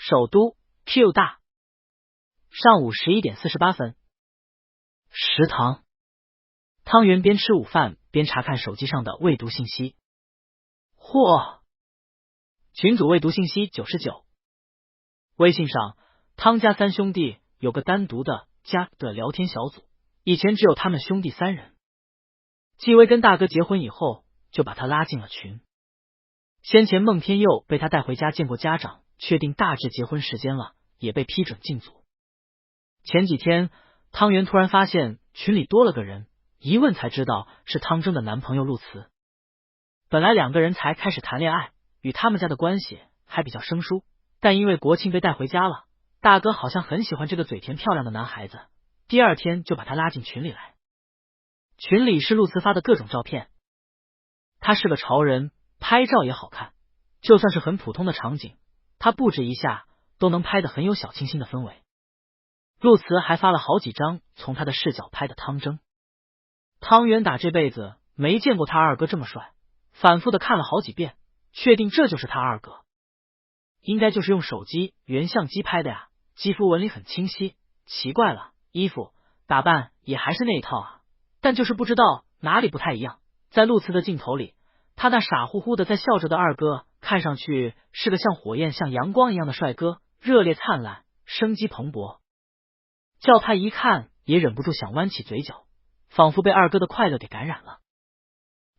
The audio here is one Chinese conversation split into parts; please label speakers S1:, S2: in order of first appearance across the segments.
S1: 首都 Q 大。上午11点48分，食堂。汤圆边吃午饭边查看手机上的未读信息。嚯！群组未读信息99。微信上，汤家三兄弟有个单独的家的聊天小组，以前只有他们兄弟3人。纪薇跟大哥结婚以后，就把他拉进了群。先前孟天佑被他带回家见过家长，确定大致结婚时间了，也被批准进组。前几天，汤圆突然发现群里多了个人，一问才知道是汤真的男朋友陆慈。本来2个人才开始谈恋爱，与他们家的关系还比较生疏，但因为国庆被带回家了，大哥好像很喜欢这个嘴甜漂亮的男孩子，第2天就把他拉进群里来。群里是陆慈发的各种照片，他是个潮人，拍照也好看，就算是很普通的场景，他布置一下都能拍得很有小清新的氛围。陆慈还发了好几张从他的视角拍的汤蒸。汤圆打这辈子没见过他二哥这么帅，反复的看了好几遍，确定这就是他二哥。应该就是用手机原相机拍的呀，肌肤纹理很清晰。奇怪了，衣服打扮也还是那一套啊，但就是不知道哪里不太一样。在陆慈的镜头里，他那傻乎乎的在笑着的二哥看上去是个像火焰像阳光一样的帅哥，热烈灿烂，生机蓬勃，叫他一看也忍不住想弯起嘴角，仿佛被二哥的快乐给感染了。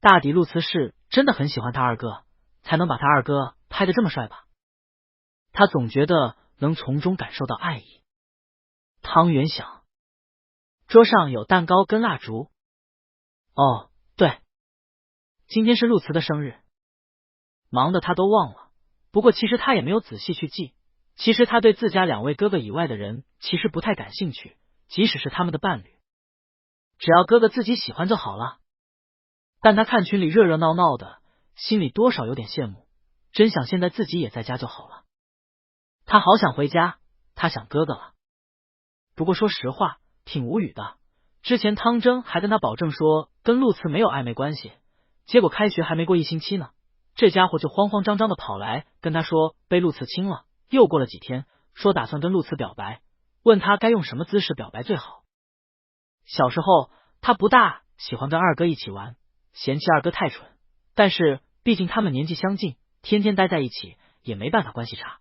S1: 大抵陆慈是真的很喜欢他二哥，才能把他二哥拍得这么帅吧。他总觉得能从中感受到爱意。汤圆想，桌上有蛋糕跟蜡烛。哦，对，今天是陆慈的生日，忙得他都忘了。不过其实他也没有仔细去记，其实他对自家2位哥哥以外的人其实不太感兴趣，即使是他们的伴侣，只要哥哥自己喜欢就好了。但他看群里热热闹闹的，心里多少有点羡慕，真想现在自己也在家就好了。他好想回家，他想哥哥了。不过说实话，挺无语的。之前汤真还跟他保证说跟陆慈没有暧昧关系，结果开学还没过1星期呢，这家伙就慌慌张张的跑来跟他说被陆慈亲了。又过了几天，说打算跟陆慈表白，问他该用什么姿势表白最好。小时候他不大喜欢跟二哥一起玩，嫌弃二哥太蠢，但是毕竟他们年纪相近，天天待在一起也没办法关系差。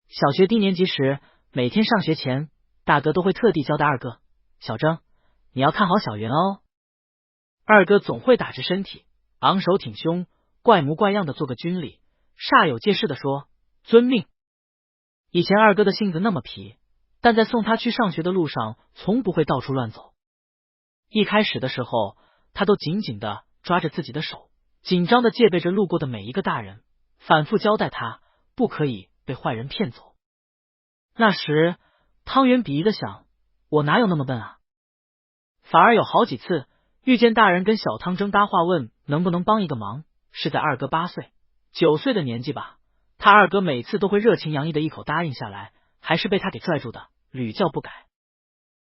S1: 小学低年级时，每天上学前，大哥都会特地交代二哥，小征，你要看好小圆哦。二哥总会打直身体，昂首挺胸，怪模怪样的做个军礼，煞有介事的说遵命。以前二哥的性子那么皮，但在送他去上学的路上从不会到处乱走。一开始的时候，他都紧紧的抓着自己的手，紧张的戒备着路过的每一个大人，反复交代他不可以被坏人骗走。那时汤圆鄙夷的想，我哪有那么笨啊。反而有好几次遇见大人跟小汤蒸搭话，问能不能帮一个忙，是在二哥8岁9岁的年纪吧，他二哥每次都会热情洋溢的一口答应下来，还是被他给拽住的，屡教不改。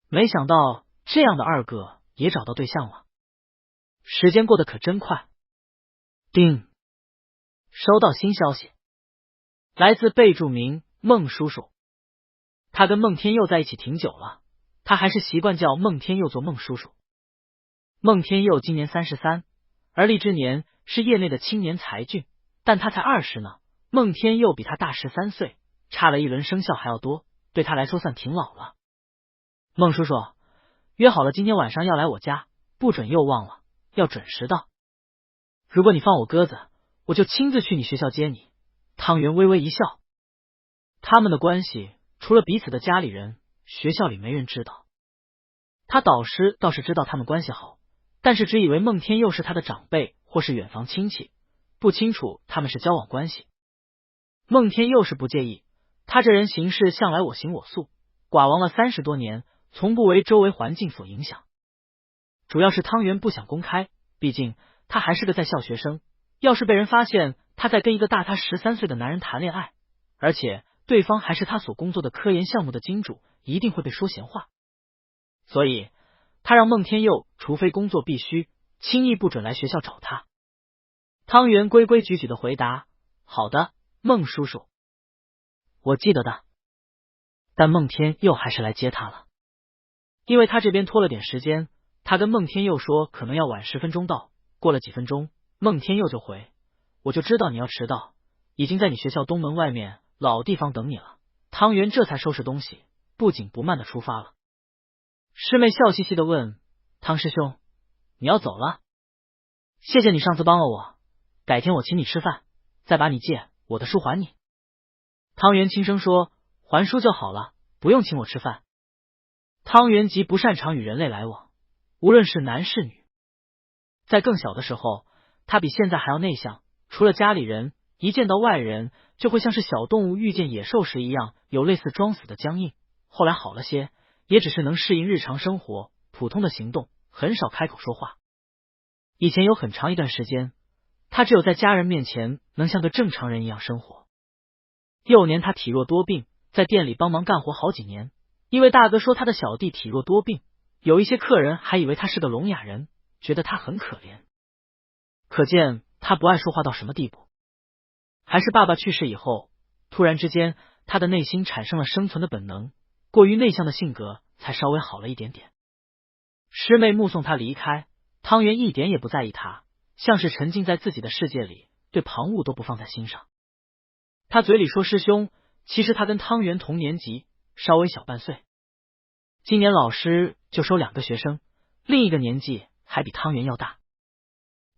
S1: 没想到这样的二哥也找到对象了。时间过得可真快。叮，收到新消息，来自备注名孟叔叔。他跟孟天佑在一起挺久了，他还是习惯叫孟天佑做孟叔叔。孟天佑今年33，而立之年，是业内的青年才俊，但他才20呢。孟天佑比他大13岁，差了1轮生肖还要多，对他来说算挺老了。孟叔叔，约好了今天晚上要来我家，不准又忘了，要准时到。如果你放我鸽子，我就亲自去你学校接你。汤圆微微一笑，他们的关系除了彼此的家里人，学校里没人知道。他导师倒是知道他们关系好，但是只以为孟天佑是他的长辈或是远房亲戚，不清楚他们是交往关系。孟天佑是不介意，他这人行事向来我行我素，寡王了30多年，从不为周围环境所影响。主要是汤圆不想公开，毕竟他还是个在校学生，要是被人发现他在跟一个大他13岁的男人谈恋爱，而且对方还是他所工作的科研项目的金主，一定会被说闲话。所以他让孟天佑除非工作必须，轻易不准来学校找他。汤圆规规矩矩的回答，好的，孟叔叔。我记得的。但孟天佑还是来接他了，因为他这边拖了点时间，他跟孟天佑说可能要晚10分钟到。过了几分钟，孟天佑就回，我就知道你要迟到，已经在你学校东门外面老地方等你了。汤圆这才收拾东西，不紧不慢的出发了。师妹笑嘻嘻的问，汤师兄，你要走了？谢谢你上次帮了我，改天我请你吃饭，再把你借我的书还你。汤圆轻声说，还书就好了，不用请我吃饭。汤圆极不擅长与人类来往，无论是男是女。在更小的时候，他比现在还要内向，除了家里人，一见到外人就会像是小动物遇见野兽时一样，有类似装死的僵硬。后来好了些，也只是能适应日常生活，普通的行动，很少开口说话。以前有很长一段时间，他只有在家人面前能像个正常人一样生活。幼年他体弱多病，在店里帮忙干活好几年，因为大哥说他的小弟体弱多病，有一些客人还以为他是个聋哑人，觉得他很可怜。可见他不爱说话到什么地步。还是爸爸去世以后，突然之间他的内心产生了生存的本能，过于内向的性格才稍微好了一点点。师妹目送他离开，汤圆一点也不在意他，像是沉浸在自己的世界里，对旁物都不放在心上。他嘴里说师兄，其实他跟汤圆同年级，稍微小半岁。今年老师就收2个学生，另一个年纪还比汤圆要大。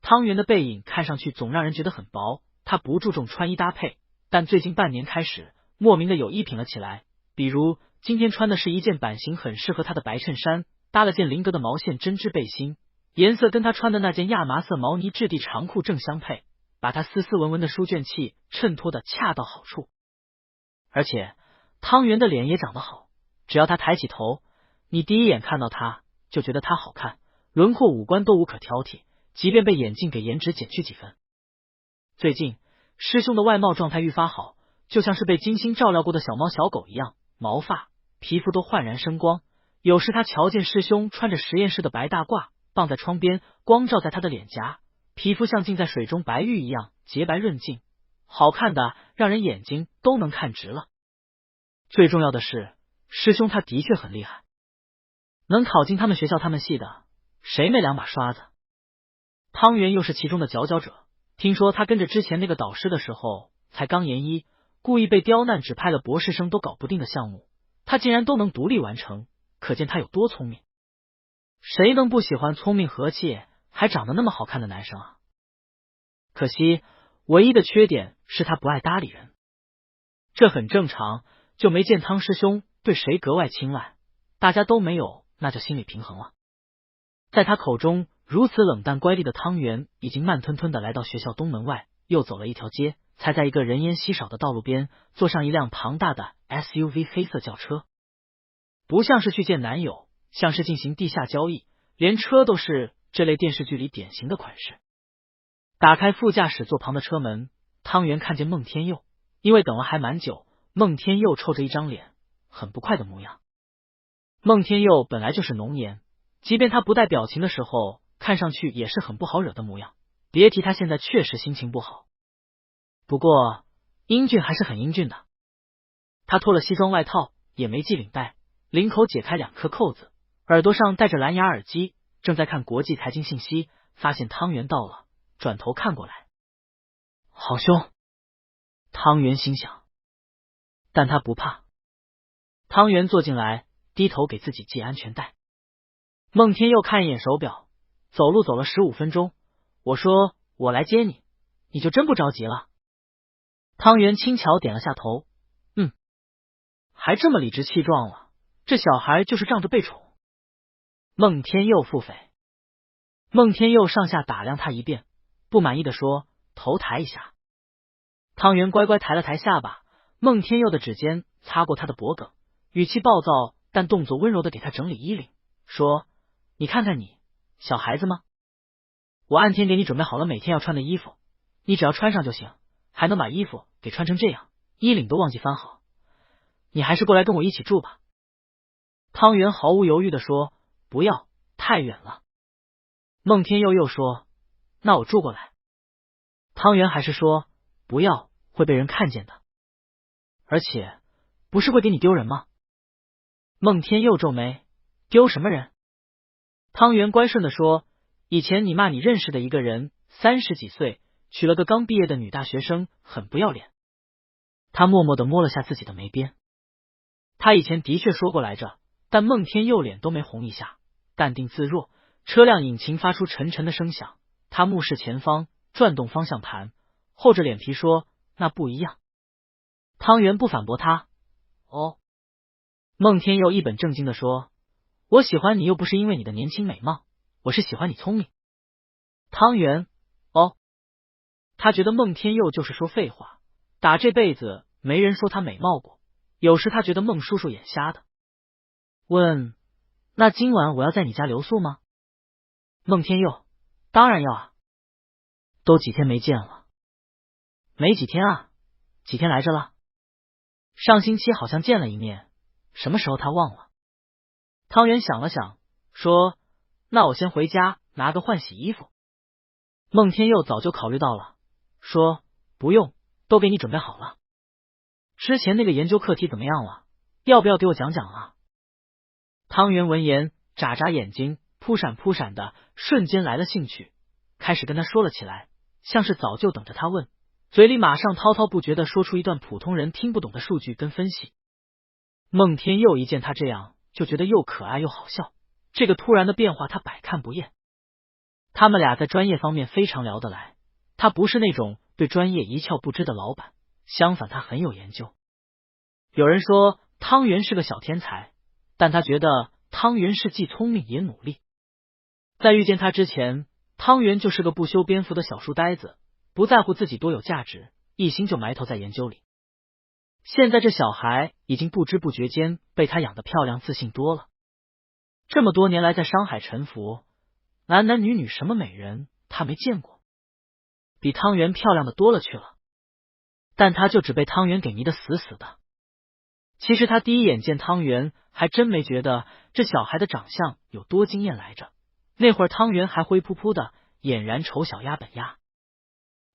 S1: 汤圆的背影看上去总让人觉得很薄，他不注重穿衣搭配，但最近半年开始莫名的有衣品了起来。比如今天穿的是一件版型很适合他的白衬衫，搭了件菱格的毛线针织背心，颜色跟他穿的那件亚麻色毛呢质地长裤正相配，把他斯斯文文的书卷气衬托的恰到好处。而且汤圆的脸也长得好，只要他抬起头，你第一眼看到他就觉得他好看，轮廓五官都无可挑剔，即便被眼镜给颜值减去几分。最近师兄的外貌状态愈发好，就像是被精心照料过的小猫小狗一样，毛发皮肤都焕然生光。有时他瞧见师兄穿着实验室的白大褂傍在窗边，光照在他的脸颊，皮肤像浸在水中白玉一样洁白润净，好看的让人眼睛都能看直了。最重要的是，师兄他的确很厉害，能考进他们学校他们系的，谁没2把刷子？汤圆又是其中的佼佼者，听说他跟着之前那个导师的时候才刚研一，故意被刁难只派了博士生都搞不定的项目，他竟然都能独立完成，可见他有多聪明。谁能不喜欢聪明和气还长得那么好看的男生啊？可惜唯一的缺点是他不爱搭理人，这很正常，就没见汤师兄对谁格外青睐，大家都没有，那就心理平衡了。在他口中如此冷淡乖戾的汤圆已经慢吞吞的来到学校东门外，又走了一条街，才在一个人烟稀少的道路边坐上一辆庞大的 SUV 黑色轿车。不像是去见男友，像是进行地下交易，连车都是这类电视剧里典型的款式。打开副驾驶座旁的车门，汤圆看见孟天佑，因为等了还蛮久，孟天佑臭着一张脸，很不快的模样。孟天佑本来就是浓颜，即便他不带表情的时候，看上去也是很不好惹的模样，别提他现在确实心情不好。不过英俊还是很英俊的。他脱了西装外套，也没系领带，领口解开2颗扣子，耳朵上戴着蓝牙耳机，正在看国际财经信息，发现汤圆到了，转头看过来。好凶！汤圆心想，但他不怕。汤圆坐进来，低头给自己系安全带。孟天佑看一眼手表，走路走了15分钟，我说我来接你，你就真不着急了？汤圆轻巧点了下头，还这么理直气壮了，这小孩就是仗着被宠。孟天佑腹诽。孟天佑上下打量他一遍，不满意的说，头抬一下。汤圆乖乖抬了抬下巴，孟天佑的指尖擦过他的脖颈，语气暴躁但动作温柔的给他整理衣领，说，你看看你，小孩子吗？我按天给你准备好了每天要穿的衣服，你只要穿上就行，还能把衣服给穿成这样，衣领都忘记翻好。你还是过来跟我一起住吧。汤圆毫无犹豫的说，不要，太远了。孟天佑又说，那我住过来。汤圆还是说，不要，会被人看见的。而且不是会给你丢人吗？孟天佑皱眉，丢什么人？汤圆乖顺的说，以前你骂你认识的一个人30几岁，娶了个刚毕业的女大学生，很不要脸。他默默的摸了下自己的眉边，他以前的确说过来着，但孟天佑脸都没红一下，淡定自若。车辆引擎发出沉沉的声响，他目视前方，转动方向盘，厚着脸皮说，那不一样。汤圆不反驳他。哦。孟天佑一本正经的说，我喜欢你又不是因为你的年轻美貌，我是喜欢你聪明。汤圆，哦。他觉得孟天佑就是说废话，打这辈子没人说他美貌过，有时他觉得孟叔叔眼瞎的。问，那今晚我要在你家留宿吗？孟天佑，当然要啊。都几天没见了。没几天啊，几天来着了。上星期好像见了一面，什么时候他忘了。汤圆想了想，说，那我先回家拿个换洗衣服。孟天佑早就考虑到了，说，不用，都给你准备好了。之前那个研究课题怎么样了？要不要给我讲讲啊？汤圆闻言眨眨眼睛，扑闪扑闪的，瞬间来了兴趣，开始跟他说了起来，像是早就等着他问，嘴里马上滔滔不绝的说出一段普通人听不懂的数据跟分析。孟天佑一见他这样，就觉得又可爱又好笑，这个突然的变化他百看不厌。他们俩在专业方面非常聊得来，他不是那种对专业一窍不知的老板，相反他很有研究。有人说汤圆是个小天才，但他觉得汤圆是既聪明也努力。在遇见他之前，汤圆就是个不修边幅的小书呆子，不在乎自己多有价值，一心就埋头在研究里。现在这小孩已经不知不觉间被他养得漂亮自信多了。这么多年来在商海沉浮，男男女女什么美人他没见过，比汤圆漂亮的多了去了，但他就只被汤圆给迷得死死的。其实他第一眼见汤圆还真没觉得这小孩的长相有多惊艳来着，那会儿汤圆还灰扑扑的，俨然丑小鸭本鸭。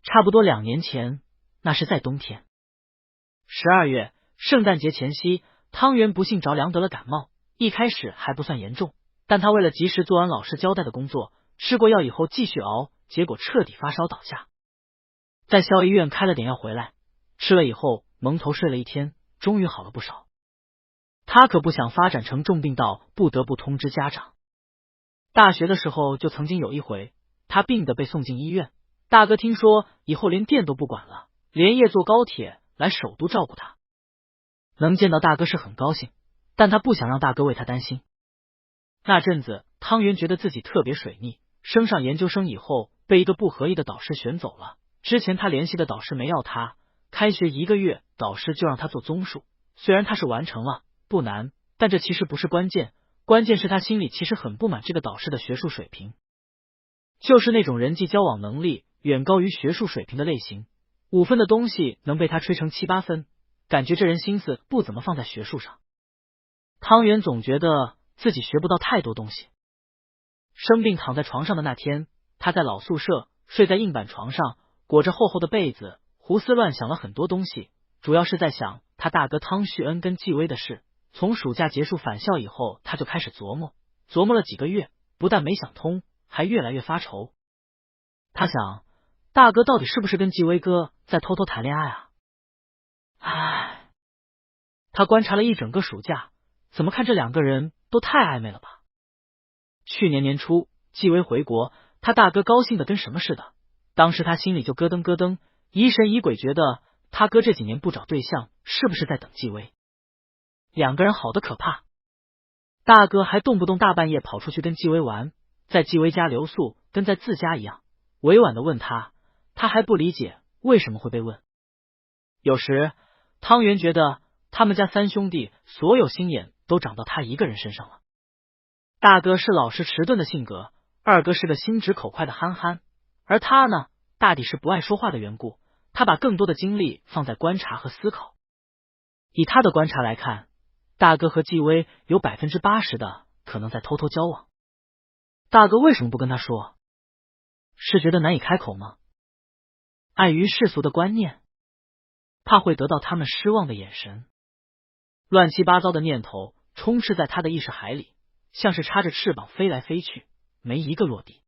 S1: 差不多2年前，那是在冬天，12月圣诞节前夕，汤圆不幸着凉得了感冒，一开始还不算严重，但他为了及时做完老师交代的工作，吃过药以后继续熬，结果彻底发烧倒下。在校医院开了点药回来，吃了以后蒙头睡了一天，终于好了不少。他可不想发展成重病到不得不通知家长。大学的时候就曾经有一回，他病得被送进医院，大哥听说以后连店都不管了，连夜坐高铁来首都照顾他。能见到大哥是很高兴，但他不想让大哥为他担心。那阵子汤圆觉得自己特别水逆，升上研究生以后被一个不合意的导师选走了，之前他联系的导师没要他，开学1个月导师就让他做综述，虽然他是完成了，不难，但这其实不是关键，关键是他心里其实很不满这个导师的学术水平，就是那种人际交往能力远高于学术水平的类型，5分的东西能被他吹成7、8分，感觉这人心思不怎么放在学术上。汤圆总觉得自己学不到太多东西。生病躺在床上的那天，他在老宿舍睡在硬板床上，裹着厚厚的被子，胡思乱想了很多东西，主要是在想他大哥汤旭恩跟纪薇的事。从暑假结束返校以后，他就开始琢磨了几个月，不但没想通，还越来越发愁。他想，大哥到底是不是跟纪薇哥在偷偷谈恋爱啊？唉，他观察了一整个暑假，怎么看这2个人都太暧昧了吧。去年年初纪薇回国，他大哥高兴的跟什么似的，当时他心里就咯噔咯噔，疑神疑鬼，觉得他哥这几年不找对象，是不是在等纪薇？2个人好的可怕。大哥还动不动大半夜跑出去跟纪薇玩，在纪薇家留宿，跟在自家一样，委婉的问他，他还不理解为什么会被问。有时汤圆觉得他们家3兄弟所有心眼都长到他一个人身上了。大哥是老实迟钝的性格，二哥是个心直口快的憨憨，而他呢，大抵是不爱说话的缘故，他把更多的精力放在观察和思考。以他的观察来看，大哥和纪薇有80%的可能在偷偷交往。大哥为什么不跟他说？是觉得难以开口吗？碍于世俗的观念？怕会得到他们失望的眼神。乱七八糟的念头充斥在他的意识海里，像是插着翅膀飞来飞去，没一个落地。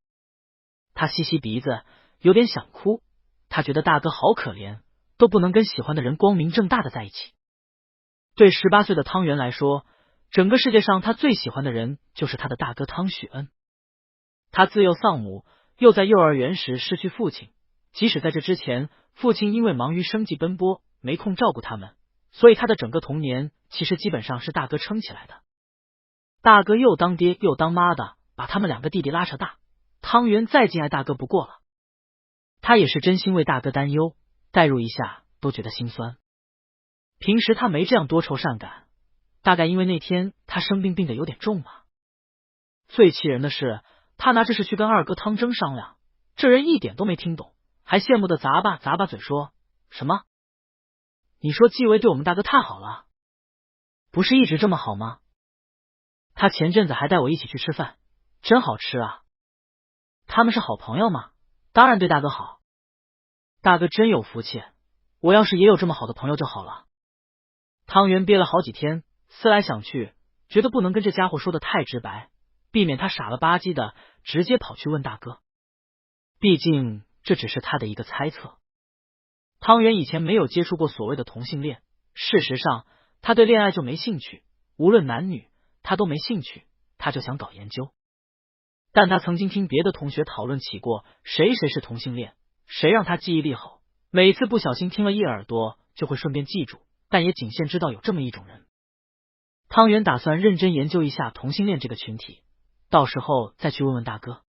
S1: 他吸吸鼻子，有点想哭。他觉得大哥好可怜，都不能跟喜欢的人光明正大的在一起。对18岁的汤圆来说，整个世界上他最喜欢的人就是他的大哥汤许恩。他自幼丧母，又在幼儿园时失去父亲，即使在这之前，父亲因为忙于生计奔波，没空照顾他们，所以他的整个童年其实基本上是大哥撑起来的。大哥又当爹又当妈的，把他们两个弟弟拉扯大，汤圆再敬爱大哥不过了。他也是真心为大哥担忧，代入一下都觉得心酸。平时他没这样多愁善感，大概因为那天他生病病得有点重吧。最气人的是，他拿这事去跟二哥汤征商量，这人一点都没听懂，还羡慕的咂巴嘴说什么？你说纪委对我们大哥太好了，不是一直这么好吗？他前阵子还带我一起去吃饭，真好吃啊。他们是好朋友吗？当然对大哥好。大哥真有福气，我要是也有这么好的朋友就好了。汤圆憋了好几天，思来想去，觉得不能跟这家伙说的太直白，避免他傻了吧唧的直接跑去问大哥。毕竟这只是他的一个猜测。汤圆以前没有接触过所谓的同性恋，事实上他对恋爱就没兴趣，无论男女他都没兴趣，他就想搞研究。但他曾经听别的同学讨论起过谁是同性恋，谁让他记忆力好，每次不小心听了一耳朵就会顺便记住，但也仅限知道有这么一种人。汤圆打算认真研究一下同性恋这个群体，到时候再去问问大哥。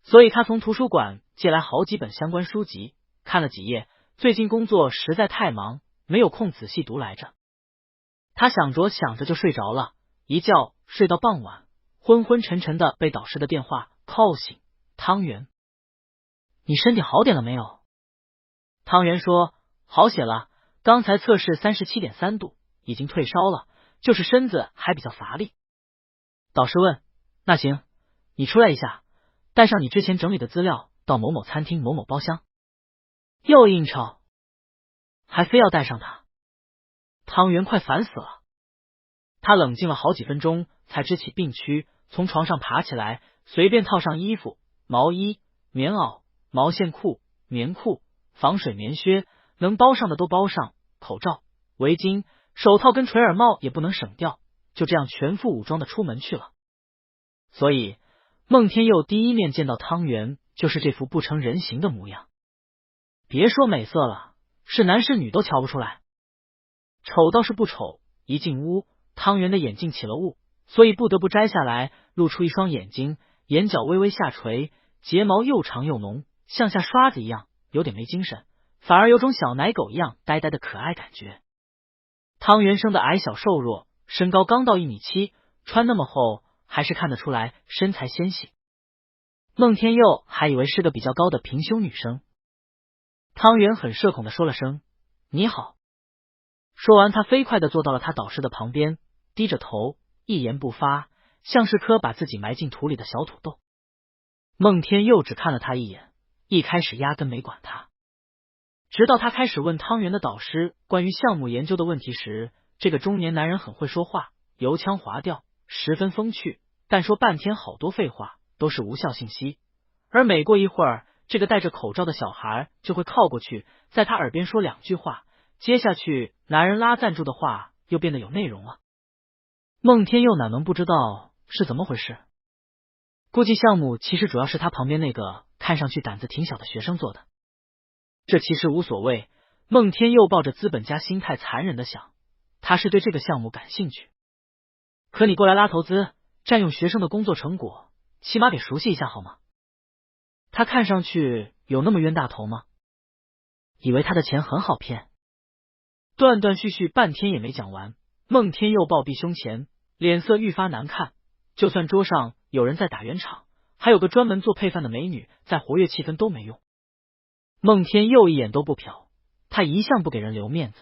S1: 所以他从图书馆借来好几本相关书籍，看了几页，最近工作实在太忙，没有空仔细读来着。他想着想着就睡着了，一觉睡到傍晚，昏昏沉沉的被导师的电话 call 醒。汤圆，你身体好点了没有？汤圆说好些了，刚才测试 37.3 度，已经退烧了，就是身子还比较乏力。导师问，那行，你出来一下，带上你之前整理的资料到某某餐厅某某包厢。又应酬，还非要带上他。汤圆快烦死了。他冷静了好几分钟，才支起病躯，从床上爬起来，随便套上衣服，毛衣、棉袄、毛线裤、棉裤、防水棉靴，能包上的都包上，口罩、围巾、手套跟垂耳帽也不能省掉，就这样全副武装的出门去了。所以孟天佑第一面见到汤圆就是这副不成人形的模样。别说美色了，是男是女都瞧不出来。丑倒是不丑，一进屋，汤圆的眼镜起了雾，所以不得不摘下来，露出一双眼睛，眼角微微下垂，睫毛又长又浓，像下刷子一样，有点没精神，反而有种小奶狗一样呆呆的可爱感觉。汤圆生的矮小瘦弱，身高刚到1.7米，穿那么厚，还是看得出来身材纤细。孟天佑还以为是个比较高的平胸女生。汤圆很社恐的说了声你好，说完他飞快的坐到了他导师的旁边，低着头一言不发，像是颗把自己埋进土里的小土豆。孟天佑只看了他一眼，一开始压根没管他，直到他开始问汤圆的导师关于项目研究的问题时，这个中年男人很会说话，油腔滑调，十分风趣，但说半天好多废话都是无效信息。而每过一会儿，这个戴着口罩的小孩就会靠过去，在他耳边说2句话，接下去男人拉赞助的话又变得有内容了。孟天佑哪能不知道是怎么回事？估计项目其实主要是他旁边那个看上去胆子挺小的学生做的。这其实无所谓，孟天佑抱着资本家心态残忍的想，他是对这个项目感兴趣。可你过来拉投资，占用学生的工作成果，起码得熟悉一下好吗？他看上去有那么冤大头吗？以为他的钱很好骗？断断续续半天也没讲完，孟天佑抱臂胸前，脸色愈发难看。就算桌上有人在打圆场，还有个专门做配饭的美女在活跃气氛都没用。孟天佑一眼都不瞟，他一向不给人留面子。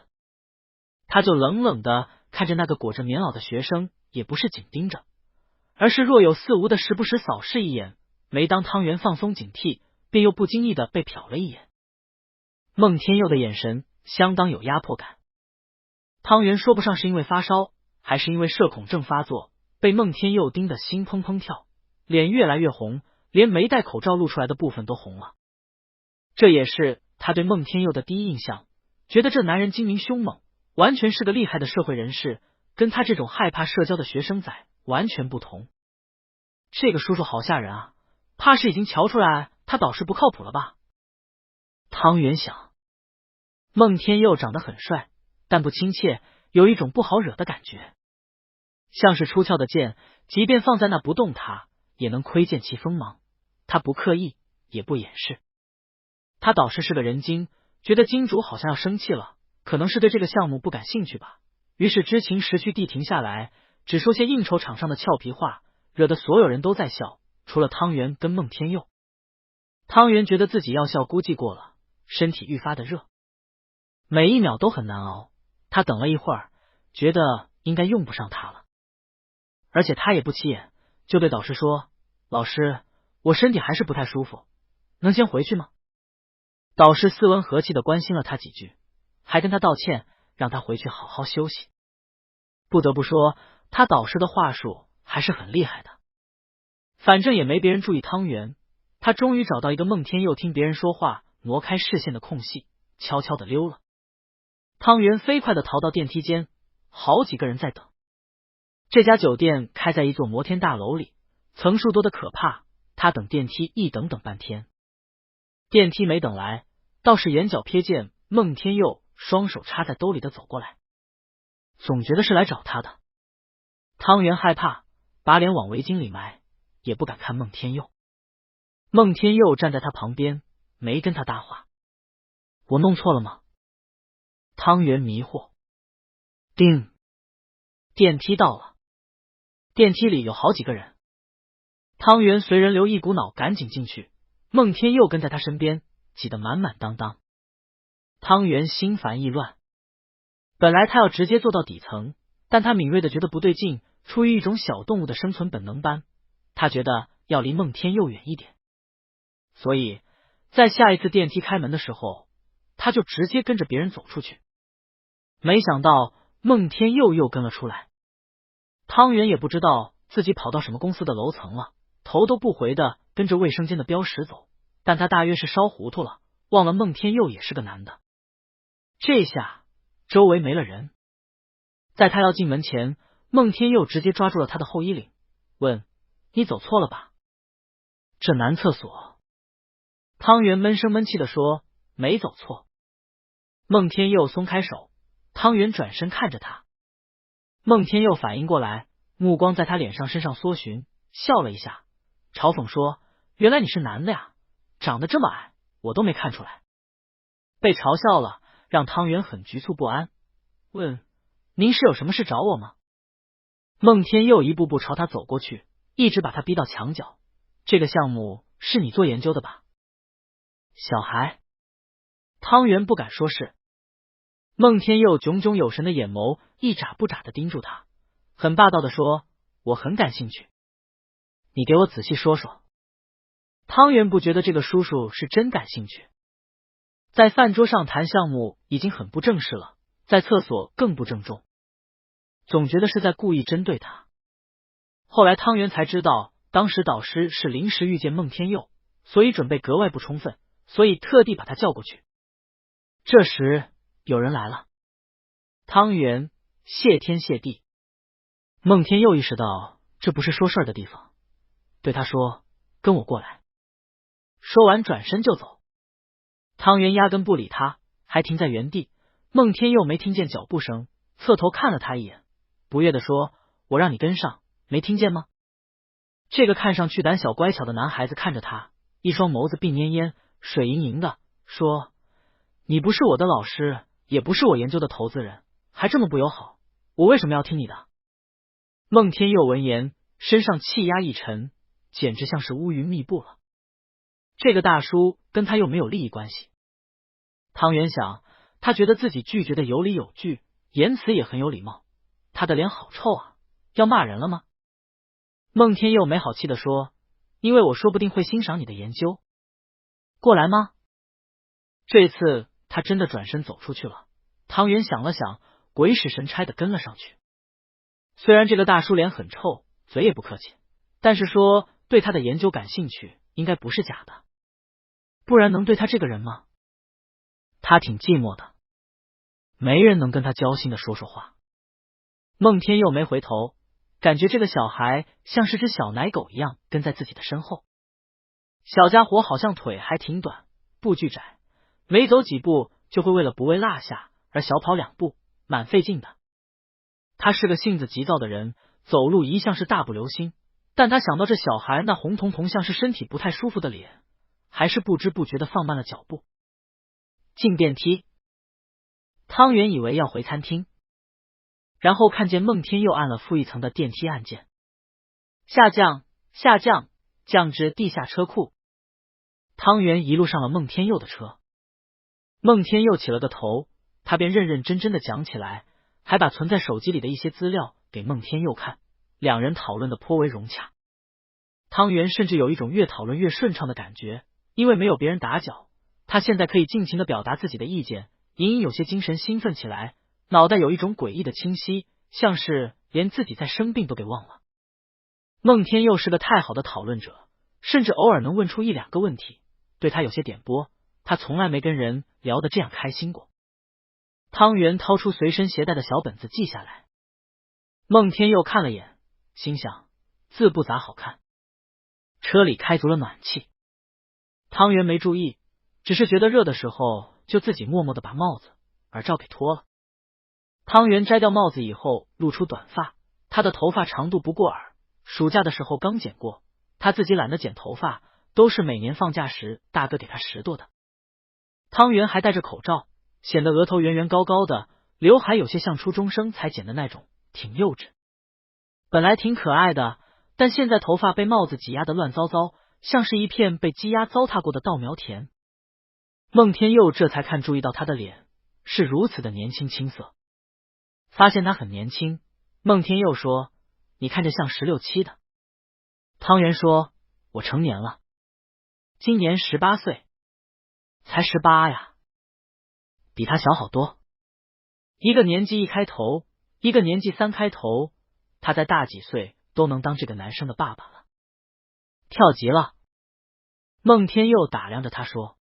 S1: 他就冷冷的看着那个裹着棉袄的学生，也不是紧盯着，而是若有似无的时不时扫视一眼。没当汤圆放松警惕，便又不经意的被瞟了一眼。孟天佑的眼神相当有压迫感。汤圆说不上是因为发烧，还是因为社恐症发作，被孟天佑盯得心砰砰跳，脸越来越红，连没戴口罩露出来的部分都红了。这也是他对孟天佑的第一印象，觉得这男人精明凶猛，完全是个厉害的社会人士，跟他这种害怕社交的学生仔完全不同。这个叔叔好吓人啊，怕是已经瞧出来他导师不靠谱了吧？汤圆想。孟天佑长得很帅，但不亲切，有一种不好惹的感觉，像是出鞘的剑，即便放在那不动他，也能窥见其锋芒。他不刻意，也不掩饰。他导师是个人精，觉得金主好像要生气了，可能是对这个项目不感兴趣吧，于是知情识趣地停下来，只说些应酬场上的俏皮话，惹得所有人都在笑，除了汤圆跟孟天佑。汤圆觉得自己要笑估计过了，身体愈发的热，每一秒都很难熬。他等了一会儿，觉得应该用不上他了，而且他也不起眼，就对导师说：“老师，我身体还是不太舒服，能先回去吗？”导师斯文和气的关心了他几句，还跟他道歉，让他回去好好休息。不得不说，他导师的话术还是很厉害的。反正也没别人注意汤圆，他终于找到一个孟天佑听别人说话挪开视线的空隙，悄悄的溜了。汤圆飞快的逃到电梯间，好几个人在等。这家酒店开在一座摩天大楼里，层数多的可怕，他等电梯一等等半天。电梯没等来，倒是眼角瞥见孟天佑双手插在兜里的走过来，总觉得是来找他的。汤圆害怕，把脸往围巾里埋，也不敢看孟天佑。孟天佑站在他旁边，没跟他搭话。我弄错了吗？汤圆迷惑。叮，电梯到了，电梯里有好几个人。汤圆随人流一股脑赶紧进去，孟天佑跟在他身边，挤得满满当当。汤圆心烦意乱，本来他要直接坐到底层，但他敏锐的觉得不对劲，出于一种小动物的生存本能般，他觉得要离孟天佑远一点，所以在下一次电梯开门的时候，他就直接跟着别人走出去。没想到孟天佑又跟了出来，汤圆也不知道自己跑到什么公司的楼层了，头都不回的跟着卫生间的标识走，但他大约是烧糊涂了，忘了孟天佑也是个男的。这下周围没了人，在他要进门前，孟天佑直接抓住了他的后衣领，问：“你走错了吧？这男厕所。”汤圆闷声闷气的说：“没走错。”孟天佑松开手，汤圆转身看着他。孟天佑反应过来，目光在他脸上身上搜寻，笑了一下，嘲讽说：“原来你是男的呀，长得这么矮，我都没看出来。”被嘲笑了，让汤圆很局促不安，问：“您是有什么事找我吗？”孟天佑一步步朝他走过去，一直把他逼到墙角。这个项目是你做研究的吧？小孩。汤圆不敢说是。孟天佑炯炯有神的眼眸一眨不眨的盯住他，很霸道的说：“我很感兴趣，你给我仔细说说。”汤圆不觉得这个叔叔是真感兴趣。在饭桌上谈项目已经很不正式了，在厕所更不郑重，总觉得是在故意针对他。后来汤圆才知道，当时导师是临时遇见孟天佑，所以准备格外不充分，所以特地把他叫过去。这时有人来了，汤圆谢天谢地。孟天佑意识到这不是说事儿的地方，对他说：“跟我过来。”说完转身就走。汤圆压根不理他，还停在原地。孟天佑没听见脚步声，侧头看了他一眼，不悦地说：“我让你跟上，没听见吗？”这个看上去胆小乖巧的男孩子看着他，一双眸子病恹恹水盈盈的，说：“你不是我的老师，也不是我研究的投资人，还这么不友好，我为什么要听你的？”孟天佑闻言，身上气压一沉，简直像是乌云密布了。这个大叔跟他又没有利益关系。汤圆想，他觉得自己拒绝的有理有据，言辞也很有礼貌。他的脸好臭啊，要骂人了吗？孟天佑没好气的说：“因为我说不定会欣赏你的研究。过来吗？”这次他真的转身走出去了。汤圆想了想，鬼使神差的跟了上去。虽然这个大叔脸很臭，嘴也不客气，但是说对他的研究感兴趣，应该不是假的，不然能对他这个人吗？他挺寂寞的，没人能跟他交心的说说话。孟天佑没回头，感觉这个小孩像是只小奶狗一样跟在自己的身后。小家伙好像腿还挺短，步距窄，没走几步就会为了不被落下而小跑2步，蛮费劲的。他是个性子急躁的人，走路一向是大步流星，但他想到这小孩那红彤彤像是身体不太舒服的脸，还是不知不觉的放慢了脚步。进电梯，汤圆以为要回餐厅，然后看见孟天佑按了负1层的电梯按键，下降，下降，降至地下车库。汤圆一路上了孟天佑的车。孟天佑起了个头，他便认认真真的讲起来，还把存在手机里的一些资料给孟天佑看，两人讨论的颇为融洽。汤圆甚至有一种越讨论越顺畅的感觉，因为没有别人打搅，他现在可以尽情的表达自己的意见，隐隐有些精神兴奋起来，脑袋有一种诡异的清晰，像是连自己在生病都给忘了。孟天佑是个太好的讨论者，甚至偶尔能问出1-2个问题，对他有些点拨，他从来没跟人聊得这样开心过。汤圆掏出随身携带的小本子记下来。孟天佑看了眼，心想字不咋好看。车里开足了暖气，汤圆没注意，只是觉得热的时候就自己默默的把帽子、耳罩给脱了。汤圆摘掉帽子以后露出短发，他的头发长度不过耳，暑假的时候刚剪过，他自己懒得剪头发，都是每年放假时大哥给他拾掇的。汤圆还戴着口罩，显得额头圆圆高高的，刘海有些像初中生才剪的那种，挺幼稚。本来挺可爱的，但现在头发被帽子挤压得乱糟糟，像是一片被鸡鸭糟蹋过的稻苗田。孟天佑这才看注意到他的脸是如此的年轻青涩，发现他很年轻。孟天佑说：“你看着像16、17的。”汤圆说：“我成年了，今年18岁。”才18呀，比他小好多。一个年纪1开头，一个年纪3开头，他再大几岁都能当这个男生的爸爸了。跳级了。孟天佑打量着他说，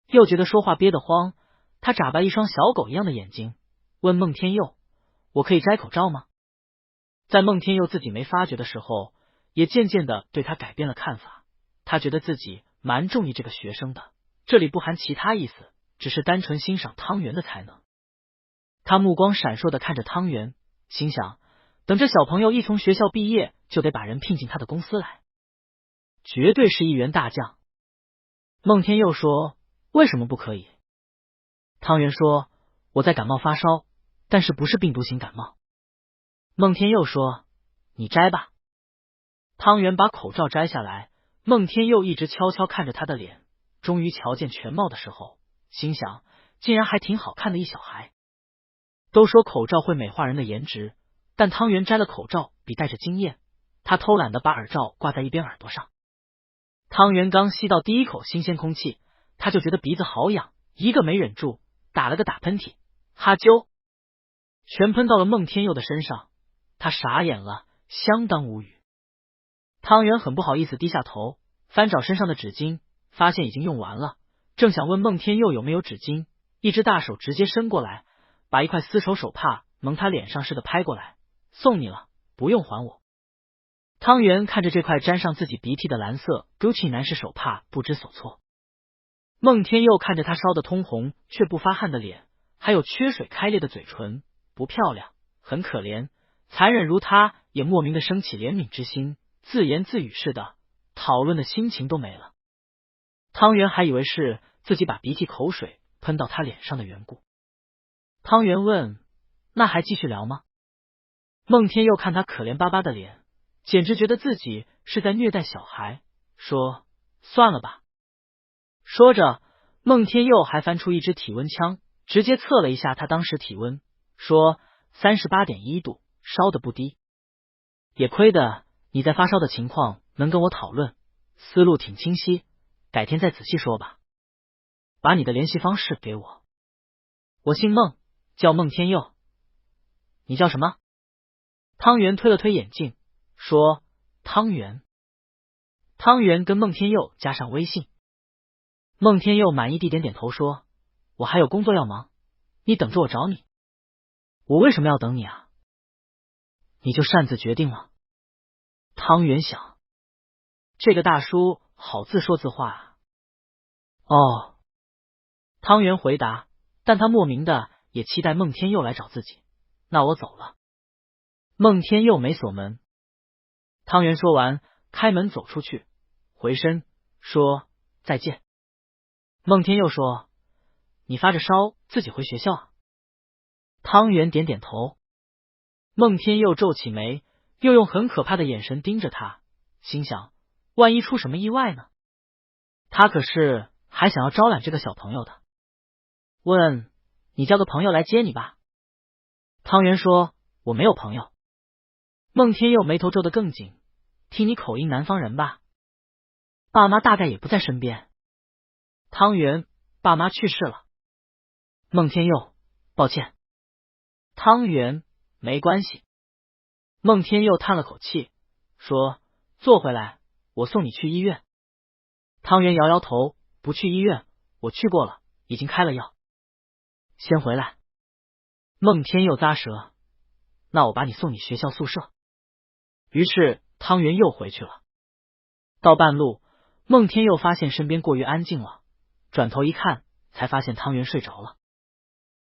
S1: 又觉得说话憋得慌，他眨巴一双小狗一样的眼睛，问孟天佑：“我可以摘口罩吗？”在孟天佑自己没发觉的时候，也渐渐的对他改变了看法。他觉得自己蛮中意这个学生的，这里不含其他意思，只是单纯欣赏汤圆的才能。他目光闪烁的看着汤圆，心想，等这小朋友一从学校毕业，就得把人聘进他的公司来，绝对是一员大将。孟天佑说：“为什么不可以？”汤圆说：“我在感冒发烧，但是不是病毒型感冒。”孟天佑说：“你摘吧。”汤圆把口罩摘下来，孟天佑一直悄悄看着他的脸，终于瞧见全貌的时候，心想，竟然还挺好看的一小孩。都说口罩会美化人的颜值，但汤圆摘了口罩比带着惊艳，他偷懒的把耳罩挂在一边耳朵上。汤圆刚吸到第一口新鲜空气，他就觉得鼻子好痒，一个没忍住，打了个打喷嚏，哈啾，全喷到了孟天佑的身上，他傻眼了，相当无语。汤圆很不好意思低下头，翻找身上的纸巾，发现已经用完了，正想问孟天佑有没有纸巾，一只大手直接伸过来，把一块丝绸手帕蒙他脸上似的拍过来，送你了，不用还我。汤圆看着这块沾上自己鼻涕的蓝色 Gucci 男士手帕不知所措。孟天佑看着他烧得通红却不发汗的脸，还有缺水开裂的嘴唇，不漂亮，很可怜，残忍如他也莫名的升起怜悯之心，自言自语似的，讨论的心情都没了。汤圆还以为是自己把鼻涕口水喷到他脸上的缘故。汤圆问：“那还继续聊吗？”孟天佑看他可怜巴巴的脸，简直觉得自己是在虐待小孩，说：“算了吧。”说着，孟天佑还翻出一支体温枪，直接测了一下他当时体温，说：“38.1度，烧得不低。也亏的你在发烧的情况能跟我讨论，思路挺清晰，改天再仔细说吧。”把你的联系方式给我。我姓孟，叫孟天佑。你叫什么？汤圆推了推眼镜，说汤圆。汤圆跟孟天佑加上微信。孟天佑满意地点点头说，我还有工作要忙，你等着我找你。我为什么要等你啊？你就擅自决定了。汤圆想，这个大叔好自说自话啊。哦，汤圆回答，但他莫名的也期待孟天佑来找自己。那我走了。孟天佑没锁门。汤圆说完，开门走出去，回身说再见。孟天佑说，你发着烧自己回学校啊？汤圆点点头。孟天佑皱起眉，又用很可怕的眼神盯着他，心想万一出什么意外呢？他可是还想要招揽这个小朋友的。问，你叫个朋友来接你吧。汤圆说，我没有朋友。孟天佑眉头皱得更紧，听你口音南方人吧？爸妈大概也不在身边。汤圆，爸妈去世了。孟天佑，抱歉。汤圆，没关系。孟天佑叹了口气，说，坐回来，我送你去医院。汤圆摇摇头，不去医院，我去过了，已经开了药。先回来。孟天佑咂舌，那我把你送你学校宿舍。于是汤圆又回去了。到半路，孟天佑发现身边过于安静了，转头一看，才发现汤圆睡着了。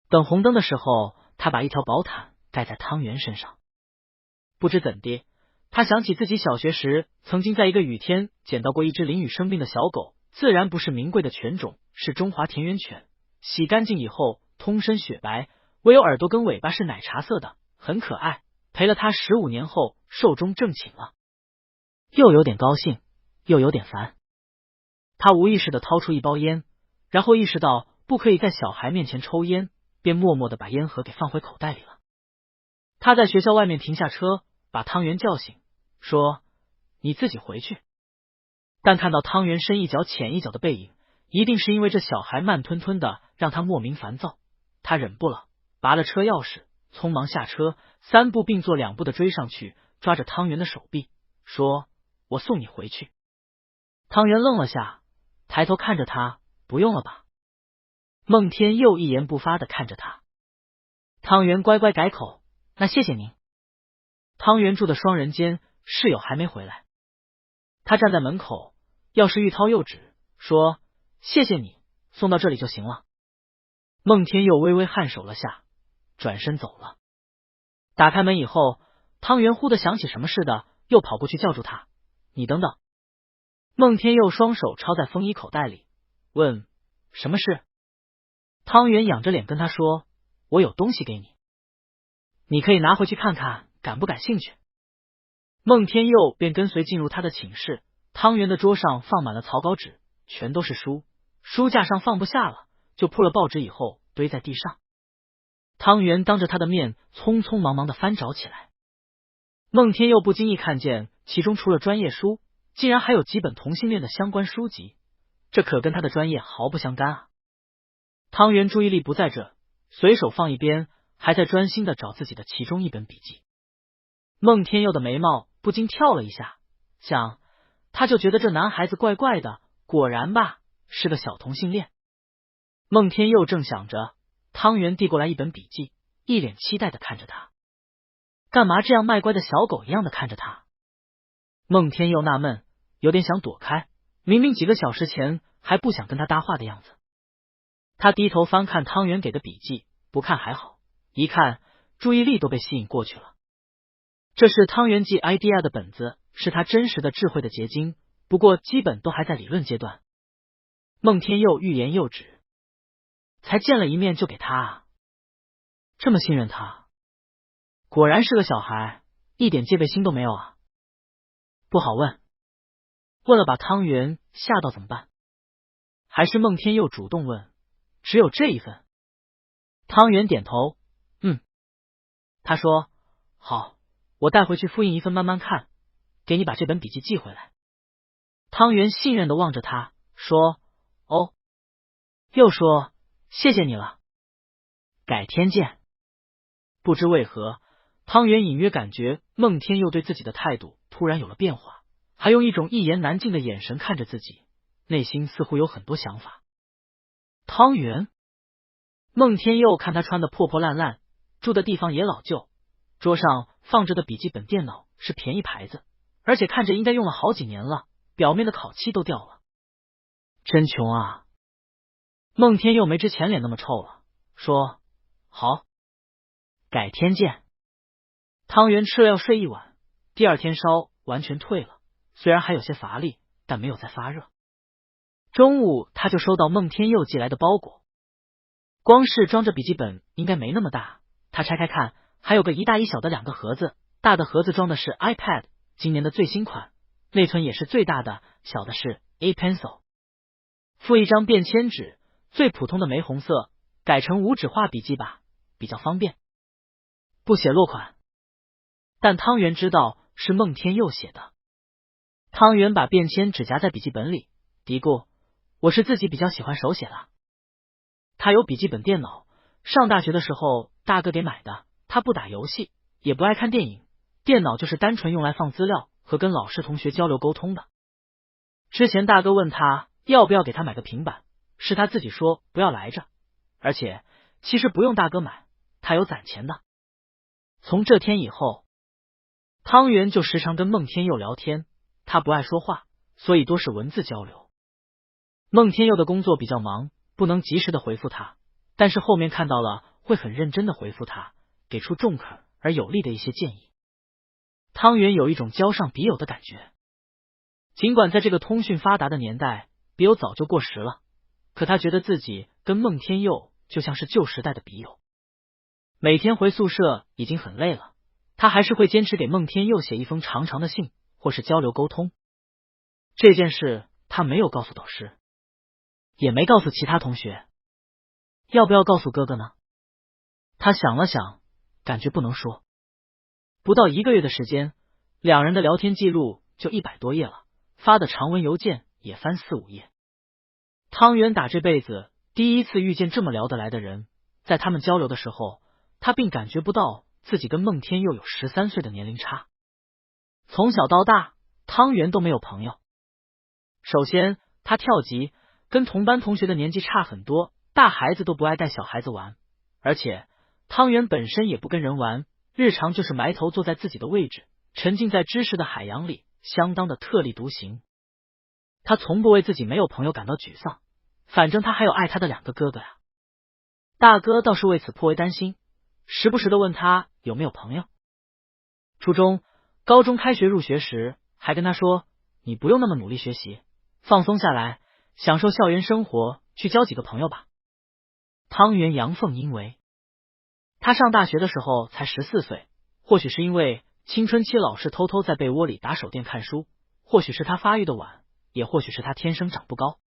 S1: 等红灯的时候，他把一条薄毯盖在汤圆身上。不知怎的，他想起自己小学时曾经在一个雨天捡到过一只淋雨生病的小狗，自然不是名贵的犬种，是中华田园犬，洗干净以后通身雪白，唯有耳朵跟尾巴是奶茶色的，很可爱。陪了他15年后，寿终正寝了。又有点高兴，又有点烦。他无意识的掏出一包烟，然后意识到不可以在小孩面前抽烟，便默默的把烟盒给放回口袋里了。他在学校外面停下车，把汤圆叫醒，说，你自己回去。但看到汤圆深一脚浅一脚的背影，一定是因为这小孩慢吞吞的让他莫名烦躁。他忍不了，拔了车钥匙，匆忙下车，3步并作2步的追上去，抓着汤圆的手臂，说，我送你回去。汤圆愣了下，抬头看着他，不用了吧。孟天佑一言不发的看着他。汤圆乖乖改口，那谢谢您。汤圆住的双人间，室友还没回来。他站在门口，钥匙欲掏又止，说，谢谢你，送到这里就行了。孟天佑微微颔首了下，转身走了。打开门以后，汤圆忽的想起什么似的，又跑过去叫住他，你等等。孟天佑双手抄在风衣口袋里，问，什么事？汤圆仰着脸跟他说，我有东西给你，你可以拿回去看看，感不感兴趣？孟天佑便跟随进入他的寝室。汤圆的桌上放满了草稿纸，全都是书，书架上放不下了，就铺了报纸以后堆在地上。汤圆当着他的面匆匆忙忙的翻找起来。孟天佑不经意看见其中除了专业书，竟然还有几本同性恋的相关书籍，这可跟他的专业毫不相干啊。汤圆注意力不在这，随手放一边，还在专心的找自己的其中一本笔记。孟天佑的眉毛不禁跳了一下，想他就觉得这男孩子怪怪的，果然吧，是个小同性恋。孟天佑正想着，汤圆递过来一本笔记，一脸期待的看着他。干嘛这样卖乖的小狗一样的看着他？孟天佑纳闷，有点想躲开，明明几个小时前还不想跟他搭话的样子。他低头翻看汤圆给的笔记，不看还好，一看注意力都被吸引过去了。这是汤圆记 idea 的本子，是他真实的智慧的结晶，不过基本都还在理论阶段。孟天佑欲言又止，才见了一面就给他啊？这么信任他？果然是个小孩，一点戒备心都没有啊。不好问，问了把汤圆吓到怎么办？还是孟天佑主动问，只有这一份？汤圆点头，他说，好，我带回去复印一份慢慢看，给你把这本笔记寄回来。汤圆信任的望着他，说，哦。又说谢谢你了，改天见。不知为何，汤圆隐约感觉孟天佑对自己的态度突然有了变化，还用一种一言难尽的眼神看着自己，内心似乎有很多想法。汤圆，孟天佑看他穿的破破烂烂，住的地方也老旧，桌上放着的笔记本电脑是便宜牌子，而且看着应该用了好几年了，表面的烤漆都掉了，真穷啊。孟天佑没之前脸那么臭了，说好，改天见。汤圆吃了要睡一晚，第二天烧完全退了，虽然还有些乏力，但没有再发热。中午他就收到孟天佑寄来的包裹，光是装着笔记本应该没那么大，他拆开看，还有个一大一小的两个盒子，大的盒子装的是 iPad， 今年的最新款，内存也是最大的，小的是 A Pencil， 附一张便签纸，最普通的玫红色，改成无纸画笔记吧，比较方便，不写落款。但汤圆知道是孟天佑写的。汤圆把便签纸夹在笔记本里，嘀咕，我是自己比较喜欢手写的。他有笔记本电脑，上大学的时候大哥给买的，他不打游戏，也不爱看电影，电脑就是单纯用来放资料和跟老师同学交流沟通的。之前大哥问他要不要给他买个平板，是他自己说不要来着，而且其实不用大哥买，他有攒钱的。从这天以后，汤圆就时常跟孟天佑聊天，他不爱说话，所以多是文字交流。孟天佑的工作比较忙，不能及时的回复他，但是后面看到了会很认真的回复他，给出中肯而有力的一些建议。汤圆有一种交上笔友的感觉。尽管在这个通讯发达的年代，笔友早就过时了，可他觉得自己跟孟天佑就像是旧时代的笔友。每天回宿舍已经很累了，他还是会坚持给孟天佑写一封长长的信，或是交流沟通。这件事他没有告诉导师，也没告诉其他同学。要不要告诉哥哥呢？他想了想，感觉不能说。不到1个月的时间，两人的聊天记录就100多页了，发的长文邮件也翻4、5页。汤圆打这辈子第一次遇见这么聊得来的人，在他们交流的时候，他并感觉不到自己跟孟天佑有13岁的年龄差。从小到大，汤圆都没有朋友。首先，他跳级，跟同班同学的年纪差很多，大孩子都不爱带小孩子玩，而且汤圆本身也不跟人玩，日常就是埋头坐在自己的位置，沉浸在知识的海洋里，相当的特立独行。他从不为自己没有朋友感到沮丧，反正他还有爱他的2个哥哥呀。大哥倒是为此颇为担心，时不时的问他有没有朋友。初中、高中开学入学时，还跟他说，你不用那么努力学习，放松下来，享受校园生活，去交几个朋友吧。汤圆阳奉阴违。他上大学的时候才14岁，或许是因为青春期老是偷偷在被窝里打手电看书，或许是他发育的晚，也或许是他天生长不高，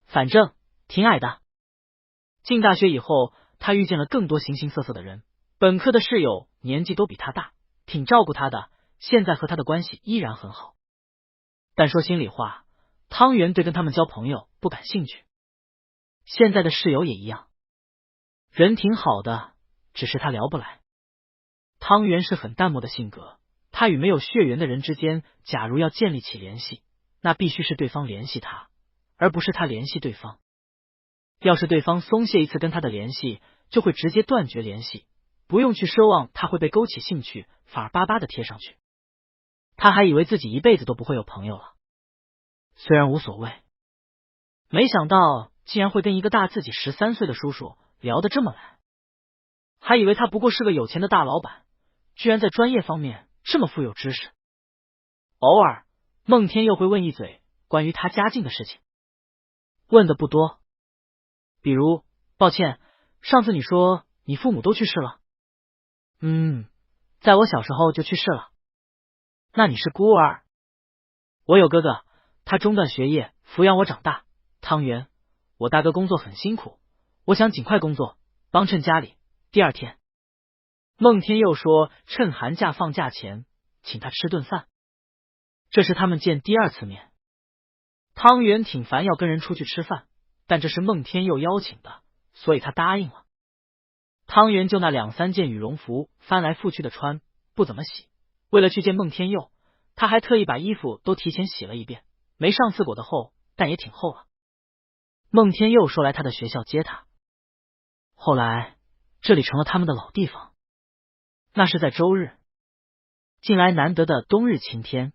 S1: 反正挺矮的。进大学以后，他遇见了更多形形色色的人，本科的室友年纪都比他大，挺照顾他的，现在和他的关系依然很好。但说心里话，汤圆对跟他们交朋友不感兴趣。现在的室友也一样，人挺好的，只是他聊不来。汤圆是很淡漠的性格，他与没有血缘的人之间，假如要建立起联系，那必须是对方联系他，而不是他联系对方。要是对方松懈一次跟他的联系，就会直接断绝联系，不用去奢望他会被勾起兴趣，反而巴巴的贴上去。他还以为自己一辈子都不会有朋友了，虽然无所谓，没想到竟然会跟一个大自己13岁的叔叔聊得这么来，还以为他不过是个有钱的大老板，居然在专业方面这么富有知识。偶尔孟天佑会问一嘴关于他家境的事情，问的不多，比如抱歉，上次你说你父母都去世了。在我小时候就去世了。那你是孤儿？我有哥哥，他中断学业抚养我长大。汤圆，我大哥工作很辛苦，我想尽快工作帮衬家里。第二天，孟天佑说趁寒假放假前请他吃顿饭，这是他们见第2次面。汤圆挺烦要跟人出去吃饭，但这是孟天佑邀请的，所以他答应了。汤圆就那2、3件羽绒服翻来覆去的穿，不怎么洗。为了去见孟天佑，他还特意把衣服都提前洗了一遍，没上次裹得厚，但也挺厚了。孟天佑说来他的学校接他，后来这里成了他们的老地方。那是在周日，近来难得的冬日晴天。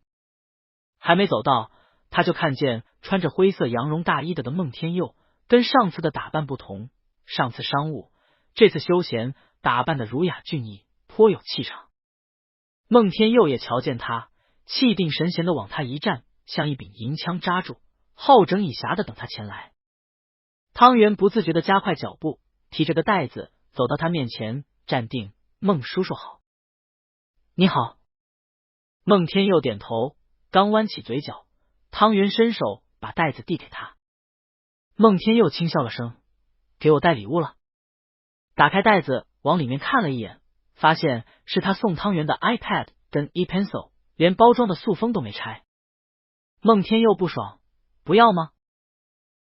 S1: 还没走到，他就看见穿着灰色羊绒大衣的孟天佑，跟上次的打扮不同，上次商务，这次休闲，打扮的儒雅俊逸，颇有气场。孟天佑也瞧见他，气定神闲的往他一站，像一柄银枪扎住，好整以暇的等他前来。汤圆不自觉的加快脚步，提着个袋子走到他面前，站定。孟叔叔好。你好。孟天佑点头，刚弯起嘴角，汤圆伸手把袋子递给他。孟天佑轻笑了声，给我带礼物了。打开袋子往里面看了一眼，发现是他送汤圆的 iPad 跟 ePencil， 连包装的塑封都没拆。孟天佑不爽，不要吗？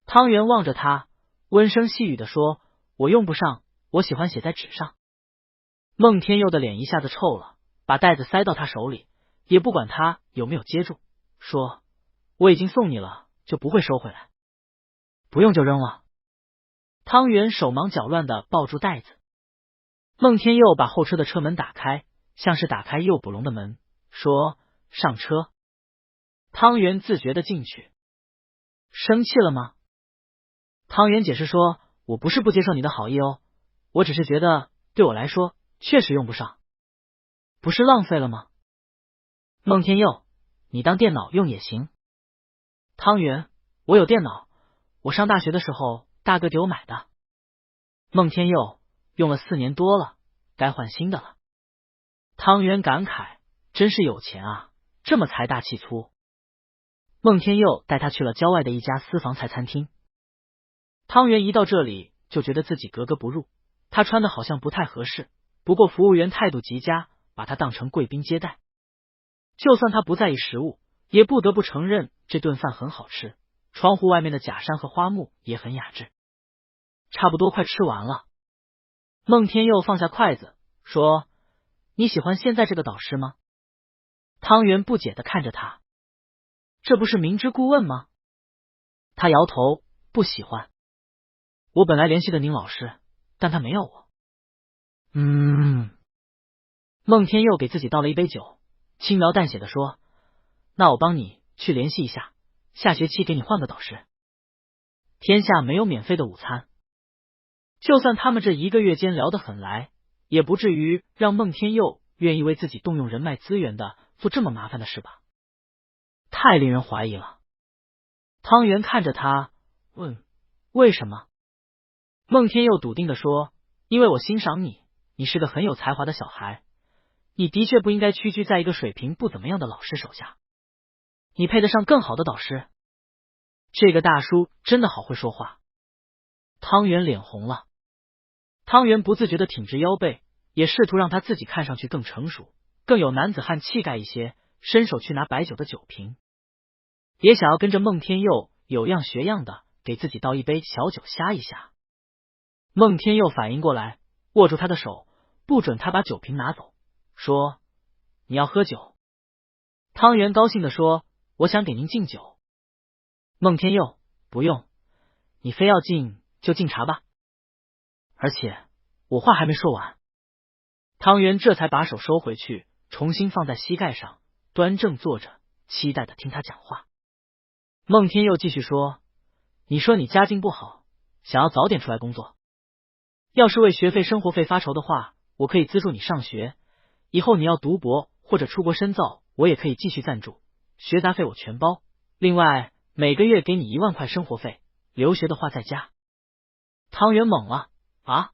S1: 汤圆望着他，温声细语的说，我用不上，我喜欢写在纸上。孟天佑的脸一下子臭了，把袋子塞到他手里，也不管他有没有接住，说，我已经送你了，就不会收回来。不用就扔了。汤圆手忙脚乱的抱住袋子。孟天佑把后车的车门打开，像是打开诱捕笼的门，说，上车。汤圆自觉的进去。生气了吗？汤圆解释说，我不是不接受你的好意哦，我只是觉得对我来说确实用不上。不是浪费了吗？孟天佑，你当电脑用也行。汤圆，我有电脑，我上大学的时候大哥给我买的。孟天佑，用了4年多了，该换新的了。汤圆感慨，真是有钱啊，这么财大气粗。孟天佑带他去了郊外的一家私房菜餐厅。汤圆一到这里就觉得自己格格不入，他穿的好像不太合适，不过服务员态度极佳，把他当成贵宾接待。就算他不在意食物，也不得不承认这顿饭很好吃，窗户外面的假山和花木也很雅致。差不多快吃完了，孟天佑放下筷子说，你喜欢现在这个导师吗？汤圆不解的看着他，这不是明知故问吗？他摇头，不喜欢。我本来联系的宁老师，但他没要我。孟天佑给自己倒了一杯酒，轻描淡写的说，那我帮你去联系一下，下学期给你换个导师。天下没有免费的午餐，就算他们这1个月间聊得很来，也不至于让孟天佑愿意为自己动用人脉资源的做这么麻烦的事吧？太令人怀疑了。汤圆看着他问，为什么？孟天佑笃定的说，因为我欣赏你，你是个很有才华的小孩，你的确不应该屈居在一个水平不怎么样的老师手下，你配得上更好的导师。这个大叔真的好会说话。汤圆脸红了。汤圆不自觉的挺直腰背，也试图让他自己看上去更成熟，更有男子汉气概一些，伸手去拿白酒的酒瓶，也想要跟着孟天佑有样学样的给自己倒一杯小酒瞎一下。孟天佑反应过来，握住他的手，不准他把酒瓶拿走，说，你要喝酒？汤圆高兴的说，我想给您敬酒。孟天佑，不用，你非要敬就敬茶吧。而且我话还没说完。汤圆这才把手收回去，重新放在膝盖上，端正坐着，期待的听他讲话。孟天佑继续说，你说你家境不好，想要早点出来工作，要是为学费生活费发愁的话，我可以资助你上学，以后你要读博或者出国深造，我也可以继续赞助，学杂费我全包，另外每个月给你1万块生活费，留学的话再加。汤圆懵了，啊？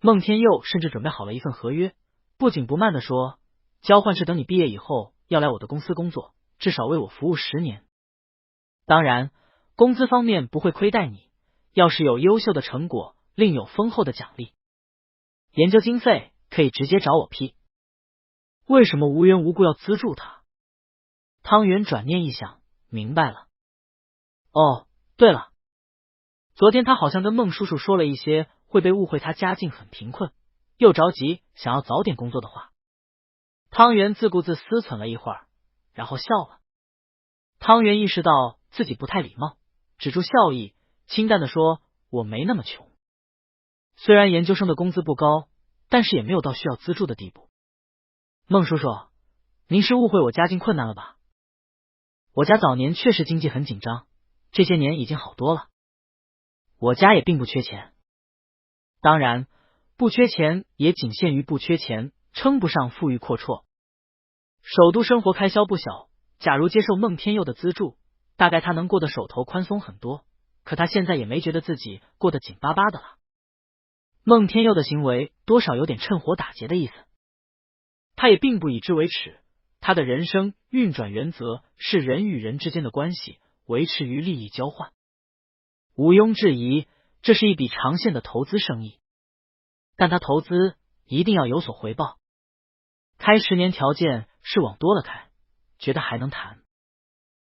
S1: 孟天佑甚至准备好了一份合约，不紧不慢的说，交换是等你毕业以后要来我的公司工作，至少为我服务10年。当然工资方面不会亏待你，要是有优秀的成果，另有丰厚的奖励。研究经费可以直接找我批。为什么无缘无故要资助他？汤圆转念一想，明白了。哦，对了，昨天他好像跟孟叔叔说了一些会被误会他家境很贫困，又着急想要早点工作的话。汤圆自顾自思忖了一会儿，然后笑了。汤圆意识到自己不太礼貌，止住笑意，清淡的说：“我没那么穷。虽然研究生的工资不高，但是也没有到需要资助的地步。”孟叔叔，您是误会我家境困难了吧？我家早年确实经济很紧张，这些年已经好多了。我家也并不缺钱，当然不缺钱也仅限于不缺钱，称不上富裕阔绰。首都生活开销不小，假如接受孟天佑的资助，大概他能过得手头宽松很多，可他现在也没觉得自己过得紧巴巴的了。孟天佑的行为多少有点趁火打劫的意思，他也并不以之为耻，他的人生运转原则是人与人之间的关系维持于利益交换，毋庸置疑，这是一笔长线的投资生意，但他投资一定要有所回报。开10年条件是往多了开，觉得还能谈。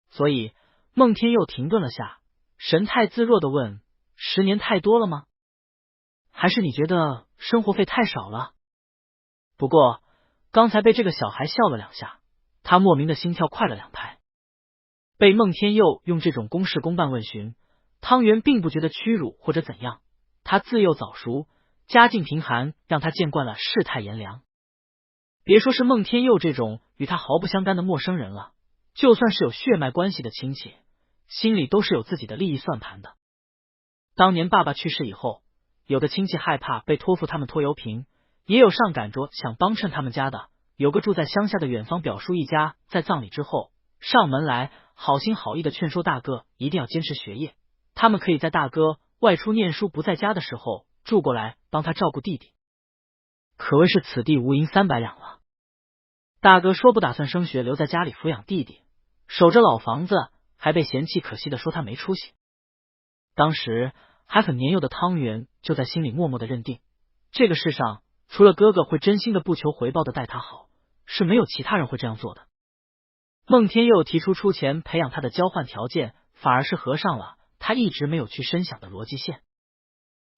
S1: 所以孟天佑停顿了下，神态自若的问：10年太多了吗？还是你觉得生活费太少了？不过刚才被这个小孩笑了2下，他莫名的心跳快了2拍。被孟天佑用这种公事公办问询，汤圆并不觉得屈辱或者怎样，他自幼早熟，家境贫寒让他见惯了世态炎凉。别说是孟天佑这种与他毫不相干的陌生人了，就算是有血脉关系的亲戚，心里都是有自己的利益算盘的。当年爸爸去世以后，有的亲戚害怕被托付他们拖油瓶，也有上赶着想帮衬他们家的。有个住在乡下的远方表叔一家，在葬礼之后上门来，好心好意的劝说大哥一定要坚持学业，他们可以在大哥外出念书不在家的时候住过来帮他照顾弟弟，可谓是此地无银300两了。大哥说不打算升学，留在家里抚养弟弟，守着老房子，还被嫌弃可惜的说他没出息。当时还很年幼的汤圆就在心里默默的认定，这个世上除了哥哥会真心的不求回报的待他好，是没有其他人会这样做的。孟天佑提出出钱培养他的交换条件，反而是合上了他一直没有去深想的逻辑线。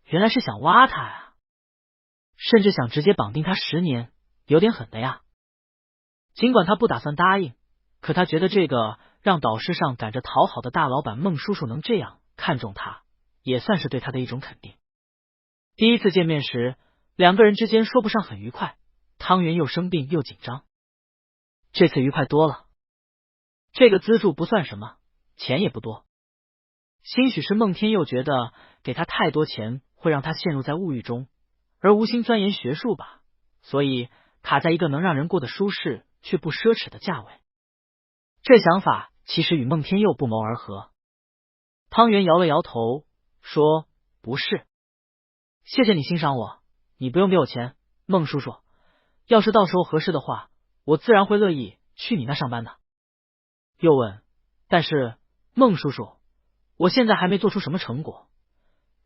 S1: 原来是想挖他啊，甚至想直接绑定他10年，有点狠的呀。尽管他不打算答应，可他觉得这个让导师上赶着讨好的大老板孟叔叔能这样看重他，也算是对他的一种肯定。第一次见面时，2个人之间说不上很愉快，汤圆又生病又紧张。这次愉快多了，这个资助不算什么，钱也不多。兴许是孟天佑觉得给他太多钱会让他陷入在物欲中，而无心钻研学术吧，所以卡在一个能让人过得舒适却不奢侈的价位。这想法其实与孟天佑不谋而合。汤圆摇了摇头说：“不是，谢谢你欣赏我，你不用给我钱，孟叔叔，要是到时候合适的话，我自然会乐意去你那上班的。”又问：“但是孟叔叔，我现在还没做出什么成果，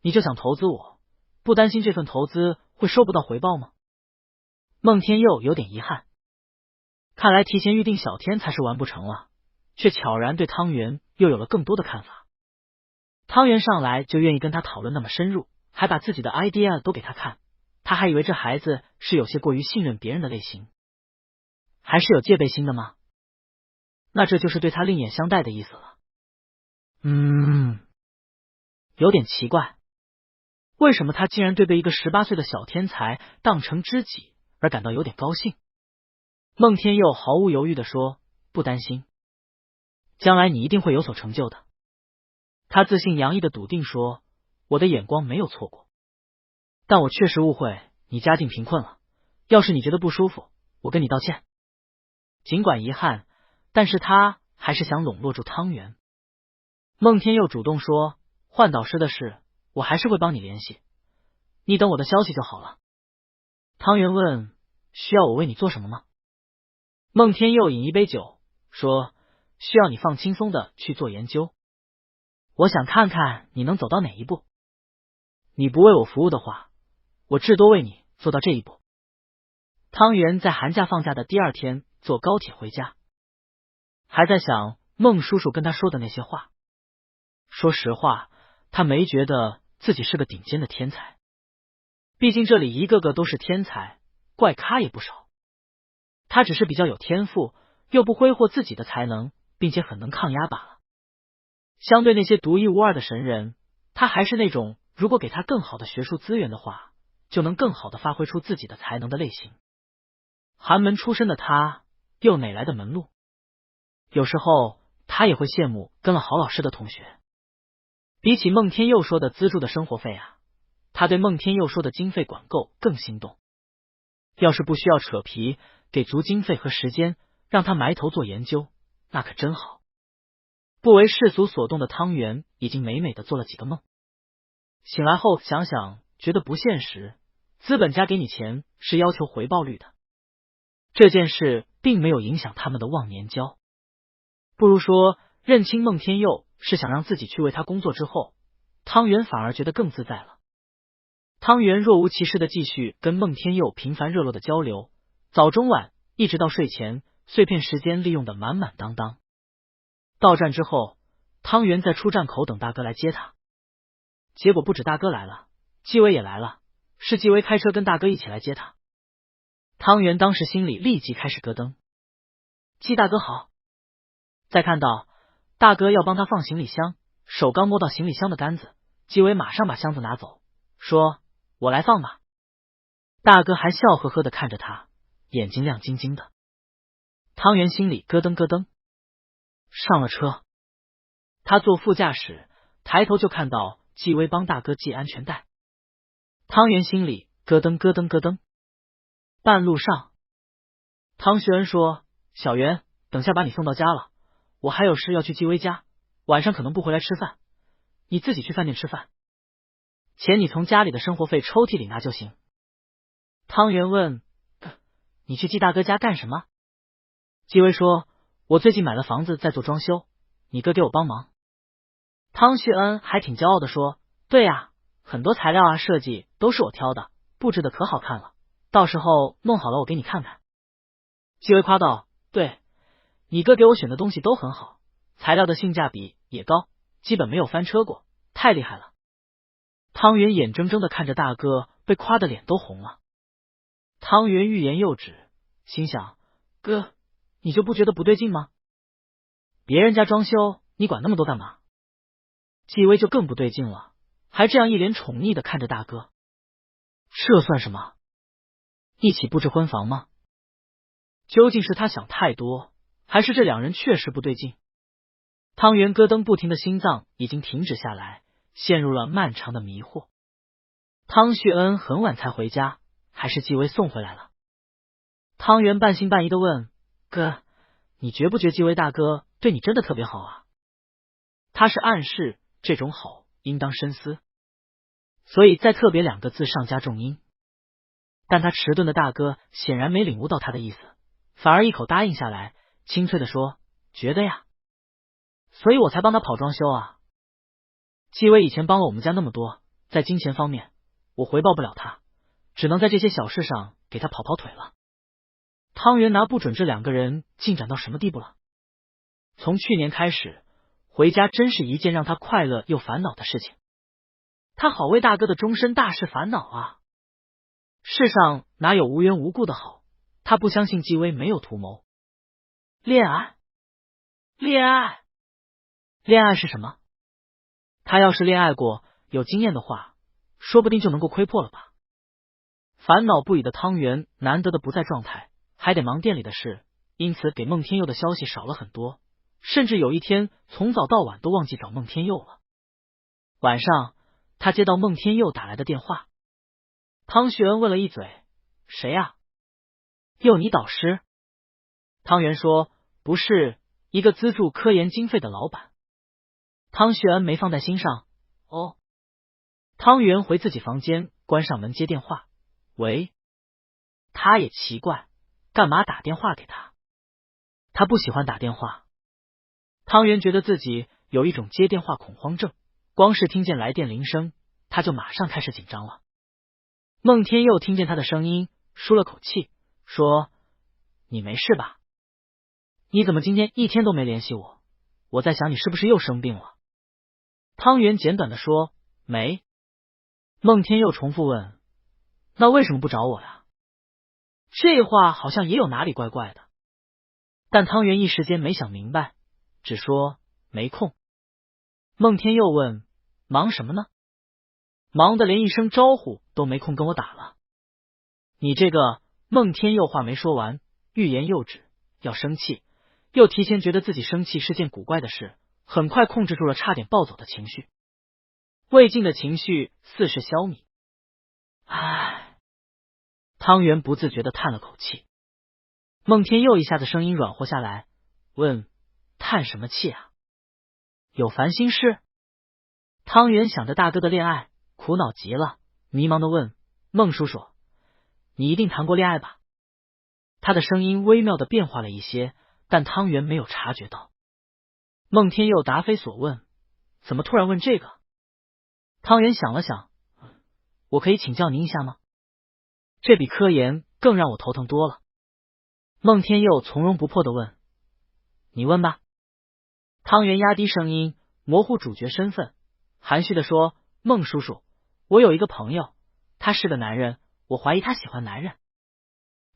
S1: 你就想投资我，不担心这份投资会收不到回报吗？”孟天佑有点遗憾，看来提前预定小天才是完不成了，却悄然对汤圆又有了更多的看法。汤圆上来就愿意跟他讨论那么深入，还把自己的 idea 都给他看，他还以为这孩子是有些过于信任别人的类型，还是有戒备心的吗？那这就是对他另眼相待的意思了。有点奇怪，为什么他竟然对被一个18岁的小天才当成知己而感到有点高兴？孟天佑毫无犹豫地说：“不担心，将来你一定会有所成就的。”他自信洋溢的笃定说：“我的眼光没有错过，但我确实误会你家境贫困了，要是你觉得不舒服，我跟你道歉。”尽管遗憾，但是他还是想笼络住汤圆。孟天佑主动说：“换导师的事，我还是会帮你联系，你等我的消息就好了。”汤圆问：“需要我为你做什么吗？”孟天佑饮一杯酒，说：“需要你放轻松的去做研究，我想看看你能走到哪一步。你不为我服务的话，我至多为你做到这一步。”汤圆在寒假放假的第2天坐高铁回家，还在想孟叔叔跟他说的那些话。说实话，他没觉得自己是个顶尖的天才，毕竟这里一个个都是天才，怪咖也不少。他只是比较有天赋，又不挥霍自己的才能，并且很能抗压罢了。相对那些独一无二的神人，他还是那种如果给他更好的学术资源的话，就能更好的发挥出自己的才能的类型。寒门出身的他，又哪来的门路？有时候他也会羡慕跟了好老师的同学。比起孟天佑说的资助的生活费啊，他对孟天佑说的经费管够更心动。要是不需要扯皮，给足经费和时间，让他埋头做研究，那可真好。不为世俗所动的汤圆已经美美的做了几个梦。醒来后想想，觉得不现实。资本家给你钱是要求回报率的，这件事并没有影响他们的忘年交。不如说，认清孟天佑是想让自己去为他工作之后，汤圆反而觉得更自在了。汤圆若无其事的继续跟孟天佑频繁热络的交流，早中晚一直到睡前，碎片时间利用的满满当当。到站之后，汤圆在出站口等大哥来接他，结果不止大哥来了，纪委也来了，是纪委开车跟大哥一起来接他。汤圆当时心里立即开始咯噔，纪大哥好。再看到大哥要帮他放行李箱，手刚摸到行李箱的杆子，纪委马上把箱子拿走，说我来放吧。大哥还笑呵呵的看着他，眼睛亮晶晶的。汤圆心里咯噔咯噔。上了车，他坐副驾驶，抬头就看到纪薇帮大哥系安全带。汤圆心里咯噔咯噔咯噔。半路上，汤学恩说：“小袁，等下把你送到家了，我还有事要去纪薇家，晚上可能不回来吃饭，你自己去饭店吃饭，钱你从家里的生活费抽屉里拿就行。”汤圆问：“你去纪大哥家干什么？”纪薇说：“我最近买了房子在做装修，你哥给我帮忙。”汤旭恩还挺骄傲的说：“对呀，很多材料啊设计都是我挑的，布置的可好看了，到时候弄好了我给你看看。”纪薇夸道：“对，你哥给我选的东西都很好，材料的性价比也高，基本没有翻车过，太厉害了。”汤圆眼睁睁的看着大哥被夸的脸都红了。汤圆欲言又止，心想：哥，你就不觉得不对劲吗？别人家装修你管那么多干嘛？纪薇就更不对劲了，还这样一脸宠溺的看着大哥，这算什么？一起布置婚房吗？究竟是他想太多，还是这两人确实不对劲？汤圆咯噔不停的心脏已经停止下来，陷入了漫长的迷惑。汤旭恩很晚才回家，还是纪薇送回来了。汤圆半信半疑的问：“哥，你觉不觉纪薇大哥对你真的特别好啊？”他是暗示这种好应当深思，所以在特别两个字上加重音。但他迟钝的大哥显然没领悟到他的意思，反而一口答应下来，清脆的说：“觉得呀，所以我才帮他跑装修啊。纪薇以前帮了我们家那么多，在金钱方面我回报不了他，只能在这些小事上给他跑跑腿了。”汤圆拿不准这两个人进展到什么地步了。从去年开始，回家真是一件让他快乐又烦恼的事情。他好为大哥的终身大事烦恼啊！世上哪有无缘无故的好？他不相信纪薇没有图谋。恋爱，恋爱是什么？他要是恋爱过，有经验的话，说不定就能够窥破了吧。烦恼不已的汤圆难得的不在状态，还得忙店里的事，因此给孟天佑的消息少了很多，甚至有一天从早到晚都忘记找孟天佑了。晚上，他接到孟天佑打来的电话。汤旭恩问了一嘴：“谁呀？”“佑你导师。”汤圆说：“不是，一个资助科研经费的老板。”汤旭恩没放在心上。哦。汤圆回自己房间，关上门接电话。喂。他也奇怪，干嘛打电话给他？他不喜欢打电话。汤圆觉得自己有一种接电话恐慌症，光是听见来电铃声，他就马上开始紧张了。孟天佑听见他的声音，舒了口气，说：“你没事吧？你怎么今天一天都没联系我？我在想你是不是又生病了？”汤圆简短的说没。孟天佑重复问，那为什么不找我呀？这话好像也有哪里怪怪的，但汤圆一时间没想明白，只说没空。孟天佑问，忙什么呢？忙得连一声招呼都没空跟我打了。你这个……孟天佑话没说完，欲言又止，要生气，又提前觉得自己生气是件古怪的事，很快控制住了差点暴走的情绪。未尽的情绪似是消弭。唉，汤圆不自觉地叹了口气。孟天佑一下子声音软和下来，问，叹什么气啊？有烦心事？汤圆想着大哥的恋爱，苦恼极了，迷茫地问，孟叔叔，你一定谈过恋爱吧？他的声音微妙地变化了一些，但汤圆没有察觉到。孟天佑答非所问，怎么突然问这个？汤圆想了想，我可以请教您一下吗？这比科研更让我头疼多了。孟天佑从容不迫地问，你问吧。汤圆压低声音，模糊主角身份，含蓄地说，孟叔叔，我有一个朋友，他是个男人，我怀疑他喜欢男人。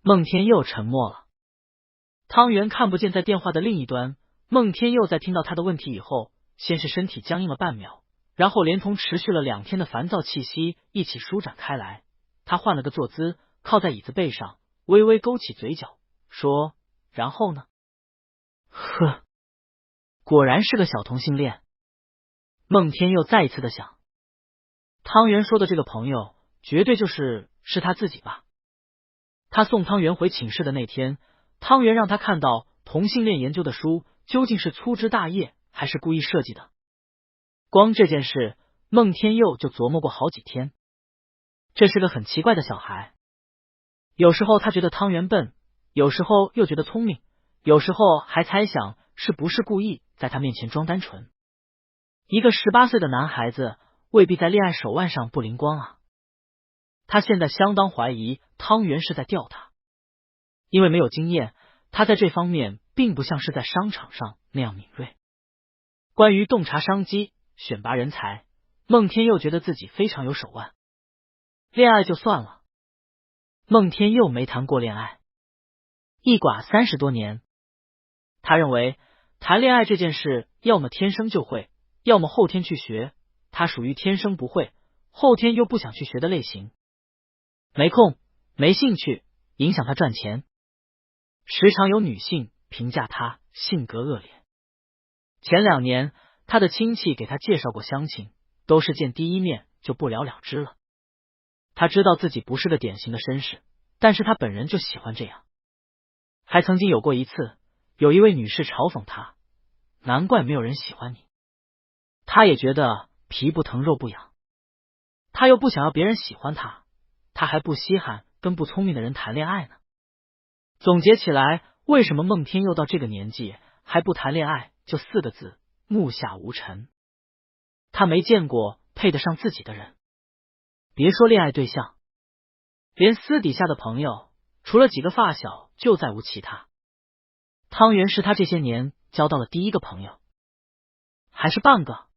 S1: 孟天佑沉默了。汤圆看不见在电话的另一端，孟天佑在听到他的问题以后，先是身体僵硬了半秒，然后连同持续了2天的烦躁气息一起舒展开来。他换了个坐姿，靠在椅子背上，微微勾起嘴角，说，然后呢？呵，果然是个小同性恋。孟天佑再一次的想，汤圆说的这个朋友绝对是他自己吧。他送汤圆回寝室的那天，汤圆让他看到同性恋研究的书究竟是粗枝大叶还是故意设计的。光这件事，孟天佑就琢磨过好几天。这是个很奇怪的小孩，有时候他觉得汤圆笨，有时候又觉得聪明，有时候还猜想是不是故意在他面前装单纯。一个18岁的男孩子未必在恋爱手腕上不灵光啊。他现在相当怀疑汤圆是在钓他，因为没有经验，他在这方面并不像是在商场上那样敏锐。关于洞察商机、选拔人才，孟天佑觉得自己非常有手腕。恋爱就算了，孟天佑没谈过恋爱，一寡30多年。他认为谈恋爱这件事要么天生就会，要么后天去学，他属于天生不会，后天又不想去学的类型。没空，没兴趣，影响他赚钱。时常有女性评价他性格恶劣。前2年，他的亲戚给他介绍过相亲，都是见第一面就不了了之了。他知道自己不是个典型的绅士，但是他本人就喜欢这样。还曾经有过一次，有一位女士嘲讽他，难怪没有人喜欢你。他也觉得皮不疼肉不痒，他又不想要别人喜欢他，他还不稀罕跟不聪明的人谈恋爱呢。总结起来，为什么孟天佑到这个年纪还不谈恋爱，就4个字，目下无尘。他没见过配得上自己的人，别说恋爱对象，连私底下的朋友，除了几个发小，就再无其他。汤圆是他这些年交到了第一个朋友，还是半个，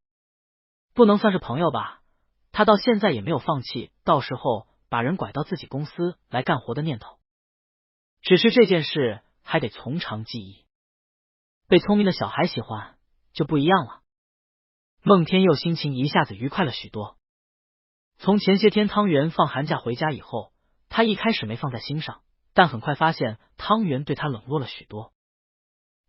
S1: 不能算是朋友吧。他到现在也没有放弃到时候把人拐到自己公司来干活的念头，只是这件事还得从长计议。被聪明的小孩喜欢就不一样了。孟天佑心情一下子愉快了许多。从前些天汤圆放寒假回家以后，他一开始没放在心上，但很快发现汤圆对他冷落了许多。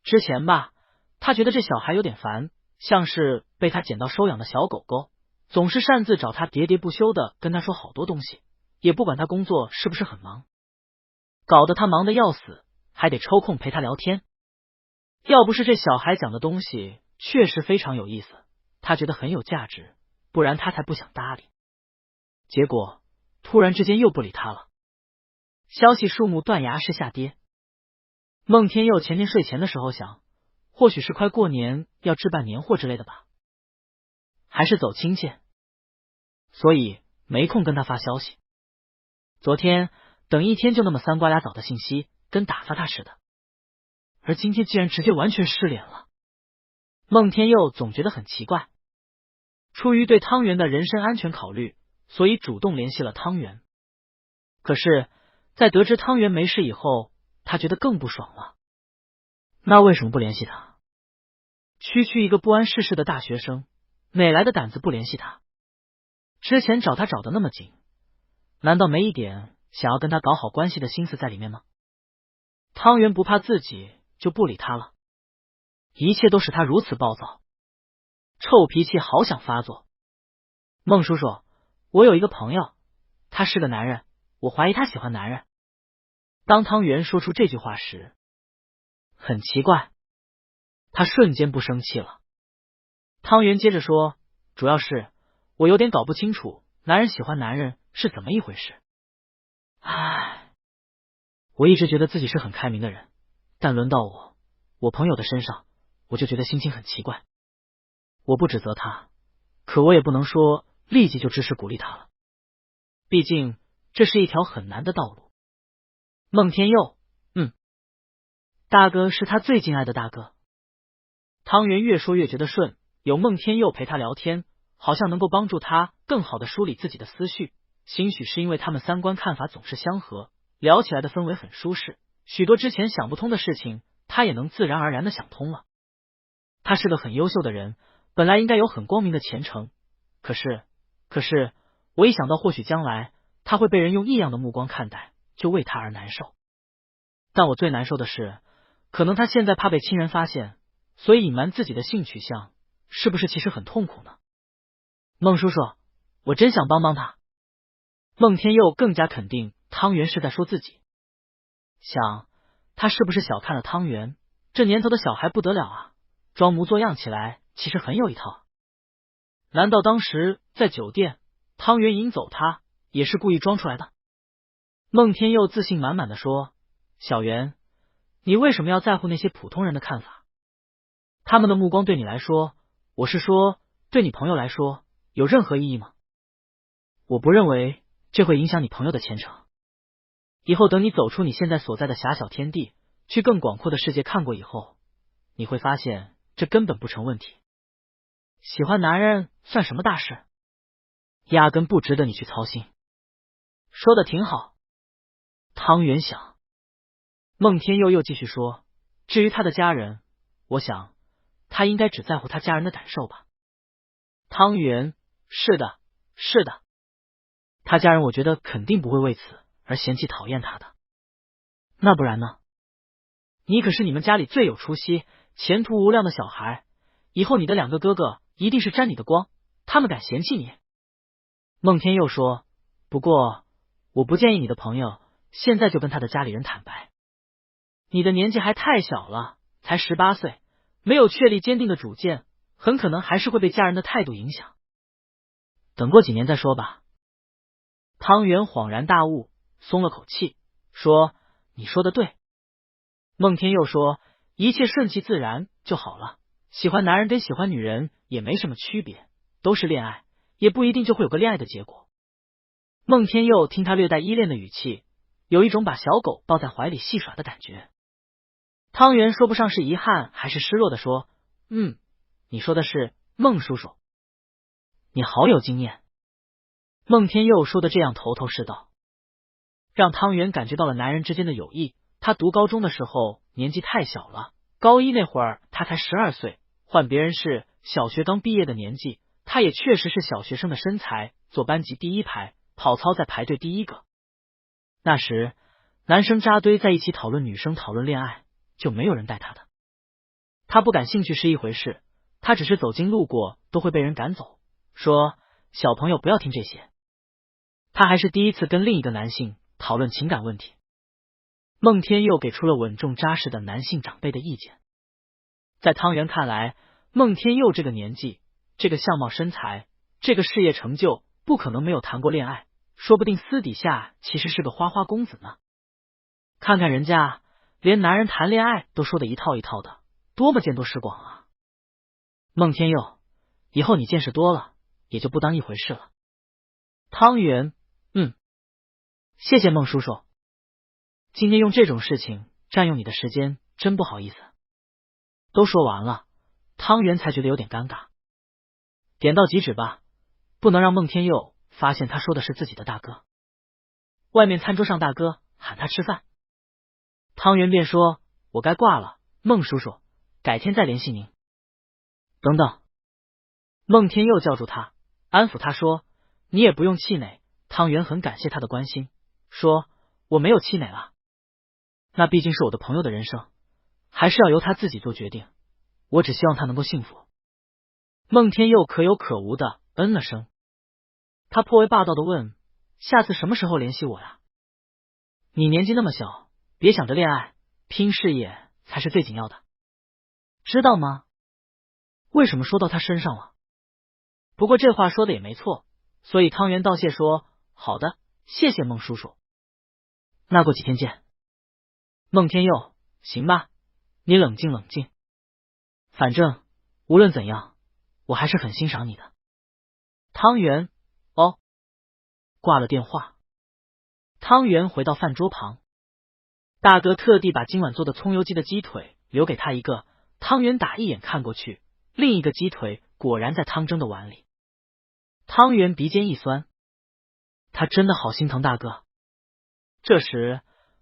S1: 之前吧，他觉得这小孩有点烦，像是被他捡到收养的小狗狗，总是擅自找他喋喋不休的跟他说好多东西，也不管他工作是不是很忙，搞得他忙得要死，还得抽空陪他聊天。要不是这小孩讲的东西确实非常有意思，他觉得很有价值，不然他才不想搭理。结果突然之间又不理他了。消息数目断崖式下跌。孟天佑前天睡前的时候想，或许是快过年要置办年货之类的吧，还是走亲戚，所以没空跟他发消息。昨天等一天就那么3瓜俩枣的信息，跟打发他似的，而今天竟然直接完全失联了。孟天佑总觉得很奇怪。出于对汤圆的人身安全考虑，所以主动联系了汤圆。可是，在得知汤圆没事以后，他觉得更不爽了。那为什么不联系他？区一个不谙世事的大学生，哪来的胆子不联系他？之前找他找的那么紧，难道没一点想要跟他搞好关系的心思在里面吗？汤圆不怕自己就不理他了，一切都使他如此暴躁，臭脾气好想发作。孟叔叔，我有一个朋友，他是个男人，我怀疑他喜欢男人。当汤圆说出这句话时，很奇怪，他瞬间不生气了。汤圆接着说，主要是我有点搞不清楚男人喜欢男人是怎么一回事。唉，我一直觉得自己是很开明的人，但轮到我朋友的身上，我就觉得心情很奇怪。我不指责他，可我也不能说立即就支持鼓励他了，毕竟这是一条很难的道路。孟天佑，大哥是他最敬爱的大哥。汤圆越说越觉得顺，有孟天佑陪他聊天，好像能够帮助他更好的梳理自己的思绪。兴许是因为他们三观看法总是相合，聊起来的氛围很舒适，许多之前想不通的事情，他也能自然而然的想通了。他是个很优秀的人，本来应该有很光明的前程，可是，我一想到或许将来他会被人用异样的目光看待，就为他而难受。但我最难受的是，可能他现在怕被亲人发现，所以隐瞒自己的性取向，是不是其实很痛苦呢？孟叔叔，我真想帮帮他。孟天佑更加肯定汤圆是在说自己，想他是不是小看了汤圆？这年头的小孩不得了啊，装模作样起来其实很有一套。难道当时在酒店，汤圆引走他也是故意装出来的？孟天佑自信满满的说，小圆，你为什么要在乎那些普通人的看法？他们的目光对你来说，我是说对你朋友来说，有任何意义吗？我不认为这会影响你朋友的前程。以后等你走出你现在所在的狭小天地，去更广阔的世界看过以后，你会发现这根本不成问题。喜欢男人算什么大事？压根不值得你去操心。说的挺好。汤圆想。孟天佑又继续说，至于他的家人，我想他应该只在乎他家人的感受吧。汤圆，是的，他家人我觉得肯定不会为此而嫌弃讨厌他的。那不然呢？你可是你们家里最有出息、前途无量的小孩，以后你的两个哥哥一定是沾你的光，他们敢嫌弃你？孟天佑说，不过我不建议你的朋友现在就跟他的家里人坦白，你的年纪还太小了，才18岁，没有确立坚定的主见，很可能还是会被家人的态度影响。等过几年再说吧。汤圆恍然大悟，松了口气，说，你说的对。孟天佑说，一切顺其自然就好了，喜欢男人跟喜欢女人也没什么区别，都是恋爱，也不一定就会有个恋爱的结果。孟天佑听他略带依恋的语气，有一种把小狗抱在怀里戏耍的感觉。汤圆说不上是遗憾还是失落的说，你说的是孟叔叔，你好有经验。孟天佑说的这样头头是道，让汤圆感觉到了男人之间的友谊。他读高中的时候年纪太小了，高一那会儿他才12岁，换别人是小学刚毕业的年纪，他也确实是小学生的身材，坐班级第一排，跑操在排队第一个。那时男生扎堆在一起讨论女生讨论恋爱，就没有人带他的。他不感兴趣是一回事，他只是走近路过都会被人赶走，说小朋友不要听这些。他还是第一次跟另一个男性讨论情感问题。孟天佑给出了稳重扎实的男性长辈的意见。在汤圆看来，孟天佑这个年纪，这个相貌身材，这个事业成就，不可能没有谈过恋爱，说不定私底下其实是个花花公子呢。看看人家，连男人谈恋爱都说的一套一套的，多么见多识广啊！孟天佑，以后你见识多了，也就不当一回事了。汤圆，谢谢孟叔叔。今天用这种事情占用你的时间，真不好意思。都说完了，汤圆才觉得有点尴尬。点到即止吧，不能让孟天佑发现他说的是自己的大哥。外面餐桌上大哥喊他吃饭，汤圆便说：“我该挂了，孟叔叔，改天再联系您。”等等，孟天佑叫住他，安抚他说：“你也不用气馁。”汤圆很感谢他的关心，说：“我没有气馁了，那毕竟是我的朋友的人生，还是要由他自己做决定。我只希望他能够幸福。”孟天佑可有可无的嗯了声，他颇为霸道的问：“下次什么时候联系我呀？你年纪那么小，别想着恋爱，拼事业才是最紧要的，知道吗？”为什么说到他身上了？不过这话说的也没错，所以汤圆道谢说：“好的，谢谢孟叔叔，那过几天见。”孟天佑：“行吧，你冷静冷静，反正无论怎样，我还是很欣赏你的。”汤圆：“哦。”挂了电话，汤圆回到饭桌旁，大哥特地把今晚做的葱油鸡的鸡腿留给他一个，汤圆打一眼看过去，另一个鸡腿果然在汤蒸的碗里。汤圆鼻尖一酸，他真的好心疼大哥。这时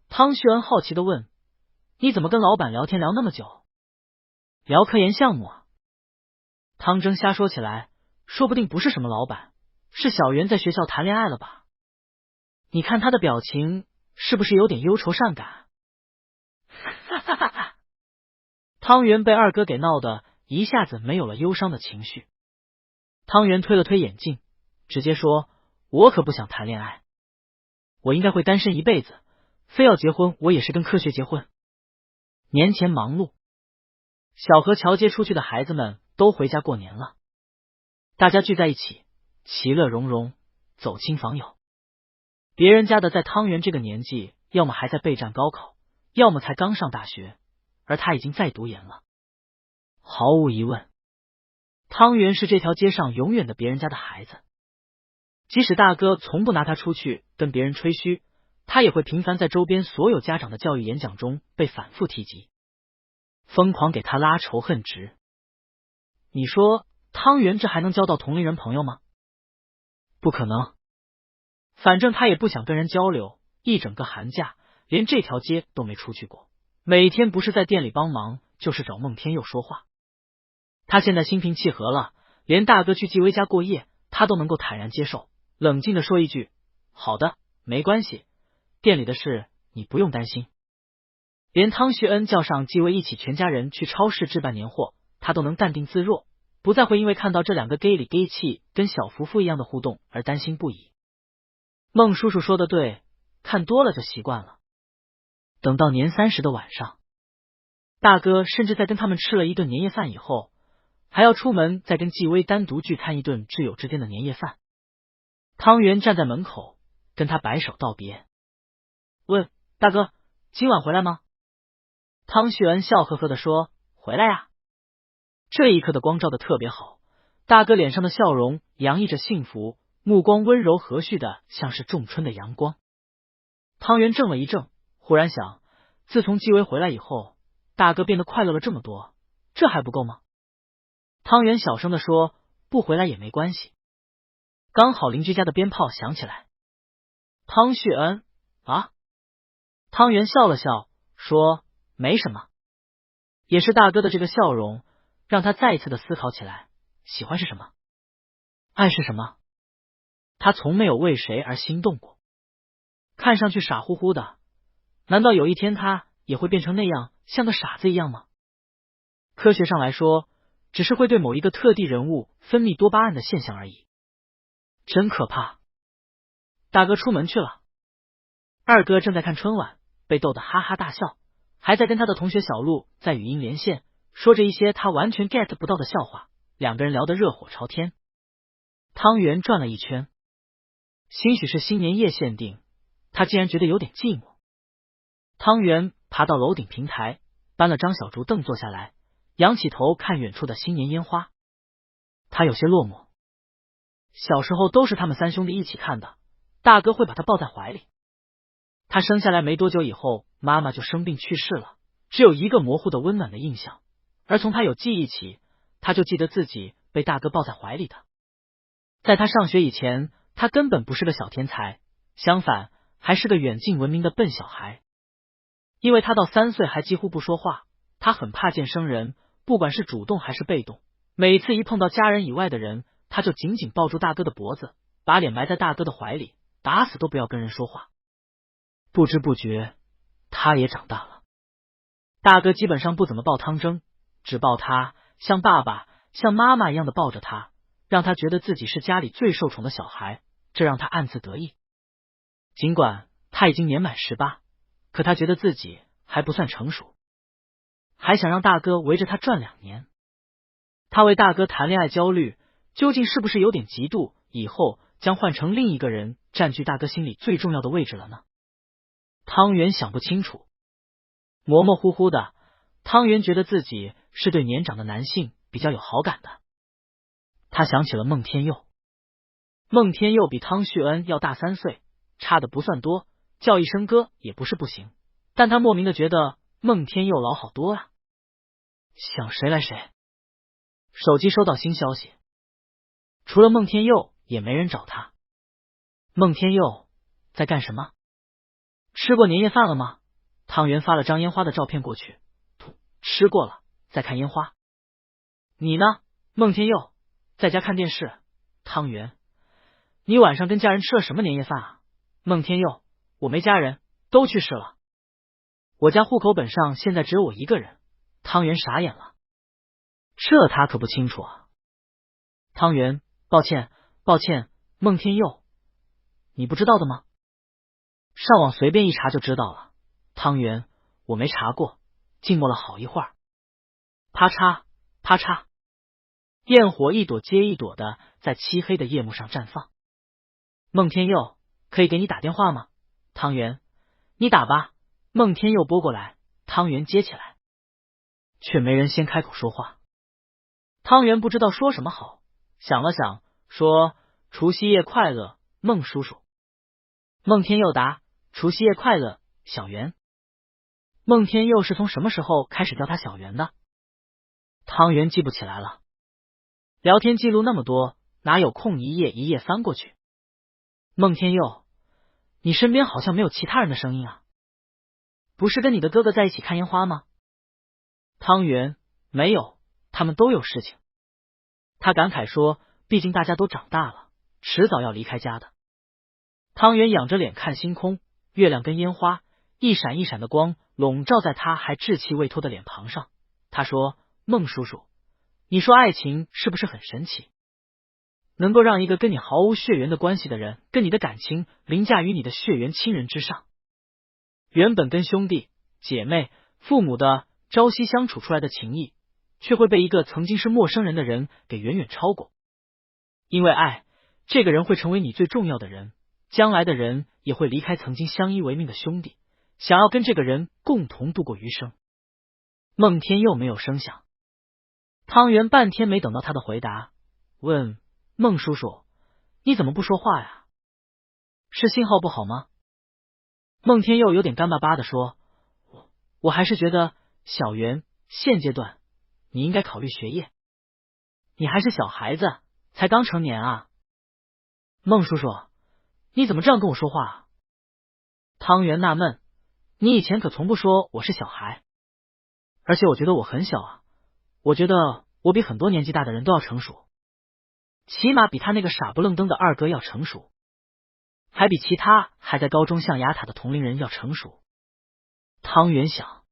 S1: 汤旭恩好奇的问：“你怎么跟老板聊天聊那么久？聊科研项目啊？”汤蒸瞎说起来，说不定不是什么老板，是小圆在学校谈恋爱了吧？你看他的表情，是不是有点忧愁善感？哈哈哈哈！汤圆被二哥给闹得一下子没有了忧伤的情绪。汤圆推了推眼镜，直接说：“我可不想谈恋爱，我应该会单身一辈子，非要结婚我也是跟科学结婚。”年前忙碌，小河桥接出去的孩子们都回家过年了，大家聚在一起，其乐融融，走亲访友。别人家的在汤圆这个年纪，要么还在备战高考，要么才刚上大学，而他已经在读研了。毫无疑问，汤圆是这条街上永远的别人家的孩子。即使大哥从不拿他出去跟别人吹嘘，他也会频繁在周边所有家长的教育演讲中被反复提及，疯狂给他拉仇恨值。你说汤圆这还能交到同龄人朋友吗？不可能。反正他也不想跟人交流，一整个寒假连这条街都没出去过，每天不是在店里帮忙，就是找孟天佑说话。他现在心平气和了，连大哥去纪薇家过夜，他都能够坦然接受，冷静的说一句：“好的，没关系，店里的事你不用担心。”连汤旭恩叫上纪薇一起全家人去超市置办年货，他都能淡定自若，不再会因为看到这两个 gay 里 gay 气跟小夫妇一样的互动而担心不已。孟叔叔说的对，看多了就习惯了。等到年30的晚上，大哥甚至在跟他们吃了一顿年夜饭以后，还要出门再跟纪薇单独聚餐一顿挚友之间的年夜饭。汤圆站在门口跟他摆手道别，问：“大哥，今晚回来吗？”汤旭恩笑呵呵的说：“回来呀。”这一刻的光照的特别好，大哥脸上的笑容洋溢着幸福，目光温柔和煦的像是仲春的阳光。汤圆怔了一怔，忽然想，自从纪薇回来以后，大哥变得快乐了这么多，这还不够吗？汤圆小声的说：“不回来也没关系。”刚好邻居家的鞭炮响起来。汤旭恩啊？汤圆笑了笑说：“没什么。”也是大哥的这个笑容让他再一次的思考起来，喜欢是什么？爱是什么？他从没有为谁而心动过。看上去傻乎乎的，难道有一天他也会变成那样，像个傻子一样吗？科学上来说，只是会对某一个特定人物分泌多巴胺的现象而已。真可怕。大哥出门去了，二哥正在看春晚，被逗得哈哈大笑，还在跟他的同学小鹿在语音连线，说着一些他完全 get 不到的笑话，两个人聊得热火朝天。汤圆转了一圈，兴许是新年夜限定，他竟然觉得有点寂寞。汤圆爬到楼顶平台，搬了张小竹凳坐下来，仰起头看远处的新年烟花。他有些落寞，小时候都是他们三兄弟一起看的，大哥会把他抱在怀里。他生下来没多久以后，妈妈就生病去世了，只有一个模糊的温暖的印象，而从他有记忆起，他就记得自己被大哥抱在怀里的。在他上学以前，他根本不是个小天才，相反，还是个远近闻名的笨小孩。因为他到3岁还几乎不说话，他很怕见生人，不管是主动还是被动。每次一碰到家人以外的人，他就紧紧抱住大哥的脖子，把脸埋在大哥的怀里，打死都不要跟人说话。不知不觉，他也长大了。大哥基本上不怎么抱汤蒸，只抱他，像爸爸、像妈妈一样的抱着他，让他觉得自己是家里最受宠的小孩，这让他暗自得意。尽管他已经年满18，可他觉得自己还不算成熟，还想让大哥围着他转2年。他为大哥谈恋爱焦虑，究竟是不是有点嫉妒，以后将换成另一个人占据大哥心里最重要的位置了呢？汤圆想不清楚，模模糊糊的，汤圆觉得自己是对年长的男性比较有好感的。他想起了孟天佑，孟天佑比汤旭恩要大3岁，差的不算多，叫一声哥也不是不行，但他莫名的觉得孟天佑老好多啊。想谁来谁。手机收到新消息，除了孟天佑也没人找他。孟天佑在干什么？吃过年夜饭了吗？汤圆发了张烟花的照片过去。吃过了，在看烟花。你呢？孟天佑在家看电视。汤圆，你晚上跟家人吃了什么年夜饭啊？孟天佑，我没家人，都去世了。我家户口本上现在只有我一个人。汤圆傻眼了，这他可不清楚啊。汤圆，抱歉，孟天佑，你不知道的吗？上网随便一查就知道了。汤圆，我没查过。静默了好一会儿，啪嚓啪嚓，焰火一朵接一朵的在漆黑的夜幕上绽放。孟天佑，可以给你打电话吗？汤圆，你打吧。孟天佑拨过来，汤圆接起来，却没人先开口说话。汤圆不知道说什么好，想了想，说：除夕夜快乐，孟叔叔。孟天佑答：除夕夜快乐，小圆。孟天佑是从什么时候开始叫他小圆的？汤圆记不起来了，聊天记录那么多，哪有空一页一页翻过去？孟天佑，你身边好像没有其他人的声音啊，不是跟你的哥哥在一起看烟花吗？汤圆，没有，他们都有事情。他感慨说，毕竟大家都长大了，迟早要离开家的。汤圆仰着脸看星空，月亮跟烟花一闪一闪的光笼罩在他还稚气未脱的脸庞上。他说，孟叔叔，你说爱情是不是很神奇？能够让一个跟你毫无血缘的关系的人，跟你的感情凌驾于你的血缘亲人之上。原本跟兄弟姐妹父母的朝夕相处出来的情谊，却会被一个曾经是陌生人的人给远远超过。因为爱，这个人会成为你最重要的人，将来的人也会离开曾经相依为命的兄弟，想要跟这个人共同度过余生。孟天佑没有声响。汤圆半天没等到他的回答，问孟叔叔，你怎么不说话呀？是信号不好吗？孟天佑有点干巴巴的说，我还是觉得小圆，现阶段你应该考虑学业，你还是小孩子，才刚成年啊。孟叔叔，你怎么这样跟我说话啊？汤圆纳闷，你以前可从不说我是小孩，而且我觉得我很小啊，我觉得我比很多年纪大的人都要成熟，起码比他那个傻不愣登的二哥要成熟，还比其他还在高中象牙塔的同龄人要成熟。汤圆想。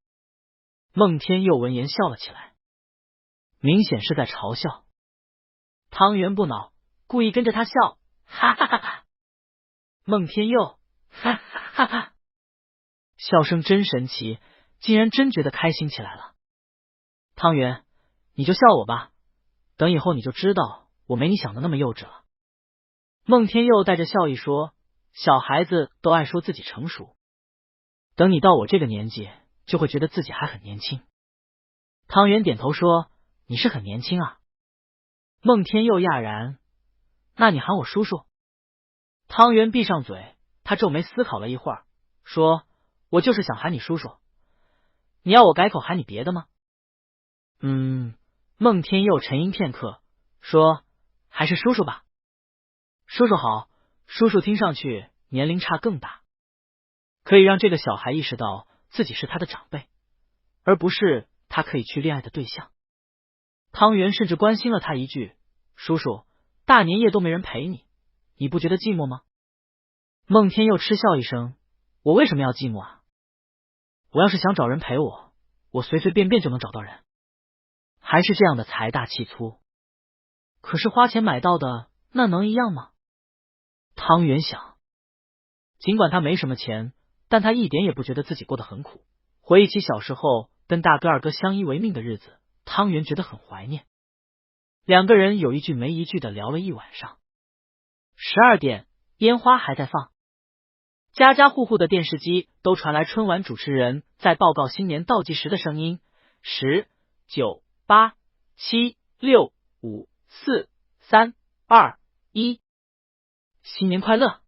S1: 孟天佑闻言笑了起来，明显是在嘲笑。汤圆不恼，故意跟着他笑，哈哈哈哈。孟天佑，哈哈哈哈，笑声真神奇，竟然真觉得开心起来了。汤圆，你就笑我吧，等以后你就知道我没你想的那么幼稚了。孟天佑带着笑意说，小孩子都爱说自己成熟，等你到我这个年纪，就会觉得自己还很年轻。汤圆点头说，你是很年轻啊。孟天佑讶然，那你喊我叔叔？汤圆闭上嘴，他皱眉思考了一会儿，说，我就是想喊你叔叔，你要我改口喊你别的吗？孟天佑沉吟片刻，说，还是叔叔吧。叔叔好。叔叔听上去年龄差更大，可以让这个小孩意识到自己是他的长辈，而不是他可以去恋爱的对象。汤圆甚至关心了他一句：叔叔，大年夜都没人陪你，你不觉得寂寞吗？孟天佑嗤笑一声：我为什么要寂寞啊？我要是想找人陪我，我随随便便就能找到人，还是这样的财大气粗。可是花钱买到的，那能一样吗？汤圆想，尽管他没什么钱，但他一点也不觉得自己过得很苦。回忆起小时候跟大哥二哥相依为命的日子，汤圆觉得很怀念。两个人有一句没一句的聊了一晚上。12点，烟花还在放，家家户户的电视机都传来春晚主持人在报告新年倒计时的声音：10、9、8、7、6、5、4、3、2、1。新年快乐！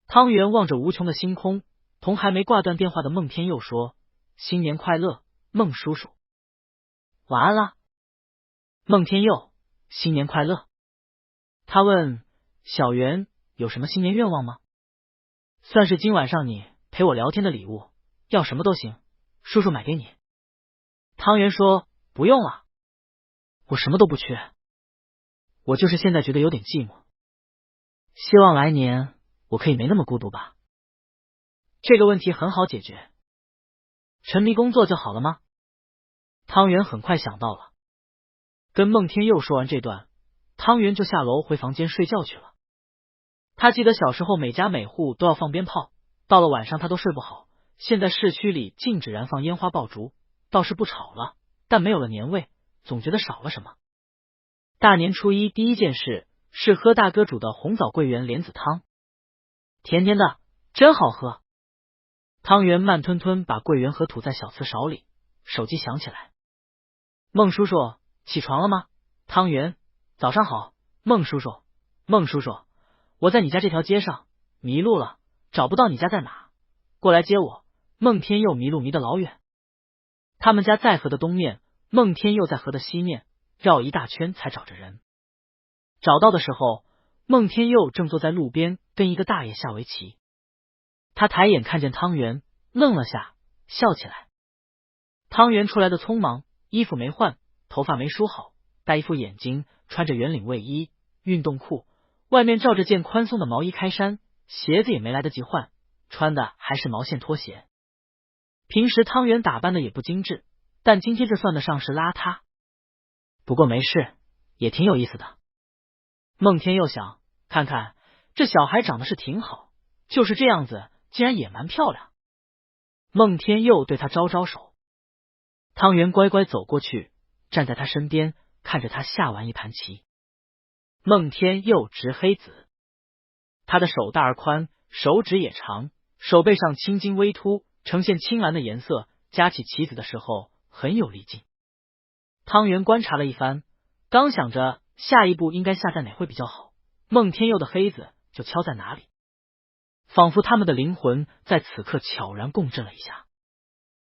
S1: 汤圆望着无穷的星空，同还没挂断电话的孟天佑说：新年快乐，孟叔叔。晚安了。孟天佑，新年快乐。他问小圆有什么新年愿望吗？算是今晚上你陪我聊天的礼物，要什么都行，叔叔买给你。汤圆说不用了，我什么都不缺，我就是现在觉得有点寂寞。希望来年我可以没那么孤独吧。这个问题很好解决，沉迷工作就好了吗？汤圆很快想到了。跟孟天佑说完这段，汤圆就下楼回房间睡觉去了。他记得小时候每家每户都要放鞭炮，到了晚上他都睡不好。现在市区里禁止燃放烟花爆竹，倒是不吵了，但没有了年味，总觉得少了什么。大年初一第一件事是喝大哥煮的红枣桂圆莲子汤，甜甜的，真好喝。汤圆慢吞吞把桂圆核吐在小瓷勺里，手机响起来。孟叔叔，起床了吗？汤圆，早上好。孟叔叔，孟叔叔，我在你家这条街上迷路了，找不到你家在哪，过来接我。孟天佑迷路迷得老远，他们家在河的东面，孟天佑在河的西面，绕一大圈才找着人。找到的时候，孟天佑正坐在路边跟一个大爷下围棋。他抬眼看见汤圆，愣了下，笑起来。汤圆出来的匆忙，衣服没换，头发没梳好，戴一副眼镜，穿着圆领卫衣、运动裤，外面罩着件宽松的毛衣开衫，鞋子也没来得及换，穿的还是毛线拖鞋。平时汤圆打扮的也不精致，但今天这算得上是邋遢。不过没事，也挺有意思的。孟天佑想，看看这小孩长得是挺好，就是这样子竟然也蛮漂亮。孟天佑对他招招手，汤圆乖乖走过去，站在他身边，看着他下完一盘棋。孟天佑执黑子，他的手大而宽，手指也长，手背上青筋微凸，呈现青蓝的颜色，夹起棋子的时候很有力劲。汤圆观察了一番，刚想着下一步应该下在哪会比较好，孟天佑的黑子就敲在哪里，仿佛他们的灵魂在此刻悄然共振了一下。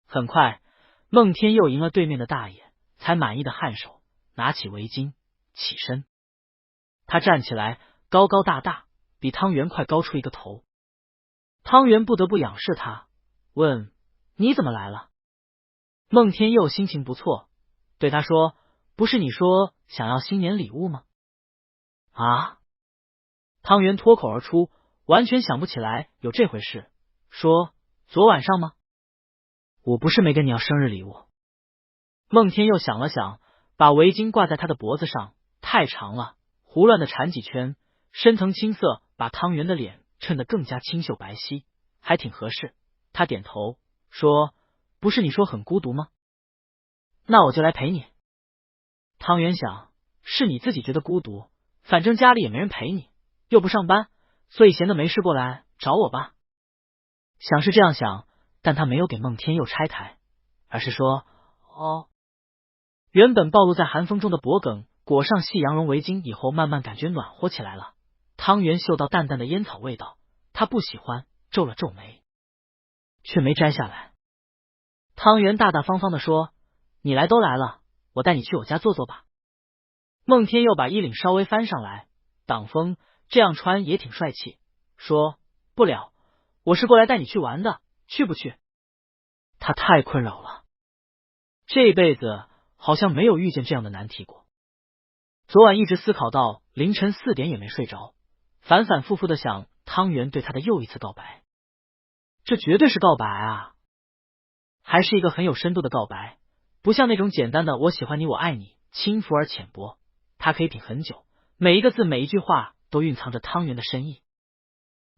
S1: 很快，孟天佑赢了对面的大爷，才满意的颔首，拿起围巾起身。他站起来，高高大大，比汤圆快高出一个头。汤圆不得不仰视他，问：你怎么来了？孟天佑心情不错，对他说：不是你说想要新年礼物吗？啊！汤圆脱口而出，完全想不起来有这回事，说：昨晚上吗？我不是没跟你要生日礼物。孟天佑想了想，把围巾挂在他的脖子上，太长了，胡乱的缠几圈，深层青色把汤圆的脸衬得更加清秀白皙，还挺合适。他点头说：不是你说很孤独吗？那我就来陪你。汤圆想，是你自己觉得孤独，反正家里也没人陪你，又不上班，所以闲得没事过来找我吧。想是这样想，但他没有给孟天佑拆台，而是说：哦。原本暴露在寒风中的脖梗裹上细羊绒围巾以后，慢慢感觉暖和起来了。汤圆嗅到淡淡的烟草味道，他不喜欢，皱了皱眉，却没摘下来。汤圆大大方方的说：你来都来了，我带你去我家坐坐吧。孟天佑把衣领稍微翻上来挡风，这样穿也挺帅气，说不了，我是过来带你去玩的，去不去？他太困扰了，这辈子好像没有遇见这样的难题过。昨晚一直思考到凌晨4点也没睡着，反反复复的想汤圆对他的又一次告白。这绝对是告白啊，还是一个很有深度的告白，不像那种简单的我喜欢你我爱你，轻浮而浅薄。他可以品很久，每一个字每一句话都蕴藏着汤圆的深意。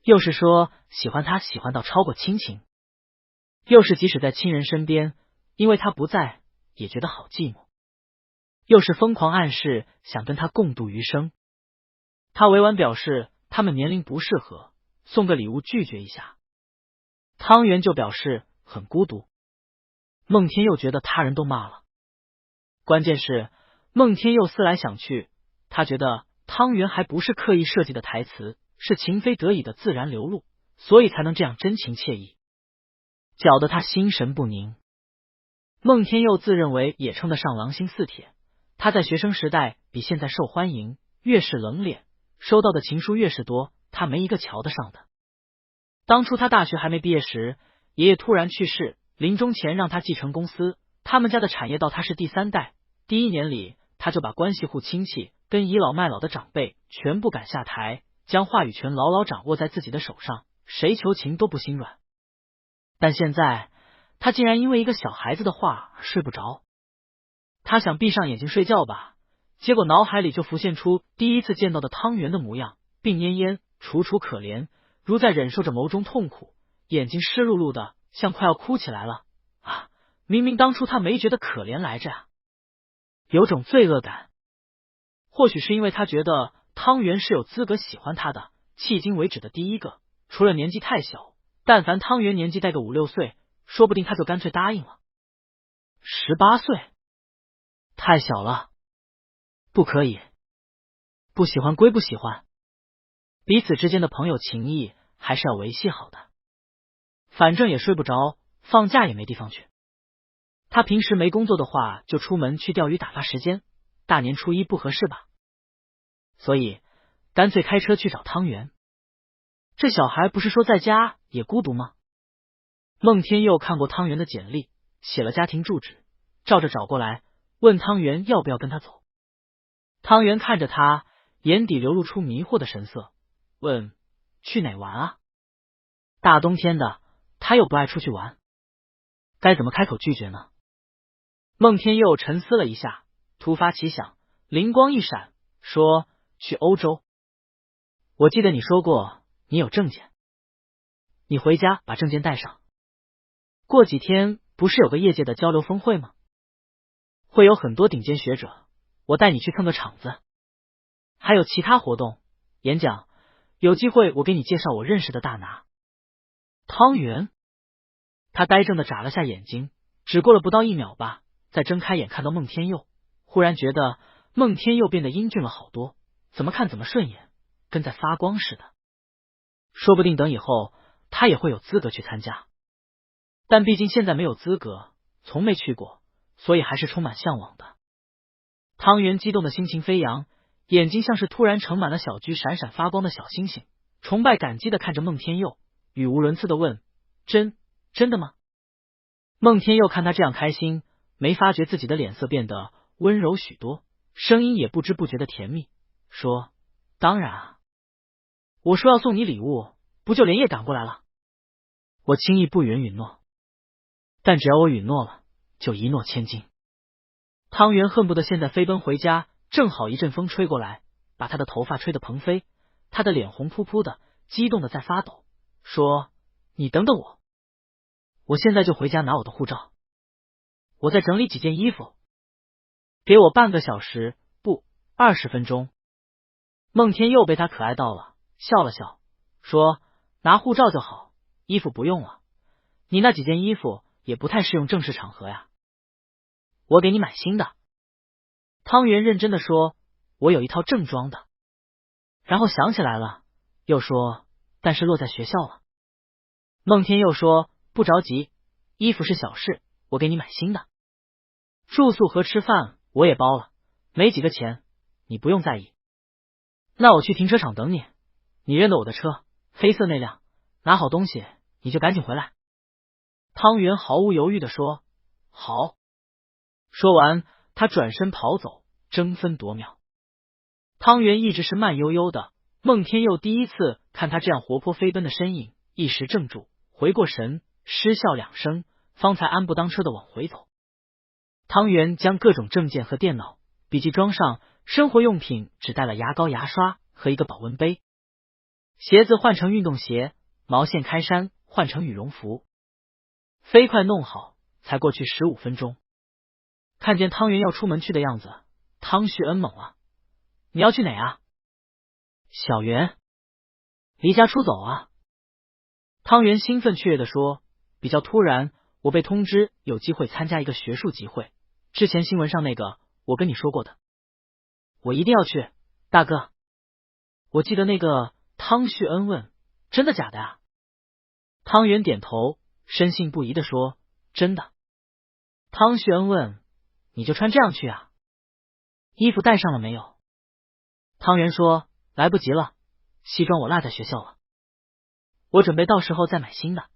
S1: 又是说喜欢他喜欢到超过亲情，又是即使在亲人身边，因为他不在也觉得好寂寞，又是疯狂暗示想跟他共度余生。他委婉表示他们年龄不适合，送个礼物拒绝一下。汤圆就表示很孤独。孟天佑觉得他人都骂了，关键是孟天佑思来想去，他觉得汤圆还不是刻意设计的台词，是情非得已的自然流露，所以才能这样真情惬意，搅得他心神不宁。孟天佑自认为也称得上狼心似铁，他在学生时代比现在受欢迎，越是冷脸，收到的情书越是多，他没一个瞧得上的。当初他大学还没毕业时，爷爷突然去世，临终前让他继承公司，他们家的产业到他是第3代，第1年里他就把关系户亲戚跟倚老卖老的长辈全部赶下台，将话语权牢牢掌握在自己的手上，谁求情都不心软。但现在他竟然因为一个小孩子的话而睡不着。他想闭上眼睛睡觉吧，结果脑海里就浮现出第一次见到的汤圆的模样，病恹恹，楚楚可怜，如在忍受着某种痛苦，眼睛湿漉漉的，像快要哭起来了。啊，明明当初他没觉得可怜来着啊，有种罪恶感。或许是因为他觉得汤圆是有资格喜欢他的，迄今为止的第一个，除了年纪太小，但凡汤圆年纪带个5、6岁，说不定他就干脆答应了。18岁太小了，不可以，不喜欢归不喜欢，彼此之间的朋友情谊还是要维系好的。反正也睡不着，放假也没地方去。他平时没工作的话，就出门去钓鱼打发时间，大年初一不合适吧？所以干脆开车去找汤圆。这小孩不是说在家也孤独吗？孟天佑看过汤圆的简历，写了家庭住址，照着找过来，问汤圆要不要跟他走。汤圆看着他，眼底流露出迷惑的神色，问去哪玩啊？大冬天的，他又不爱出去玩，该怎么开口拒绝呢？孟天佑沉思了一下，突发奇想，灵光一闪，说去欧洲。我记得你说过你有证件，你回家把证件带上。过几天不是有个业界的交流峰会吗？会有很多顶尖学者，我带你去看个场子。还有其他活动，演讲，有机会我给你介绍我认识的大拿。汤圆，他呆怔的眨了下眼睛，只过了不到1秒吧，再睁开眼看到孟天佑，忽然觉得孟天佑变得英俊了好多，怎么看怎么顺眼，跟在发光似的。说不定等以后他也会有资格去参加，但毕竟现在没有资格，从没去过，所以还是充满向往的。汤圆激动的心情飞扬，眼睛像是突然盛满了小菊闪闪发光的小星星，崇拜感激的看着孟天佑，语无伦次的问真的吗？孟天佑看他这样开心，没发觉自己的脸色变得温柔许多，声音也不知不觉的甜蜜，说当然啊，我说要送你礼物，不就连夜赶过来了？我轻易不允允诺，但只要我允诺了，就一诺千金。汤圆恨不得现在飞奔回家，正好一阵风吹过来，把他的头发吹得蓬飞，他的脸红扑扑的，激动的在发抖，说你等等我现在就回家拿我的护照，我再整理几件衣服，给我半个小时，不，20分钟。孟天佑被他可爱到了，笑了笑，说拿护照就好，衣服不用了，你那几件衣服也不太适用正式场合呀，我给你买新的。汤圆认真的说，我有一套正装的。然后想起来了，又说但是落在学校了。孟天佑说不着急，衣服是小事，我给你买新的。住宿和吃饭我也包了，没几个钱，你不用在意。那我去停车场等你，你认得我的车，黑色那辆，拿好东西你就赶紧回来。汤圆毫无犹豫地说：好。说完，他转身跑走，争分夺秒。汤圆一直是慢悠悠的，孟天佑第一次看他这样活泼飞奔的身影，一时怔住，回过神，失笑两声，方才安步当车的往回走。汤圆将各种证件和电脑、笔记装上，生活用品只带了牙膏、牙刷和一个保温杯，鞋子换成运动鞋，毛线开衫换成羽绒服，飞快弄好，才过去15分钟。看见汤圆要出门去的样子，汤旭恩懵了：你要去哪啊？小圆，离家出走啊？汤圆兴奋雀跃地说：比较突然，我被通知有机会参加一个学术集会，之前新闻上那个我跟你说过的。我一定要去，大哥。我记得那个。汤旭恩问：真的假的啊？汤圆点头，深信不疑地说：真的。汤旭恩问：你就穿这样去啊？衣服带上了没有？汤圆说：来不及了，西装我落在学校了，我准备到时候再买新的。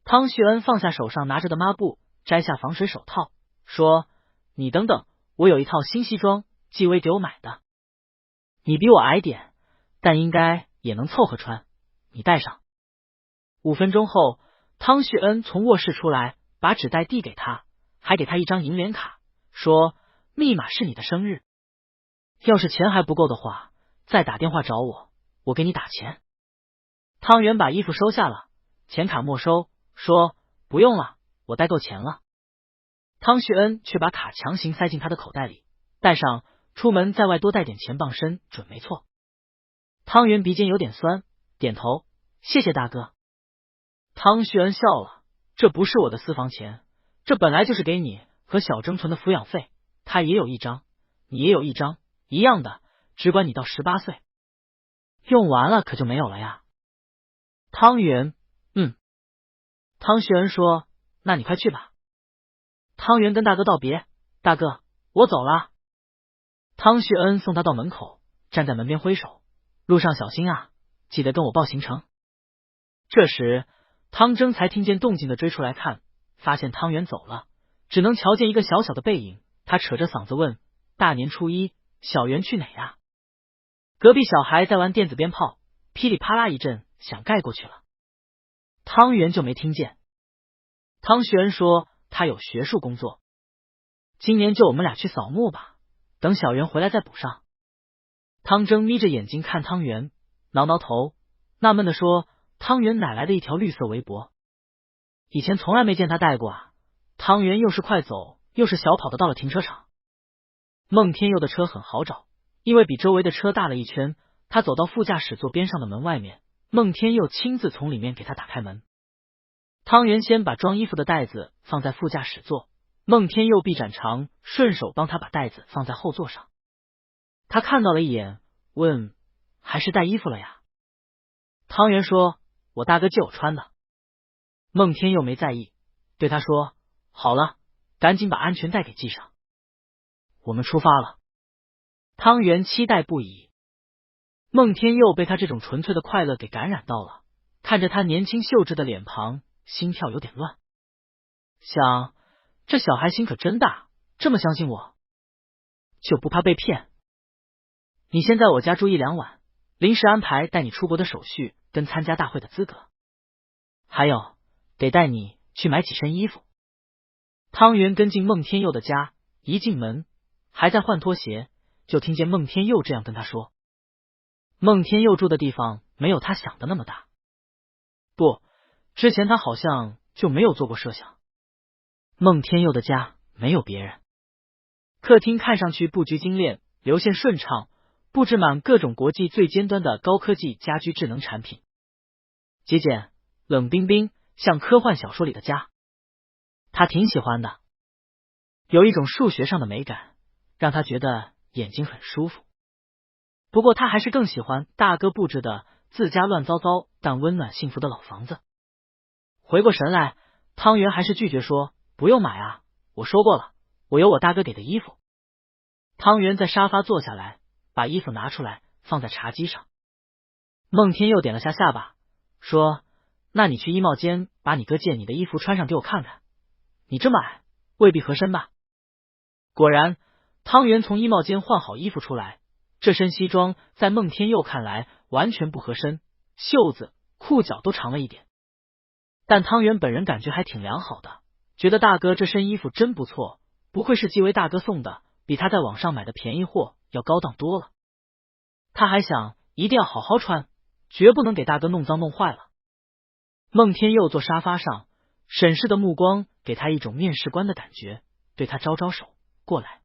S1: 汤旭恩放下手上拿着的抹布，摘下防水手套，说：你等等，我有一套新西装，纪薇给我买的，你比我矮点，但应该也能凑合穿，你带上。5分钟后，汤旭恩从卧室出来，把纸袋递给他，还给他一张银联卡，说密码是你的生日，要是钱还不够的话，再打电话找我，我给你打钱。汤圆把衣服收下了，钱卡没收，说不用了，我带够钱了。汤旭恩却把卡强行塞进他的口袋里，带上，出门在外多带点钱傍身，准没错。汤圆鼻尖有点酸，点头，谢谢大哥。汤旭恩笑了，这不是我的私房钱，这本来就是给你和小征存的抚养费，他也有一张，你也有一张，一样的，只管你到18岁，用完了可就没有了呀。汤圆，汤旭恩说：那你快去吧。汤圆跟大哥道别：大哥，我走了。汤旭恩送他到门口，站在门边挥手：路上小心啊，记得跟我报行程。这时汤征才听见动静的追出来看，发现汤圆走了，只能瞧见一个小小的背影。他扯着嗓子问：大年初一，小圆去哪呀？隔壁小孩在玩电子鞭炮，噼里啪啦一阵，想盖过去了。汤圆就没听见。汤旭恩说他有学术工作，今年就我们俩去扫墓吧，等小圆回来再补上。汤征眯着眼睛看汤圆，挠挠头，纳闷地说：汤圆哪来的一条绿色围脖？以前从来没见他戴过啊。汤圆又是快走又是小跑的到了停车场。孟天佑的车很好找，因为比周围的车大了一圈。他走到副驾驶座边上的门外面，孟天佑亲自从里面给他打开门。汤圆先把装衣服的袋子放在副驾驶座，孟天佑臂展长，顺手帮他把袋子放在后座上。他看到了一眼，问：还是带衣服了呀？汤圆说：我大哥借我穿的。孟天佑没在意，对他说：好了，赶紧把安全带给系上，我们出发了。汤圆期待不已。孟天佑被他这种纯粹的快乐给感染到了，看着他年轻秀质的脸庞，心跳有点乱，想这小孩心可真大，这么相信我，就不怕被骗。你先在我家住1-2晚，临时安排带你出国的手续跟参加大会的资格，还有得带你去买几身衣服。汤圆跟进孟天佑的家，一进门还在换拖鞋，就听见孟天佑这样跟他说。孟天佑住的地方没有他想的那么大，不，之前他好像就没有做过设想。孟天佑的家没有别人，客厅看上去布局精炼，流线顺畅，布置满各种国际最尖端的高科技家居智能产品，极简冷冰冰，像科幻小说里的家。他挺喜欢的，有一种数学上的美感，让他觉得眼睛很舒服。不过他还是更喜欢大哥布置的自家乱糟糟但温暖幸福的老房子。回过神来，汤圆还是拒绝说：不用买啊，我说过了，我有我大哥给的衣服。汤圆在沙发坐下来，把衣服拿出来放在茶几上。孟天佑点了下下巴，说：“那你去衣帽间把你哥借你的衣服穿上给我看看，你这么矮，未必合身吧？”果然，汤圆从衣帽间换好衣服出来，这身西装在孟天佑看来完全不合身，袖子、裤脚都长了一点。但汤圆本人感觉还挺良好的，觉得大哥这身衣服真不错，不愧是纪维大哥送的，比他在网上买的便宜货要高档多了。他还想一定要好好穿，绝不能给大哥弄脏弄坏了。孟天佑坐沙发上，审视的目光给他一种面试官的感觉，对他招招手，过来。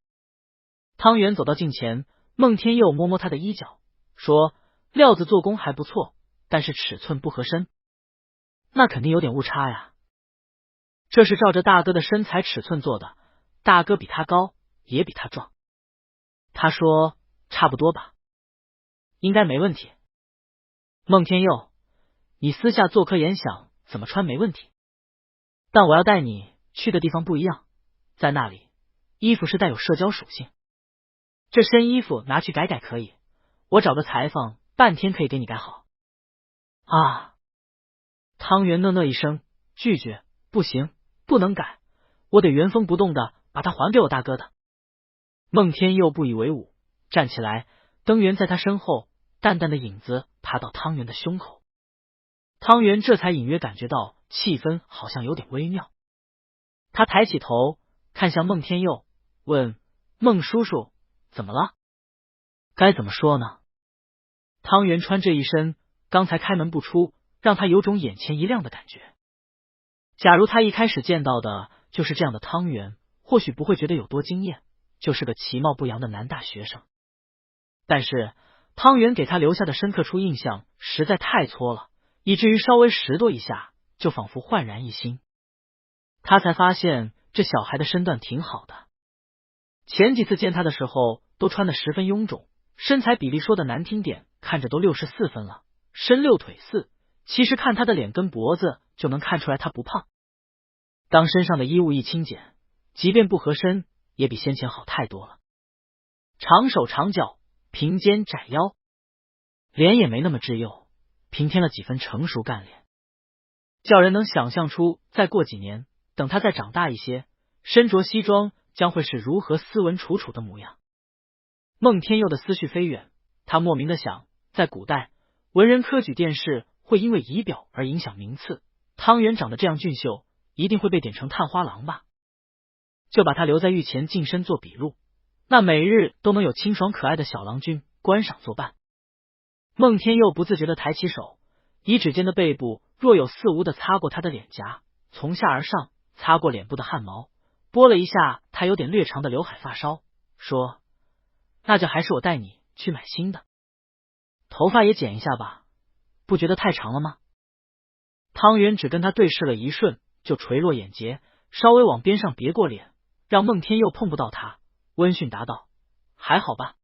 S1: 汤圆走到近前，孟天佑摸摸他的衣角，说：“料子做工还不错，但是尺寸不合身。”那肯定有点误差呀。这是照着大哥的身材尺寸做的，大哥比他高，也比他壮。他说：“差不多吧，应该没问题。”孟天佑，你私下做科研想怎么穿没问题，但我要带你去的地方不一样，在那里衣服是带有社交属性。这身衣服拿去改改可以，我找个裁缝半天可以给你改好。啊！汤圆呢一声，拒绝：“不行，不能改，我得原封不动的把它还给我大哥的。”孟天佑不以为忤，站起来，灯源在他身后，淡淡的影子爬到汤圆的胸口。汤圆这才隐约感觉到气氛好像有点微妙。他抬起头看向孟天佑，问：“孟叔叔，怎么了？”该怎么说呢？汤圆穿这一身，刚才开门不出，让他有种眼前一亮的感觉。假如他一开始见到的就是这样的汤圆，或许不会觉得有多惊艳，就是个其貌不扬的男大学生。但是汤圆给他留下的深刻处印象实在太错了，以至于稍微拾掇一下，就仿佛焕然一新。他才发现这小孩的身段挺好的，前几次见他的时候都穿得十分臃肿，身材比例说的难听点，看着都64分了，身6腿4，其实看他的脸跟脖子就能看出来他不胖。当身上的衣物一清简，即便不合身，也比先前好太多了。长手长脚，平肩窄腰，脸也没那么稚幼，平添了几分成熟干练，叫人能想象出再过几年，等他再长大一些，身着西装将会是如何斯文楚楚的模样。孟天佑的思绪飞远，他莫名的想，在古代文人科举殿试会因为仪表而影响名次，汤圆长得这样俊秀，一定会被点成探花郎吧？就把他留在御前近身做笔录，那每日都能有清爽可爱的小郎君观赏作伴。孟天佑不自觉的抬起手，以指尖的背部若有似无的擦过他的脸颊，从下而上擦过脸部的汗毛，拨了一下他有点略长的刘海发梢，说：“那就还是我带你去买新的，头发也剪一下吧，不觉得太长了吗？”汤圆只跟他对视了一瞬，就垂落眼睫，稍微往边上别过脸，让孟天佑碰不到他，温驯答道：“还好吧。”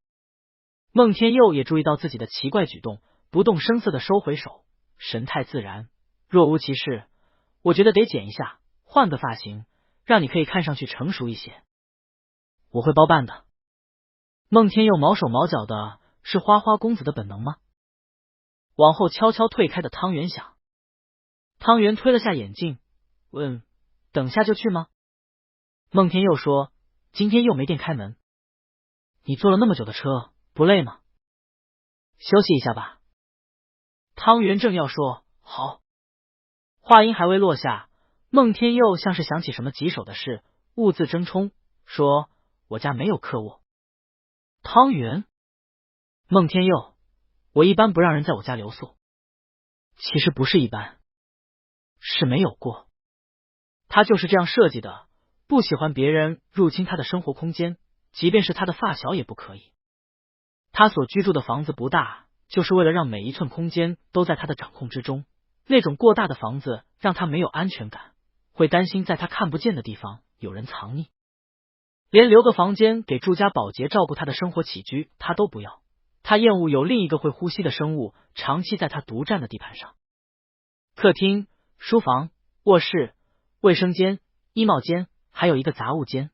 S1: 孟天佑也注意到自己的奇怪举动，不动声色的收回手，神态自然，若无其事。我觉得得剪一下，换个发型，让你可以看上去成熟一些。我会包办的。孟天佑毛手毛脚的，是花花公子的本能吗？往后悄悄退开的汤圆想。汤圆推了下眼镜，问：“等下就去吗？”孟天佑说：“今天又没店开门，你坐了那么久的车，不累吗？休息一下吧。”汤圆正要说好，话音还未落下，孟天佑像是想起什么棘手的事，兀自争冲，说：“我家没有客卧。”汤圆，孟天佑，我一般不让人在我家留宿。其实不是一般，是没有过。他就是这样设计的，不喜欢别人入侵他的生活空间，即便是他的发小也不可以。他所居住的房子不大，就是为了让每一寸空间都在他的掌控之中。那种过大的房子让他没有安全感，会担心在他看不见的地方有人藏匿。连留个房间给住家保洁照顾他的生活起居他都不要，他厌恶有另一个会呼吸的生物长期在他独占的地盘上。客厅、书房、卧室、卫生间、衣帽间，还有一个杂物间。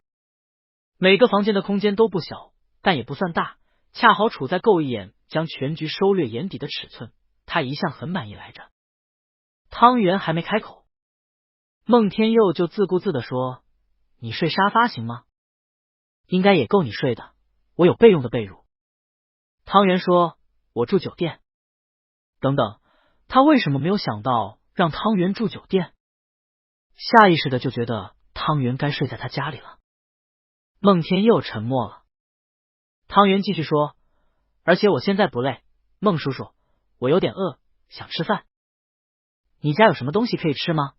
S1: 每个房间的空间都不小，但也不算大，恰好处在够一眼将全局收略眼底的尺寸，他一向很满意来着。汤圆还没开口，孟天佑就自顾自地说：“你睡沙发行吗？应该也够你睡的，我有备用的被褥。”汤圆说：“我住酒店。”等等，他为什么没有想到让汤圆住酒店？下意识的就觉得汤圆该睡在他家里了。孟天佑沉默了。汤圆继续说：“而且我现在不累，孟叔叔，我有点饿，想吃饭。你家有什么东西可以吃吗？”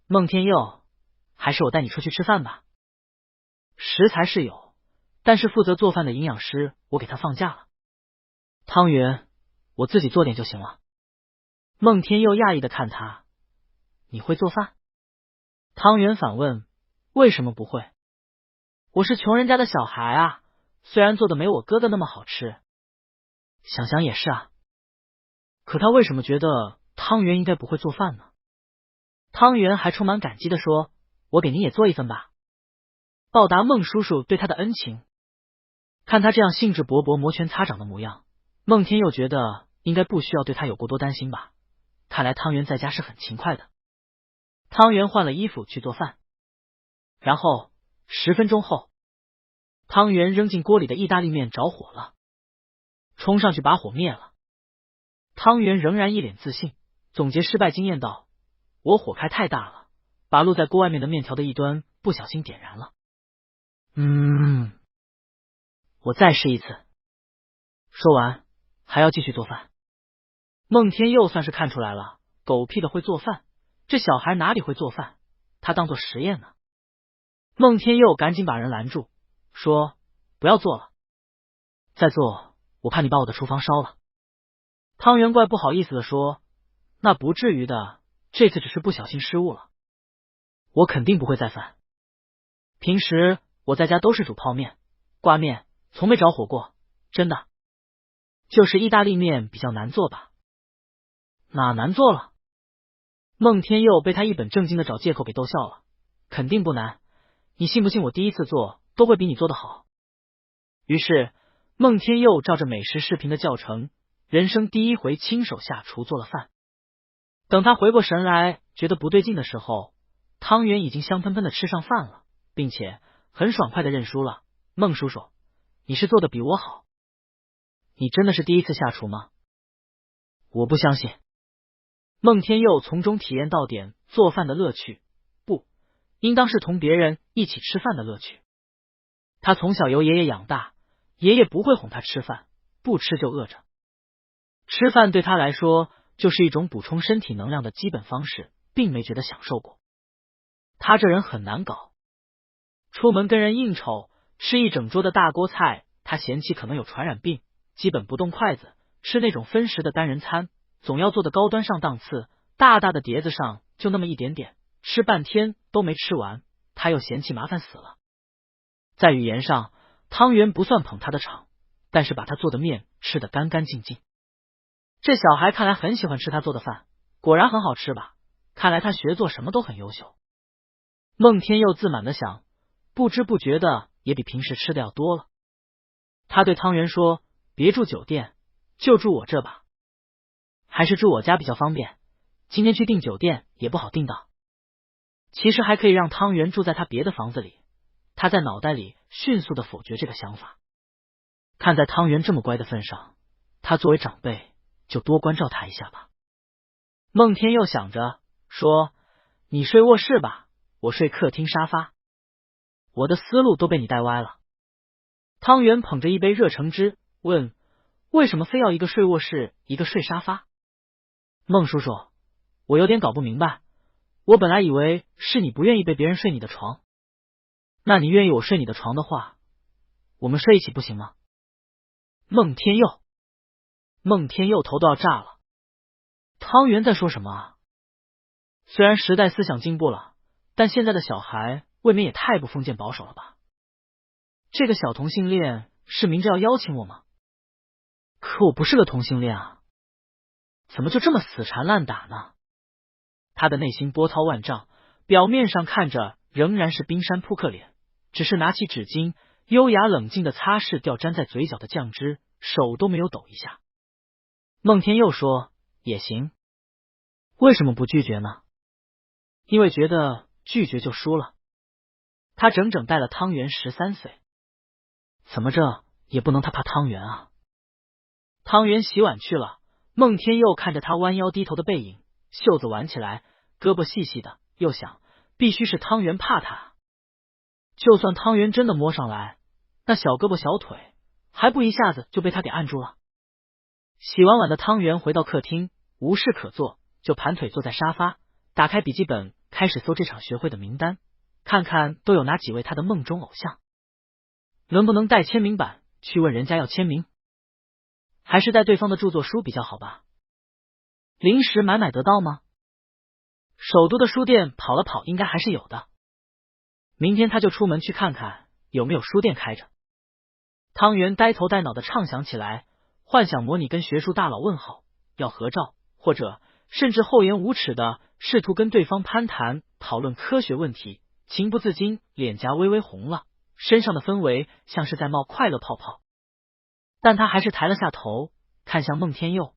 S1: 孟天佑：“还是我带你出去吃饭吧。食材是有，但是负责做饭的营养师我给他放假了。”汤圆：“我自己做点就行了。”孟天佑讶异的看他：“你会做饭？”汤圆反问：“为什么不会？我是穷人家的小孩啊，虽然做的没我哥的那么好吃。”想想也是啊，可他为什么觉得汤圆应该不会做饭呢？汤圆还充满感激的说：“我给您也做一份吧，报答孟叔叔对他的恩情。”看他这样兴致勃勃、摩拳擦掌的模样，孟天佑觉得应该不需要对他有过多担心吧。看来汤圆在家是很勤快的。汤圆换了衣服去做饭，然后10分钟后，汤圆扔进锅里的意大利面着火了，冲上去把火灭了。汤圆仍然一脸自信，总结失败经验道：“我火开太大了，把露在锅外面的面条的一端不小心点燃了。我再试一次。”说完还要继续做饭。孟天佑算是看出来了，狗屁的会做饭，这小孩哪里会做饭，他当做实验呢。孟天佑赶紧把人拦住，说：“不要做了，再做我怕你把我的厨房烧了。”汤圆怪不好意思的说：“那不至于的，这次只是不小心失误了，我肯定不会再犯。平时我在家都是煮泡面、挂面，从没着火过，真的。就是意大利面比较难做吧？”“哪难做了？”孟天佑被他一本正经的找借口给逗笑了。“肯定不难，你信不信我第一次做都会比你做的好？”于是孟天佑照着美食视频的教程，人生第一回亲手下厨做了饭。等他回过神来觉得不对劲的时候，汤圆已经香喷喷的吃上饭了，并且很爽快的认输了。“孟叔叔，你是做的比我好。你真的是第一次下厨吗？”“我不相信。”孟天佑从中体验到点做饭的乐趣，不，应当是同别人一起吃饭的乐趣。他从小由爷爷养大，爷爷不会哄他吃饭，不吃就饿着。吃饭对他来说就是一种补充身体能量的基本方式，并没觉得享受过。他这人很难搞，出门跟人应酬，吃一整桌的大锅菜，他嫌弃可能有传染病，基本不动筷子，吃那种分食的单人餐，总要做的高端上档次，大大的碟子上就那么一点点，吃半天都没吃完，他又嫌弃麻烦死了。在语言上，汤圆不算捧他的场，但是把他做的面吃得干干净净。这小孩看来很喜欢吃他做的饭，果然很好吃吧？看来他学做什么都很优秀。孟天佑自满的想，不知不觉的也比平时吃的要多了。他对汤圆说：“别住酒店，就住我这吧。还是住我家比较方便，今天去订酒店也不好订到。”其实还可以让汤圆住在他别的房子里，他在脑袋里迅速的否决这个想法。看在汤圆这么乖的份上，他作为长辈就多关照他一下吧。孟天佑想着说：“你睡卧室吧，我睡客厅沙发。”我的思路都被你带歪了。汤圆捧着一杯热橙汁问：“为什么非要一个睡卧室，一个睡沙发？”孟叔叔，我有点搞不明白，我本来以为是你不愿意被别人睡你的床。那你愿意我睡你的床的话，我们睡一起不行吗？孟天佑头都要炸了。汤圆在说什么啊？虽然时代思想进步了，但现在的小孩未免也太不封建保守了吧？这个小同性恋是明着要邀请我吗？可我不是个同性恋啊，怎么就这么死缠烂打呢？他的内心波涛万丈，表面上看着仍然是冰山扑克脸，只是拿起纸巾优雅冷静的擦拭掉粘在嘴角的酱汁，手都没有抖一下。孟天佑说也行。为什么不拒绝呢？因为觉得拒绝就输了。他整整带了汤圆13岁，怎么着也不能他怕汤圆啊。汤圆洗碗去了，孟天佑看着他弯腰低头的背影，袖子挽起来，胳膊细细的，又想必须是汤圆怕他。就算汤圆真的摸上来，那小胳膊小腿还不一下子就被他给按住了。洗完碗的汤圆回到客厅，无事可做，就盘腿坐在沙发，打开笔记本，开始搜这场学会的名单，看看都有哪几位他的梦中偶像。能不能带签名板去问人家要签名？还是带对方的著作书比较好吧？临时买得到吗？首都的书店跑了跑，应该还是有的。明天他就出门去看看有没有书店开着。汤圆呆头呆脑的畅想起来，幻想模拟跟学术大佬问好，要合照，或者甚至厚颜无耻的试图跟对方攀谈，讨论科学问题，情不自禁脸颊微微红了，身上的氛围像是在冒快乐泡泡。但他还是抬了下头，看向孟天佑。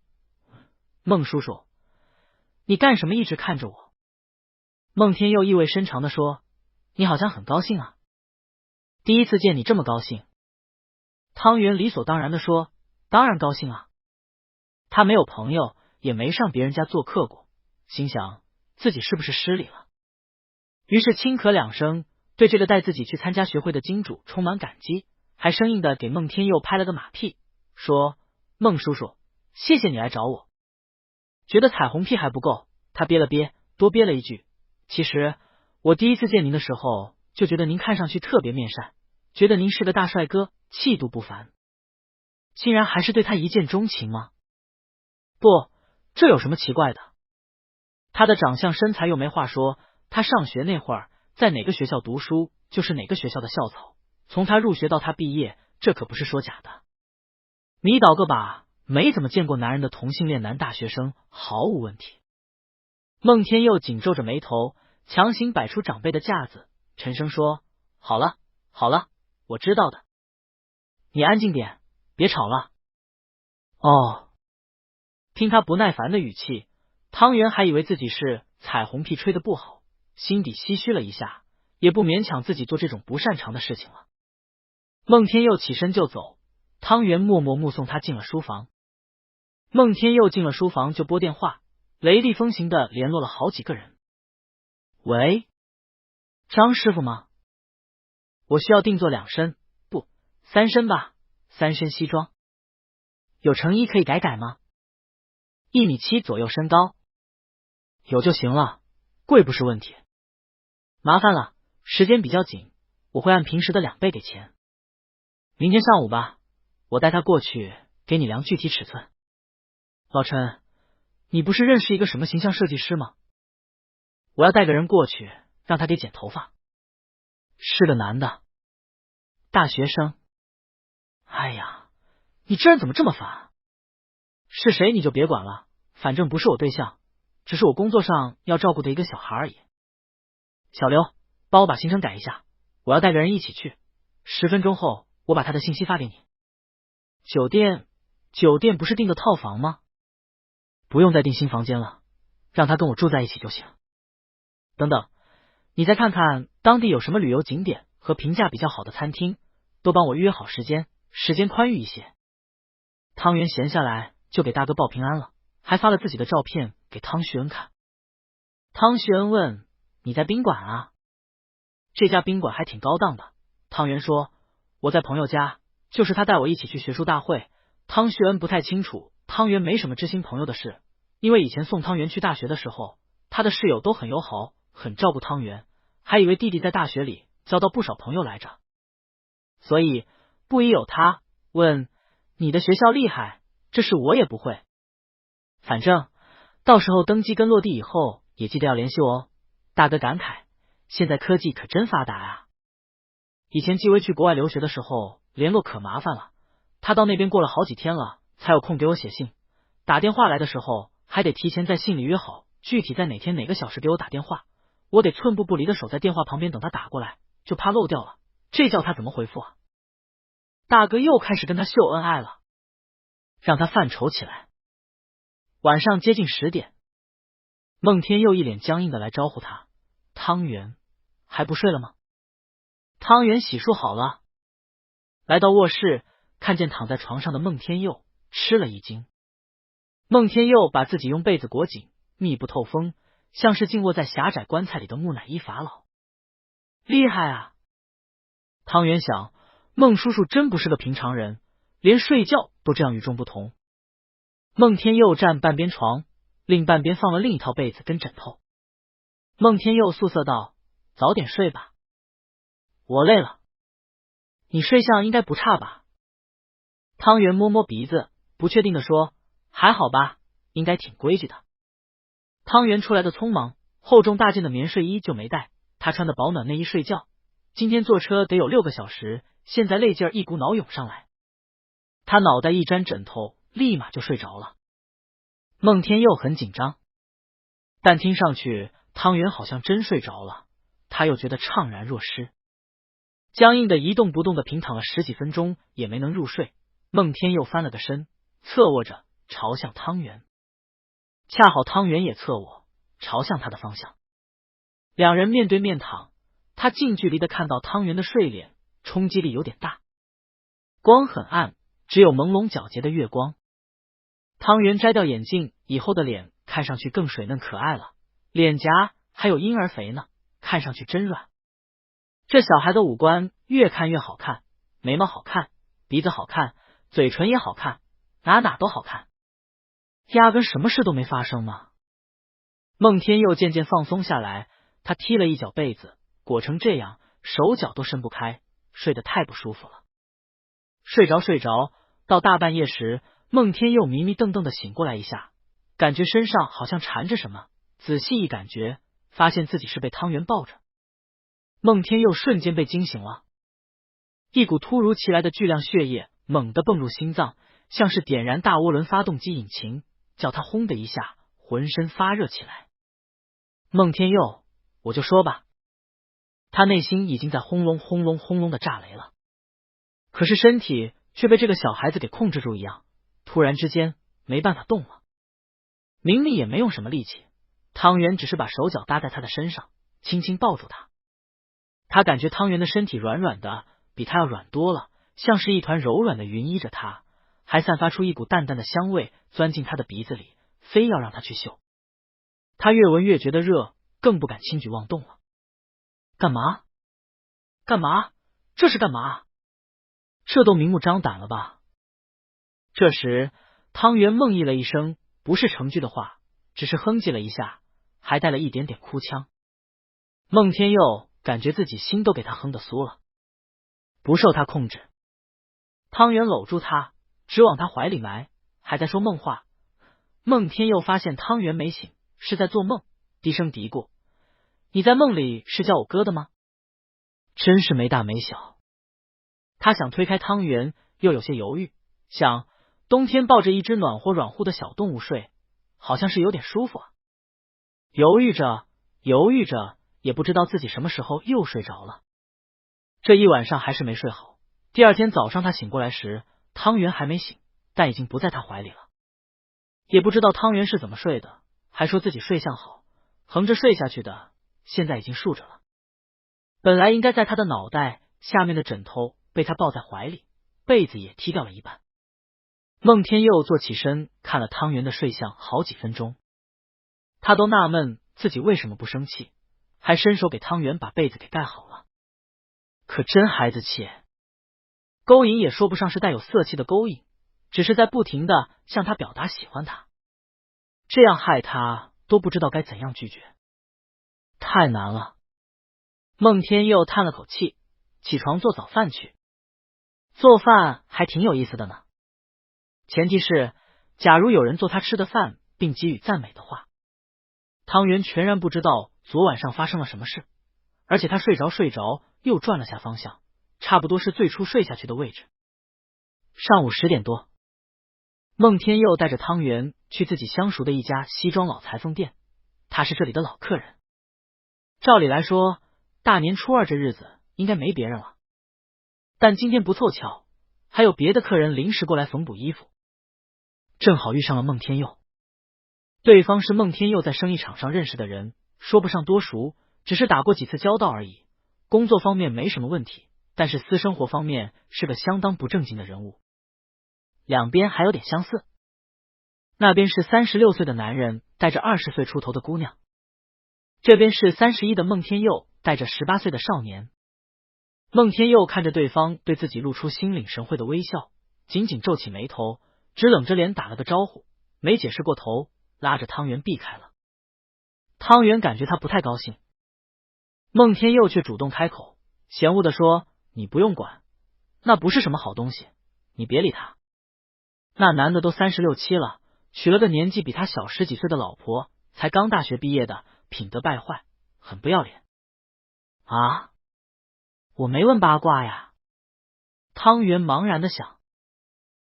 S1: 孟叔叔，你干什么一直看着我？孟天佑意味深长的说，你好像很高兴啊。第一次见你这么高兴。汤圆理所当然的说，当然高兴啊。他没有朋友，也没上别人家做客过，心想自己是不是失礼了，于是轻咳2声，对这个带自己去参加学会的金主充满感激，还生硬的给孟天佑拍了个马屁，说，孟叔叔，谢谢你来找我。觉得彩虹屁还不够，他憋了憋，多憋了一句，其实我第一次见您的时候就觉得您看上去特别面善，觉得您是个大帅哥，气度不凡。竟然还是对他一见钟情吗？不，这有什么奇怪的？他的长相身材又没话说，他上学那会儿在哪个学校读书就是哪个学校的校草，从他入学到他毕业，这可不是说假的。迷倒个把没怎么见过男人的同性恋男大学生毫无问题。孟天佑紧皱着眉头，强行摆出长辈的架子，沉声说，好了好了，我知道的，你安静点，别吵了。哦。听他不耐烦的语气，汤圆还以为自己是彩虹屁吹得不好，心底唏嘘了一下，也不勉强自己做这种不擅长的事情了。孟天佑起身就走，汤圆默默目送他进了书房。孟天佑进了书房就拨电话，雷厉风行的联络了好几个人。喂，张师傅吗？我需要定做2身，不，3身吧，3身西装。有成衣可以改吗？1.7米左右身高。有就行了，贵不是问题。麻烦了，时间比较紧，我会按平时的2倍给钱。明天上午吧，我带他过去给你量具体尺寸。老陈，你不是认识一个什么形象设计师吗？我要带个人过去，让他给剪头发。是个男的，大学生。哎呀，你这人怎么这么烦？是谁你就别管了，反正不是我对象，只是我工作上要照顾的一个小孩而已。小刘，帮我把行程改一下，我要带个人一起去，10分钟后我把他的信息发给你。酒店不是订的套房吗？不用再订新房间了，让他跟我住在一起就行。等等，你再看看当地有什么旅游景点和评价比较好的餐厅，都帮我约好时间宽裕一些。汤圆闲下来就给大哥报平安了，还发了自己的照片给汤旭恩看。汤旭恩问，你在宾馆啊？这家宾馆还挺高档的。汤圆说，我在朋友家，就是他带我一起去学术大会。汤旭恩不太清楚汤圆没什么知心朋友的事，因为以前送汤圆去大学的时候，他的室友都很友好，很照顾汤圆，还以为弟弟在大学里交到不少朋友来着。所以不疑有他，问，你的学校厉害，这事我也不会。反正到时候登机跟落地以后也记得要联系我哦。大哥感慨，现在科技可真发达啊。以前纪薇去国外留学的时候联络可麻烦了，他到那边过了好几天了才有空给我写信，打电话来的时候还得提前在信里约好具体在哪天哪个小时给我打电话，我得寸步不离的守在电话旁边等他打过来，就怕漏掉了，这叫他怎么回复啊？大哥又开始跟他秀恩爱了，让他犯愁起来。晚上接近10点，孟天佑一脸僵硬的来招呼他：“汤圆，还不睡了吗？”汤圆洗漱好了，来到卧室，看见躺在床上的孟天佑，吃了一惊。孟天佑把自己用被子裹紧，密不透风，像是静卧在狭窄棺材里的木乃伊法老。厉害啊！汤圆想，孟叔叔真不是个平常人，连睡觉都这样与众不同。孟天佑站半边床，另半边放了另一套被子跟枕头。孟天佑素色道：“早点睡吧，我累了。你睡相应该不差吧？”汤圆摸摸鼻子，不确定的说：“还好吧，应该挺规矩的。”汤圆出来的匆忙，厚重大件的棉睡衣就没带，他穿的保暖内衣睡觉。今天坐车得有6个小时，现在累劲儿一股脑涌上来，他脑袋一沾枕头，立马就睡着了。孟天佑很紧张，但听上去汤圆好像真睡着了，他又觉得怅然若失。僵硬的一动不动的平躺了10几分钟，也没能入睡。孟天佑翻了个身，侧卧着朝向汤圆，恰好汤圆也侧卧朝向他的方向，两人面对面躺。他近距离的看到汤圆的睡脸，冲击力有点大，光很暗，只有朦胧皎洁的月光。汤圆摘掉眼镜以后的脸看上去更水嫩可爱了，脸颊还有婴儿肥呢，看上去真软。这小孩的五官越看越好看，眉毛好看，鼻子好看，嘴唇也好看，哪都好看，压根什么事都没发生吗？孟天佑渐渐放松下来，他踢了一脚被子，裹成这样，手脚都伸不开，睡得太不舒服了。睡着，到大半夜时，孟天佑迷迷瞪瞪的醒过来一下，感觉身上好像缠着什么，仔细一感觉，发现自己是被汤圆抱着。孟天佑瞬间被惊醒了，一股突如其来的巨量血液猛地蹦入心脏，像是点燃大涡轮发动机引擎，叫他轰的一下浑身发热起来。孟天佑，我就说吧，他内心已经在轰隆轰隆轰隆的炸雷了，可是身体却被这个小孩子给控制住一样，突然之间没办法动了。明明也没用什么力气，汤圆只是把手脚搭在他的身上，轻轻抱住他。他感觉汤圆的身体软软的，比他要软多了，像是一团柔软的云依着他，还散发出一股淡淡的香味，钻进他的鼻子里，非要让他去嗅。他越闻越觉得热，更不敢轻举妄动了。干嘛？这是干嘛？这都明目张胆了吧？这时汤圆梦呓了一声，不是成句的话，只是哼唧了一下，还带了一点点哭腔。孟天佑感觉自己心都给他哼得酥了，不受他控制。汤圆搂住他，只往他怀里埋，还在说梦话。孟天佑发现汤圆没醒，是在做梦，低声嘀咕：“你在梦里是叫我哥的吗？”真是没大没小。他想推开汤圆，又有些犹豫，想冬天抱着一只暖和软乎的小动物睡，好像是有点舒服啊。犹豫着，也不知道自己什么时候又睡着了。这一晚上还是没睡好。第二天早上他醒过来时，汤圆还没醒，但已经不在他怀里了。也不知道汤圆是怎么睡的，还说自己睡相好，横着睡下去的，现在已经竖着了。本来应该在他的脑袋下面的枕头被他抱在怀里，被子也踢掉了一半。孟天佑坐起身看了汤圆的睡相好几分钟，他都纳闷自己为什么不生气，还伸手给汤圆把被子给盖好了。可真孩子气，勾引也说不上是带有色气的勾引，只是在不停的向他表达喜欢他，这样害他都不知道该怎样拒绝，太难了。孟天佑叹了口气，起床做早饭去。做饭还挺有意思的呢，前提是假如有人做他吃的饭并给予赞美的话。汤圆全然不知道昨晚上发生了什么事，而且他睡着又转了下方向，差不多是最初睡下去的位置。上午10点多，孟天佑带着汤圆去自己相熟的一家西装老裁缝店，他是这里的老客人。照理来说，大年初2这日子应该没别人了，但今天不凑巧，还有别的客人临时过来缝补衣服，正好遇上了孟天佑。对方是孟天佑在生意场上认识的人，说不上多熟，只是打过几次交道而已。工作方面没什么问题，但是私生活方面是个相当不正经的人物。两边还有点相似。那边是36岁的男人带着20岁出头的姑娘，这边是31的孟天佑带着18岁的少年。孟天佑看着对方对自己露出心领神会的微笑，紧紧皱起眉头，只冷着脸打了个招呼，没解释过头，拉着汤圆避开了。汤圆感觉他不太高兴，孟天佑却主动开口，嫌恶地说：“你不用管，那不是什么好东西，你别理他。那男的都36、7了，娶了个年纪比他小10几岁的老婆，才刚大学毕业的，品德败坏，很不要脸。”啊？我没问八卦呀。汤圆茫然的想，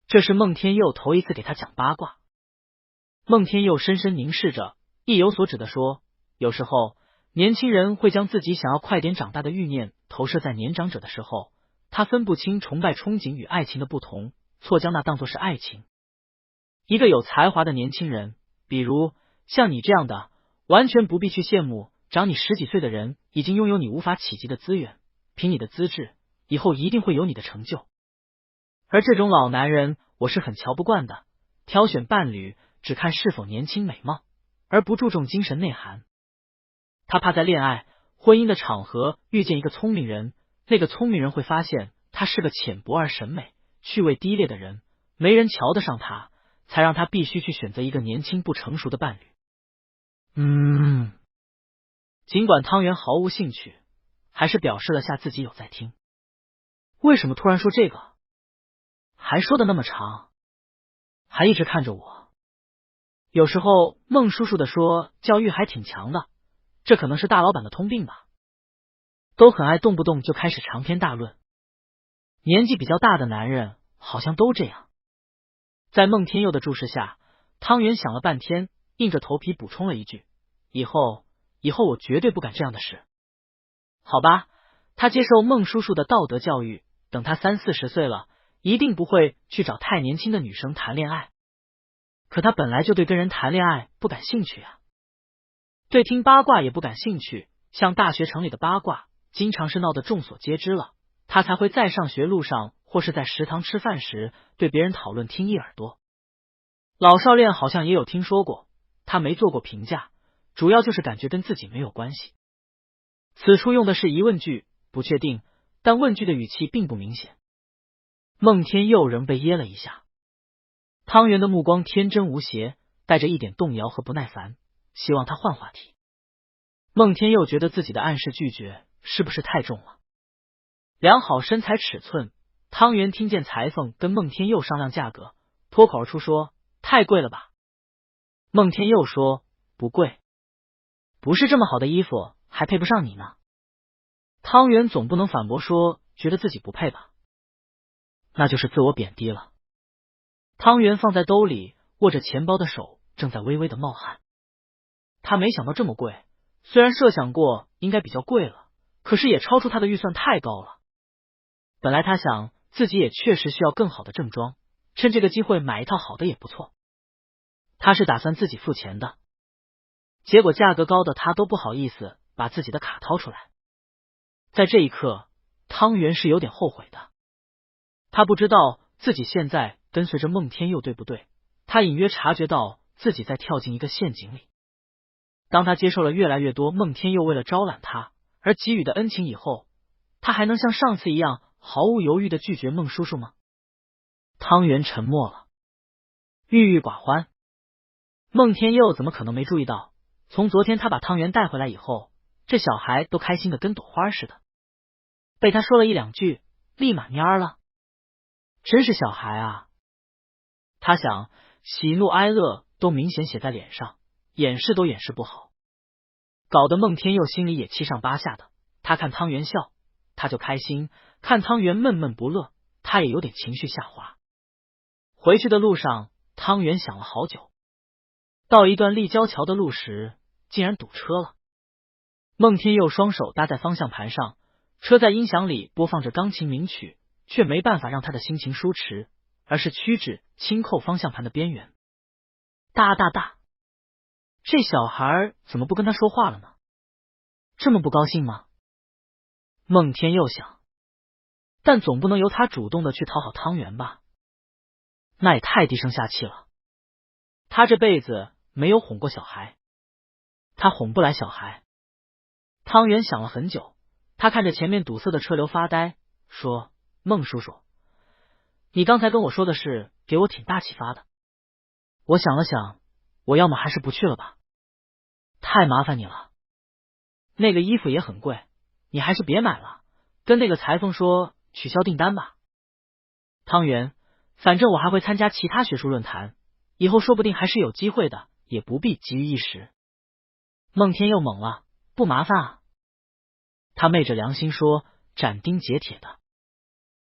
S1: 这是孟天佑头一次给他讲八卦。孟天佑深深凝视着，意有所指的说：“有时候年轻人会将自己想要快点长大的欲念投射在年长者的时候，他分不清崇拜、憧憬与爱情的不同，错将那当作是爱情。一个有才华的年轻人，比如像你这样的，完全不必去羡慕长你10几岁的人已经拥有你无法企及的资源，凭你的资质，以后一定会有你的成就。而这种老男人，我是很瞧不惯的，挑选伴侣只看是否年轻美貌，而不注重精神内涵。他怕在恋爱、婚姻的场合遇见一个聪明人，那个聪明人会发现他是个浅薄而审美、趣味低劣的人，没人瞧得上他，才让他必须去选择一个年轻不成熟的伴侣。尽管汤圆毫无兴趣，还是表示了下自己有在听。为什么突然说这个？还说的那么长，还一直看着我。有时候孟叔叔的说教育还挺强的，这可能是大老板的通病吧，都很爱动不动就开始长篇大论。年纪比较大的男人好像都这样。在孟天佑的注视下，汤圆想了半天，硬着头皮补充了一句：“以后我绝对不干这样的事。”好吧，他接受孟叔叔的道德教育，等他30、40岁了，一定不会去找太年轻的女生谈恋爱。可他本来就对跟人谈恋爱不感兴趣啊，对听八卦也不感兴趣，像大学城里的八卦，经常是闹得众所皆知了，他才会在上学路上或是在食堂吃饭时对别人讨论听一耳朵。老少恋好像也有听说过，他没做过评价，主要就是感觉跟自己没有关系。此处用的是疑问句，不确定，但问句的语气并不明显。孟天佑仍被噎了一下，汤圆的目光天真无邪，带着一点动摇和不耐烦，希望他换话题。孟天佑觉得自己的暗示拒绝是不是太重了？量好身材尺寸，汤圆听见裁缝跟孟天佑商量价格，脱口而出说：“太贵了吧？”孟天佑说：“不贵，不是这么好的衣服还配不上你呢。”汤圆总不能反驳说觉得自己不配吧，那就是自我贬低了。汤圆放在兜里握着钱包的手正在微微的冒汗，他没想到这么贵，虽然设想过应该比较贵了，可是也超出他的预算太高了。本来他想自己也确实需要更好的正装，趁这个机会买一套好的也不错，他是打算自己付钱的，结果价格高的他都不好意思把自己的卡掏出来。在这一刻，汤圆是有点后悔的，他不知道自己现在跟随着孟天佑对不对，他隐约察觉到自己在跳进一个陷阱里。当他接受了越来越多孟天佑为了招揽他而给予的恩情以后，他还能像上次一样毫无犹豫的拒绝孟叔叔吗？汤圆沉默了，郁郁寡欢。孟天佑怎么可能没注意到，从昨天他把汤圆带回来以后，这小孩都开心的跟朵花似的，被他说了1、2句，立马蔫了。真是小孩啊！他想，喜怒哀乐都明显写在脸上，掩饰都掩饰不好，搞得孟天佑心里也七上八下的。他看汤圆笑，他就开心；看汤圆闷闷不乐，他也有点情绪下滑。回去的路上，汤圆想了好久。到一段立交桥的路时，竟然堵车了。孟天佑双手搭在方向盘上，车在音响里播放着钢琴名曲，却没办法让他的心情舒驰，而是屈指轻扣方向盘的边缘。哒哒哒，这小孩怎么不跟他说话了呢？这么不高兴吗？孟天佑想，但总不能由他主动的去讨好汤圆吧？那也太低声下气了。他这辈子没有哄过小孩，他哄不来小孩。汤圆想了很久，他看着前面堵塞的车流发呆，说：“孟叔叔，你刚才跟我说的事给我挺大启发的。我想了想，我要么还是不去了吧，太麻烦你了。那个衣服也很贵，你还是别买了，跟那个裁缝说取消订单吧。汤圆，反正我还会参加其他学术论坛，以后说不定还是有机会的，也不必急于一时。”孟天佑懵了，不麻烦啊。他昧着良心说，斩钉截铁的。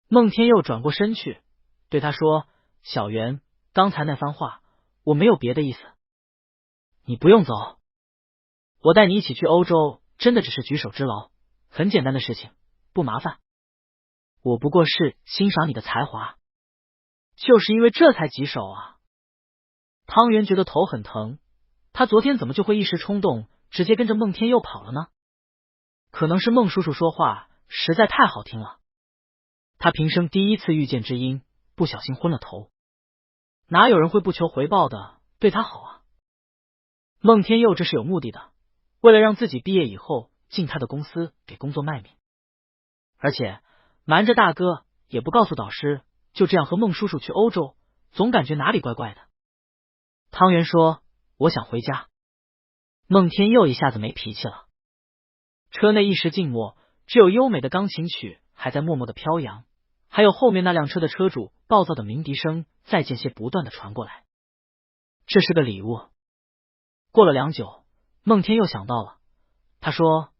S1: 孟天佑转过身去，对他说：“小袁，刚才那番话我没有别的意思，你不用走，我带你一起去欧洲，真的只是举手之劳，很简单的事情，不麻烦。我不过是欣赏你的才华，就是因为这才棘手啊。”汤圆觉得头很疼，他昨天怎么就会一时冲动，直接跟着孟天佑跑了呢？可能是孟叔叔说话实在太好听了，他平生第一次遇见知音，不小心昏了头。哪有人会不求回报的对他好啊？孟天佑这是有目的的，为了让自己毕业以后进他的公司给工作卖命，而且瞒着大哥也不告诉导师，就这样和孟叔叔去欧洲，总感觉哪里怪怪的。汤圆说：“我想回家。”孟天佑一下子没脾气了。车内一时静默，只有优美的钢琴曲还在默默的飘扬，还有后面那辆车的车主暴躁的鸣笛声在间歇不断的传过来。这是个礼物。过了良久，孟天佑想到了，他说：“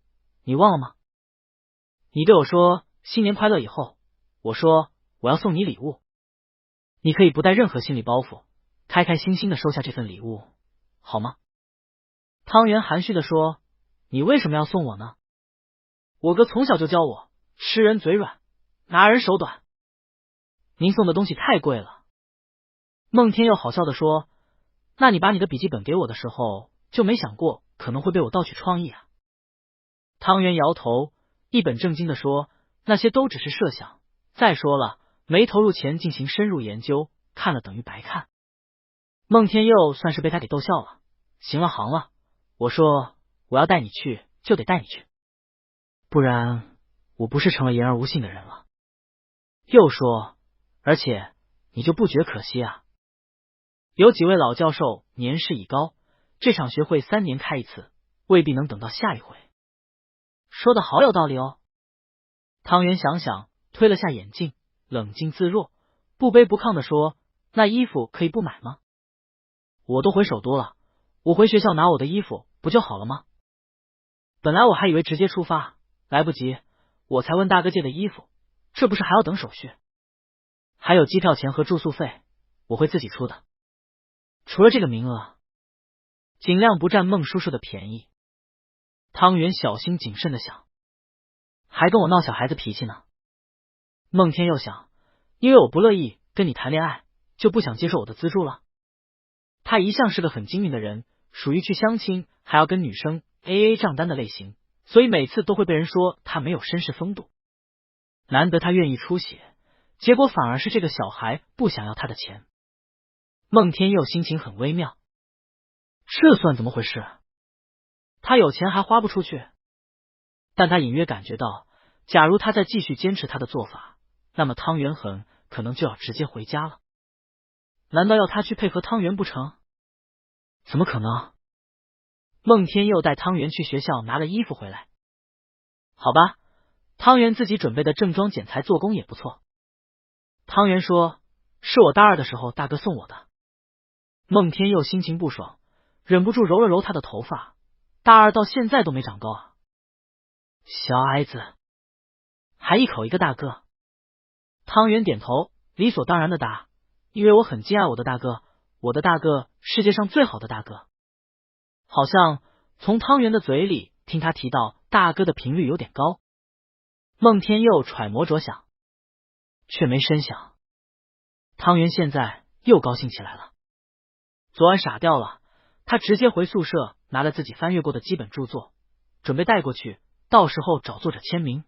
S1: 你忘了吗？你对我说新年快乐以后，我说我要送你礼物，你可以不带任何心理包袱，开开心心的收下这份礼物，好吗？”汤圆含蓄的说：“你为什么要送我呢？我哥从小就教我，吃人嘴软，拿人手短。您送的东西太贵了。”孟天佑好笑的说：“那你把你的笔记本给我的时候，就没想过可能会被我盗取创意啊？”汤圆摇头，一本正经的说：“那些都只是设想，再说了，没投入钱进行深入研究，看了等于白看。”孟天佑算是被他给逗笑了。行了行了，我说我要带你去，就得带你去，不然我不是成了言而无信的人了。又说，而且你就不觉可惜啊？有几位老教授年事已高，这场学会3年开一次，未必能等到下一回。说的好有道理哦。汤圆想想，推了下眼镜，冷静自若，不卑不亢的说：“那衣服可以不买吗？我都回首都了，我回学校拿我的衣服不就好了吗？本来我还以为直接出发，来不及，我才问大哥借的衣服，这不是还要等手续？还有机票钱和住宿费，我会自己出的。除了这个名额，尽量不占孟叔叔的便宜。”汤圆小心谨慎的想，还跟我闹小孩子脾气呢。孟天佑想，因为我不乐意跟你谈恋爱，就不想接受我的资助了。他一向是个很精明的人，属于去相亲还要跟女生 AA 账单的类型，所以每次都会被人说他没有绅士风度。难得他愿意出血，结果反而是这个小孩不想要他的钱。孟天佑心情很微妙，这算怎么回事？他有钱还花不出去。但他隐约感觉到，假如他再继续坚持他的做法，那么汤圆很可能就要直接回家了。难道要他去配合汤圆不成？怎么可能？孟天佑带汤圆去学校拿了衣服回来。好吧，汤圆自己准备的正装剪裁做工也不错。汤圆说：“是我大二的时候大哥送我的。”孟天佑心情不爽，忍不住揉了揉他的头发。大二到现在都没长高啊，小矮子，还一口一个大哥。汤圆点头，理所当然的答：“因为我很敬爱我的大哥，我的大哥世界上最好的大哥。”好像从汤圆的嘴里听他提到大哥的频率有点高。孟天佑揣摩着想，却没深想，汤圆现在又高兴起来了。昨晚傻掉了，他直接回宿舍，拿了自己翻阅过的基本著作，准备带过去，到时候找作者签名。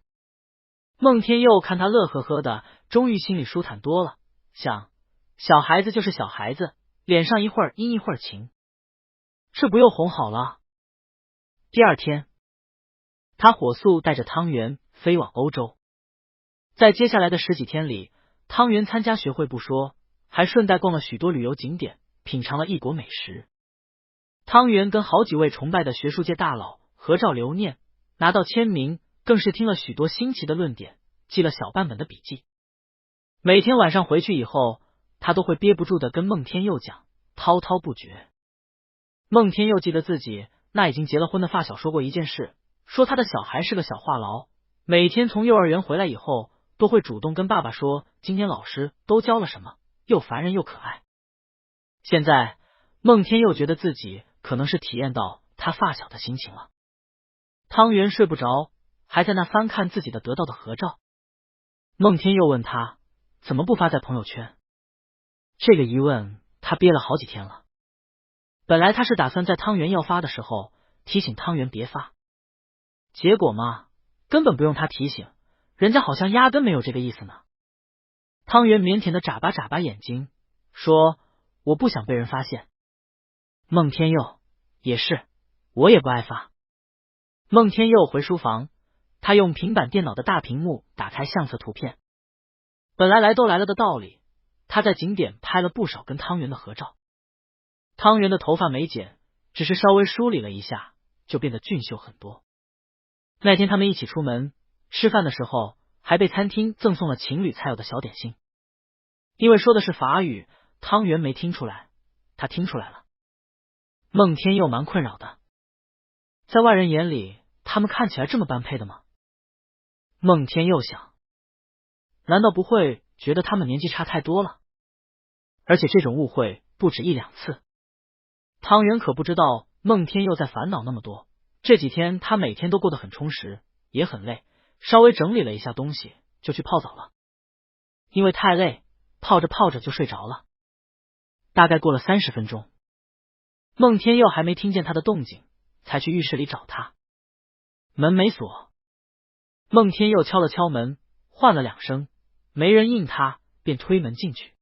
S1: 孟天佑看他乐呵呵的，终于心里舒坦多了，想小孩子就是小孩子，脸上一会儿阴一会儿晴，这不又哄好了。第二天，他火速带着汤圆飞往欧洲。在接下来的10几天里，汤圆参加学会不说，还顺带逛了许多旅游景点，品尝了异国美食。汤圆跟好几位崇拜的学术界大佬合照留念，拿到签名，更是听了许多新奇的论点，记了小半本的笔记。每天晚上回去以后，他都会憋不住的跟孟天佑讲，滔滔不绝。孟天佑记得自己那已经结了婚的发小说过一件事，说他的小孩是个小话痨，每天从幼儿园回来以后，都会主动跟爸爸说今天老师都教了什么，又烦人又可爱。现在孟天佑觉得自己可能是体验到他发小的心情了。汤圆睡不着，还在那翻看自己的得到的合照。孟天佑问他怎么不发在朋友圈，这个疑问他憋了好几天了。本来他是打算在汤圆要发的时候提醒汤圆别发，结果嘛，根本不用他提醒，人家好像压根没有这个意思呢。汤圆腼腆的眨巴眨巴眼睛，说我不想被人发现。孟天佑也是，我也不爱发。孟天佑回书房，他用平板电脑的大屏幕打开相册图片。本来来都来了的道理，他在景点拍了不少跟汤圆的合照。汤圆的头发没剪，只是稍微梳理了一下，就变得俊秀很多。那天他们一起出门吃饭的时候，还被餐厅赠送了情侣才有的小点心。因为说的是法语，汤圆没听出来，他听出来了。孟天佑蛮困扰的，在外人眼里，他们看起来这么般配的吗？孟天佑想，难道不会觉得他们年纪差太多了？而且这种误会不止1、2次。汤圆可不知道孟天佑在烦恼那么多，这几天他每天都过得很充实，也很累，稍微整理了一下东西就去泡澡了。因为太累，泡着泡着就睡着了。大概过了30分钟，孟天佑还没听见他的动静，才去浴室里找他。门没锁，孟天佑敲了敲门，唤了2声，没人应他，便推门进去。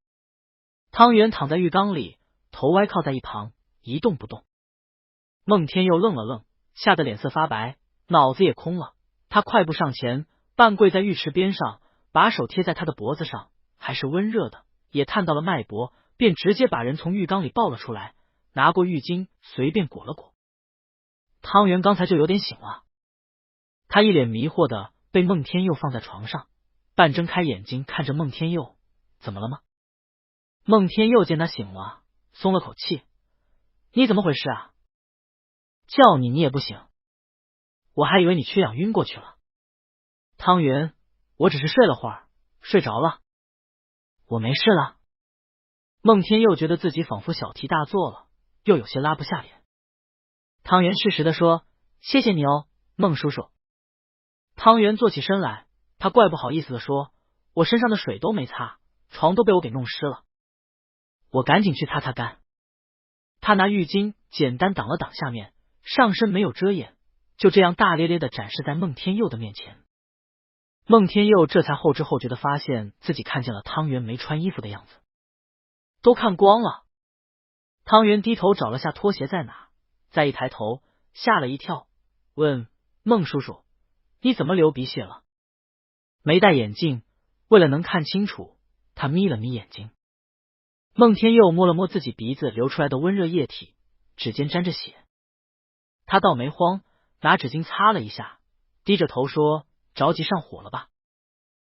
S1: 汤圆躺在浴缸里，头歪靠在一旁，一动不动。孟天佑愣了愣，吓得脸色发白，脑子也空了。他快步上前，半跪在浴池边上，把手贴在他的脖子上，还是温热的，也探到了脉搏，便直接把人从浴缸里抱了出来，拿过浴巾随便裹了裹。汤圆刚才就有点醒了，他一脸迷惑的被孟天佑放在床上，半睁开眼睛看着孟天佑，怎么了吗？孟天佑见他醒了，松了口气，你怎么回事啊？叫你也不醒，我还以为你缺氧晕过去了。汤圆，我只是睡了会儿，睡着了，我没事了。孟天佑觉得自己仿佛小题大做了，又有些拉不下脸。汤圆适时的说，谢谢你哦，孟叔叔。汤圆坐起身来，他怪不好意思的说，我身上的水都没擦，床都被我给弄湿了，我赶紧去擦擦干。他拿浴巾简单挡了挡下面，上身没有遮掩，就这样大咧咧的展示在孟天佑的面前。孟天佑这才后知后觉的发现自己看见了汤圆没穿衣服的样子，都看光了。汤圆低头找了下拖鞋在哪，再一抬头吓了一跳，问孟叔叔，你怎么流鼻血了？没戴眼镜，为了能看清楚，他眯了眯眼睛。孟天佑摸了摸自己鼻子流出来的温热液体，指尖沾着血。他倒没慌，拿纸巾擦了一下，低着头说，着急上火了吧？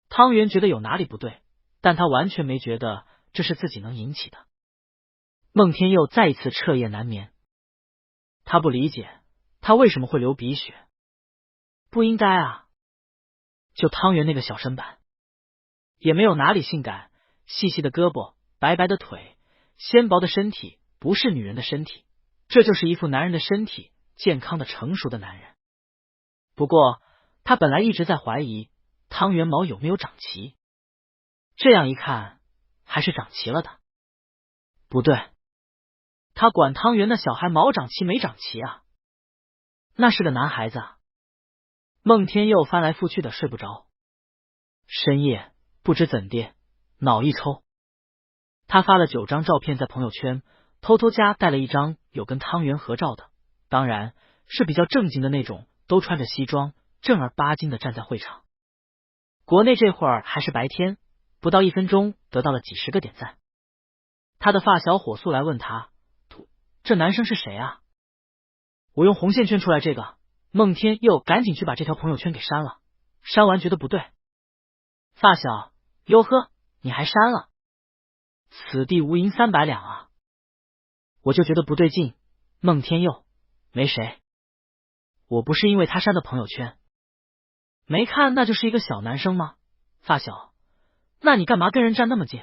S1: 汤圆觉得有哪里不对，但他完全没觉得这是自己能引起的。孟天佑再一次彻夜难眠，他不理解他为什么会流鼻血，不应该啊，就汤圆那个小身板，也没有哪里性感，细细的胳膊，白白的腿，纤薄的身体，不是女人的身体，这就是一副男人的身体，健康的成熟的男人。不过他本来一直在怀疑汤圆毛有没有长齐，这样一看还是长齐了的。不对，他管汤圆那小孩毛长齐没长齐啊？那是个男孩子啊！孟天佑翻来覆去的睡不着，深夜不知怎地，脑一抽，他发了9张照片在朋友圈，偷偷加带了一张有跟汤圆合照的，当然是比较正经的那种，都穿着西装，正儿八经的站在会场。国内这会儿还是白天，不到1分钟得到了几10个点赞。他的发小火速来问他，这男生是谁啊？我用红线圈出来这个。孟天佑赶紧去把这条朋友圈给删了，删完觉得不对。发小，哟呵，你还删了？此地无银300两啊！我就觉得不对劲。孟天佑，没谁，我不是因为他删的朋友圈。没看那就是一个小男生吗？发小，那你干嘛跟人站那么近？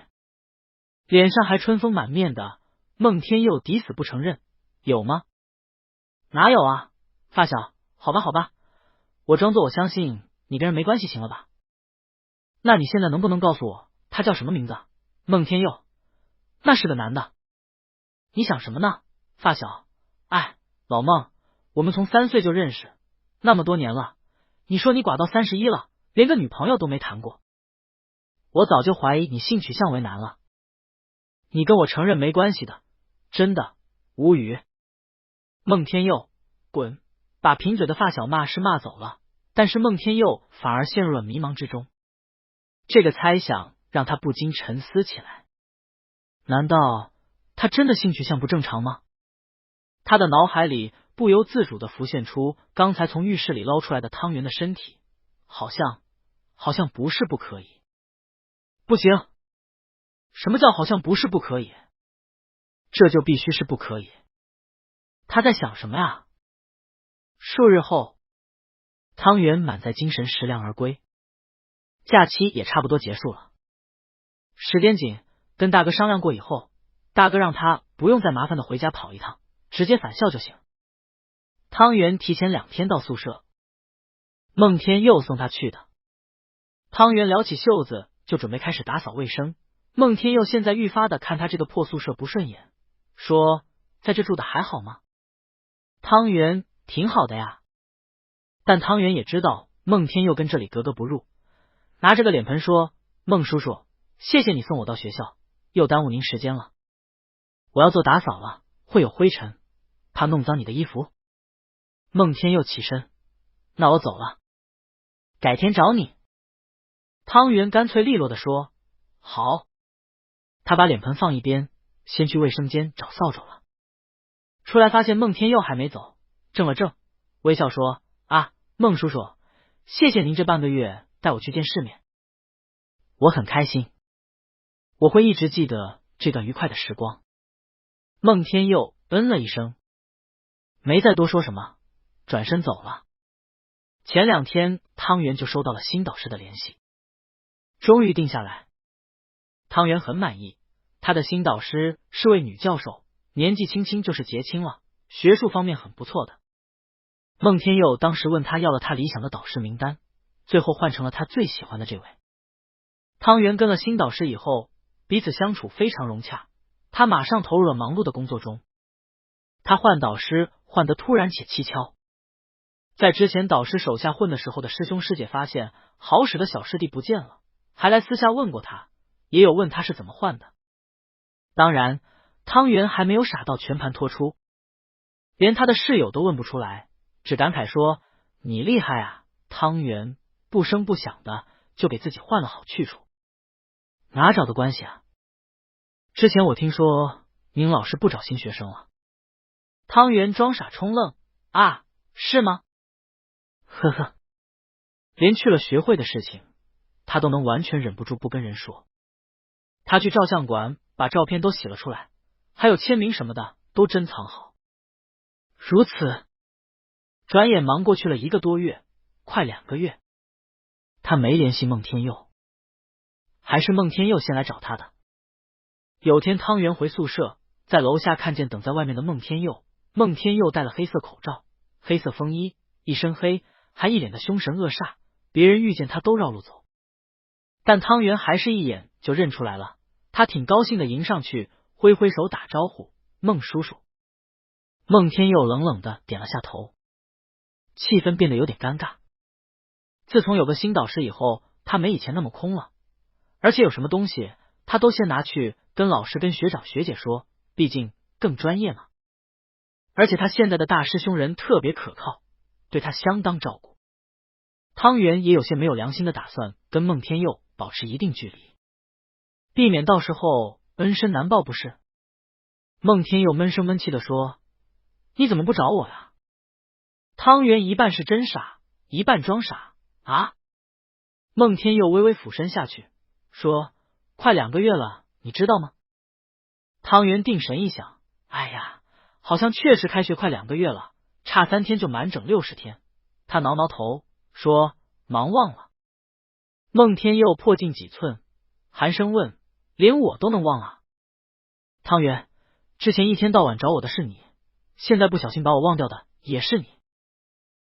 S1: 脸上还春风满面的，孟天佑抵死不承认。有吗？哪有啊？发小，好吧好吧，我装作我相信你跟人没关系行了吧？那你现在能不能告诉我他叫什么名字？孟天佑，那是个男的。你想什么呢？发小，哎，老孟，我们从3岁就认识，那么多年了，你说你寡到31了，连个女朋友都没谈过，我早就怀疑你性取向为男了。你跟我承认没关系的，真的无语。孟天佑，滚！把贫嘴的发小骂是骂走了，但是孟天佑反而陷入了迷茫之中。这个猜想让他不禁沉思起来，难道他真的性取向不正常吗？他的脑海里不由自主的浮现出刚才从浴室里捞出来的汤圆的身体，好像不是不可以。不行，什么叫好像不是不可以？这就必须是不可以。他在想什么呀？数日后，汤圆满载精神食粮而归，假期也差不多结束了。时间紧，跟大哥商量过以后，大哥让他不用再麻烦的回家跑一趟，直接返校就行。汤圆提前2天到宿舍，孟天佑送他去的。汤圆撩起袖子就准备开始打扫卫生，孟天佑现在愈发的看他这个破宿舍不顺眼，说在这住的还好吗？汤圆，挺好的呀。但汤圆也知道孟天佑跟这里格格不入，拿着个脸盆说，孟叔叔，谢谢你送我到学校，又耽误您时间了，我要做打扫了，会有灰尘，怕弄脏你的衣服。孟天佑起身，那我走了，改天找你。汤圆干脆利落的说，好。他把脸盆放一边，先去卫生间找扫帚了。出来发现孟天佑还没走，怔了怔，微笑说，啊，孟叔叔，谢谢您这半个月带我去见世面，我很开心，我会一直记得这段愉快的时光。孟天佑嗯了一声，没再多说什么，转身走了。前2天汤圆就收到了新导师的联系，终于定下来。汤圆很满意，他的新导师是位女教授，年纪轻轻就是结亲了，学术方面很不错的。孟天佑当时问他要了他理想的导师名单，最后换成了他最喜欢的这位。汤圆跟了新导师以后，彼此相处非常融洽，他马上投入了忙碌的工作中。他换导师换得突然且蹊跷，在之前导师手下混的时候的师兄师姐发现好使的小师弟不见了，还来私下问过他，也有问他是怎么换的。当然汤圆还没有傻到全盘托出，连他的室友都问不出来，只感慨说，你厉害啊，汤圆，不声不响的就给自己换了好去处。哪找的关系啊？之前我听说您老师不找新学生了。汤圆装傻充愣，啊，是吗？呵呵，连去了学会的事情他都能完全忍不住不跟人说。他去照相馆把照片都洗了出来，还有签名什么的都珍藏好。如此转眼忙过去了1个多月，快2个月，他没联系孟天佑，还是孟天佑先来找他的。有天汤圆回宿舍，在楼下看见等在外面的孟天佑，孟天佑戴了黑色口罩，黑色风衣，一身黑，还一脸的凶神恶煞，别人遇见他都绕路走。但汤圆还是一眼就认出来了，他挺高兴的迎上去，挥挥手打招呼，孟叔叔。孟天佑冷冷的点了下头，气氛变得有点尴尬。自从有个新导师以后，他没以前那么空了，而且有什么东西他都先拿去跟老师跟学长学姐说，毕竟更专业嘛。而且他现在的大师兄人特别可靠，对他相当照顾。汤圆也有些没有良心的打算跟孟天佑保持一定距离，避免到时候恩深难报不是。孟天佑闷声闷气的说，你怎么不找我呀？汤圆一半是真傻，一半装傻。啊？孟天佑微微俯身下去说，快2个月了，你知道吗？汤圆定神一想，哎呀，好像确实开学快2个月了，差3天就满整60天。他挠挠头说，忙忘了。孟天佑破镜几寸，寒声问，连我都能忘啊？汤圆，之前一天到晚找我的是你，现在不小心把我忘掉的也是你。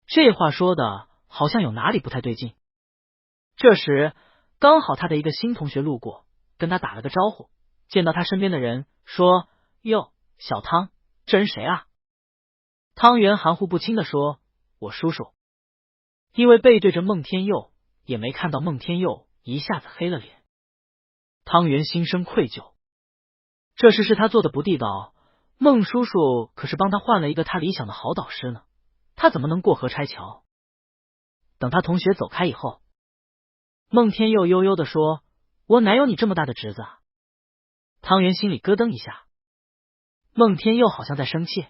S1: 这话说的好像有哪里不太对劲。这时刚好他的一个新同学路过，跟他打了个招呼，见到他身边的人说，哟，小汤，这人谁啊？汤圆含糊不清的说，我叔叔。因为背对着孟天佑，也没看到孟天佑一下子黑了脸。汤圆心生愧疚，这事是他做的不地道，孟叔叔可是帮他换了一个他理想的好导师呢，他怎么能过河拆桥？等他同学走开以后，孟天佑悠悠的说，我哪有你这么大的侄子啊？汤圆心里咯噔一下，孟天佑好像在生气，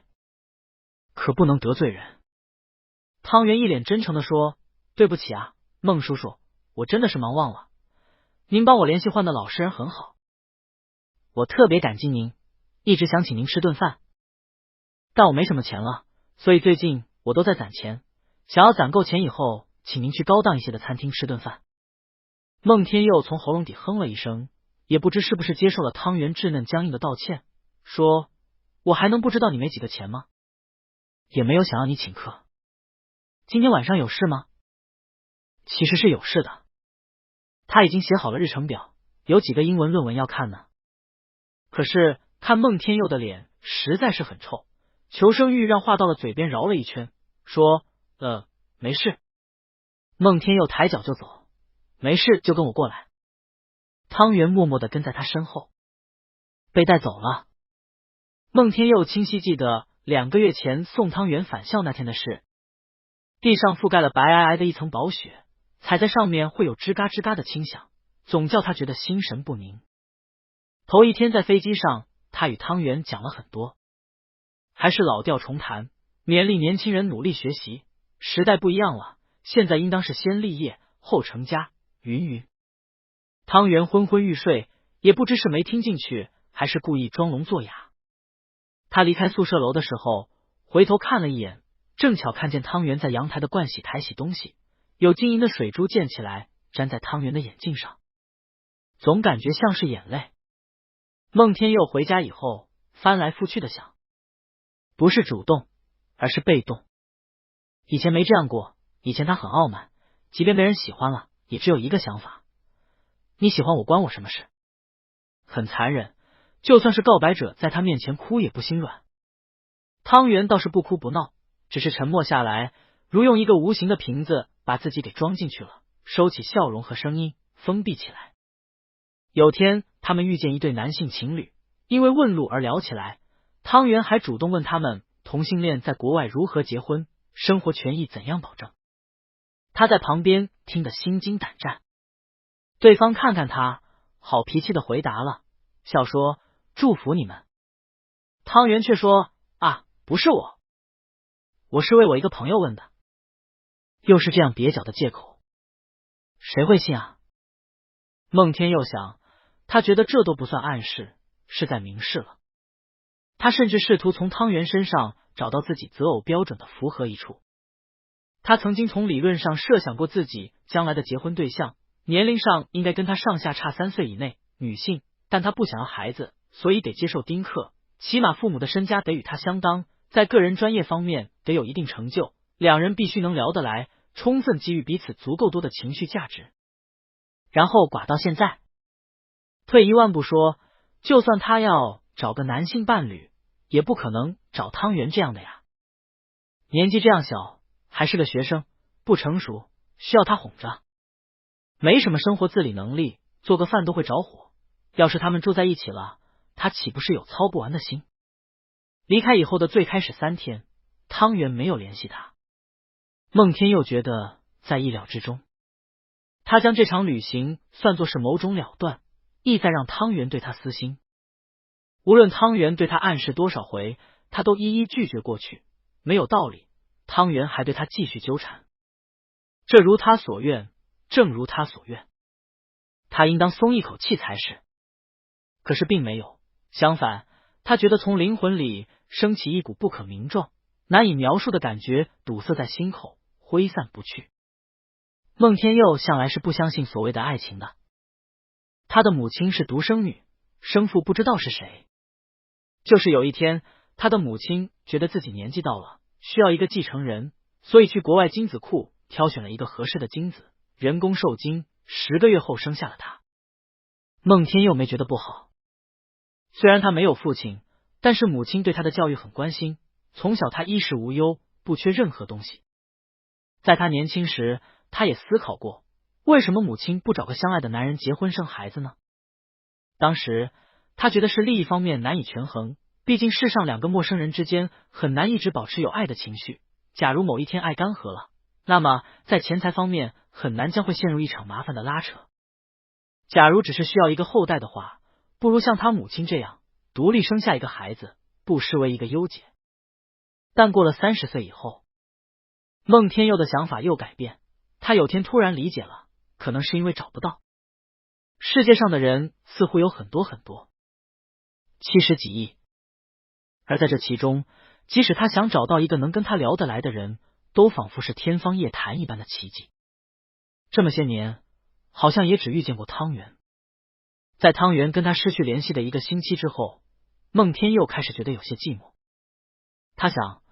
S1: 可不能得罪人。汤圆一脸真诚的说，对不起啊，孟叔叔，我真的是忙忘了，您帮我联系换的老师人很好，我特别感激您，一直想请您吃顿饭，但我没什么钱了，所以最近我都在攒钱，想要攒够钱以后请您去高档一些的餐厅吃顿饭。孟天佑从喉咙底哼了一声，也不知是不是接受了汤圆稚嫩僵硬的道歉，说，我还能不知道你没几个钱吗？也没有想要你请客。今天晚上有事吗？其实是有事的，他已经写好了日程表，有几个英文论文要看呢。可是看孟天佑的脸实在是很臭，求生欲让话到了嘴边绕了一圈，说，没事。孟天佑抬脚就走，没事就跟我过来。汤圆默默的跟在他身后，被带走了。孟天佑清晰记得2个月前送汤圆返校那天的事，地上覆盖了白皑皑的一层薄雪，踩在上面会有吱嘎吱嘎的轻响，总叫他觉得心神不宁。头一天在飞机上，他与汤圆讲了很多，还是老调重弹，勉励年轻人努力学习，时代不一样了，现在应当是先立业后成家，云云。汤圆昏昏欲睡，也不知是没听进去，还是故意装聋作哑。他离开宿舍楼的时候，回头看了一眼，正巧看见汤圆在阳台的盥洗台洗东西，有晶莹的水珠溅起来，粘在汤圆的眼镜上，总感觉像是眼泪。孟天佑回家以后，翻来覆去的想，不是主动，而是被动。以前没这样过，以前他很傲慢，即便被人喜欢了，也只有一个想法，你喜欢我关我什么事？很残忍，就算是告白者在他面前哭也不心软。汤圆倒是不哭不闹，只是沉默下来，如用一个无形的瓶子把自己给装进去了，收起笑容和声音，封闭起来。有天他们遇见一对男性情侣，因为问路而聊起来，汤圆还主动问他们同性恋在国外如何结婚，生活权益怎样保证。他在旁边听得心惊胆战。对方看看他，好脾气的回答了，笑说祝福你们。汤圆却说，啊，不是我是为我一个朋友问的。又是这样蹩脚的借口，谁会信啊？孟天佑想，他觉得这都不算暗示，是在明示了。他甚至试图从汤圆身上找到自己择偶标准的符合一处。他曾经从理论上设想过自己将来的结婚对象，年龄上应该跟他上下差3岁以内，女性，但他不想要孩子，所以得接受丁克，起码父母的身家得与他相当，在个人专业方面得有一定成就，两人必须能聊得来，充分给予彼此足够多的情绪价值。然后寡到现在，退一万步说，就算他要找个男性伴侣，也不可能找汤圆这样的呀。年纪这样小，还是个学生，不成熟，需要他哄着。没什么生活自理能力，做个饭都会着火。要是他们住在一起了，他岂不是有操不完的心？离开以后的最开始3天，汤圆没有联系他。孟天佑觉得在意料之中，他将这场旅行算作是某种了断，意在让汤圆对他私心。无论汤圆对他暗示多少回，他都一一拒绝过去。没有道理，汤圆还对他继续纠缠。这如他所愿，正如他所愿，他应当松一口气才是。可是并没有，相反，他觉得从灵魂里升起一股不可名状、难以描述的感觉，堵塞在心口，挥散不去。孟天佑向来是不相信所谓的爱情的，他的母亲是独生女，生父不知道是谁。就是有一天，他的母亲觉得自己年纪到了，需要一个继承人，所以去国外精子库挑选了一个合适的精子，人工受精，10个月后生下了他。孟天佑没觉得不好，虽然他没有父亲，但是母亲对他的教育很关心，从小他衣食无忧，不缺任何东西。在他年轻时，他也思考过，为什么母亲不找个相爱的男人结婚生孩子呢？当时他觉得是利益方面难以权衡，毕竟世上2个陌生人之间很难一直保持有爱的情绪，假如某一天爱干涸了，那么在钱财方面很难将会陷入一场麻烦的拉扯。假如只是需要一个后代的话，不如像他母亲这样独立生下一个孩子，不失为一个优解。但过了30岁以后，孟天佑的想法又改变，他有天突然理解了，可能是因为找不到。世界上的人似乎有很多很多，70几亿，而在这其中，即使他想找到一个能跟他聊得来的人，都仿佛是天方夜谭一般的奇迹。这么些年，好像也只遇见过汤圆。在汤圆跟他失去联系的1个星期之后，孟天佑开始觉得有些寂寞。他想，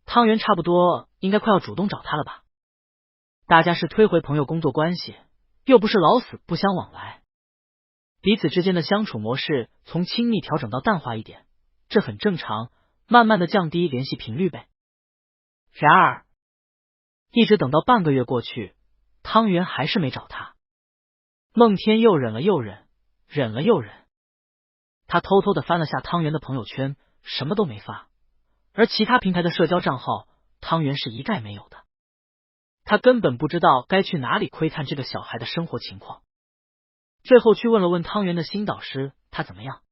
S1: 汤圆差不多应该快要主动找他了吧？大家是推回朋友工作关系，又不是老死不相往来，彼此之间的相处模式从亲密调整到淡化一点，这很正常，慢慢的降低联系频率呗。然而，一直等到半个月过去，汤圆还是没找他。孟天佑忍了又忍，忍了又忍，他偷偷的翻了下汤圆的朋友圈，什么都没发，而其他平台的社交账号，汤圆是一概没有的。他根本不知道该去哪里窥探这个小孩的生活情况。最后去问了问汤圆的新导师，他怎么样？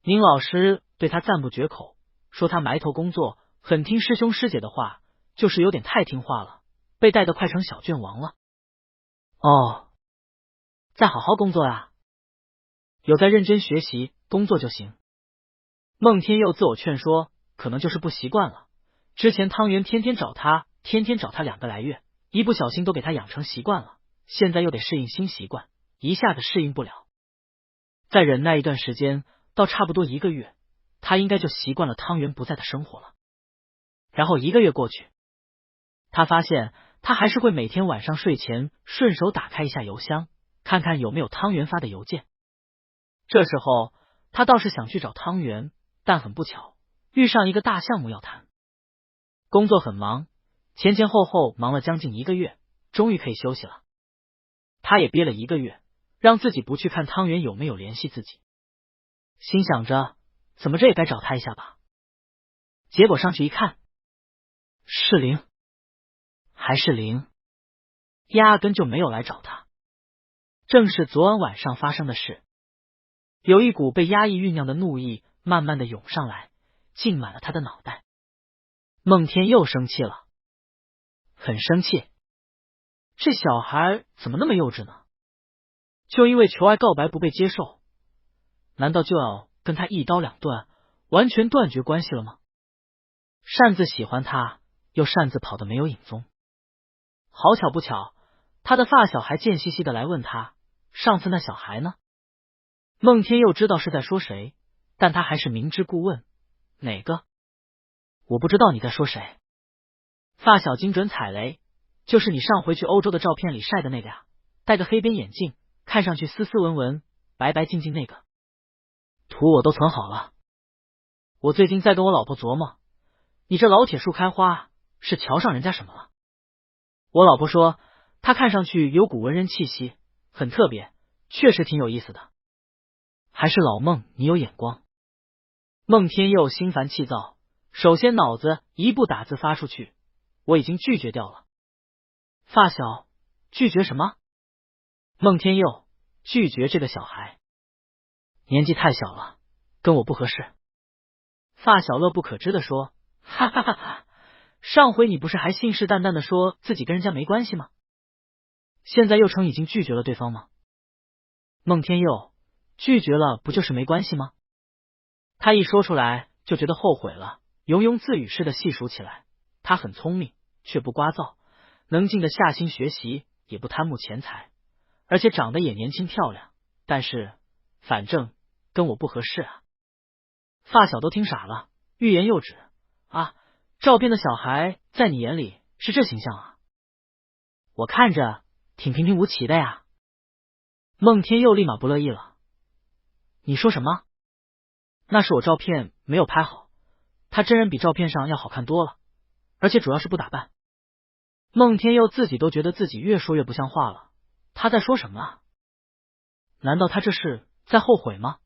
S1: 宁老师对他赞不绝口，说他埋头工作，很听师兄师姐的话，就是有点太听话了，被带得快成小卷王了。哦，再好好工作啊，有在认真学习工作就行。孟天佑自我劝说，可能就是不习惯了。之前汤圆天天找他2个来月，一不小心都给他养成习惯了，现在又得适应新习惯，一下子适应不了。再忍耐一段时间，到差不多1个月，他应该就习惯了汤圆不在的生活了。然后1个月过去，他发现他还是会每天晚上睡前顺手打开一下邮箱，看看有没有汤圆发的邮件。这时候他倒是想去找汤圆，但很不巧遇上一个大项目要谈。工作很忙，前后后忙了将近1个月，终于可以休息了。他也憋了1个月，让自己不去看汤圆有没有联系自己，心想着怎么这也该找他一下吧。结果上去一看，是零，还是零，压根就没有来找他。正是昨晚晚上发生的事。有一股被压抑酝酿的怒意慢慢的涌上来，浸满了他的脑袋。孟天又生气了，很生气。这小孩怎么那么幼稚呢？就因为求爱告白不被接受，难道就要跟他一刀两断，完全断绝关系了吗？擅自喜欢他，又擅自跑得没有影踪。好巧不巧，他的发小还贱兮兮的来问他，上次那小孩呢？孟天佑知道是在说谁，但他还是明知故问，哪个？我不知道你在说谁。发小精准踩雷，就是你上回去欧洲的照片里晒的那个呀，戴个黑边眼镜，看上去斯斯文文、白白净净那个。图我都存好了。我最近在跟我老婆琢磨，你这老铁树开花是瞧上人家什么了？我老婆说，他看上去有股文人气息，很特别，确实挺有意思的。还是老孟你有眼光。孟天佑心烦气躁，首先脑子一步打字发出去，我已经拒绝掉了。发小，拒绝什么？孟天佑，拒绝这个小孩，年纪太小了，跟我不合适。发小乐不可支的说，哈哈哈哈，上回你不是还信誓旦旦的说自己跟人家没关系吗？现在又成已经拒绝了对方吗？孟天佑，拒绝了不就是没关系吗？他一说出来就觉得后悔了，庸庸自语似的细数起来。他很聪明，却不聒噪，能静得下心学习，也不贪慕钱财，而且长得也年轻漂亮。但是反正跟我不合适啊。发小都听傻了，欲言又止。啊，照片的小孩在你眼里是这形象啊？我看着挺平平无奇的呀。孟天佑立马不乐意了，你说什么？那是我照片没有拍好，他真人比照片上要好看多了，而且主要是不打扮。孟天佑自己都觉得自己越说越不像话了，他在说什么啊？难道他这是在后悔吗？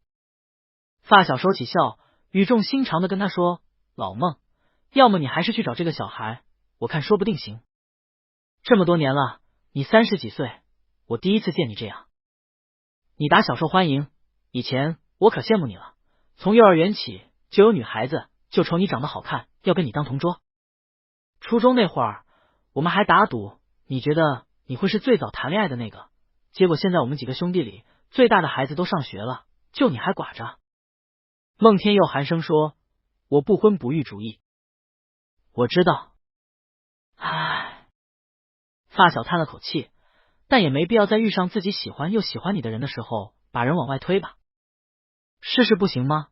S1: 发小收起笑，语重心长的跟他说，老孟，要么你还是去找这个小孩，我看说不定行。这么多年了，你30几岁，我第一次见你这样。你打小受欢迎，以前我可羡慕你了，从幼儿园起就有女孩子就瞅你长得好看，要跟你当同桌。初中那会儿，我们还打赌，你觉得你会是最早谈恋爱的那个，结果现在我们几个兄弟里，最大的孩子都上学了，就你还寡着。孟天佑寒声说，我不婚不育主义。我知道。唉，发小叹了口气，但也没必要在遇上自己喜欢又喜欢你的人的时候把人往外推吧。试试不行吗？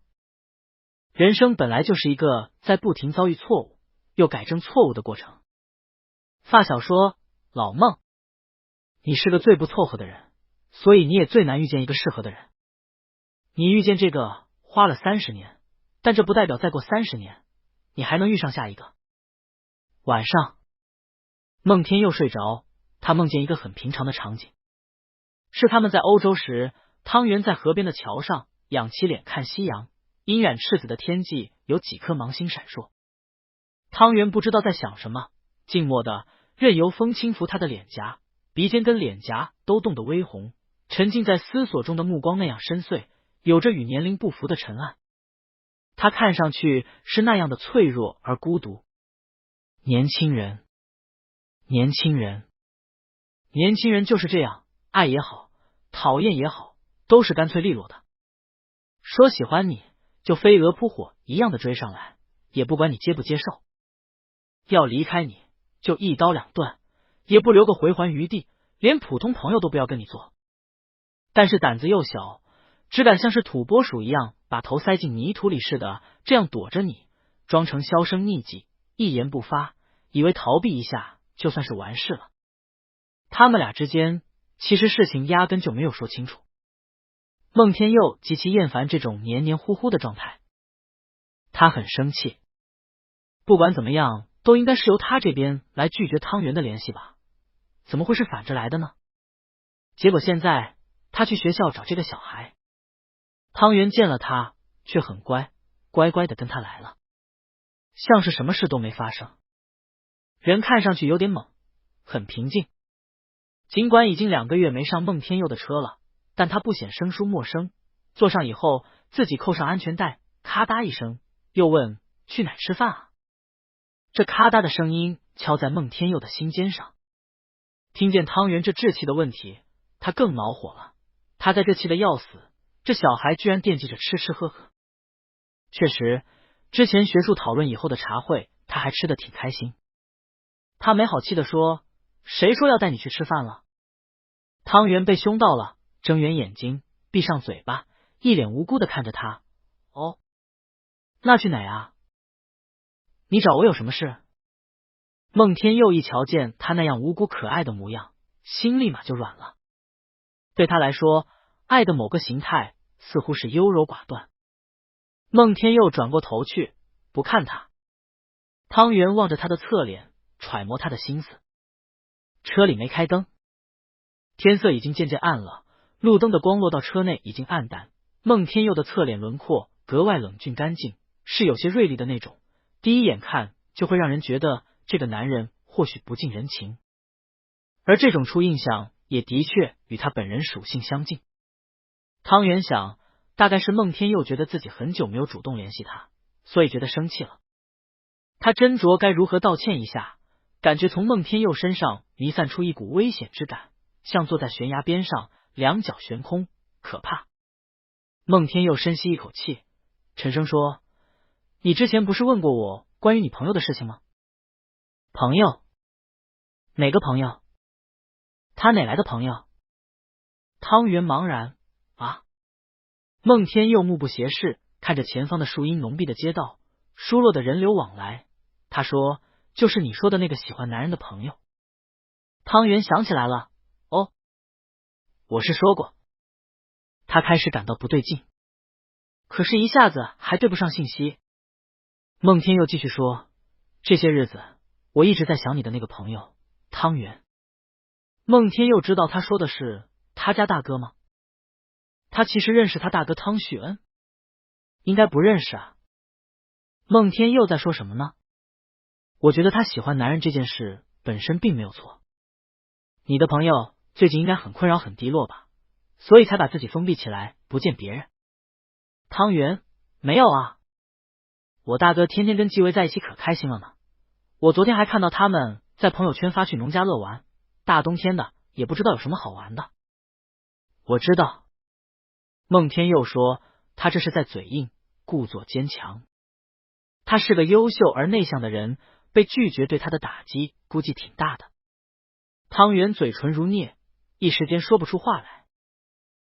S1: 人生本来就是一个在不停遭遇错误又改正错误的过程。发小说，老孟，你是个最不凑合的人，所以你也最难遇见一个适合的人。你遇见这个花了30年，但这不代表再过30年你还能遇上下一个。晚上，孟天佑睡着，他梦见一个很平常的场景，是他们在欧洲时，汤圆在河边的桥上仰起脸看夕阳，阴远赤子的天际有几颗芒星闪烁。汤圆不知道在想什么，静默的任由风轻拂他的脸颊，鼻尖跟脸颊都冻得微红，沉浸在思索中的目光那样深邃，有着与年龄不符的沉暗。他看上去是那样的脆弱而孤独。年轻人，年轻人，年轻人就是这样，爱也好，讨厌也好，都是干脆利落的。说喜欢你，就飞蛾扑火一样的追上来，也不管你接不接受。要离开你，就一刀两断，也不留个回环余地，连普通朋友都不要跟你做。但是胆子又小，只敢像是土拨鼠一样把头塞进泥土里似的，这样躲着你，装成销声匿迹，一言不发，以为逃避一下就算是完事了。他们俩之间其实事情压根就没有说清楚。孟天佑极其厌烦这种黏黏糊糊的状态，他很生气。不管怎么样，都应该是由他这边来拒绝汤圆的联系吧？怎么会是反着来的呢？结果现在他去学校找这个小孩，汤圆见了他却很乖，乖乖的跟他来了，像是什么事都没发生。人看上去有点猛，很平静。尽管已经2个月没上孟天佑的车了，但他不显生疏陌生。坐上以后，自己扣上安全带，咔嗒一声，又问去哪吃饭啊？这咔嗒的声音敲在孟天佑的心尖上。听见汤圆这稚气的问题，他更恼火了。他在这气得要死，这小孩居然惦记着吃吃喝喝。确实，之前学术讨论以后的茶会，他还吃得挺开心。他没好气地说，谁说要带你去吃饭了？汤圆被凶到了，睁圆眼睛，闭上嘴巴，一脸无辜的看着他。哦，那去哪啊？你找我有什么事？孟天佑一瞧见他那样无辜可爱的模样，心立马就软了。对他来说，爱的某个形态似乎是优柔寡断。孟天佑转过头去，不看他。汤圆望着他的侧脸，揣摩他的心思。车里没开灯，天色已经渐渐暗了，路灯的光落到车内已经暗淡。孟天佑的侧脸轮廓格外冷峻干净，是有些锐利的那种，第一眼看就会让人觉得这个男人或许不近人情，而这种初印象也的确与他本人属性相近。汤圆想，大概是孟天佑觉得自己很久没有主动联系他，所以觉得生气了。他斟酌该如何道歉一下，感觉从孟天佑身上弥散出一股危险之感，像坐在悬崖边上，两脚悬空，可怕。孟天佑深吸一口气，沉声说：“你之前不是问过我关于你朋友的事情吗？”朋友？哪个朋友？他哪来的朋友？汤圆茫然。啊！孟天佑目不斜视，看着前方的树荫浓密的街道，疏落的人流往来。他说：“就是你说的那个喜欢男人的朋友。”汤圆想起来了，哦，我是说过。他开始感到不对劲，可是一下子还对不上信息。孟天佑继续说：“这些日子我一直在想你的那个朋友汤圆。”孟天佑知道他说的是他家大哥吗？他其实认识他大哥汤旭恩？应该不认识啊。孟天佑在说什么呢？我觉得他喜欢男人这件事本身并没有错。你的朋友最近应该很困扰很低落吧，所以才把自己封闭起来，不见别人。汤圆：没有啊，我大哥天天跟纪薇在一起可开心了呢。我昨天还看到他们在朋友圈发去农家乐玩，大冬天的也不知道有什么好玩的。我知道。孟天佑说，他这是在嘴硬，故作坚强。他是个优秀而内向的人，被拒绝对他的打击估计挺大的。汤圆嘴唇如镍，一时间说不出话来。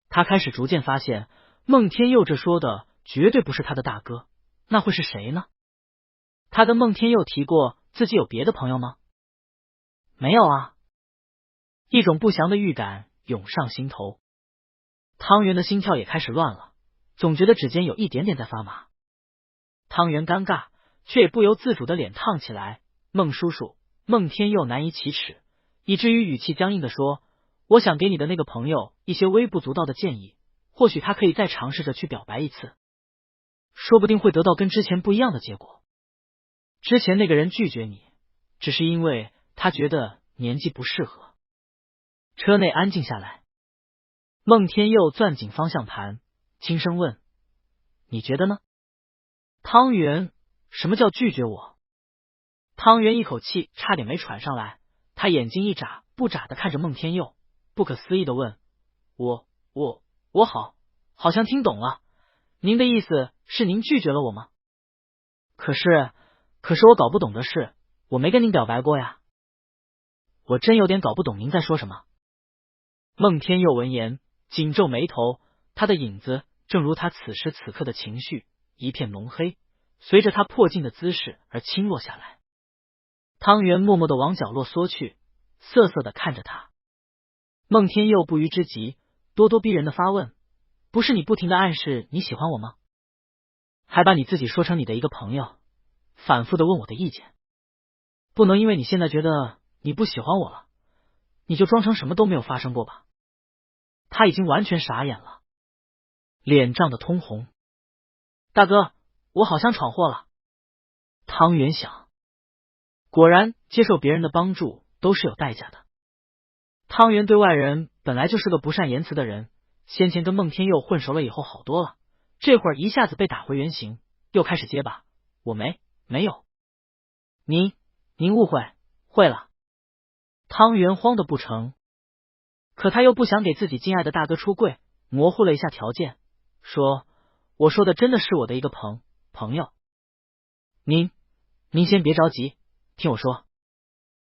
S1: 他开始逐渐发现，孟天佑这说的绝对不是他的大哥，那会是谁呢？他跟孟天佑提过自己有别的朋友吗？没有啊。一种不祥的预感涌上心头。汤圆的心跳也开始乱了，总觉得指尖有一点点在发麻。汤圆尴尬，却也不由自主的脸烫起来。孟叔叔，孟天佑难以启齿，以至于语气僵硬的说：“我想给你的那个朋友一些微不足道的建议，或许他可以再尝试着去表白一次，说不定会得到跟之前不一样的结果。之前那个人拒绝你，只是因为他觉得年纪不适合。”车内安静下来。孟天佑攥紧方向盘，轻声问：“你觉得呢？”汤圆：“什么叫拒绝我？”汤圆一口气差点没喘上来，他眼睛一眨不眨的看着孟天佑，不可思议的问：“我好像听懂了，您的意思是您拒绝了我吗？”可是我搞不懂的是，我没跟您表白过呀。我真有点搞不懂您在说什么。孟天佑闻言紧皱眉头，他的影子正如他此时此刻的情绪，一片浓黑，随着他迫近的姿势而倾落下来。汤圆默默的往角落缩去，瑟瑟的看着他。孟天佑不虞之极，咄咄逼人的发问：“不是你不停的暗示你喜欢我吗？还把你自己说成你的一个朋友，反复的问我的意见。不能因为你现在觉得你不喜欢我了，你就装成什么都没有发生过吧？”他已经完全傻眼了，脸涨得通红。大哥，我好像闯祸了。汤圆想，果然接受别人的帮助都是有代价的。汤圆对外人本来就是个不善言辞的人，先前跟孟天佑混熟了以后好多了，这会儿一下子被打回原形，又开始结巴：“我没有。”您误会了。汤圆慌得不成，可他又不想给自己敬爱的大哥出柜，模糊了一下条件，说：“我说的真的是我的一个朋友。您先别着急，听我说。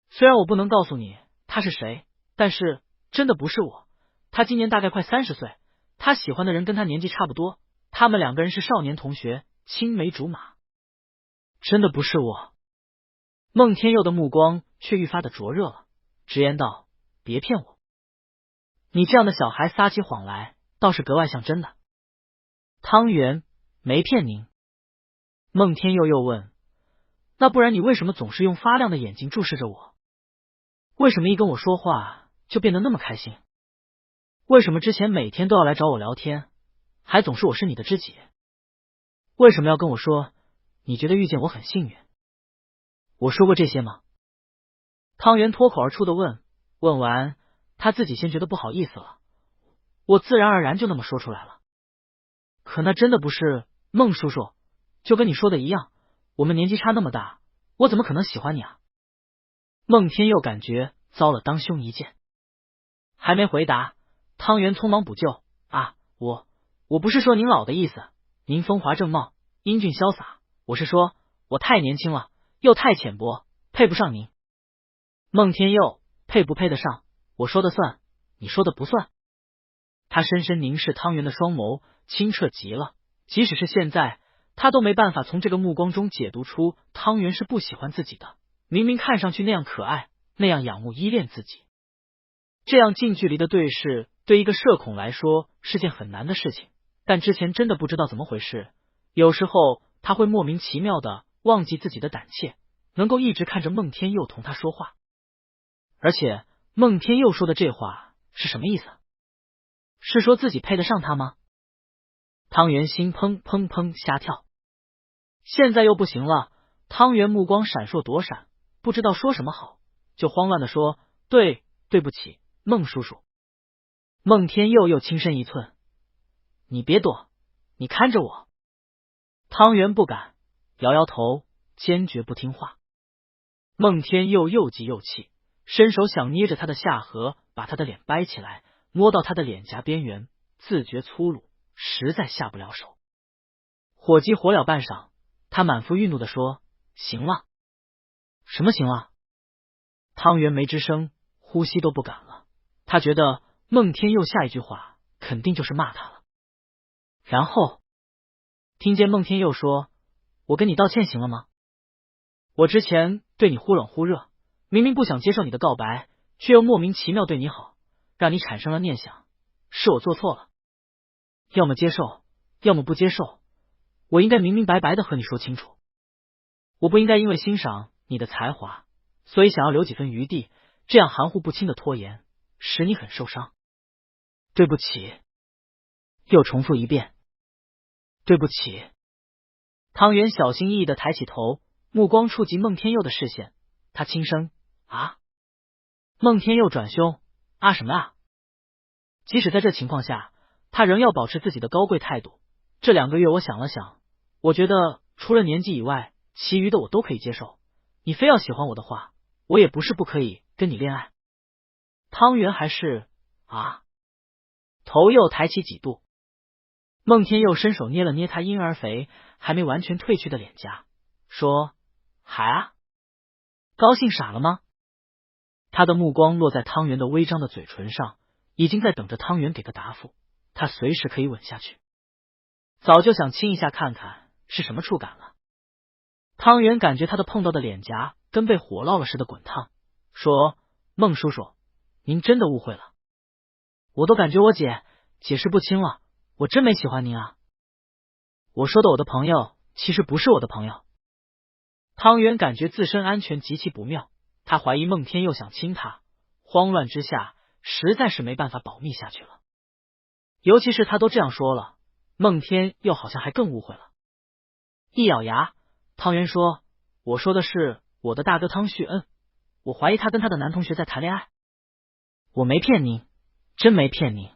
S1: 虽然我不能告诉你他是谁，但是真的不是我。他今年大概快30岁，他喜欢的人跟他年纪差不多，他们两个人是少年同学，青梅竹马。真的不是我。”孟天佑的目光却愈发的灼热了，直言道：“别骗我。你这样的小孩撒起谎来，倒是格外像真的。”汤圆：“没骗您。孟天佑又问，那不然你为什么总是用发亮的眼睛注视着我？为什么一跟我说话就变得那么开心？为什么之前每天都要来找我聊天，还总是我是你的知己？为什么要跟我说你觉得遇见我很幸运？我说过这些吗？汤圆脱口而出的问，问完他自己先觉得不好意思了，我自然而然就那么说出来了。可那真的不是，孟叔叔，就跟你说的一样，我们年纪差那么大，我怎么可能喜欢你啊？孟天佑感觉遭了当胸一剑，还没回答，汤圆匆忙补救，啊，我不是说您老的意思，您风华正茂，英俊潇洒，我是说我太年轻了，又太浅薄，配不上您。孟天佑，配不配得上，我说的算，你说的不算。他深深凝视汤圆的双眸，清澈极了，即使是现在，他都没办法从这个目光中解读出汤圆是不喜欢自己的。明明看上去那样可爱，那样仰慕依恋自己，这样近距离的对视，对一个社恐来说是件很难的事情。但之前真的不知道怎么回事，有时候他会莫名其妙的忘记自己的胆怯，能够一直看着孟天佑同他说话。而且孟天佑说的这话是什么意思？是说自己配得上他吗？汤圆心砰砰砰瞎跳，现在又不行了。汤圆目光闪烁躲闪，不知道说什么好，就慌乱的说，对不起，孟叔叔。孟天佑又轻身一寸，你别躲，你看着我。汤圆不敢，摇摇头，坚决不听话。孟天佑又急又气，伸手想捏着他的下颌，把他的脸掰起来，摸到他的脸颊边缘，自觉粗鲁，实在下不了手。火急火燎半晌，他满腹愠怒的说，行了。什么行了？汤圆没吱声，呼吸都不敢了。他觉得孟天佑下一句话肯定就是骂他了。然后听见孟天佑说，我跟你道歉行了吗？我之前对你忽冷忽热，明明不想接受你的告白，却又莫名其妙对你好，让你产生了念想，是我做错了。要么接受，要么不接受，我应该明明白白的和你说清楚。我不应该因为欣赏你的才华，所以想要留几分余地，这样含糊不清的拖延，使你很受伤。对不起。又重复一遍，对不起。汤圆小心翼翼的抬起头，目光触及孟天佑的视线，他轻声，啊。孟天佑转胸，啊什么啊？即使在这情况下，他仍要保持自己的高贵态度。这2个月我想了想，我觉得除了年纪以外，其余的我都可以接受。你非要喜欢我的话，我也不是不可以跟你恋爱。汤圆还是啊，头又抬起几度。孟天佑伸手捏了捏他婴儿肥还没完全褪去的脸颊，说，还啊？高兴傻了吗？他的目光落在汤圆的微张的嘴唇上，已经在等着汤圆给个答复，他随时可以吻下去。早就想亲一下看看是什么触感了。汤圆感觉他的碰到的脸颊跟被火烙了似的滚烫，说，孟叔叔，您真的误会了，我都感觉我解释不清了，我真没喜欢您啊。我说的我的朋友其实不是我的朋友。汤圆感觉自身安全极其不妙，他怀疑孟天佑想亲他，慌乱之下实在是没办法保密下去了。尤其是他都这样说了，孟天佑好像还更误会了。一咬牙，汤圆说，我说的是我的大哥汤旭恩，我怀疑他跟他的男同学在谈恋爱。我没骗您，真没骗您，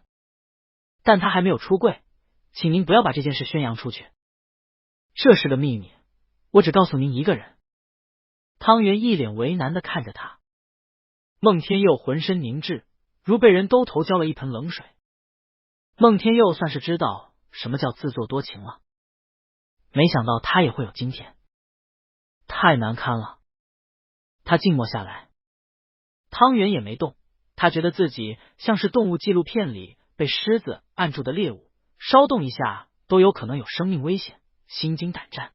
S1: 但他还没有出柜，请您不要把这件事宣扬出去，这是个秘密，我只告诉您一个人。汤圆一脸为难的看着他。孟天佑浑身凝滞，如被人兜头浇了一盆冷水。孟天佑算是知道什么叫自作多情了，没想到他也会有今天，太难堪了。他静默下来，汤圆也没动，他觉得自己像是动物纪录片里被狮子按住的猎物，稍动一下都有可能有生命危险，心惊胆战，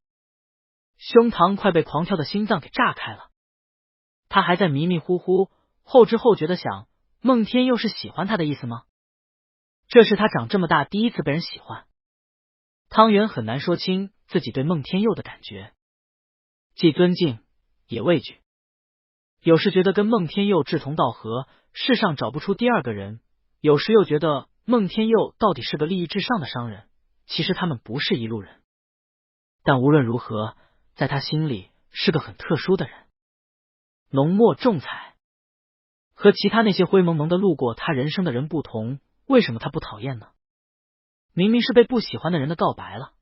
S1: 胸膛快被狂跳的心脏给炸开了。他还在迷迷糊糊后知后觉的想，孟天佑是喜欢他的意思吗？这是他长这么大第一次被人喜欢。汤圆很难说清自己对孟天佑的感觉，既尊敬也畏惧。有时觉得跟孟天佑志同道合，世上找不出第二个人；有时又觉得孟天佑到底是个利益至上的商人，其实他们不是一路人。但无论如何，在他心里是个很特殊的人，浓墨重彩。和其他那些灰蒙蒙的路过他人生的人不同，为什么他不讨厌呢？明明是被不喜欢的人的告白了。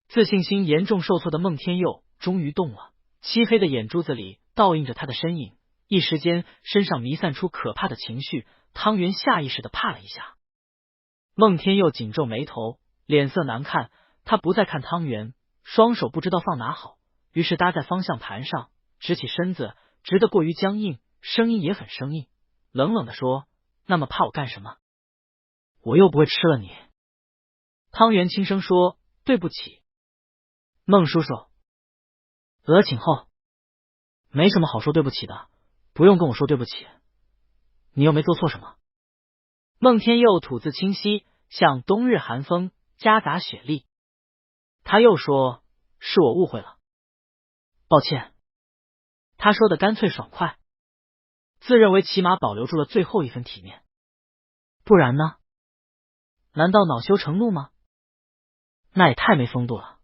S1: 自信心严重受挫的孟天佑终于动了，漆黑的眼珠子里倒映着他的身影，一时间身上弥散出可怕的情绪。汤圆下意识的怕了一下。孟天佑紧皱眉头，脸色难看，他不再看汤圆，双手不知道放哪好，于是搭在方向盘上，直起身子，直得过于僵硬，声音也很生硬，冷冷的说：那么怕我干什么？我又不会吃了你。汤圆轻声说：对不起。孟叔叔，额请后。没什么好说对不起的，不用跟我说对不起，你又没做错什么。孟天佑吐字清晰，像冬日寒风夹杂雪粒。他又说：是我误会了，抱歉。他说的干脆爽快，自认为起码保留住了最后一分体面。不然呢？难道恼羞成怒吗？那也太没风度了。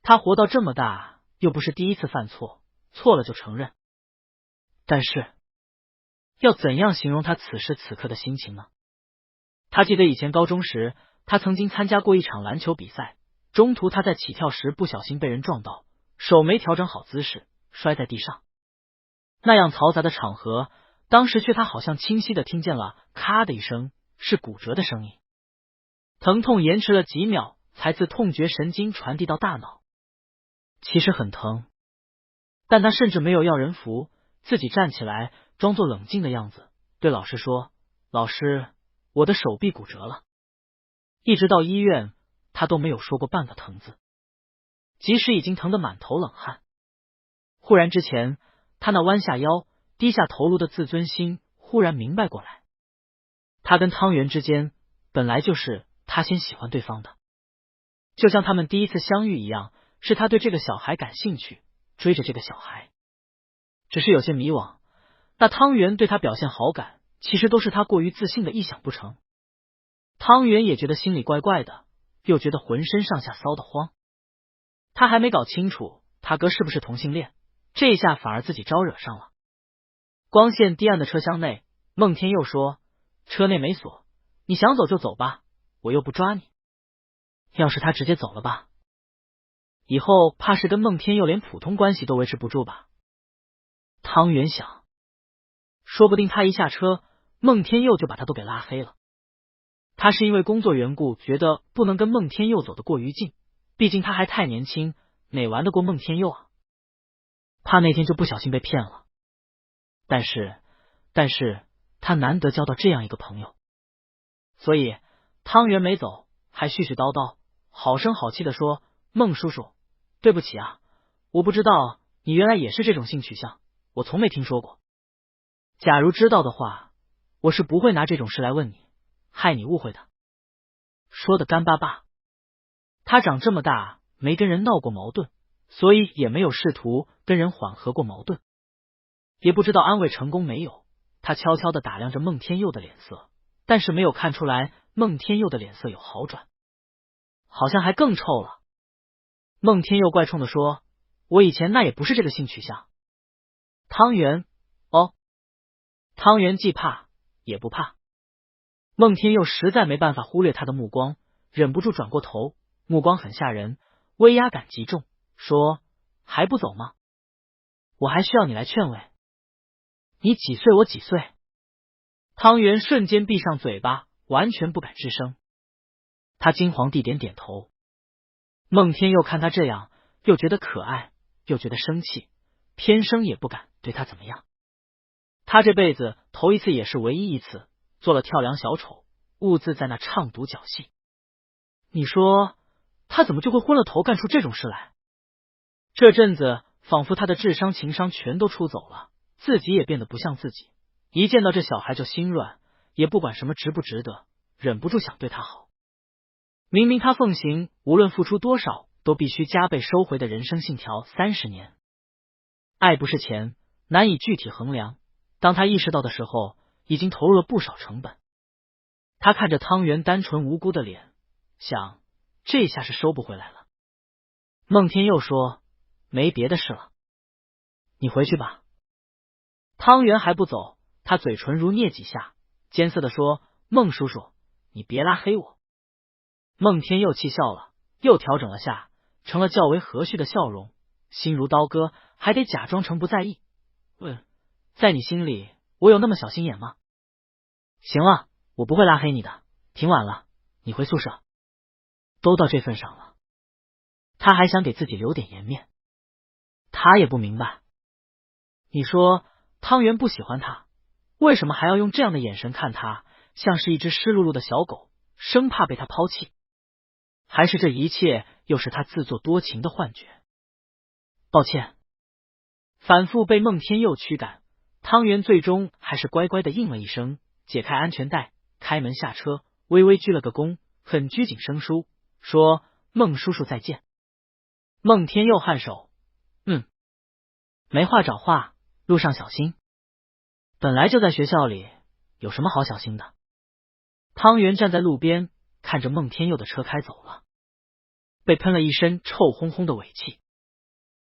S1: 他活到这么大，又不是第一次犯错，错了就承认。但是要怎样形容他此时此刻的心情呢？他记得以前高中时，他曾经参加过一场篮球比赛，中途他在起跳时不小心被人撞到，手没调整好姿势，摔在地上。那样嘈杂的场合，当时却他好像清晰的听见了咔的一声，是骨折的声音。疼痛延迟了几秒，才自痛觉神经传递到大脑。其实很疼，但他甚至没有要人扶，自己站起来，装作冷静的样子，对老师说：老师，我的手臂骨折了。一直到医院，他都没有说过半个疼字，即使已经疼得满头冷汗。忽然之前，他那弯下腰低下头颅的自尊心忽然明白过来，他跟汤圆之间本来就是他先喜欢对方的，就像他们第一次相遇一样，是他对这个小孩感兴趣，追着这个小孩。只是有些迷惘，那汤圆对他表现好感，其实都是他过于自信的臆想不成。汤圆也觉得心里怪怪的，又觉得浑身上下骚得慌。他还没搞清楚他哥是不是同性恋，这一下反而自己招惹上了。光线低暗的车厢内，孟天佑说：车内没锁，你想走就走吧，我又不抓你。要是他直接走了吧，以后怕是跟孟天佑连普通关系都维持不住吧。汤圆想，说不定他一下车，孟天佑就把他都给拉黑了。他是因为工作缘故，觉得不能跟孟天佑走得过于近，毕竟他还太年轻，哪玩得过孟天佑啊？怕那天就不小心被骗了。但是他难得交到这样一个朋友，所以汤圆没走，还絮絮叨叨，好声好气的说：孟叔叔，对不起啊，我不知道你原来也是这种性取向，我从没听说过。假如知道的话，我是不会拿这种事来问你，害你误会的。说的干巴巴。他长这么大没跟人闹过矛盾，所以也没有试图跟人缓和过矛盾，也不知道安慰成功没有。他悄悄地打量着孟天佑的脸色，但是没有看出来孟天佑的脸色有好转，好像还更臭了。孟天佑怪冲地说：我以前那也不是这个性取向。汤圆，哦。汤圆既怕也不怕。孟天佑实在没办法忽略他的目光，忍不住转过头，目光很吓人，威压感极重，说：还不走吗？我还需要你来劝慰。你几岁我几岁？汤圆瞬间闭上嘴巴，完全不敢吱声。他惊惶地点点头。孟天佑看他这样，又觉得可爱，又觉得生气，偏生也不敢对他怎么样。他这辈子头一次也是唯一一次做了跳梁小丑，兀自在那唱独角戏。你说他怎么就会昏了头干出这种事来？这阵子仿佛他的智商情商全都出走了，自己也变得不像自己，一见到这小孩就心软，也不管什么值不值得，忍不住想对他好。明明他奉行无论付出多少都必须加倍收回的人生信条30年。爱不是钱，难以具体衡量。当他意识到的时候，已经投入了不少成本。他看着汤圆单纯无辜的脸，想这下是收不回来了。孟天佑说：“没别的事了，你回去吧。”汤圆还不走，他嘴唇如捏几下，艰涩的说：“孟叔叔，你别拉黑我。”孟天佑气笑了，又调整了下，成了较为和煦的笑容，心如刀割，还得假装成不在意。问：“在你心里，我有那么小心眼吗？”行了，我不会拉黑你的，挺晚了，你回宿舍。都到这份上了，他还想给自己留点颜面。他也不明白，你说汤圆不喜欢他，为什么还要用这样的眼神看他，像是一只湿漉漉的小狗，生怕被他抛弃？还是这一切又是他自作多情的幻觉？抱歉。反复被孟天佑驱赶，汤圆最终还是乖乖的应了一声，解开安全带，开门下车，微微鞠了个躬，很拘谨生疏，说：“孟叔叔再见。”孟天佑颔首，没话找话，路上小心。本来就在学校里，有什么好小心的？汤圆站在路边，看着孟天佑的车开走了，被喷了一身臭烘烘的尾气。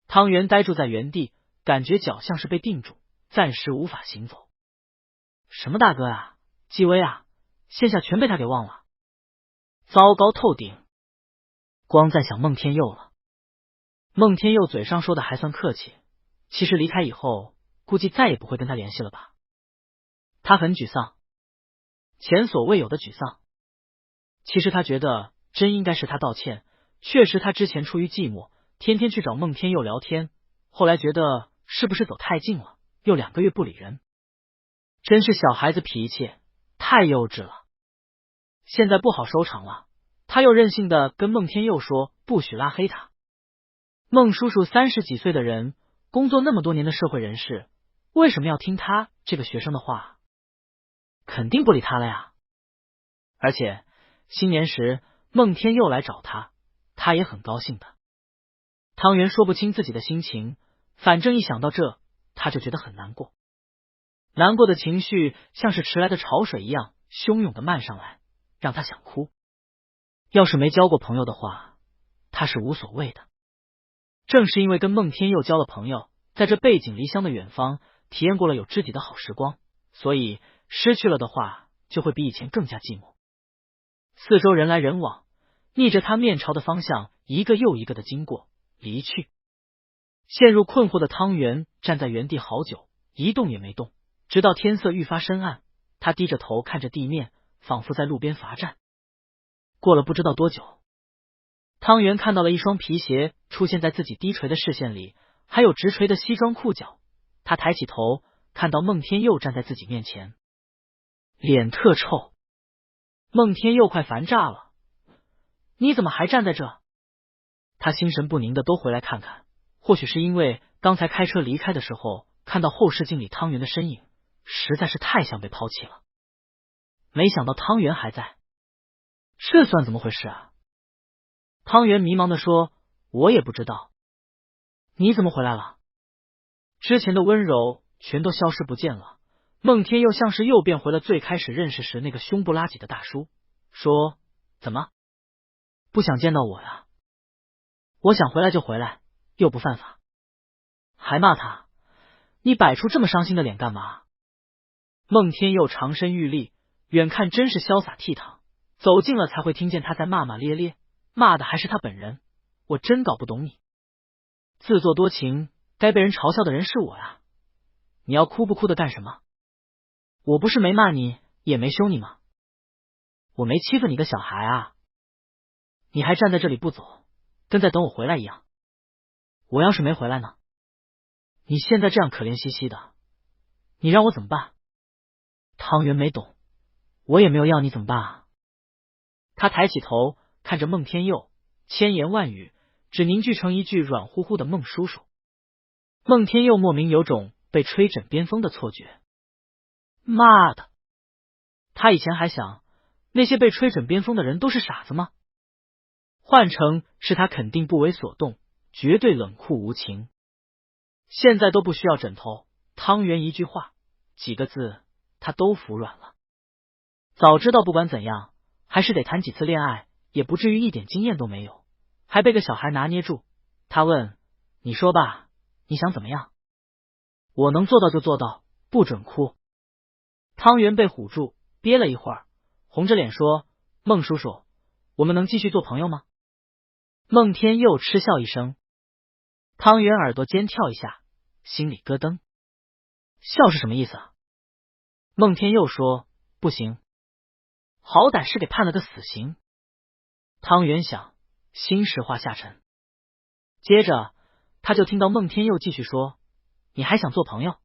S1: 汤圆呆住在原地，感觉脚像是被定住，暂时无法行走。什么大哥啊，纪薇啊，线下全被他给忘了，糟糕透顶。光在想孟天佑了。孟天佑嘴上说的还算客气，其实离开以后，估计再也不会跟他联系了吧。他很沮丧，前所未有的沮丧。其实他觉得真应该是他道歉，确实他之前出于寂寞，天天去找孟天佑聊天，后来觉得是不是走太近了，又2个月不理人，真是小孩子脾气，太幼稚了。现在不好收场了，他又任性的跟孟天佑说不许拉黑他。孟叔叔30几岁的人，工作那么多年的社会人士，为什么要听他这个学生的话？肯定不理他了呀。而且新年时孟天佑来找他，他也很高兴的。汤圆说不清自己的心情，反正一想到这，他就觉得很难过。难过的情绪像是迟来的潮水一样汹涌的漫上来，让他想哭。要是没交过朋友的话，他是无所谓的。正是因为跟孟天佑交了朋友，在这背井离乡的远方体验过了有知己的好时光，所以失去了的话就会比以前更加寂寞。四周人来人往，逆着他面朝的方向一个又一个的经过离去。陷入困惑的汤圆站在原地好久，一动也没动，直到天色愈发深暗，他低着头看着地面，仿佛在路边罚站。过了不知道多久，汤圆看到了一双皮鞋出现在自己低垂的视线里，还有直垂的西装裤脚。他抬起头，看到孟天佑站在自己面前，脸特臭。孟天佑快烦炸了，你怎么还站在这？他心神不宁的都回来看看，或许是因为刚才开车离开的时候看到后视镜里汤圆的身影，实在是太像被抛弃了。没想到汤圆还在，这算怎么回事啊？汤圆迷茫的说：“我也不知道。”你怎么回来了？之前的温柔全都消失不见了。孟天佑像是又变回了最开始认识时那个凶不拉几的大叔，说：“怎么不想见到我呀？我想回来就回来，又不犯法。”还骂他：“你摆出这么伤心的脸干嘛？”孟天佑长身玉立，远看真是潇洒倜傥，走近了才会听见他在骂骂咧咧，骂的还是他本人。我真搞不懂你，自作多情，该被人嘲笑的人是我呀！你要哭不哭的干什么？我不是没骂你，也没凶你吗？我没欺负你个小孩啊！你还站在这里不走，跟在等我回来一样。我要是没回来呢？你现在这样可怜兮兮的，你让我怎么办？汤圆没懂，我也没有要你怎么办啊。他抬起头看着孟天佑，千言万语只凝聚成一句软乎乎的孟叔叔。孟天佑莫名有种被吹枕边风的错觉。妈的！他以前还想那些被吹枕边风的人都是傻子吗？换成是他肯定不为所动，绝对冷酷无情。现在都不需要枕头，汤圆一句话，几个字，他都服软了。早知道不管怎样，还是得谈几次恋爱，也不至于一点经验都没有，还被个小孩拿捏住。他问：你说吧，你想怎么样？我能做到就做到，不准哭。汤圆被唬住，憋了一会儿，红着脸说：孟叔叔，我们能继续做朋友吗？孟天佑嗤笑一声，汤圆耳朵尖跳一下，心里咯噔，笑是什么意思啊？孟天佑说：不行，好歹是给判了个死刑。汤圆想，心石化下沉。接着他就听到孟天佑继续说：你还想做朋友？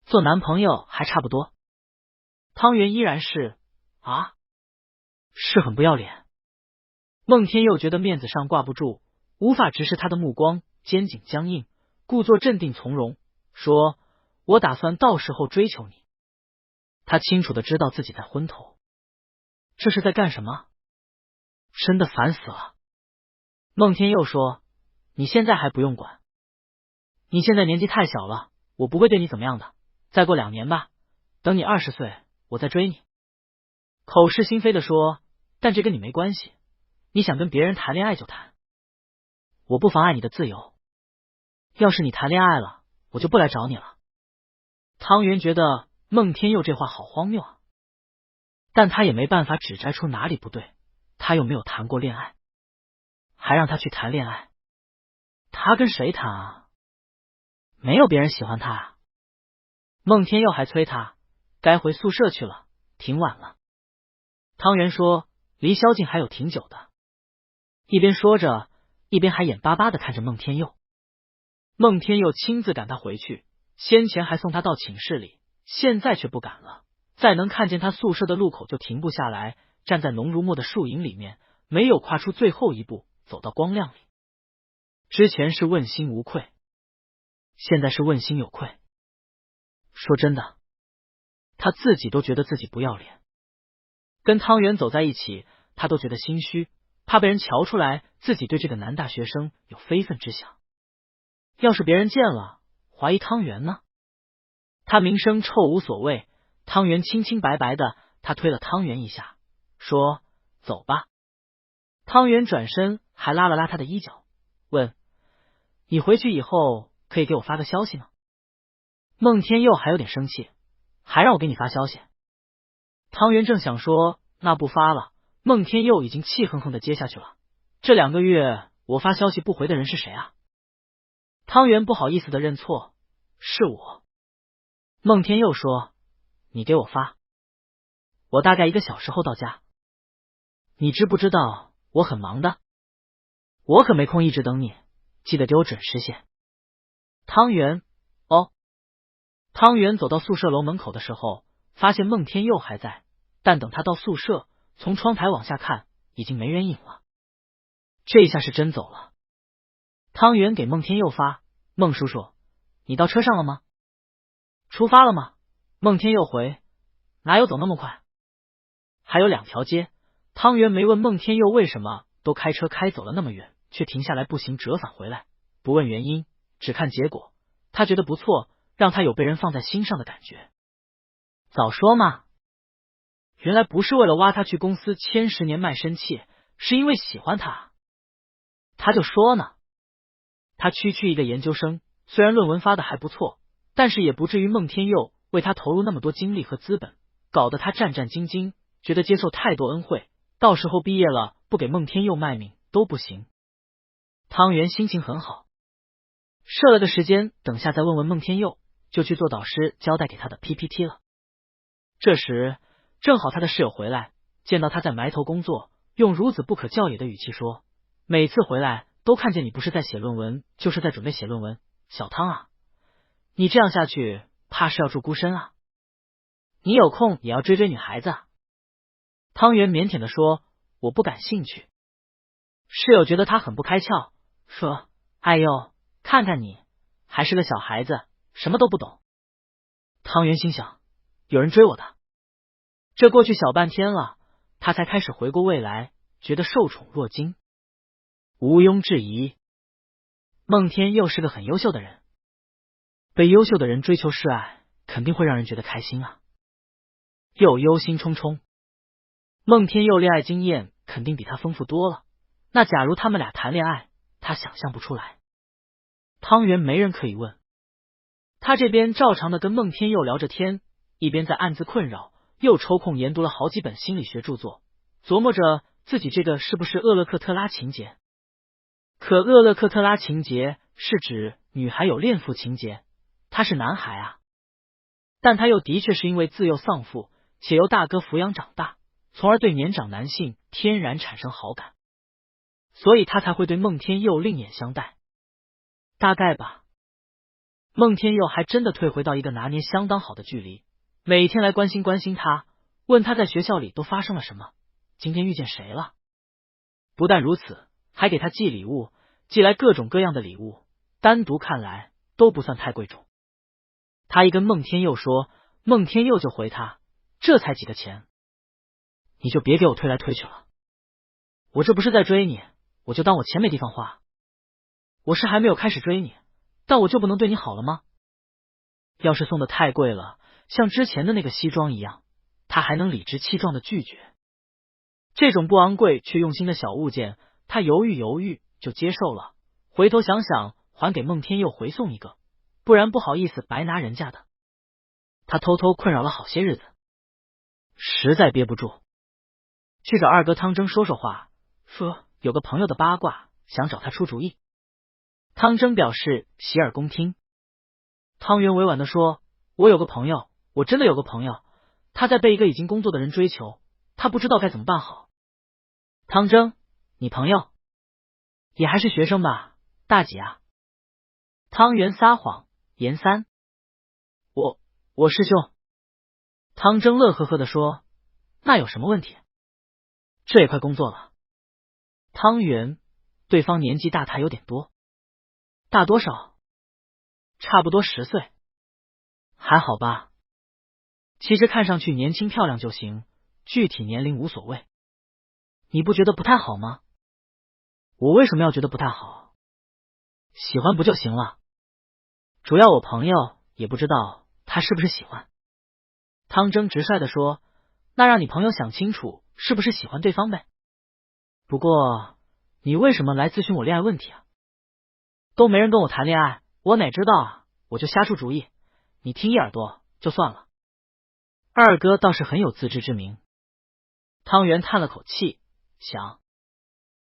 S1: 做男朋友还差不多。汤圆依然是啊，是很不要脸。孟天佑觉得面子上挂不住，无法直视他的目光，肩颈僵硬，故作镇定从容，说：我打算到时候追求你。他清楚的知道自己在昏头，这是在干什么？真的烦死了。孟天佑说：你现在还不用管，你现在年纪太小了，我不会对你怎么样的，再过2年吧，等你20岁，我再追你。口是心非的说：但这跟你没关系，你想跟别人谈恋爱就谈，我不妨碍你的自由。要是你谈恋爱了，我就不来找你了。汤圆觉得孟天佑这话好荒谬啊，但他也没办法指摘出哪里不对，他又没有谈过恋爱，还让他去谈恋爱，他跟谁谈啊？没有别人喜欢他啊。孟天佑还催他该回宿舍去了，挺晚了。汤圆说离宵禁还有挺久的，一边说着，一边还眼巴巴的看着孟天佑。孟天佑亲自赶他回去，先前还送他到寝室里，现在却不敢了，再能看见他宿舍的路口就停不下来，站在浓如墨的树影里面，没有跨出最后一步走到光亮里。之前是问心无愧，现在是问心有愧。说真的，他自己都觉得自己不要脸，跟汤圆走在一起，他都觉得心虚，怕被人瞧出来自己对这个男大学生有非分之想。要是别人见了，怀疑汤圆呢？他名声臭无所谓，汤圆清清白白的，他推了汤圆一下，说：走吧。汤圆转身还拉了拉他的衣角，问：你回去以后可以给我发个消息吗？孟天佑还有点生气，还让我给你发消息。汤圆正想说那不发了，孟天佑已经气哼哼的接下去了：这2个月我发消息不回的人是谁啊？汤圆不好意思的认错：是我。孟天佑说：你给我发，我大概1个小时后到家。你知不知道我很忙的，我可没空一直等你，记得给我准时些。汤圆：哦。汤圆走到宿舍楼门口的时候，发现孟天佑还在，但等他到宿舍，从窗台往下看，已经没人影了。这下是真走了。汤圆给孟天佑发：孟叔叔，你到车上了吗？出发了吗？孟天佑回：哪有走那么快？还有2条街。汤圆没问孟天佑为什么都开车开走了那么远，却停下来步行折返回来，不问原因，只看结果。他觉得不错，让他有被人放在心上的感觉。早说嘛！原来不是为了挖他去公司签10年卖身契，是因为喜欢他。他就说呢，他区一个研究生，虽然论文发的还不错，但是也不至于孟天佑为他投入那么多精力和资本，搞得他战战兢兢，觉得接受太多恩惠，到时候毕业了不给孟天佑卖命都不行。汤圆心情很好，设了个时间，等下再问问孟天佑，就去做导师交代给他的 PPT 了。这时正好他的室友回来，见到他在埋头工作，用孺子不可教也的语气说：每次回来都看见你不是在写论文，就是在准备写论文，小汤啊，你这样下去怕是要住孤身啊，你有空也要追追女孩子啊。汤圆腼腆的说：我不感兴趣。室友觉得他很不开窍，说：哎呦，看看你还是个小孩子，什么都不懂。汤圆心想，有人追我的。这过去小半天了，他才开始回过味来，觉得受宠若惊。毋庸置疑，孟天佑是个很优秀的人，被优秀的人追求示爱，肯定会让人觉得开心啊。又忧心忡忡，孟天佑恋爱经验肯定比他丰富多了，那假如他们俩谈恋爱，他想象不出来。汤圆没人可以问，他这边照常的跟孟天佑聊着天，一边在暗自困扰，又抽空研读了好几本心理学著作，琢磨着自己这个是不是厄勒克特拉情节。可厄勒克特拉情节是指女孩有恋父情节，他是男孩啊，但他又的确是因为自幼丧父，且由大哥抚养长大，从而对年长男性天然产生好感，所以他才会对孟天佑另眼相待。大概吧。孟天佑还真的退回到一个拿捏相当好的距离，每天来关心他，问他在学校里都发生了什么，今天遇见谁了。不但如此，还给他寄礼物，寄来各种各样的礼物，单独看来都不算太贵重。他一跟孟天佑说，孟天佑就回他，这才几个钱，你就别给我推来推去了。我这不是在追你，我就当我钱没地方花。我是还没有开始追你，但我就不能对你好了吗？要是送的太贵了，像之前的那个西装一样，他还能理直气壮的拒绝。这种不昂贵却用心的小物件，他犹豫就接受了，回头想想还给孟天佑回送一个，不然不好意思白拿人家的。他偷偷困扰了好些日子，实在憋不住，去找二哥汤蒸说话，说有个朋友的八卦，想找他出主意。汤蒸表示洗耳恭听。汤圆委婉的说，我有个朋友，我真的有个朋友，他在被一个已经工作的人追求，他不知道该怎么办好。汤蒸，你朋友也还是学生吧？大几啊？汤圆撒谎，研三。我师兄。汤蒸乐呵呵的说，那有什么问题？这也快工作了。汤圆，对方年纪大他有点多。大多少？差不多10岁。还好吧，其实看上去年轻漂亮就行，具体年龄无所谓。你不觉得不太好吗？我为什么要觉得不太好？喜欢不就行了？主要我朋友也不知道他是不是喜欢。汤蒸直率的说，那让你朋友想清楚是不是喜欢对方呗。不过你为什么来咨询我恋爱问题啊？都没人跟我谈恋爱，我哪知道啊，我就瞎出主意，你听一耳朵就算了。二哥倒是很有自知之明。汤圆叹了口气，想，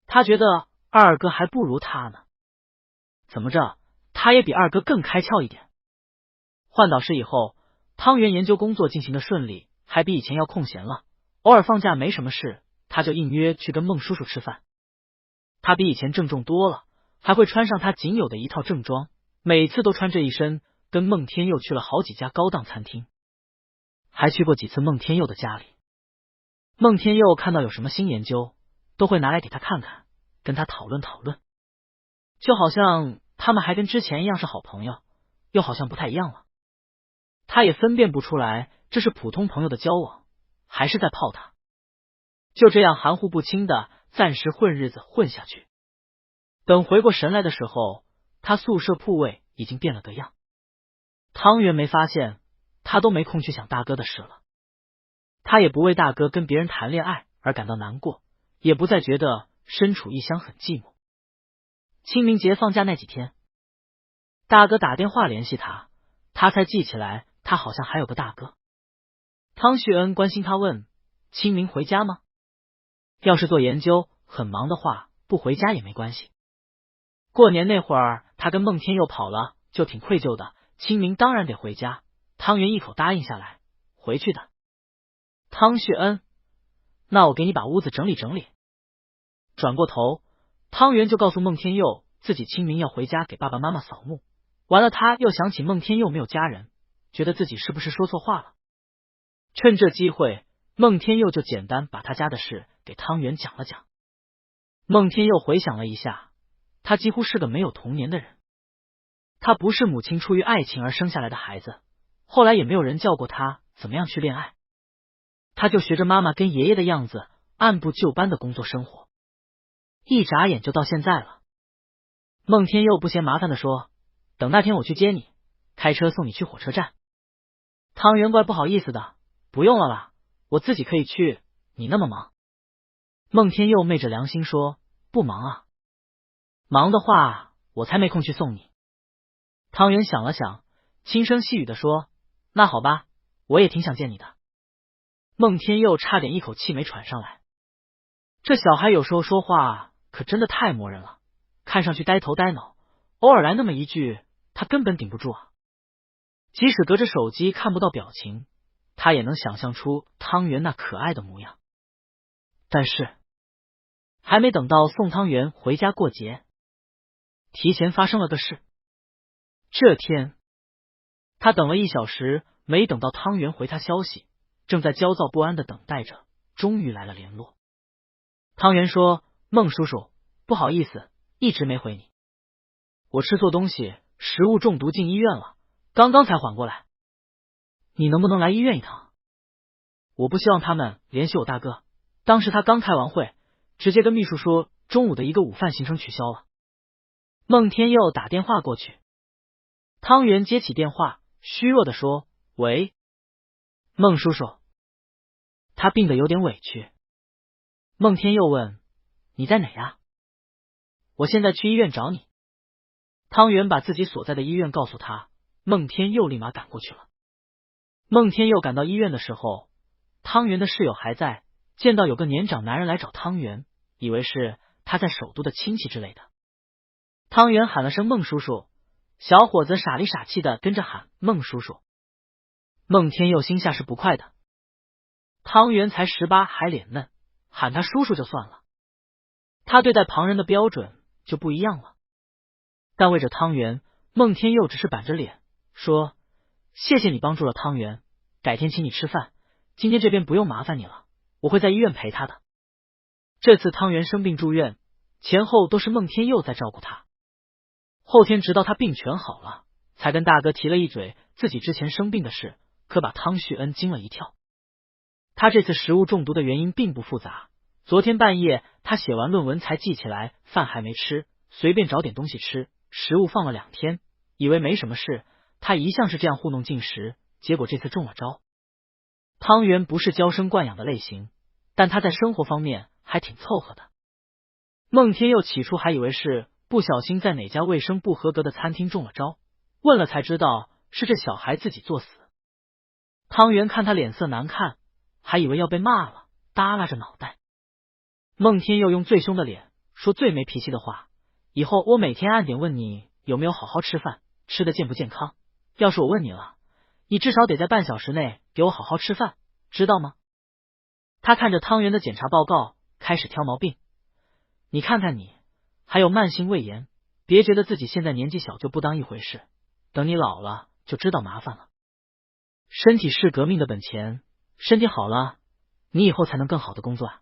S1: 他觉得二哥还不如他呢。怎么着，他也比二哥更开窍一点。换导师以后，汤圆研究工作进行的顺利，还比以前要空闲了，偶尔放假没什么事，他就应约去跟孟叔叔吃饭。他比以前郑重多了，还会穿上他仅有的一套正装，每次都穿这一身，跟孟天佑去了好几家高档餐厅，还去过几次孟天佑的家里。孟天佑看到有什么新研究，都会拿来给他看看，跟他讨论讨论，就好像他们还跟之前一样是好朋友，又好像不太一样了。他也分辨不出来这是普通朋友的交往，还是在泡他。就这样含糊不清的暂时混日子混下去。等回过神来的时候，他宿舍铺位已经变了个样。汤圆没发现，他都没空去想大哥的事了。他也不为大哥跟别人谈恋爱而感到难过，也不再觉得身处异乡很寂寞。清明节放假那几天，大哥打电话联系他，他才记起来他好像还有个大哥。汤旭恩关心他问，清明回家吗？要是做研究很忙的话，不回家也没关系。过年那会儿他跟孟天佑跑了，就挺愧疚的，清明当然得回家。汤圆一口答应下来，回去的。汤旭恩，那我给你把屋子整理整理。转过头，汤圆就告诉孟天佑自己清明要回家给爸爸妈妈扫墓。完了他又想起孟天佑没有家人，觉得自己是不是说错话了。趁这机会，孟天佑就简单把他家的事给汤圆讲了讲。孟天佑回想了一下，他几乎是个没有童年的人。他不是母亲出于爱情而生下来的孩子，后来也没有人教过他怎么样去恋爱。他就学着妈妈跟爷爷的样子，按部就班的工作生活。一眨眼就到现在了。孟天佑不嫌麻烦的说，等那天我去接你，开车送你去火车站。汤圆怪不好意思的，不用了啦，我自己可以去，你那么忙。孟天佑昧着良心说，不忙啊，忙的话我才没空去送你。汤圆想了想，轻声细语的说，那好吧，我也挺想见你的。孟天佑差点一口气没喘上来，这小孩有时候说话可真的太磨人了，看上去呆头呆脑，偶尔来那么一句，他根本顶不住啊。即使隔着手机看不到表情，他也能想象出汤圆那可爱的模样。但是还没等到送汤圆回家过节，提前发生了个事。这天他等了1小时，没等到汤圆回他消息，正在焦躁不安的等待着，终于来了联络。汤圆说，孟叔叔，不好意思，一直没回你，我吃错东西，食物中毒进医院了，刚刚才缓过来，你能不能来医院一趟？我不希望他们联系我大哥，当时他刚开完会，直接跟秘书说中午的一个午饭行程取消了。孟天佑打电话过去，汤圆接起电话，虚弱的说，喂，孟叔叔。他病得有点委屈。孟天佑问，你在哪呀？我现在去医院找你。汤圆把自己所在的医院告诉他，孟天佑立马赶过去了。孟天佑赶到医院的时候，汤圆的室友还在，见到有个年长男人来找汤圆，以为是他在首都的亲戚之类的。汤圆喊了声孟叔叔，小伙子傻里傻气的跟着喊孟叔叔。孟天佑心下是不快的，汤圆才18还脸嫩，喊他叔叔就算了，他对待旁人的标准就不一样了。但为着汤圆，孟天佑只是板着脸说，谢谢你帮助了汤圆，改天请你吃饭，今天这边不用麻烦你了，我会在医院陪他的。这次汤圆生病住院，前后都是孟天佑在照顾他，后天直到他病全好了，才跟大哥提了一嘴自己之前生病的事，可把汤旭恩惊了一跳。他这次食物中毒的原因并不复杂，昨天半夜他写完论文才记起来饭还没吃，随便找点东西吃，食物放了2天，以为没什么事，他一向是这样糊弄进食，结果这次中了招。汤圆不是娇生惯养的类型，但他在生活方面还挺凑合的。孟天佑起初还以为是不小心在哪家卫生不合格的餐厅中了招，问了才知道是这小孩自己作死。汤圆看他脸色难看，还以为要被骂了，耷拉着脑袋。孟天佑用最凶的脸说最没脾气的话，以后我每天按点问你有没有好好吃饭，吃的健不健康，要是我问你了，你至少得在半小时内给我好好吃饭，知道吗？他看着汤圆的检查报告，开始挑毛病。你看看你，还有慢性胃炎，别觉得自己现在年纪小就不当一回事，等你老了就知道麻烦了。身体是革命的本钱，身体好了，你以后才能更好的工作啊。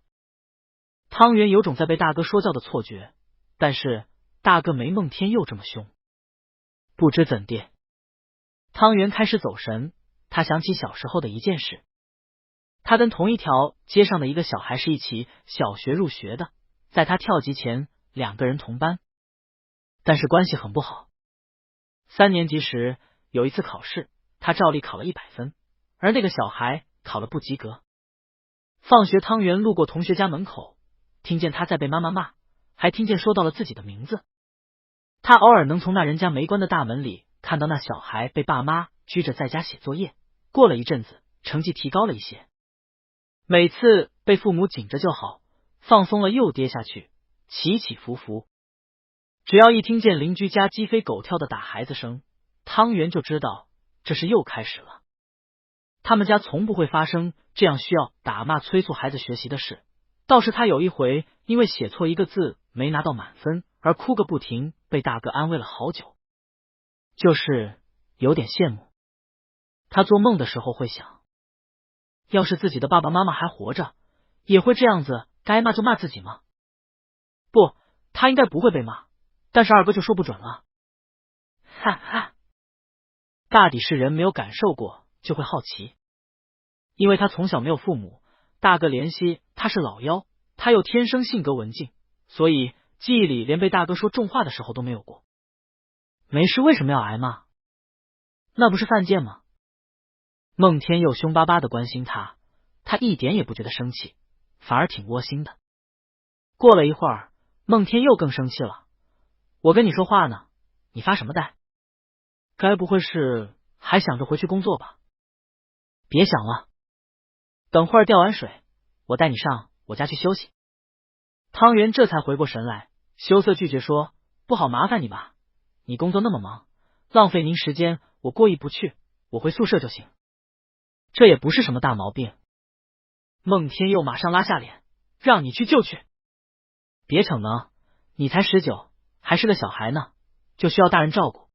S1: 汤圆有种在被大哥说教的错觉，但是大哥没孟天佑这么凶。不知怎地，汤圆开始走神，他想起小时候的一件事。他跟同一条街上的一个小孩是一起小学入学的，在他跳级前2个人同班，但是关系很不好。3年级时有一次考试，他照例考了100分，而那个小孩考了不及格。放学汤圆路过同学家门口，听见他在被妈妈骂，还听见说到了自己的名字。他偶尔能从那人家没关的大门里看到那小孩被爸妈拘着在家写作业，过了一阵子成绩提高了一些。每次被父母紧着就好，放松了又跌下去，起起伏伏。只要一听见邻居家鸡飞狗跳的打孩子声，汤圆就知道这是又开始了。他们家从不会发生这样需要打骂催促孩子学习的事，倒是他有一回因为写错一个字没拿到满分而哭个不停，被大哥安慰了好久。就是有点羡慕。他做梦的时候会想，要是自己的爸爸妈妈还活着，也会这样子该骂就骂自己吗？不，他应该不会被骂，但是二哥就说不准了。哈哈，大抵是人没有感受过就会好奇。因为他从小没有父母，大哥怜惜他是老幺，他又天生性格文静，所以记忆里连被大哥说重话的时候都没有过。没事为什么要挨骂？那不是犯贱吗？孟天佑凶巴巴的关心他，他一点也不觉得生气，反而挺窝心的。过了一会儿，孟天佑更生气了。我跟你说话呢，你发什么呆？该不会是还想着回去工作吧？别想了，等会儿吊完水，我带你上我家去休息。汤圆这才回过神来，羞涩拒绝说：不好麻烦你吧，你工作那么忙，浪费您时间，我过意不去，我回宿舍就行。这也不是什么大毛病。孟天佑马上拉下脸，让你去就去。别逞能，你才19，还是个小孩呢，就需要大人照顾，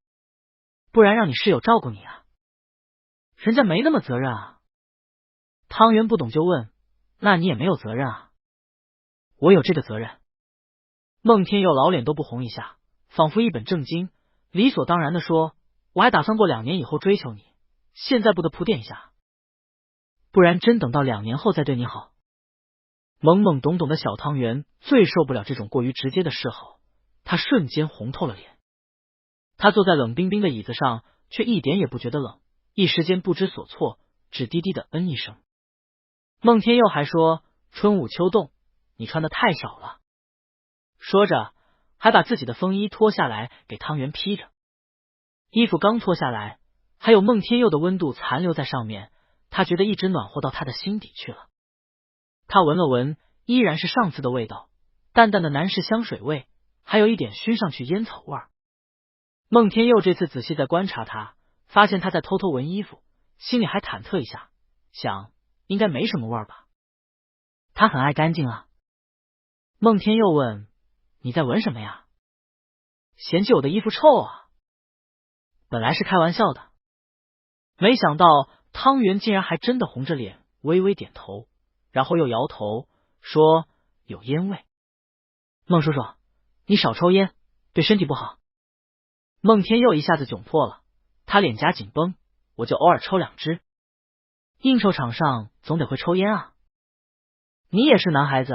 S1: 不然让你室友照顾你啊？人家没那么责任啊。汤圆不懂就问，那你也没有责任啊？我有这个责任。孟天佑老脸都不红一下，仿佛一本正经，理所当然的说，我还打算过2年以后追求你，现在不得铺垫一下，不然真等到2年后再对你好。懵懵懂懂的小汤圆最受不了这种过于直接的示好，他瞬间红透了脸。他坐在冷冰冰的椅子上，却一点也不觉得冷，一时间不知所措，只低低的嗯一声。孟天佑还说，春捂秋冻，你穿的太少了。说着还把自己的风衣脱下来给汤圆披着。衣服刚脱下来，还有孟天佑的温度残留在上面，他觉得一直暖和到他的心底去了。他闻了闻，依然是上次的味道，淡淡的男士香水味，还有一点熏上去烟草味儿。孟天佑这次仔细在观察他，发现他在偷偷闻衣服，心里还忐忑一下，想应该没什么味儿吧。他很爱干净啊。孟天佑问，你在闻什么呀？嫌弃我的衣服臭啊？本来是开玩笑的，没想到汤圆竟然还真的红着脸微微点头，然后又摇头说有烟味。孟叔叔，你少抽烟，对身体不好。孟天佑一下子窘迫了，他脸颊紧绷，我就偶尔抽2支，应酬场上总得会抽烟啊。你也是男孩子，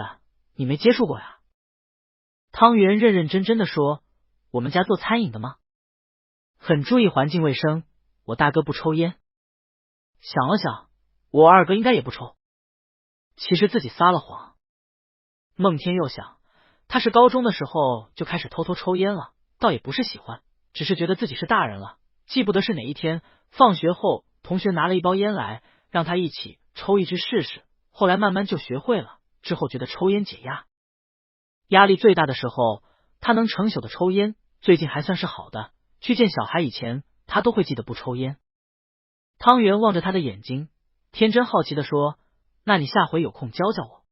S1: 你没接触过呀？汤圆认认真真的说，我们家做餐饮的吗？很注意环境卫生，我大哥不抽烟。想了想，我二哥应该也不抽。其实自己撒了谎。孟天佑想，他是高中的时候就开始偷偷抽烟了，倒也不是喜欢，只是觉得自己是大人了，记不得是哪一天放学后同学拿了一包烟来，让他一起抽1支试试，后来慢慢就学会了，之后觉得抽烟解压。压力最大的时候，他能成宿的抽烟，最近还算是好的，去见小孩以前他都会记得不抽烟。汤圆望着他的眼睛，天真好奇的说，那你下回有空教教我。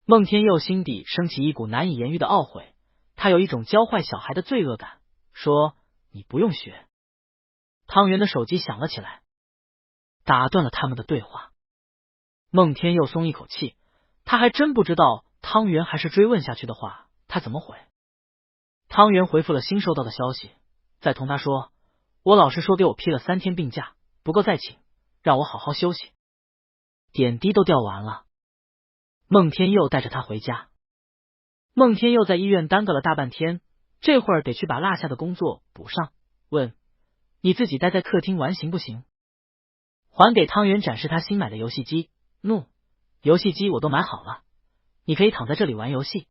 S1: 孟天佑心底升起一股难以言喻的懊悔，他有一种教坏小孩的罪恶感，说你不用学。汤圆的手机响了起来，打断了他们的对话。孟天佑松一口气，他还真不知道汤圆还是追问下去的话他怎么回。汤圆回复了新收到的消息，再同他说，我老师说给我批了3天病假，不够再请，让我好好休息。点滴都掉完了。孟天佑带着他回家。孟天佑在医院耽搁了大半天，这会儿得去把落下的工作补上，问，你自己待在客厅玩行不行？还给汤圆展示他新买的游戏机，怒，游戏机我都买好了，你可以躺在这里玩游戏。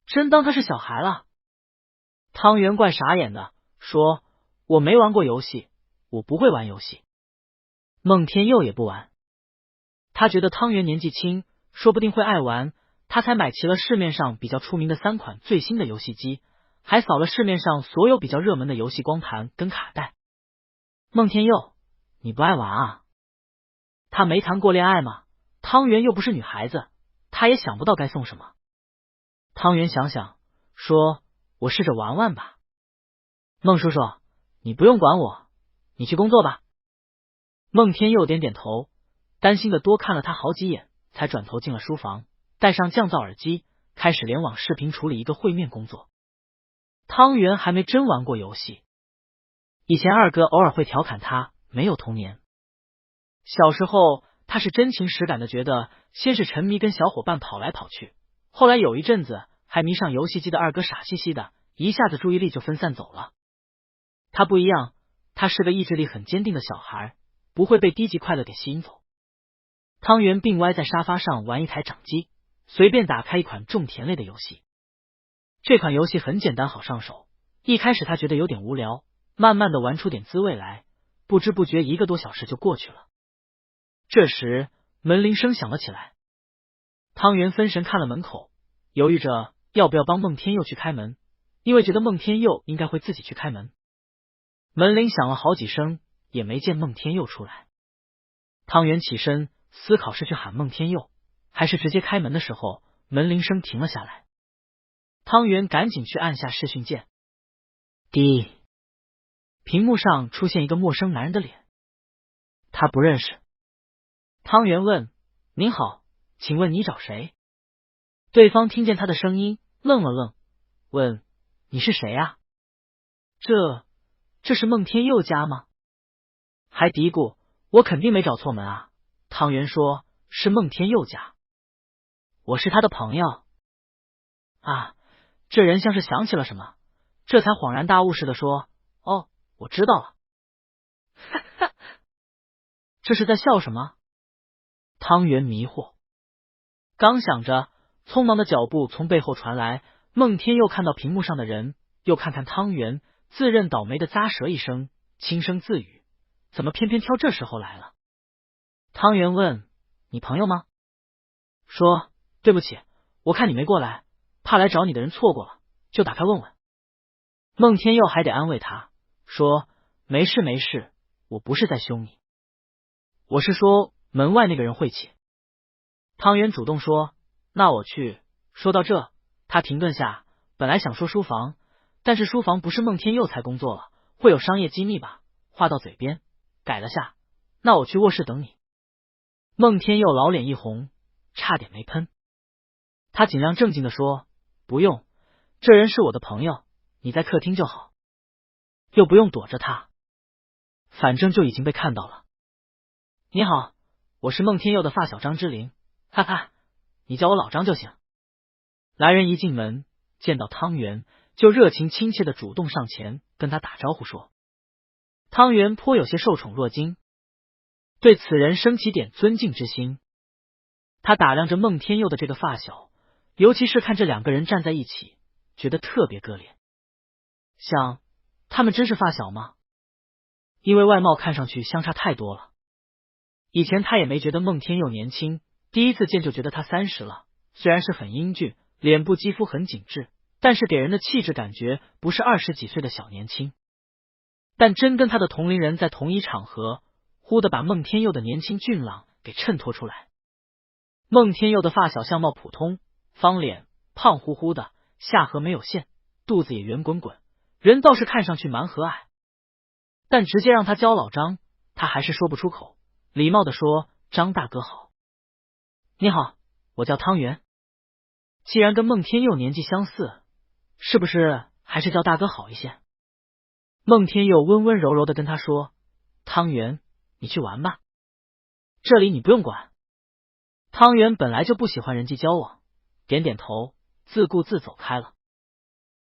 S1: 真当他是小孩了。汤圆怪傻眼的，说，我没玩过游戏，我不会玩游戏。孟天佑也不玩，他觉得汤圆年纪轻，说不定会爱玩，他才买齐了市面上比较出名的3款最新的游戏机，还扫了市面上所有比较热门的游戏光盘跟卡带。孟天佑，你不爱玩啊？他没谈过恋爱吗？汤圆又不是女孩子，他也想不到该送什么。汤圆想想，说，我试着玩玩吧。孟叔叔，你不用管我，你去工作吧。孟天佑点点头，担心的多看了他好几眼，才转头进了书房，戴上降噪耳机，开始联网视频处理一个会面工作。汤圆还没真玩过游戏，以前二哥偶尔会调侃他没有童年。小时候他是真情实感的觉得，先是沉迷跟小伙伴跑来跑去，后来有一阵子还迷上游戏机的二哥傻兮兮的，一下子注意力就分散走了。他不一样，他是个意志力很坚定的小孩，不会被低级快乐给吸引走。汤圆并歪在沙发上玩一台掌机，随便打开一款种田类的游戏。这款游戏很简单好上手，一开始他觉得有点无聊，慢慢的玩出点滋味来，不知不觉1个多小时就过去了。这时门铃声响了起来，汤圆分神看了门口，犹豫着要不要帮孟天佑去开门，因为觉得孟天佑应该会自己去开门。门铃响了好几声，也没见孟天佑出来。汤圆起身思考是去喊孟天佑，还是直接开门的时候，门铃声停了下来。汤圆赶紧去按下视讯键，滴，屏幕上出现一个陌生男人的脸，他不认识。汤圆问：您好，请问你找谁？对方听见他的声音，愣了愣，问：你是谁啊？这是孟天佑家吗？还嘀咕：我肯定没找错门啊。汤圆说：是孟天佑家，我是他的朋友。啊，这人像是想起了什么，这才恍然大悟似的说：哦，我知道了。哈哈，这是在笑什么？汤圆迷惑，刚想着，匆忙的脚步从背后传来。孟天佑看到屏幕上的人，又看看汤圆，自认倒霉的咂舌一声，轻声自语：怎么偏偏挑这时候来了？汤圆问：你朋友吗？说：对不起，我看你没过来，怕来找你的人错过了，就打开问问。孟天佑还得安慰他，说：没事没事，我不是在凶你，我是说门外那个人晦气。汤圆主动说：那我去。说到这，他停顿下，本来想说书房，但是书房不是孟天佑才工作了，会有商业机密吧，话到嘴边改了下，那我去卧室等你。孟天佑老脸一红，差点没喷。他尽量正经的说：不用，这人是我的朋友，你在客厅就好，又不用躲着他，反正就已经被看到了。你好，我是孟天佑的发小张之琳，哈哈，你叫我老张就行。来人一进门，见到汤圆，就热情亲切的主动上前跟他打招呼说。汤圆颇有些受宠若惊，对此人生起点尊敬之心。他打量着孟天佑的这个发小，尤其是看这两个人站在一起，觉得特别割裂。想，他们真是发小吗？因为外貌看上去相差太多了。以前他也没觉得孟天佑年轻，第一次见就觉得他30了，虽然是很英俊，脸部肌肤很紧致，但是给人的气质感觉不是20几岁的小年轻。但真跟他的同龄人在同一场合，忽地把孟天佑的年轻俊朗给衬托出来。孟天佑的发小相貌普通，方脸，胖乎乎的，下颌没有线，肚子也圆滚滚，人倒是看上去蛮和蔼。但直接让他叫老张，他还是说不出口，礼貌的说：张大哥好。你好，我叫汤圆。既然跟孟天佑年纪相似，是不是还是叫大哥好一些？孟天佑温温柔柔的跟他说：汤圆，你去玩吧，这里你不用管。汤圆本来就不喜欢人际交往，点点头，自顾自走开了。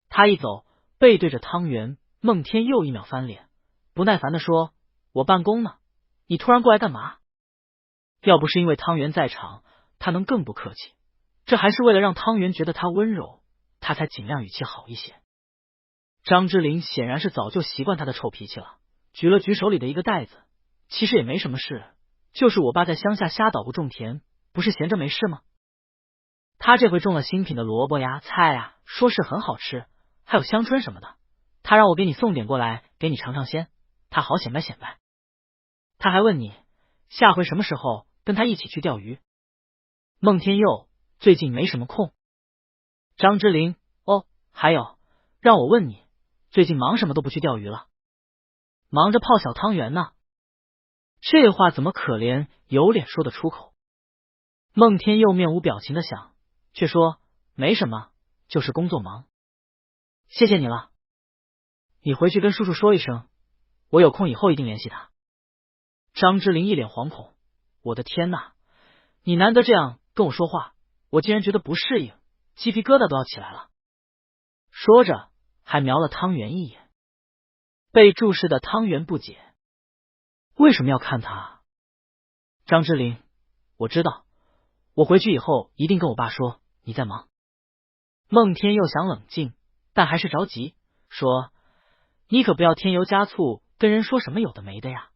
S1: 他一走，背对着汤圆，孟天佑一秒翻脸，不耐烦的说：我办公呢，你突然过来干嘛？要不是因为汤圆在场，他能更不客气，这还是为了让汤圆觉得他温柔，他才尽量语气好一些。张之琳显然是早就习惯他的臭脾气了，举了举手里的一个袋子，其实也没什么事，就是我爸在乡下瞎捣鼓种田，不是闲着没事吗？他这回种了新品的萝卜呀、菜呀，说是很好吃，还有香椿什么的，他让我给你送点过来，给你尝尝鲜，他好显摆显摆。他还问你下回什么时候跟他一起去钓鱼。孟天佑最近没什么空。张之琳：哦，还有，让我问你，最近忙什么都不去钓鱼了？忙着泡小汤圆呢。这话怎么可怜有脸说得出口？孟天佑面无表情的想，却说没什么，就是工作忙。谢谢你了，你回去跟叔叔说一声，我有空以后一定联系他。张之琳一脸惶恐，我的天哪，你难得这样跟我说话，我竟然觉得不适应，鸡皮疙瘩都要起来了。说着还瞄了汤圆一眼。被注视的汤圆不解，为什么要看他？张之琳，我知道，我回去以后一定跟我爸说你在忙。孟天佑想冷静，但还是着急，说你可不要添油加醋跟人说什么有的没的呀。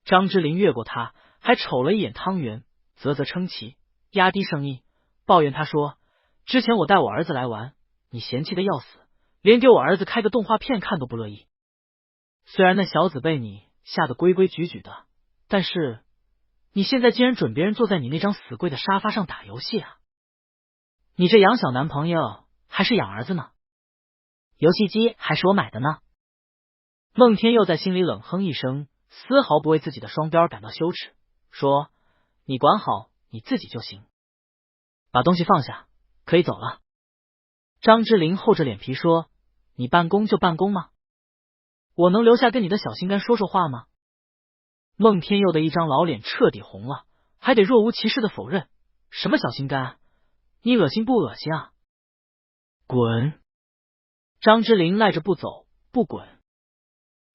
S1: 张之琳越过他，还瞅了一眼汤圆，啧啧称奇，压低声音抱怨他说，之前我带我儿子来玩，你嫌弃的要死，连给我儿子开个动画片看都不乐意。虽然那小子被你吓得规规矩矩的，但是你现在竟然准别人坐在你那张死贵的沙发上打游戏啊！你这养小男朋友还是养儿子呢？游戏机还是我买的呢。孟天佑在心里冷哼一声，丝毫不为自己的双标感到羞耻，说你管好你自己就行，把东西放下，可以走了。张之琳厚着脸皮说，你办公就办公吗？我能留下跟你的小心肝说说话吗？孟天佑的一张老脸彻底红了，还得若无其事的否认，什么小心肝？你恶心不恶心啊？滚！张之琳赖着不走，不滚。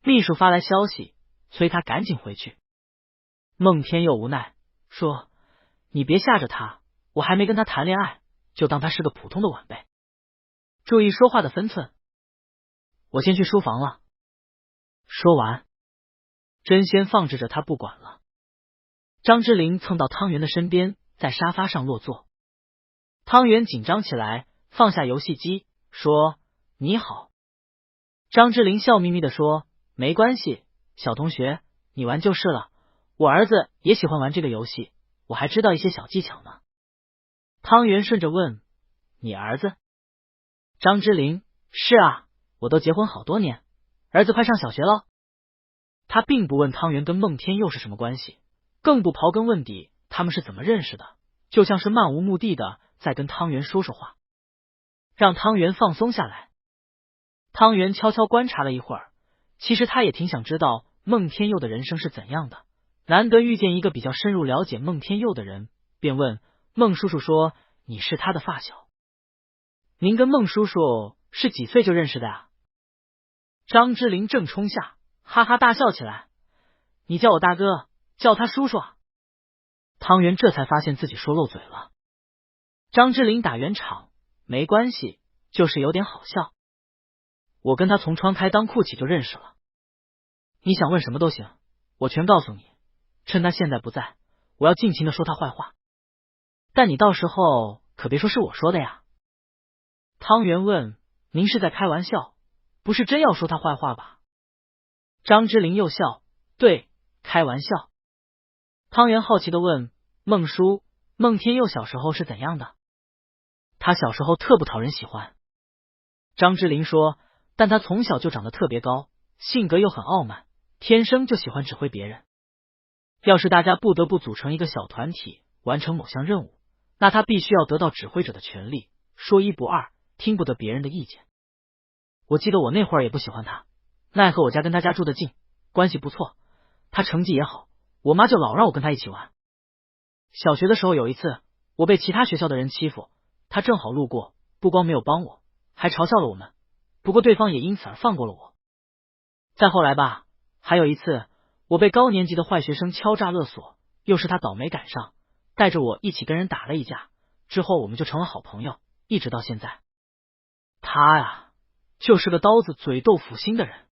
S1: 秘书发来消息，催他赶紧回去。孟天佑无奈说，你别吓着他，我还没跟他谈恋爱，就当他是个普通的晚辈，注意说话的分寸。我先去书房了。说完，针先放置着他不管了。张之琳蹭到汤圆的身边，在沙发上落座。汤圆紧张起来，放下游戏机，说你好。张之琳笑眯眯的说，没关系，小同学，你玩就是了，我儿子也喜欢玩这个游戏，我还知道一些小技巧呢。汤圆顺着问，你儿子？张之琳，是啊，我都结婚好多年，儿子快上小学了。他并不问汤圆跟孟天佑是什么关系，更不刨根问底他们是怎么认识的，就像是漫无目的的在跟汤圆说说话，让汤圆放松下来。汤圆悄悄观察了一会儿，其实他也挺想知道孟天佑的人生是怎样的，难得遇见一个比较深入了解孟天佑的人，便问孟叔叔说，你是他的发小，您跟孟叔叔是几岁就认识的呀？张之琳正冲下，哈哈大笑起来，你叫我大哥，叫他叔叔啊。汤圆这才发现自己说漏嘴了。张之琳打圆场，没关系，就是有点好笑。我跟他从窗台当裤起就认识了，你想问什么都行，我全告诉你，趁他现在不在，我要尽情的说他坏话，但你到时候可别说是我说的呀。汤圆问，您是在开玩笑，不是真要说他坏话吧？张之琳又笑，对，开玩笑。汤圆好奇的问，孟叔，孟天佑小时候是怎样的？他小时候特不讨人喜欢。张之琳说，但他从小就长得特别高，性格又很傲慢，天生就喜欢指挥别人。要是大家不得不组成一个小团体完成某项任务，那他必须要得到指挥者的权利，说一不二，听不得别人的意见。我记得我那会儿也不喜欢他，奈何我家跟他家住得近，关系不错，他成绩也好，我妈就老让我跟他一起玩。小学的时候有一次，我被其他学校的人欺负，他正好路过，不光没有帮我，还嘲笑了我们，不过对方也因此而放过了我。再后来吧，还有一次，我被高年级的坏学生敲诈勒索，又是他倒霉赶上，带着我一起跟人打了一架，之后我们就成了好朋友，一直到现在。他呀，就是个刀子嘴豆腐心的人。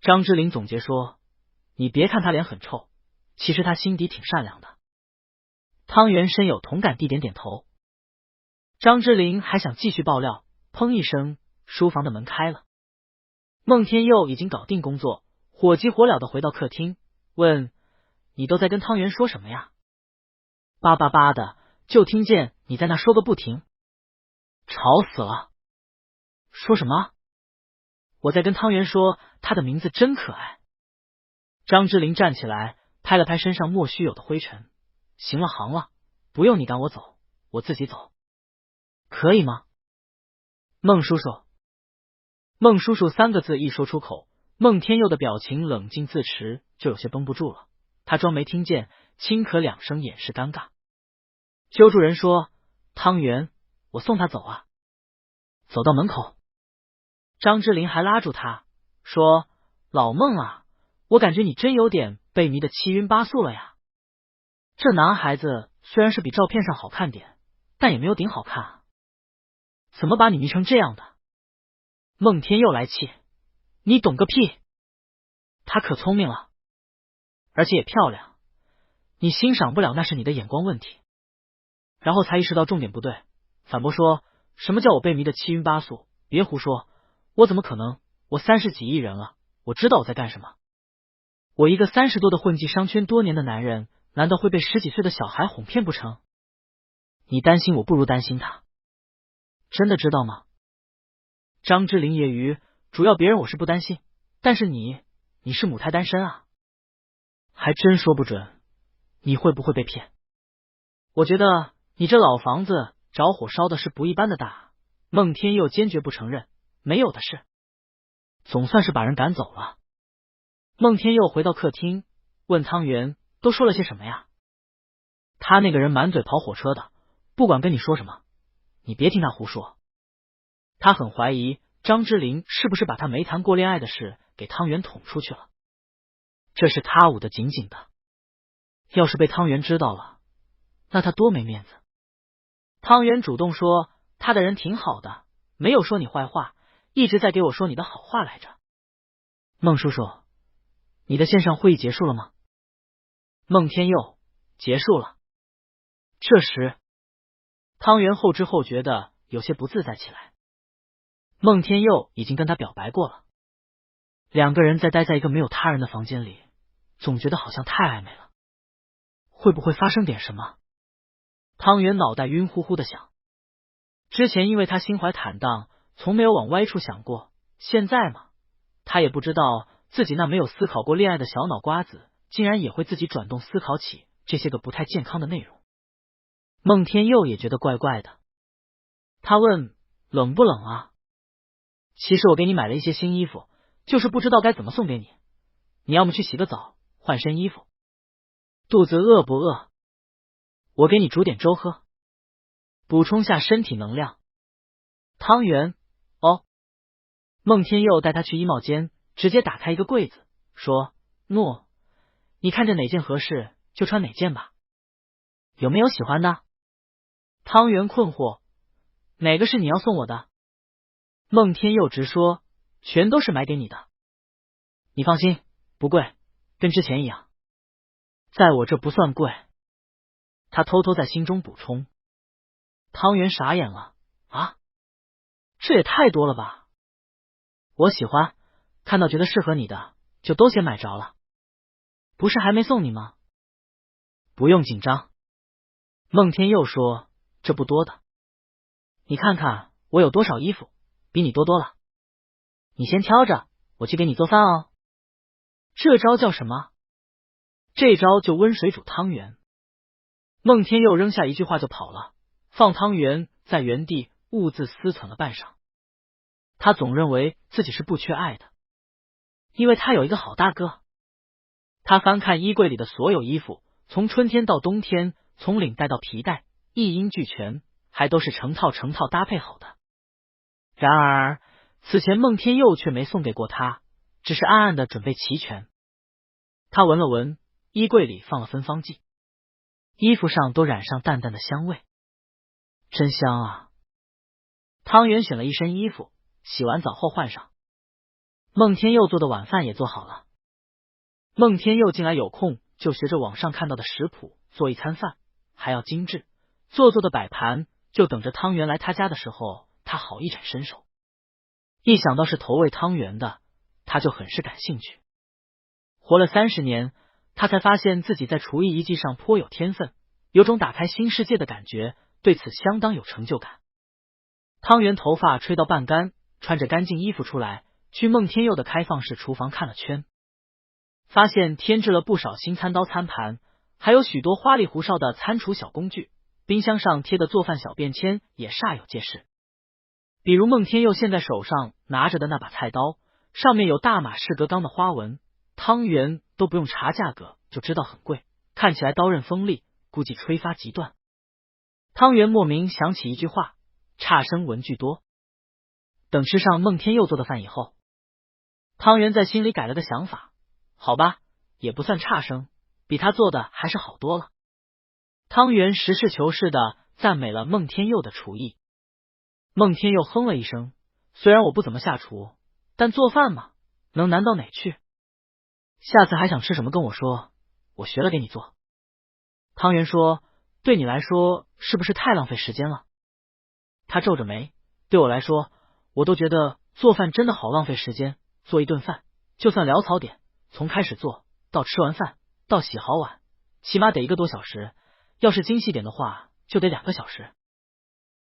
S1: 张之琳总结说，你别看他脸很臭，其实他心底挺善良的。汤圆深有同感地点点头。张之琳还想继续爆料，砰一声，书房的门开了。孟天佑已经搞定工作，火急火燎的回到客厅，问，你都在跟汤圆说什么呀？叭叭叭的，就听见你在那说个不停。吵死了。说什么？我在跟汤圆说他的名字真可爱。张之琳站起来，拍了拍身上莫须有的灰尘，行了行了，不用你赶我走，我自己走，可以吗？孟叔叔。孟叔叔三个字一说出口，孟天佑的表情冷静自持，就有些绷不住了，他装没听见，轻咳两声掩饰尴尬，揪住人说，汤圆，我送他走啊。走到门口，张之琳还拉住他说：“老孟啊，我感觉你真有点被迷得七晕八素了呀。这男孩子虽然是比照片上好看点，但也没有顶好看啊，怎么把你迷成这样的？”孟天佑来气：“你懂个屁！她可聪明了，而且也漂亮，你欣赏不了那是你的眼光问题。”然后才意识到重点不对，反驳说：“什么叫我被迷得七晕八素？别胡说，我怎么可能？我30几亿人了，我知道我在干什么。我一个30多的混迹商圈多年的男人，难道会被10几岁的小孩哄骗不成？你担心我不如担心他，真的知道吗？”张之琳揶揄：“主要别人我是不担心，但是你是母胎单身啊，还真说不准你会不会被骗。我觉得你这老房子着火烧的是不一般的大。”孟天佑坚决不承认，没有的事，总算是把人赶走了。孟天佑回到客厅，问汤圆都说了些什么呀？他那个人满嘴跑火车的，不管跟你说什么，你别听他胡说。他很怀疑张之琳是不是把他没谈过恋爱的事给汤圆捅出去了，这是他捂得紧紧的，要是被汤圆知道了，那他多没面子。汤圆主动说他的人挺好的，没有说你坏话，一直在给我说你的好话来着。孟叔叔，你的线上会议结束了吗？孟天佑：结束了。这时汤圆后知后觉的有些不自在起来，孟天佑已经跟他表白过了，两个人再待在一个没有他人的房间里，总觉得好像太暧昧了，会不会发生点什么？汤圆脑袋晕乎乎的想，之前因为他心怀坦荡，从没有往歪处想过，现在嘛，他也不知道自己那没有思考过恋爱的小脑瓜子，竟然也会自己转动思考起这些个不太健康的内容。孟天佑也觉得怪怪的，他问：冷不冷啊？其实我给你买了一些新衣服，就是不知道该怎么送给你，你要么去洗个澡换身衣服。肚子饿不饿？我给你煮点粥喝，补充下身体能量。汤圆：哦。孟天佑带他去衣帽间，直接打开一个柜子，说：诺，你看着哪件合适就穿哪件吧。有没有喜欢的？汤圆困惑：哪个是你要送我的？孟天佑直说：全都是买给你的。你放心，不贵，跟之前一样，在我这不算贵。他偷偷在心中补充。汤圆傻眼了：啊，这也太多了吧！我喜欢，看到觉得适合你的就都先买着了。不是还没送你吗？不用紧张。孟天佑说：这不多的，你看看我有多少衣服，比你多多了。你先挑着，我去给你做饭哦。这招叫什么？这招就温水煮汤圆。孟天佑扔下一句话就跑了，放汤圆在原地兀自思忖了半晌。他总认为自己是不缺爱的，因为他有一个好大哥。他翻看衣柜里的所有衣服，从春天到冬天，从领带到皮带，一应俱全，还都是成套搭配好的。然而此前孟天佑却没送给过他，只是暗暗的准备齐全。他闻了闻，衣柜里放了芬芳剂，衣服上都染上淡淡的香味，真香啊！汤圆选了一身衣服，洗完澡后换上。孟天佑做的晚饭也做好了。孟天佑近来有空就学着网上看到的食谱做一餐饭，还要精致，做作的摆盘，就等着汤圆来他家的时候他好一展身手。一想到是投喂汤圆的，他就很是感兴趣。活了30年，他才发现自己在厨艺一技上颇有天分，有种打开新世界的感觉，对此相当有成就感。汤圆头发吹到半干，穿着干净衣服出来，去孟天佑的开放式厨房看了圈，发现添置了不少新餐刀餐盘，还有许多花里胡哨的餐厨小工具，冰箱上贴的做饭小便签也煞有介事。比如孟天佑现在手上拿着的那把菜刀，上面有大马士革钢的花纹，汤圆都不用查价格就知道很贵，看起来刀刃锋利，估计吹发即断。汤圆莫名想起一句话：差生文具多。等吃上孟天佑做的饭以后，汤圆在心里改了个想法，好吧，也不算差生，比他做的还是好多了。汤圆实事求是的赞美了孟天佑的厨艺。孟天佑哼了一声，虽然我不怎么下厨，但做饭嘛，能难到哪去？下次还想吃什么跟我说，我学了给你做。汤圆说，对你来说是不是太浪费时间了？他皱着眉，对我来说，我都觉得做饭真的好浪费时间。做一顿饭，就算潦草点，从开始做到吃完饭到洗好碗，起码得1个多小时，要是精细点的话，就得2个小时。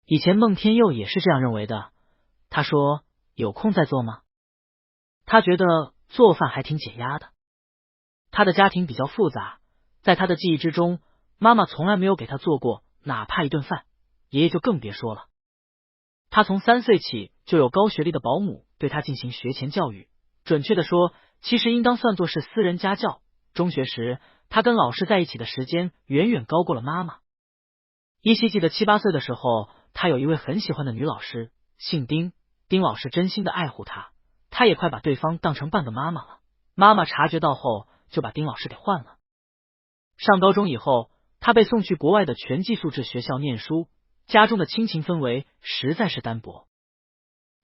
S1: 以前孟天佑也是这样认为的，他说有空再做吗？他觉得做饭还挺解压的。他的家庭比较复杂，在他的记忆之中，妈妈从来没有给他做过哪怕一顿饭，爷爷就更别说了。他从3岁起就有高学历的保姆对他进行学前教育，准确的说，其实应当算作是私人家教。中学时，他跟老师在一起的时间远远高过了妈妈。依稀记得7、8岁的时候，他有一位很喜欢的女老师，姓丁，丁老师真心的爱护他，他也快把对方当成半个妈妈了。妈妈察觉到后，就把丁老师给换了。上高中以后，他被送去国外的全寄宿制学校念书，家中的亲情氛围实在是单薄。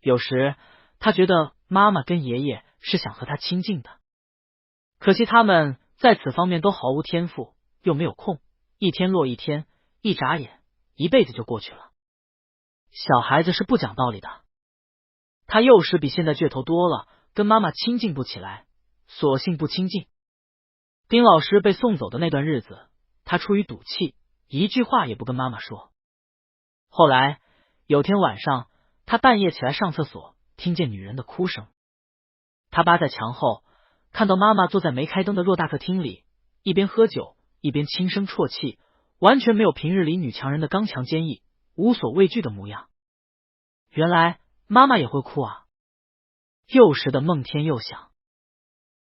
S1: 有时他觉得妈妈跟爷爷是想和他亲近的，可惜他们在此方面都毫无天赋，又没有空，一天落一天，一眨眼一辈子就过去了。小孩子是不讲道理的，他幼时比现在倔头多了，跟妈妈亲近不起来，索性不亲近。丁老师被送走的那段日子，他出于赌气，一句话也不跟妈妈说。后来有天晚上，他半夜起来上厕所，听见女人的哭声。他扒在墙后，看到妈妈坐在没开灯的偌大客厅里，一边喝酒一边轻声啜泣，完全没有平日里女强人的刚强坚毅、无所畏惧的模样。原来妈妈也会哭啊！幼时的孟天佑想。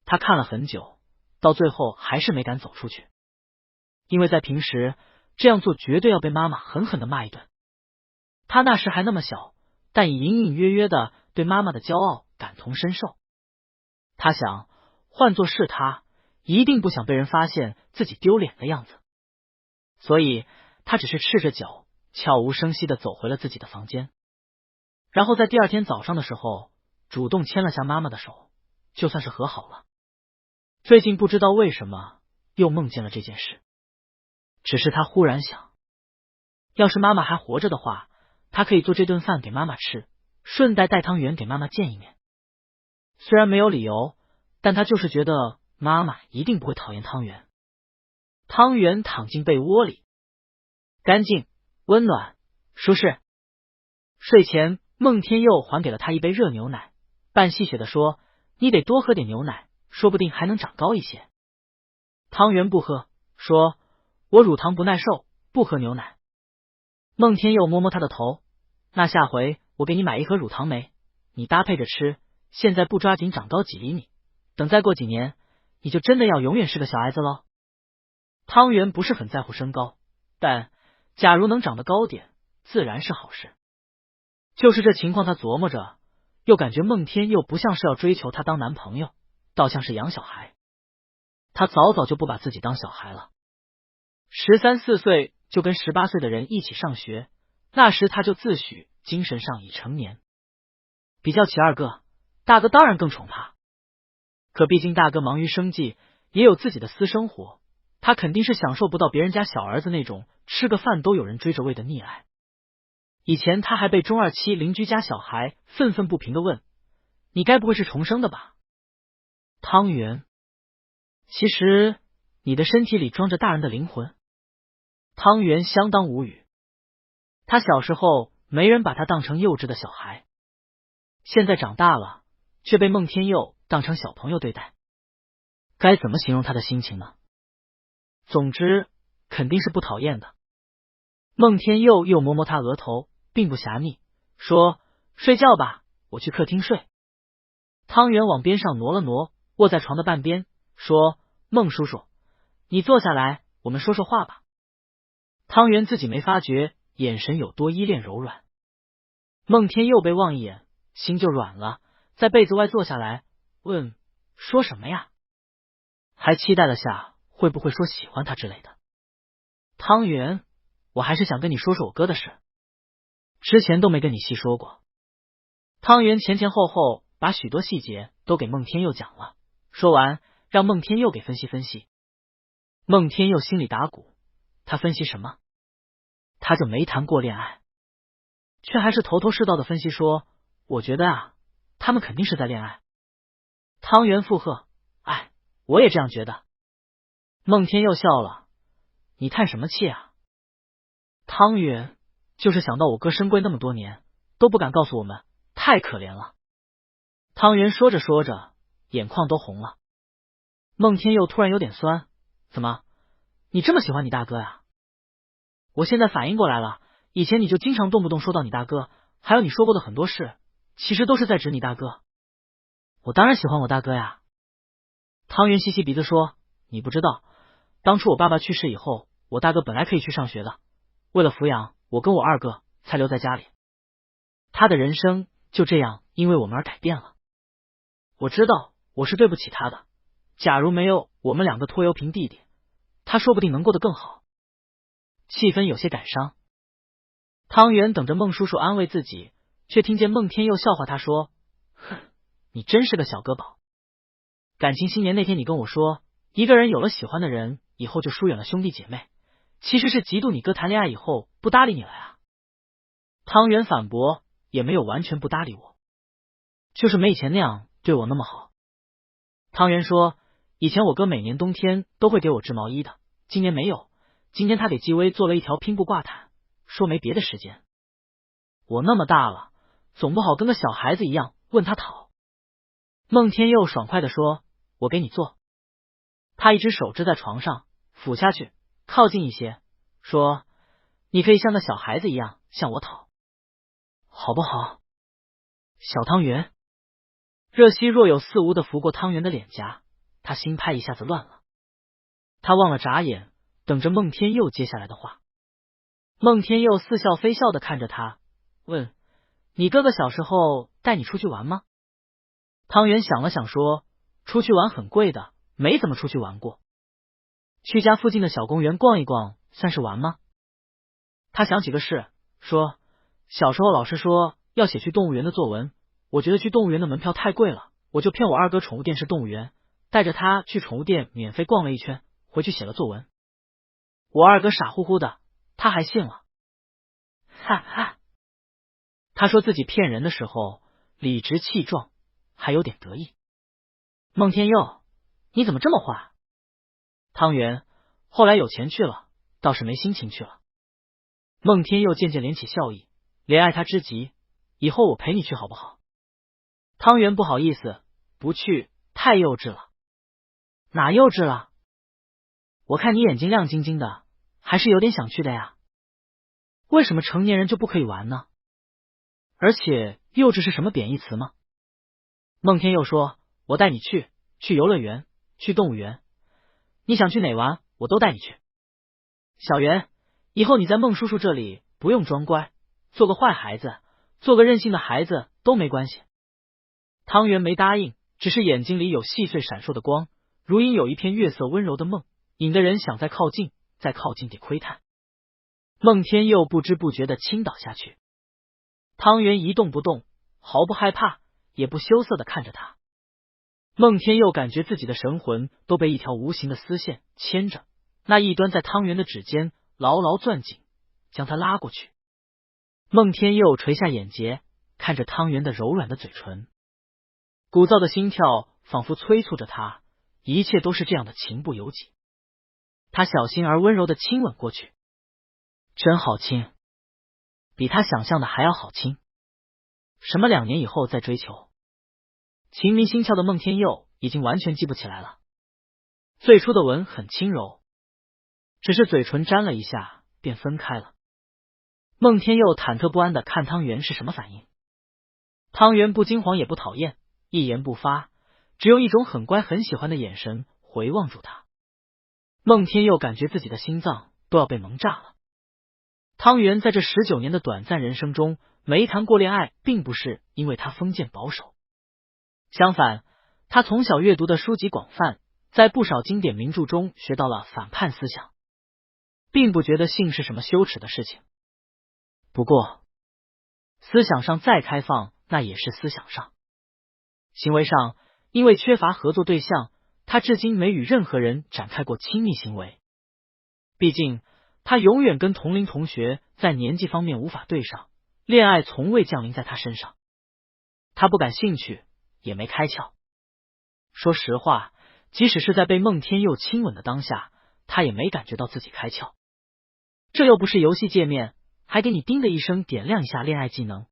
S1: 他看了很久，到最后还是没敢走出去，因为在平时这样做绝对要被妈妈狠狠的骂一顿。他那时还那么小，但已隐隐约约的对妈妈的骄傲感同身受。他想，换作是他，一定不想被人发现自己丢脸的样子，所以他只是赤着脚，悄无声息的走回了自己的房间，然后在第2天早上的时候，主动牵了下妈妈的手，就算是和好了。最近不知道为什么又梦见了这件事，只是他忽然想，要是妈妈还活着的话，他可以做这顿饭给妈妈吃，顺带带汤圆给妈妈见一面。虽然没有理由，但他就是觉得妈妈一定不会讨厌汤圆。汤圆躺进被窝里，干净、温暖、舒适。睡前，孟天佑还给了他一杯热牛奶，半戏谑的说：“你得多喝点牛奶，说不定还能长高一些。”汤圆不喝，说：“我乳糖不耐受，不喝牛奶。”孟天佑摸摸他的头，那下回我给你买1盒乳糖酶，你搭配着吃，现在不抓紧长高几厘米，等再过几年，你就真的要永远是个小孩子喽。汤圆不是很在乎身高，但假如能长得高点，自然是好事。就是这情况，他琢磨着，又感觉孟天佑不像是要追求他当男朋友，倒像是养小孩。他早早就不把自己当小孩了，13、14岁就跟18岁的人一起上学，那时他就自诩精神上已成年。比较起2个，大哥当然更宠他，可毕竟大哥忙于生计，也有自己的私生活，他肯定是享受不到别人家小儿子那种吃个饭都有人追着喂的溺爱。以前他还被中2期邻居家小孩愤愤不平的问：“你该不会是重生的吧？”汤圆，其实你的身体里装着大人的灵魂。汤圆相当无语，他小时候没人把他当成幼稚的小孩，现在长大了却被孟天佑当成小朋友对待，该怎么形容他的心情呢？总之肯定是不讨厌的。孟天佑又摸摸他额头，并不狭腻，说：“睡觉吧，我去客厅睡。”汤圆往边上挪了挪，卧在床的半边，说：“孟叔叔，你坐下来，我们说说话吧。”汤圆自己没发觉眼神有多依恋柔软。孟天佑被望一眼，心就软了，在被子外坐下来，问说什么呀？还期待了下会不会说喜欢他之类的。汤圆，我还是想跟你说说我哥的事，之前都没跟你细说过。汤圆前前后后把许多细节都给孟天佑讲了，说完让孟天佑给分析分析。孟天佑心里打鼓，他分析什么？他就没谈过恋爱，却还是头头是道的分析说，我觉得啊，他们肯定是在恋爱。汤圆附和，哎，我也这样觉得。孟天佑笑了，你叹什么气啊？汤圆，就是想到我哥深闺那么多年都不敢告诉我们，太可怜了。汤圆说着说着，眼眶都红了。孟天佑突然有点酸，怎么，你这么喜欢你大哥呀？我现在反应过来了，以前你就经常动不动说到你大哥，还有你说过的很多事，其实都是在指你大哥。我当然喜欢我大哥呀。汤圆吸吸鼻子说，你不知道，当初我爸爸去世以后，我大哥本来可以去上学的，为了抚养我跟我二哥才留在家里。他的人生就这样因为我们而改变了。我知道我是对不起他的，假如没有我们两个拖油瓶弟弟，他说不定能过得更好。气氛有些感伤。汤圆等着孟叔叔安慰自己，却听见孟天佑笑话他说，哼，你真是个小哥宝。感情新年那天你跟我说，一个人有了喜欢的人以后就疏远了兄弟姐妹，其实是嫉妒你哥谈恋爱以后不搭理你了呀。汤圆反驳，也没有完全不搭理我，就是没以前那样对我那么好。汤圆说，以前我哥每年冬天都会给我织毛衣的，今年没有，今天他给纪薇做了一条拼布挂毯，说没别的时间。我那么大了，总不好跟个小孩子一样问他讨。孟天佑爽快地说，我给你做。他一只手支在床上，俯下去，靠近一些，说，你可以像个小孩子一样向我讨，好不好？小汤圆。热息若有似无的拂过汤圆的脸颊，他心拍一下子乱了。他忘了眨眼，等着孟天佑接下来的话。孟天佑似笑非笑的看着他，问，你哥哥小时候带你出去玩吗？汤圆想了想说，出去玩很贵的，没怎么出去玩过。去家附近的小公园逛一逛算是玩吗？他想起个事，说，小时候老师说要写去动物园的作文，我觉得去动物园的门票太贵了，我就骗我二哥宠物店是动物园，带着他去宠物店免费逛了一圈，回去写了作文。我二哥傻乎乎的，他还信了。哈哈，他说自己骗人的时候理直气壮，还有点得意。孟天佑，你怎么这么坏？汤圆，后来有钱去了，倒是没心情去了。孟天佑渐渐敛起笑意，怜爱他之极，以后我陪你去好不好？汤圆不好意思，不去，太幼稚了。哪幼稚了？我看你眼睛亮晶晶的，还是有点想去的呀。为什么成年人就不可以玩呢？而且幼稚是什么贬义词吗？孟天佑说，我带你去游乐园，去动物园，你想去哪玩我都带你去。小圆，以后你在孟叔叔这里不用装乖，做个坏孩子，做个任性的孩子都没关系。汤圆没答应，只是眼睛里有细碎闪烁的光，如因有一片月色温柔的梦，引得人想再靠近，再靠近得窥探。孟天佑不知不觉地倾倒下去。汤圆一动不动，毫不害怕，也不羞涩地看着他。孟天佑感觉自己的神魂都被一条无形的丝线牵着，那一端在汤圆的指尖牢牢攥紧，将他拉过去。孟天佑垂下眼睫，看着汤圆的柔软的嘴唇，鼓噪的心跳仿佛催促着他，一切都是这样的情不由己。他小心而温柔的亲吻过去，真好亲，比他想象的还要好亲。什么2年以后再追求？情迷心窍的孟天佑已经完全记不起来了。最初的吻很轻柔，只是嘴唇沾了一下便分开了。孟天佑忐忑不安的看汤圆是什么反应。汤圆不惊惶也不讨厌，一言不发，只用一种很乖很喜欢的眼神回望住他。孟天佑感觉自己的心脏都要被萌炸了。汤圆在这19年的短暂人生中，没谈过恋爱，并不是因为他封建保守，相反，他从小阅读的书籍广泛，在不少经典名著中学到了反叛思想，并不觉得性是什么羞耻的事情。不过，思想上再开放，那也是思想上。行为上，因为缺乏合作对象，他至今没与任何人展开过亲密行为。毕竟，他永远跟同龄同学在年纪方面无法对上，恋爱从未降临在他身上，他不感兴趣，也没开窍。说实话，即使是在被孟天佑亲吻的当下，他也没感觉到自己开窍。这又不是游戏界面，还给你叮的一声点亮一下恋爱技能。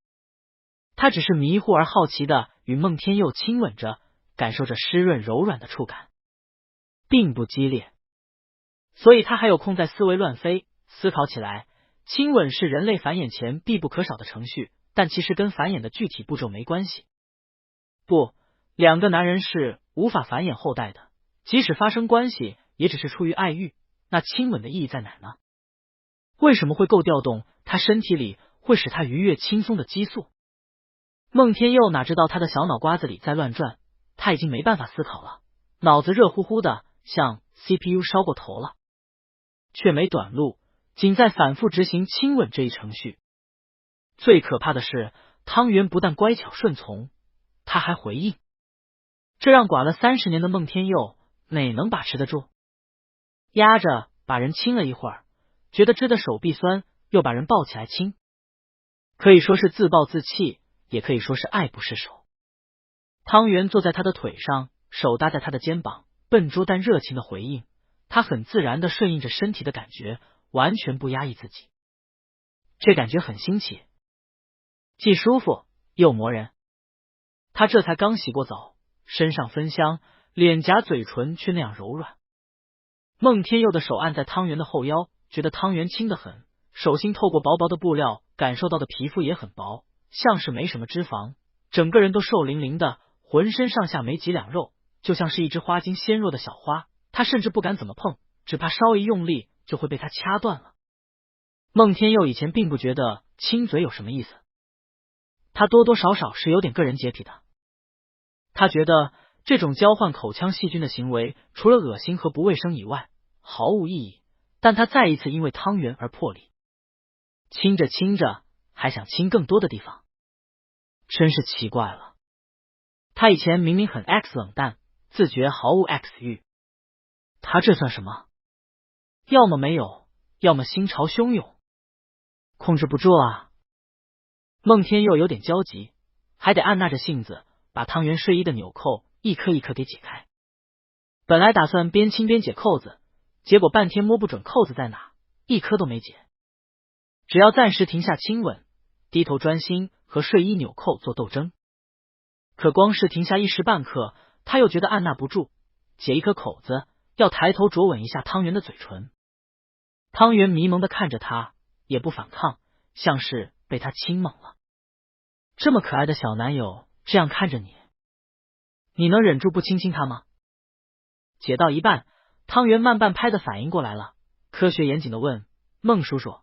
S1: 他只是迷糊而好奇的与孟天佑亲吻着，感受着湿润柔软的触感，并不激烈。所以他还有空在思维乱飞，思考起来，亲吻是人类繁衍前必不可少的程序，但其实跟繁衍的具体步骤没关系。不，两个男人是无法繁衍后代的，即使发生关系，也只是出于爱欲。那亲吻的意义在哪呢？为什么会够调动他身体里会使他愉悦轻松的激素？孟天佑哪知道他的小脑瓜子里在乱转，他已经没办法思考了，脑子热乎乎的，像 CPU 烧过头了，却没短路，仅在反复执行亲吻这一程序。最可怕的是，汤圆不但乖巧顺从，他还回应，这让寡了30年的孟天佑哪能把持得住？压着把人亲了一会儿，觉得支的手臂酸，又把人抱起来亲，可以说是自暴自弃，也可以说是爱不释手。汤圆坐在他的腿上，手搭在他的肩膀，笨拙但热情的回应，他很自然的顺应着身体的感觉，完全不压抑自己。这感觉很新奇，既舒服又磨人。他这才刚洗过澡，身上芬香，脸颊嘴唇却那样柔软。孟天佑的手按在汤圆的后腰，觉得汤圆轻得很，手心透过薄薄的布料感受到的皮肤也很薄，像是没什么脂肪，整个人都瘦伶伶的，浑身上下没几两肉，就像是一枝花茎纤弱的小花。他甚至不敢怎么碰，只怕稍一用力就会被他掐断了。孟天佑以前并不觉得亲嘴有什么意思，他多多少少是有点个人洁癖的。他觉得这种交换口腔细菌的行为，除了恶心和不卫生以外，毫无意义。但他再一次因为汤圆而破例，亲着亲着还想亲更多的地方，真是奇怪了。他以前明明很 X 冷淡，自觉毫无 X 欲，他这算什么？要么没有，要么心潮汹涌，控制不住啊。孟天佑有点焦急，还得按捺着性子把汤圆睡衣的纽扣一颗一颗给解开。本来打算边亲边解扣子，结果半天摸不准扣子在哪，一颗都没解。只要暂时停下亲吻，低头专心和睡衣纽扣做斗争。可光是停下一时半刻，他又觉得按捺不住，解一颗口子，要抬头啄吻一下汤圆的嘴唇。汤圆迷蒙的看着他，也不反抗，像是被他亲懵了。这么可爱的小男友这样看着你，你能忍住不亲亲他吗？解到一半，汤圆慢半拍的反应过来了，科学严谨的问，孟叔叔，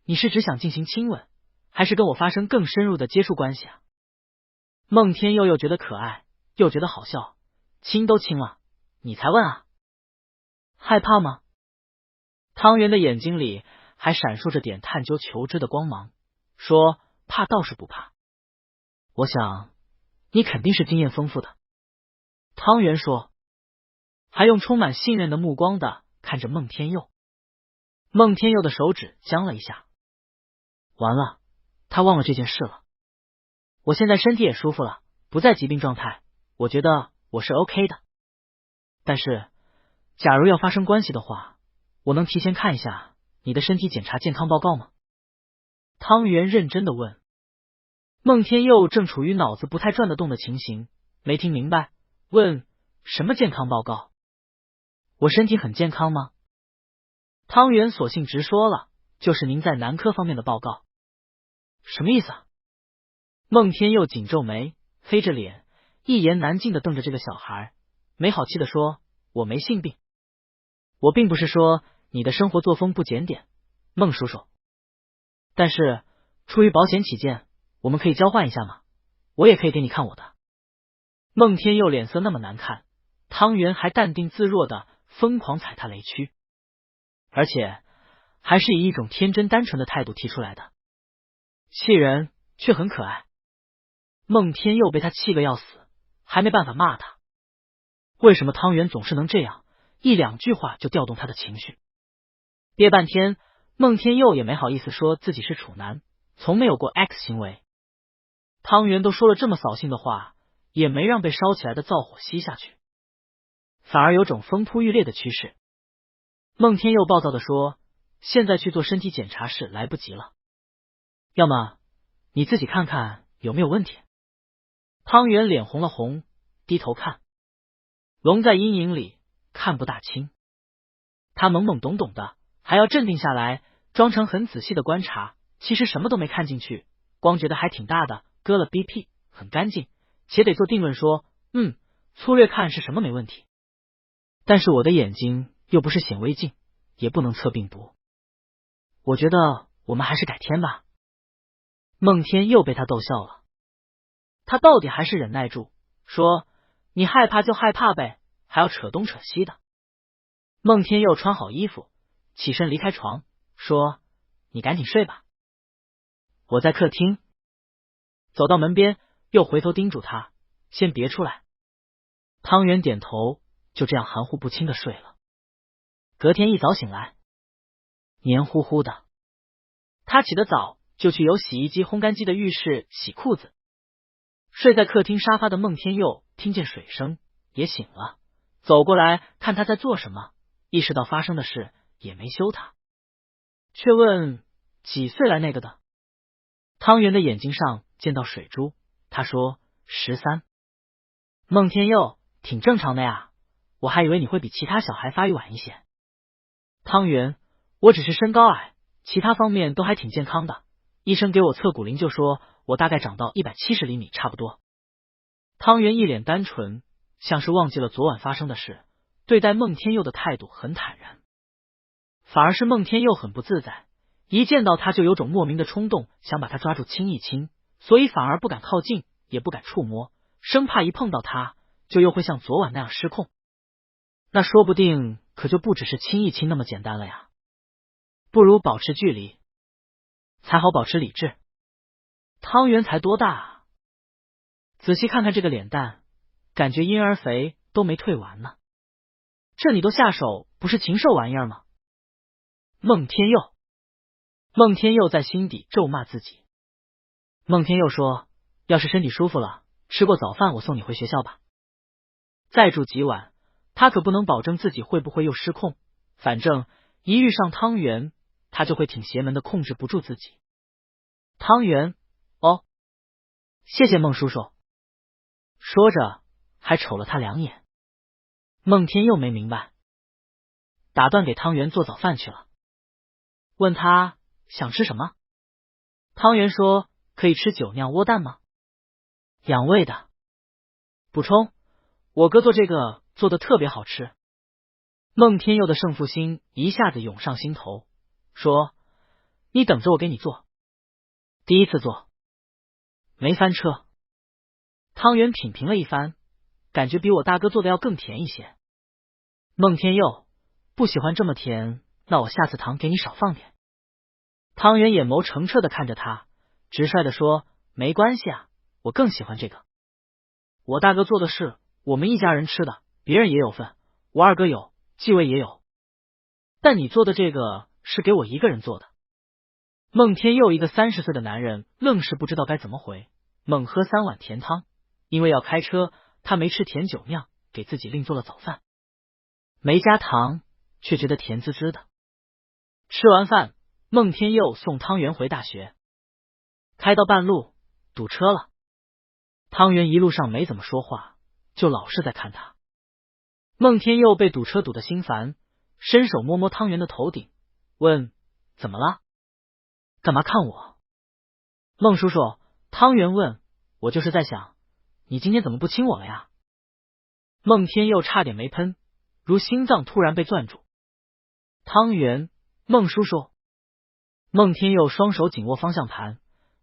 S1: 你是只想进行亲吻，还是跟我发生更深入的接触关系啊？孟天佑又觉得可爱，又觉得好笑，亲都亲了，你才问啊？害怕吗？汤圆的眼睛里还闪烁着点探究求知的光芒，说怕倒是不怕，我想你肯定是经验丰富的。汤圆说，还用充满信任的目光的看着孟天佑。孟天佑的手指僵了一下，完了，他忘了这件事了。我现在身体也舒服了，不在疾病状态，我觉得我是 OK 的。但是假如要发生关系的话，我能提前看一下你的身体检查健康报告吗？汤圆认真的问。孟天佑正处于脑子不太转得动的情形，没听明白，问什么健康报告？我身体很健康吗？汤圆索性直说了，就是您在男科方面的报告。什么意思啊？孟天佑紧皱眉，黑着脸，一言难尽的瞪着这个小孩，没好气的说，我没性病。我并不是说你的生活作风不检点，孟叔叔，但是出于保险起见，我们可以交换一下吗？我也可以给你看我的。孟天佑脸色那么难看，汤圆还淡定自若的疯狂踩踏雷区，而且还是以一种天真单纯的态度提出来的，气人却很可爱。孟天佑被他气个要死，还没办法骂他。为什么汤圆总是能这样，一两句话就调动他的情绪？憋半天，孟天佑也没好意思说自己是处男，从没有过 X 行为。汤圆都说了这么扫兴的话，也没让被烧起来的灶火熄下去，反而有种风扑欲裂的趋势。孟天佑暴躁地说，现在去做身体检查是来不及了，要么你自己看看有没有问题。汤圆脸红了红，低头看，龙在阴影里看不大清，他懵懵懂懂的，还要镇定下来，装成很仔细的观察，其实什么都没看进去，光觉得还挺大的，割了 BP 很干净，且得做定论说，粗略看是什么没问题，但是我的眼睛又不是显微镜，也不能测病毒，我觉得我们还是改天吧。孟天又被他逗笑了，他到底还是忍耐住，说你害怕就害怕呗，还要扯东扯西的。孟天佑穿好衣服，起身离开床，说你赶紧睡吧，我在客厅。走到门边，又回头叮嘱他先别出来。汤圆点头，就这样含糊不清的睡了。隔天一早醒来，黏糊糊的，他起得早，就去有洗衣机烘干机的浴室洗裤子。睡在客厅沙发的孟天佑听见水声，也醒了，走过来看他在做什么，意识到发生的事，也没羞他，却问几岁来那个的。汤圆的眼睛上见到水珠，他说13。孟天佑，挺正常的呀，我还以为你会比其他小孩发育晚一些。汤圆，我只是身高矮，其他方面都还挺健康的，医生给我测骨龄就说我大概长到170厘米差不多。汤圆一脸单纯，像是忘记了昨晚发生的事，对待孟天佑的态度很坦然。反而是孟天佑很不自在，一见到他就有种莫名的冲动，想把他抓住亲一亲，所以反而不敢靠近，也不敢触摸，生怕一碰到他就又会像昨晚那样失控。那说不定可就不只是亲一亲那么简单了呀。不如保持距离，才好保持理智。汤圆才多大啊？仔细看看这个脸蛋，感觉婴儿肥都没退完呢。这你都下手，不是禽兽玩意儿吗？孟天佑在心底咒骂自己。孟天佑说，要是身体舒服了，吃过早饭我送你回学校吧。再住几晚，他可不能保证自己会不会又失控，反正一遇上汤圆，他就会挺邪门的，控制不住自己。汤圆，哦，谢谢孟叔叔。说着还瞅了他2眼。孟天佑没明白，打断给汤圆做早饭去了，问他想吃什么。汤圆说可以吃酒酿窝蛋吗？养胃的。补充，我哥做这个做的特别好吃。孟天佑的胜负心一下子涌上心头，说你等着我给你做。第一次做没翻车。汤圆品评了一番，感觉比我大哥做的要更甜一些。孟天佑，不喜欢这么甜，那我下次糖给你少放点。汤圆眼眸澄澈的看着他，直率的说没关系啊，我更喜欢这个。我大哥做的是我们一家人吃的，别人也有份，我二哥有，继位也有，但你做的这个是给我一个人做的。孟天佑一个30岁的男人愣是不知道该怎么回，猛喝3碗甜汤，因为要开车，他没吃甜酒酿，给自己另做了早饭，没加糖，却觉得甜滋滋的。吃完饭，孟天佑送汤圆回大学，开到半路堵车了。汤圆一路上没怎么说话，就老是在看他。孟天佑被堵车堵得心烦，伸手摸摸汤圆的头顶，问怎么了？干嘛看我？孟叔叔，汤圆问，我就是在想，你今天怎么不亲我了呀？孟天佑差点没喷，如心脏突然被攥住。汤圆，孟叔叔。孟天佑双手紧握方向盘，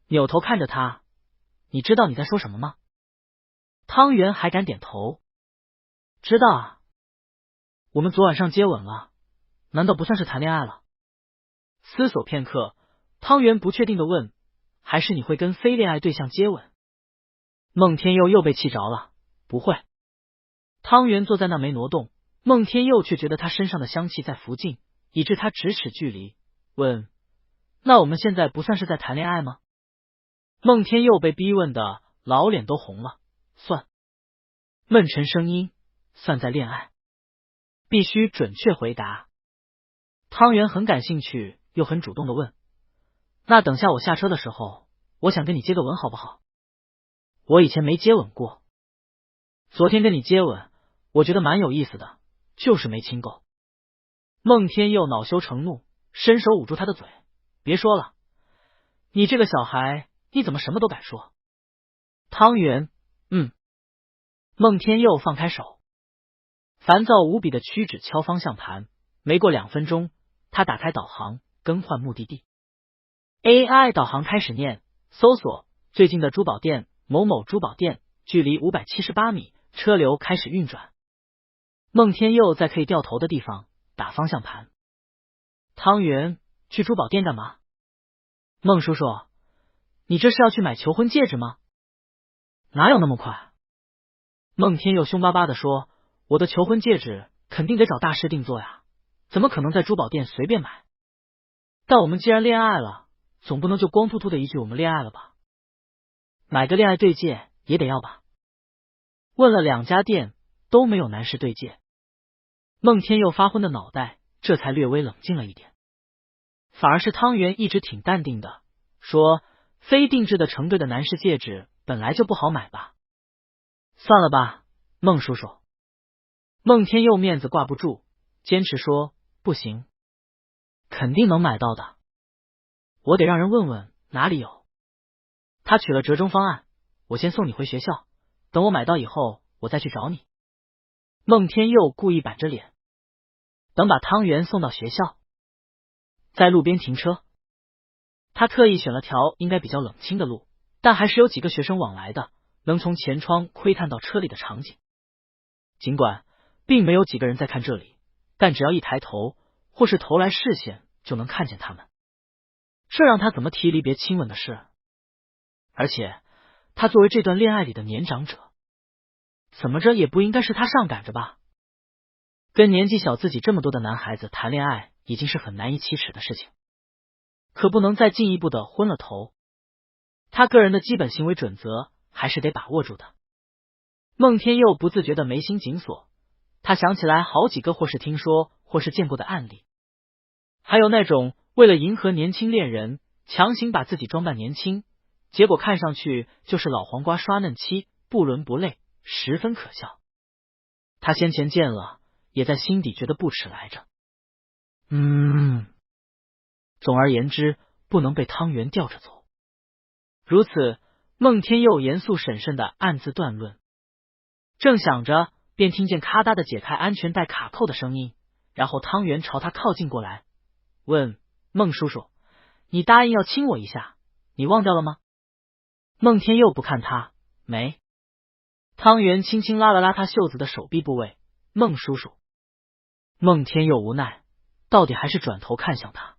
S1: 扭头看着他，你知道你在说什么吗？汤圆还敢点头。知道啊，我们昨晚上接吻了，难道不算是谈恋爱了？思索片刻，汤圆不确定的问，还是你会跟非恋爱对象接吻？孟天佑又被气着了，不会。汤圆坐在那没挪动，孟天佑却觉得他身上的香气在浮近，以致他咫尺距离，问，那我们现在不算是在谈恋爱吗？孟天佑被逼问的老脸都红了，算。闷沉声音，算在恋爱，必须准确回答。汤圆很感兴趣，又很主动的问，那等下我下车的时候，我想跟你接个吻好不好？我以前没接吻过，昨天跟你接吻，我觉得蛮有意思的，就是没亲够。孟天佑恼羞成怒，伸手捂住他的嘴，别说了，你这个小孩，你怎么什么都敢说？汤圆，孟天佑放开手，烦躁无比的屈指敲方向盘，没过2分钟，他打开导航，更换目的地。AI 导航开始念，搜索最近的珠宝店某某珠宝店，距离578米，车流开始运转。孟天佑在可以掉头的地方打方向盘。汤圆，去珠宝店干嘛？孟叔叔，你这是要去买求婚戒指吗？哪有那么快？孟天佑凶巴巴的说，我的求婚戒指肯定得找大师定做呀，怎么可能在珠宝店随便买？但我们既然恋爱了，总不能就光秃秃的一句我们恋爱了吧？买个恋爱对戒也得要吧？问了2家店都没有男士对戒，孟天佑发昏的脑袋这才略微冷静了一点，反而是汤圆一直挺淡定的，说非定制的成对的男士戒指本来就不好买吧？算了吧，孟叔叔。孟天佑面子挂不住，坚持说不行，肯定能买到的，我得让人问问哪里有。他取了折中方案，我先送你回学校，等我买到以后我再去找你。孟天佑故意板着脸，等把汤圆送到学校，在路边停车。他特意选了条应该比较冷清的路，但还是有几个学生往来的，能从前窗窥探到车里的场景。尽管并没有几个人在看这里，但只要一抬头或是投来视线就能看见他们，这让他怎么提离别亲吻的事？而且他作为这段恋爱里的年长者，怎么着也不应该是他上赶着吧？跟年纪小自己这么多的男孩子谈恋爱已经是很难以启齿的事情，可不能再进一步的昏了头。他个人的基本行为准则还是得把握住的。孟天佑不自觉的眉心紧锁，他想起来好几个或是听说或是见过的案例，还有那种为了迎合年轻恋人强行把自己装扮年轻，结果看上去就是老黄瓜刷嫩期，不伦不类，十分可笑。他先前见了，也在心底觉得不耻来着。总而言之，不能被汤圆吊着走。如此，孟天佑严肃审慎的暗自断论。正想着，便听见咔嗒的解开安全带卡扣的声音，然后汤圆朝他靠近过来，问孟叔叔，你答应要亲我一下，你忘掉了吗？孟天佑不看他，没。汤圆轻轻拉了拉他袖子的手臂部位，孟叔叔。孟天佑无奈，到底还是转头看向他。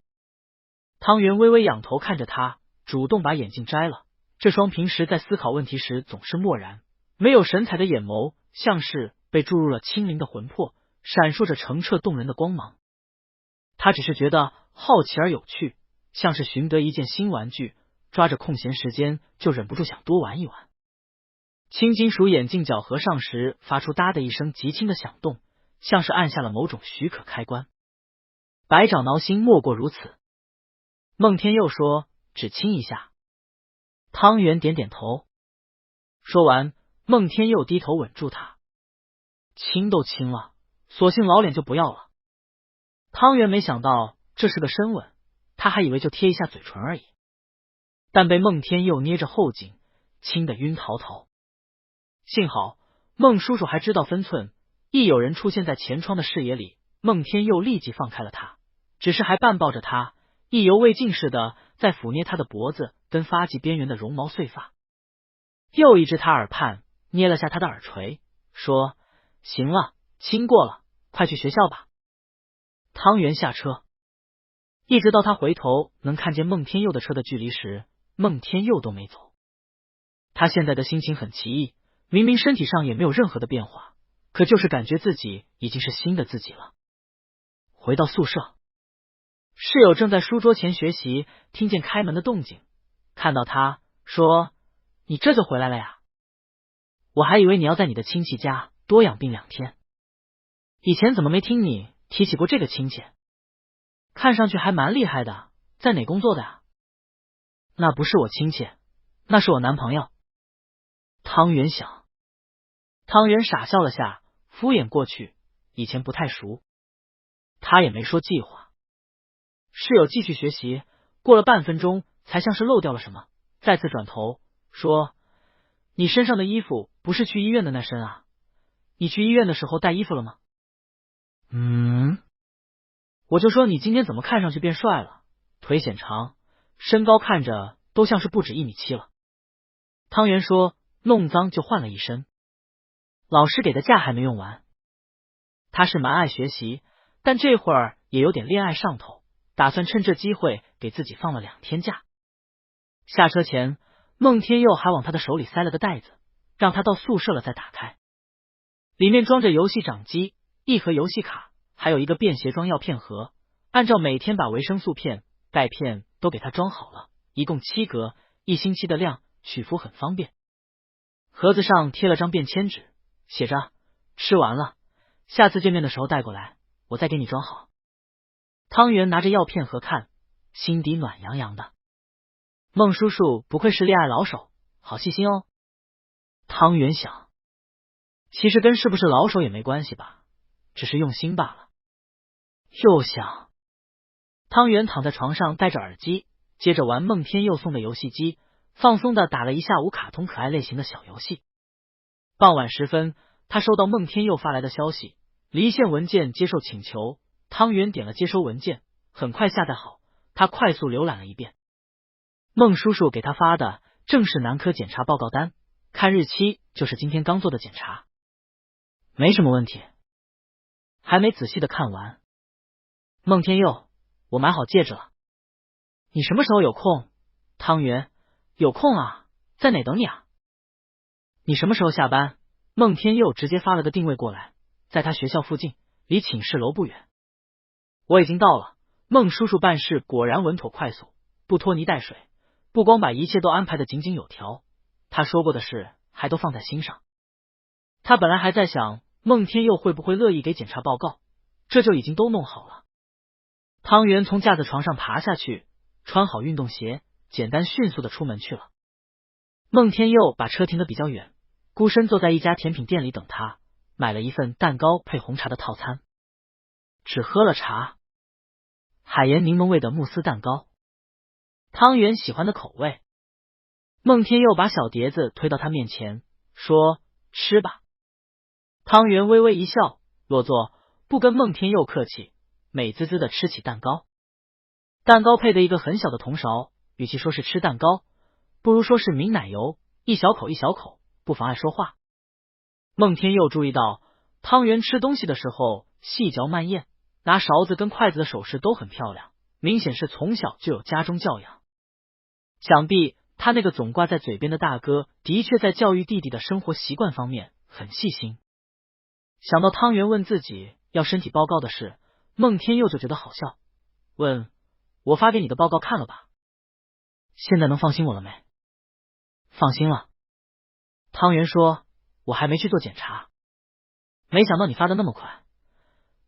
S1: 汤圆微微仰头看着他，主动把眼镜摘了，这双平时在思考问题时总是漠然没有神采的眼眸，像是被注入了清灵的魂魄，闪烁着澄澈动人的光芒。他只是觉得好奇而有趣，像是寻得一件新玩具，抓着空闲时间就忍不住想多玩一玩。轻金属眼镜角合上时发出哒的一声极轻的响动，像是按下了某种许可开关。百爪挠心莫过如此。孟天佑说，只亲一下。汤圆点点头。说完，孟天佑低头吻住他。亲都亲了，索性老脸就不要了。汤圆没想到这是个深吻，他还以为就贴一下嘴唇而已，但被孟天佑捏着后颈，亲得晕陶陶。幸好孟叔叔还知道分寸，一有人出现在前窗的视野里，孟天佑立即放开了他，只是还半抱着他，意犹未尽似的在抚捏他的脖子跟发髻边缘的绒毛碎发。又一支他耳畔，捏了下他的耳垂，说：“行了，亲过了，快去学校吧。”汤圆下车，一直到他回头能看见孟天佑的车的距离时，孟天佑都没走。他现在的心情很奇异，明明身体上也没有任何的变化，可就是感觉自己已经是新的自己了。回到宿舍，室友正在书桌前学习，听见开门的动静，看到他说：“你这就回来了呀？我还以为你要在你的亲戚家多养病2天，以前怎么没听你提起过这个亲戚？看上去还蛮厉害的，在哪工作的呀？”“那不是我亲戚，那是我男朋友。”汤圆想。汤圆傻笑了下，敷衍过去，以前不太熟。他也没说计划。室友继续学习，过了半分钟，才像是漏掉了什么，再次转头说：“你身上的衣服不是去医院的那身啊？你去医院的时候带衣服了吗？”“我就说你今天怎么看上去变帅了，腿显长，身高看着都像是不止1.7米了。”汤圆说：“弄脏就换了一身，老师给的假还没用完。”他是蛮爱学习，但这会儿也有点恋爱上头，打算趁这机会给自己放了2天假。下车前，孟天佑还往他的手里塞了个袋子，让他到宿舍了再打开，里面装着游戏掌机、1盒游戏卡，还有一个便携装药片盒，按照每天把维生素片、钙片都给他装好了，一共7格，1星期的量，取服很方便。盒子上贴了张便签纸，写着：“吃完了，下次见面的时候带过来，我再给你装好。”汤圆拿着药片盒看，心底暖洋洋的。孟叔叔不愧是恋爱老手，好细心哦。汤圆想，其实跟是不是老手也没关系吧，只是用心罢了。又想，汤圆躺在床上戴着耳机，接着玩孟天佑送的游戏机，放松的打了一下午卡通可爱类型的小游戏。傍晚时分，他收到孟天佑发来的消息，离线文件接受请求。汤圆点了接收文件，很快下载好，他快速浏览了一遍。孟叔叔给他发的正是男科检查报告单，看日期就是今天刚做的检查，没什么问题。还没仔细的看完，孟天佑，我买好戒指了，你什么时候有空？汤圆，有空啊，在哪等你啊？你什么时候下班？孟天佑直接发了个定位过来，在他学校附近，离寝室楼不远。我已经到了。孟叔叔办事果然稳妥快速，不拖泥带水，不光把一切都安排的井井有条，他说过的事还都放在心上。他本来还在想孟天佑会不会乐意给检查报告，这就已经都弄好了。汤圆从架子床上爬下去，穿好运动鞋，简单迅速的出门去了。孟天佑把车停得比较远，孤身坐在一家甜品店里等他，买了一份蛋糕配红茶的套餐，只喝了茶。海盐柠檬味的慕斯蛋糕，汤圆喜欢的口味。孟天佑把小碟子推到他面前，说：“吃吧。”汤圆微微一笑，落座，不跟孟天佑客气，美滋滋的吃起蛋糕。蛋糕配的一个很小的铜勺，与其说是吃蛋糕，不如说是抿奶油，一小口一小口，不妨碍说话。孟天佑注意到汤圆吃东西的时候细嚼慢咽，拿勺子跟筷子的手势都很漂亮，明显是从小就有家中教养。想必他那个总挂在嘴边的大哥的确在教育弟弟的生活习惯方面很细心。想到汤圆问自己要身体报告的事，孟天佑就觉得好笑，问：“我发给你的报告看了吧？现在能放心我了没？”“放心了。”汤圆说：“我还没去做检查，没想到你发的那么快。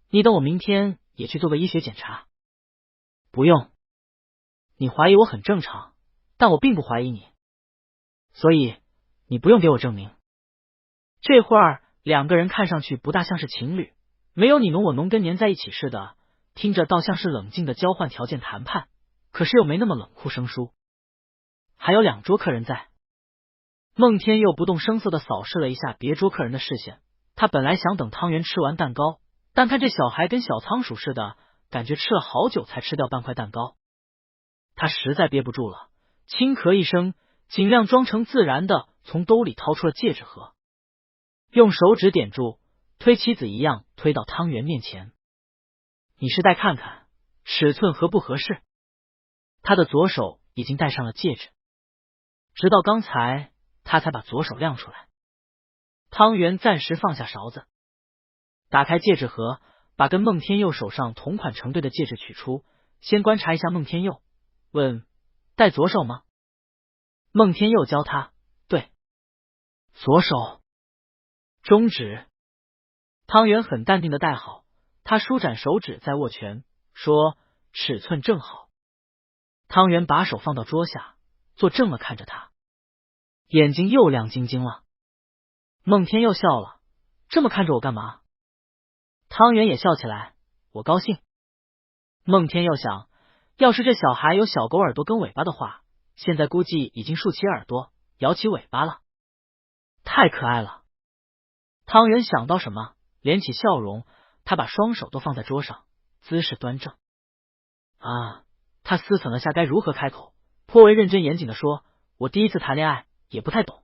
S1: 你等我明天也去做个医学检查。”“不用，你怀疑我很正常，但我并不怀疑你，所以你不用给我证明。”这会儿2个人看上去不大像是情侣，没有你侬我侬跟黏在一起似的，听着倒像是冷静的交换条件谈判，可是又没那么冷酷生疏。还有2桌客人在。孟天佑不动声色的扫视了一下别桌客人的视线，他本来想等汤圆吃完蛋糕，但看这小孩跟小仓鼠似的，感觉吃了好久才吃掉半块蛋糕，他实在憋不住了，轻咳一声，尽量装成自然的从兜里掏出了戒指盒，用手指点住，推棋子一样推到汤圆面前。你是戴看看，尺寸合不合适？他的左手已经戴上了戒指，直到刚才他才把左手亮出来。汤圆暂时放下勺子，打开戒指盒，把跟孟天佑手上同款成对的戒指取出，先观察一下孟天佑，问：戴左手吗？孟天佑教他，对，左手，中指。汤圆很淡定的戴好，他舒展手指再握拳，说：尺寸正好。汤圆把手放到桌下，坐正了看着他，眼睛又亮晶晶了。孟天佑笑了，这么看着我干嘛？汤圆也笑起来，我高兴。孟天佑想，要是这小孩有小狗耳朵跟尾巴的话，现在估计已经竖起耳朵，摇起尾巴了，太可爱了。汤圆想到什么，敛起笑容，他把双手都放在桌上，姿势端正。他思忖了下该如何开口，颇为认真严谨的说：我第一次谈恋爱，也不太懂，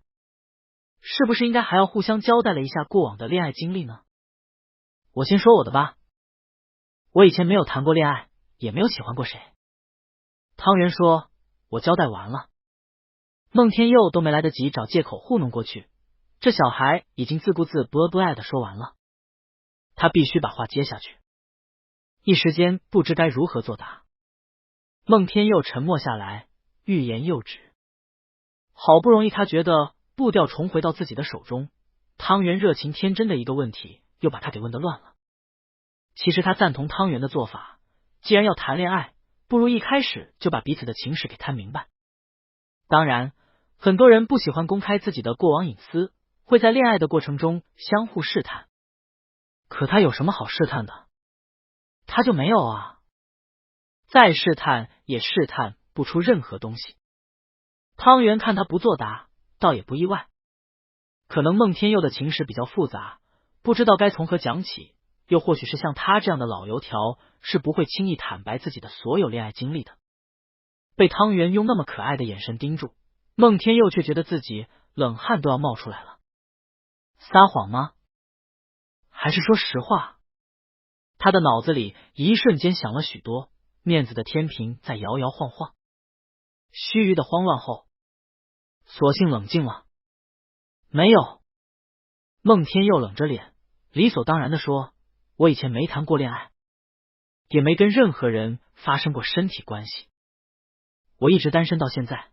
S1: 是不是应该还要互相交代了一下过往的恋爱经历呢？我先说我的吧，我以前没有谈过恋爱，也没有喜欢过谁。汤圆说：我交代完了。孟天佑都没来得及找借口糊弄过去，这小孩已经自顾自不爱的说完了，他必须把话接下去，一时间不知该如何作答。孟天佑沉默下来，欲言又止。好不容易他觉得步调重回到自己的手中，汤圆热情天真的一个问题又把他给问得乱了。其实他赞同汤圆的做法，既然要谈恋爱，不如一开始就把彼此的情史给谈明白。当然，很多人不喜欢公开自己的过往隐私，会在恋爱的过程中相互试探。可他有什么好试探的？他就没有啊。再试探也试探不出任何东西。汤圆看他不作答，倒也不意外。可能孟天佑的情史比较复杂，不知道该从何讲起，又或许是像他这样的老油条，是不会轻易坦白自己的所有恋爱经历的。被汤圆用那么可爱的眼神盯住，孟天佑却觉得自己冷汗都要冒出来了。撒谎吗？还是说实话？他的脑子里一瞬间想了许多，面子的天平在摇摇晃晃。须臾的慌乱后，索性冷静了。没有。孟天佑冷着脸，理所当然的说：我以前没谈过恋爱，也没跟任何人发生过身体关系，我一直单身到现在。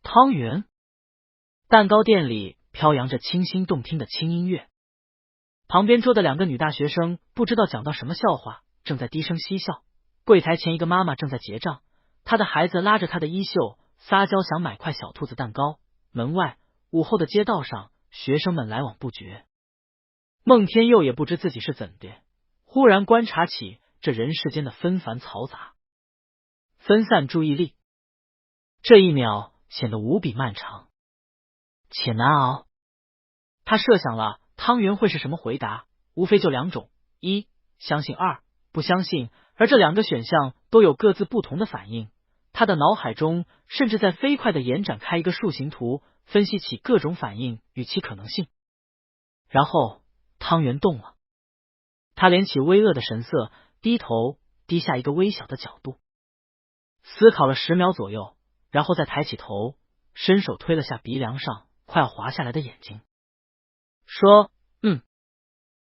S1: 汤圆。蛋糕店里飘扬着清新动听的轻音乐，旁边桌的两个女大学生不知道讲到什么笑话，正在低声嬉笑。柜台前一个妈妈正在结账，她的孩子拉着她的衣袖撒娇想买块小兔子蛋糕。门外午后的街道上，学生们来往不绝。孟天佑也不知自己是怎的，忽然观察起这人世间的纷繁嘈杂，分散注意力。这一秒显得无比漫长且难熬。他设想了汤圆会是什么回答，无非就两种：一，相信；二，不相信。而这两个选项都有各自不同的反应。他的脑海中甚至在飞快的延展开一个树形图，分析起各种反应与其可能性。然后汤圆动了，他敛起微恶的神色，低头低下一个微小的角度，思考了10秒左右，然后再抬起头，伸手推了下鼻梁上快要滑下来的眼睛，说：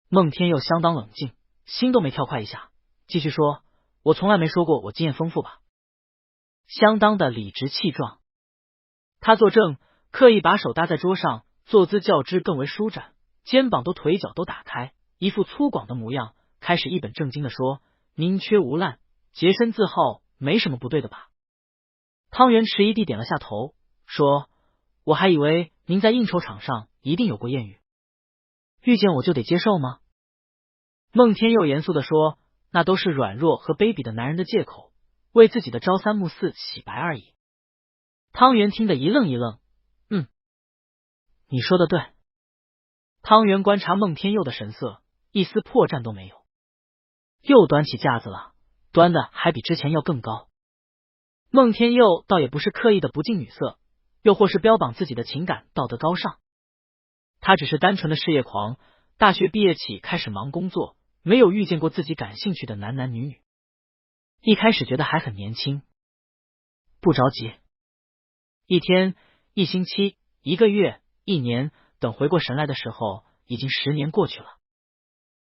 S1: 孟天佑相当冷静，心都没跳快一下，继续说：我从来没说过我经验丰富吧。相当的理直气壮。他坐正，刻意把手搭在桌上，坐姿较之更为舒展，肩膀腿脚都打开，一副粗犷的模样，开始一本正经的说：宁缺毋滥，洁身自好，没什么不对的吧？汤圆迟疑地点了下头，说：我还以为您在应酬场上一定有过艳遇，遇见我就得接受吗？孟天佑严肃地说：那都是软弱和卑鄙的男人的借口，为自己的朝三暮四洗白而已。汤圆听得一愣一愣，你说的对。汤圆观察孟天佑的神色，一丝破绽都没有，又端起架子了，端的还比之前要更高。孟天佑倒也不是刻意的不近女色，又或是标榜自己的情感道德高尚。他只是单纯的事业狂，大学毕业起开始忙工作，没有遇见过自己感兴趣的男男女女。一开始觉得还很年轻，不着急。一天、一星期、1个月、1年，等回过神来的时候，已经10年过去了。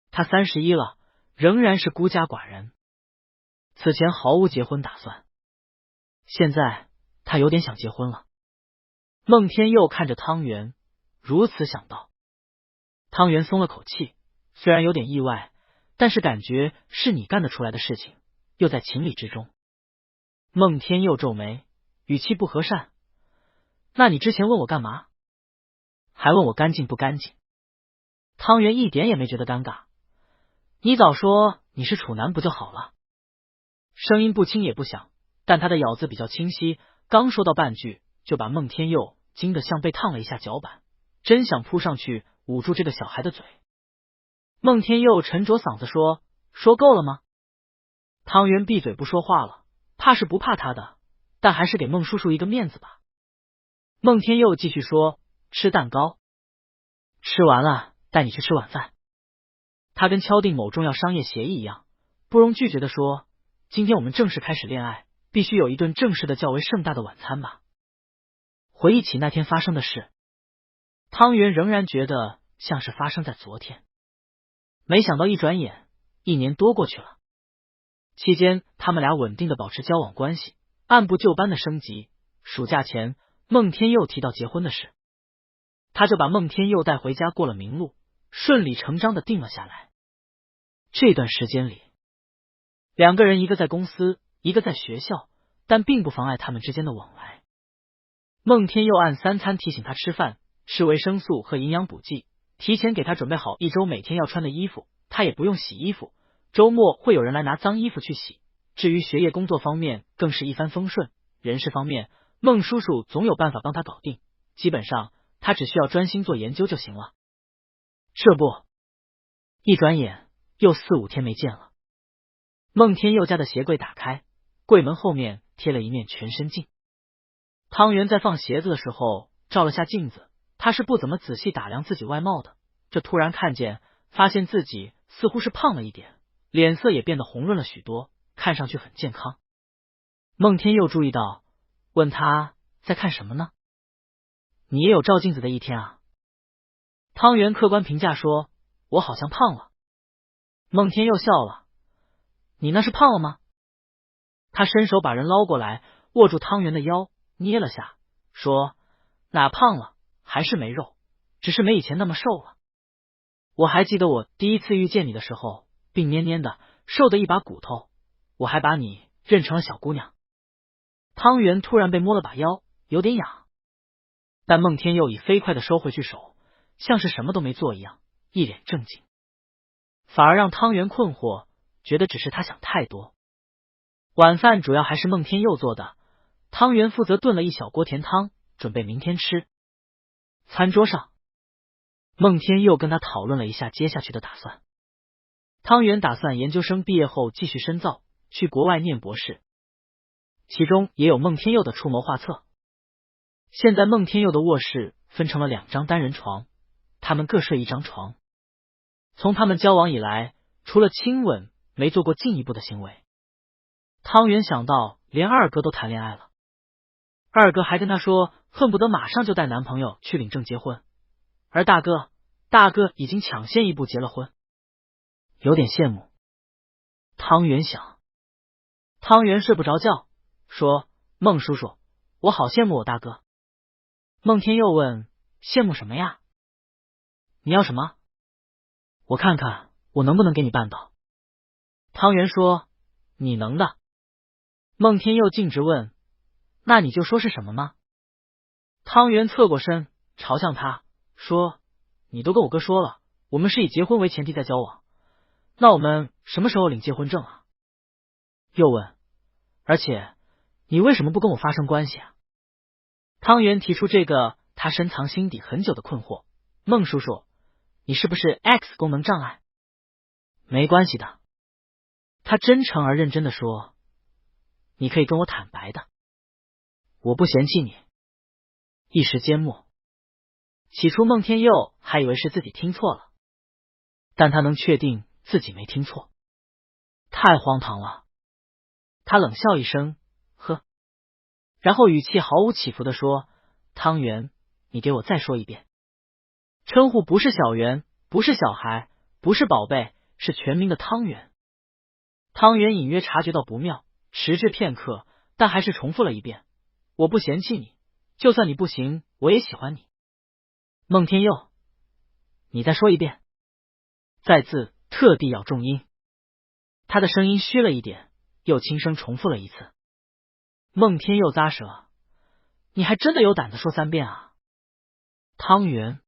S1: 他31了，仍然是孤家寡人，此前毫无结婚打算。现在他有点想结婚了。孟天佑看着汤圆，如此想到。汤圆松了口气，虽然有点意外，但是感觉是你干得出来的事情，又在情理之中。孟天佑皱眉，语气不和善：那你之前问我干嘛？还问我干净不干净？汤圆一点也没觉得尴尬。你早说你是处男不就好了？声音不轻也不响，但他的咬字比较清晰，刚说到半句，就把孟天佑惊得像被烫了一下脚板，真想扑上去捂住这个小孩的嘴。孟天佑沉着嗓子说：说够了吗？汤圆闭嘴不说话了，怕是不怕他的，但还是给孟叔叔一个面子吧。孟天佑继续说：吃蛋糕，吃完了带你去吃晚饭。他跟敲定某重要商业协议一样，不容拒绝的说：今天我们正式开始恋爱，必须有一顿正式的较为盛大的晚餐吧。回忆起那天发生的事，汤圆仍然觉得像是发生在昨天。没想到一转眼1年多过去了，期间他们俩稳定的保持交往关系，按部就班的升级。暑假前，孟天佑提到结婚的事，他就把孟天佑带回家过了明路，顺理成章的定了下来。这段时间里，两个人一个在公司，一个在学校，但并不妨碍他们之间的往来。孟天佑按3餐提醒他吃饭，吃维生素和营养补剂，提前给他准备好1周每天要穿的衣服，他也不用洗衣服，周末会有人来拿脏衣服去洗。至于学业工作方面更是一帆风顺，人事方面孟叔叔总有办法帮他搞定，基本上他只需要专心做研究就行了。这不，一转眼又4、5天没见了。孟天佑家的鞋柜打开，柜门后面贴了一面全身镜。汤圆在放鞋子的时候照了下镜子，他是不怎么仔细打量自己外貌的，这突然看见，发现自己似乎是胖了一点，脸色也变得红润了许多，看上去很健康。孟天佑注意到，问他在看什么呢？你也有照镜子的一天啊？汤圆客观评价说：我好像胖了。孟天佑笑了：你那是胖了吗？他伸手把人捞过来，握住汤圆的腰，捏了下，说：哪胖了，还是没肉，只是没以前那么瘦了。我还记得我第一次遇见你的时候，病蔫蔫的，瘦的一把骨头，我还把你认成了小姑娘。汤圆突然被摸了把腰，有点痒，但孟天佑已飞快的收回去手，像是什么都没做一样，一脸正经，反而让汤圆困惑，觉得只是他想太多。晚饭主要还是孟天佑做的，汤圆负责炖了一小锅甜汤，准备明天吃。餐桌上，孟天佑跟他讨论了一下接下去的打算。汤圆打算研究生毕业后继续深造，去国外念博士，其中也有孟天佑的出谋划策。现在孟天佑的卧室分成了2张单人床，他们各睡一张床。从他们交往以来，除了亲吻，没做过进一步的行为。汤圆想到连二哥都谈恋爱了，二哥还跟他说恨不得马上就带男朋友去领证结婚，而大哥已经抢先一步结了婚，有点羡慕。汤圆想，汤圆睡不着觉，说：孟叔叔，我好羡慕我大哥。孟天佑问：羡慕什么呀？你要什么？我看看我能不能给你办到。汤圆说：你能的。孟天佑径直问：那你就说是什么吗？汤圆侧过身朝向他说：你都跟我哥说了，我们是以结婚为前提在交往，那我们什么时候领结婚证啊？又问：而且你为什么不跟我发生关系啊？汤圆提出这个他深藏心底很久的困惑：孟叔叔，你是不是 X 功能障碍？没关系的。他真诚而认真的说：你可以跟我坦白的，我不嫌弃你。一时缄默。起初孟天佑还以为是自己听错了，但他能确定自己没听错。太荒唐了。他冷笑一声，呵，然后语气毫无起伏地说，汤圆，你给我再说一遍，称呼不是小圆，不是小孩，不是宝贝，是全名的汤圆。汤圆隐约察觉到不妙，迟滞片刻，但还是重复了一遍，我不嫌弃你，就算你不行，我也喜欢你。孟天佑，你再说一遍。再次特地咬重音，他的声音虚了一点，又轻声重复了一次。孟天佑咂舌，你还真的有胆子说3遍啊？汤圆，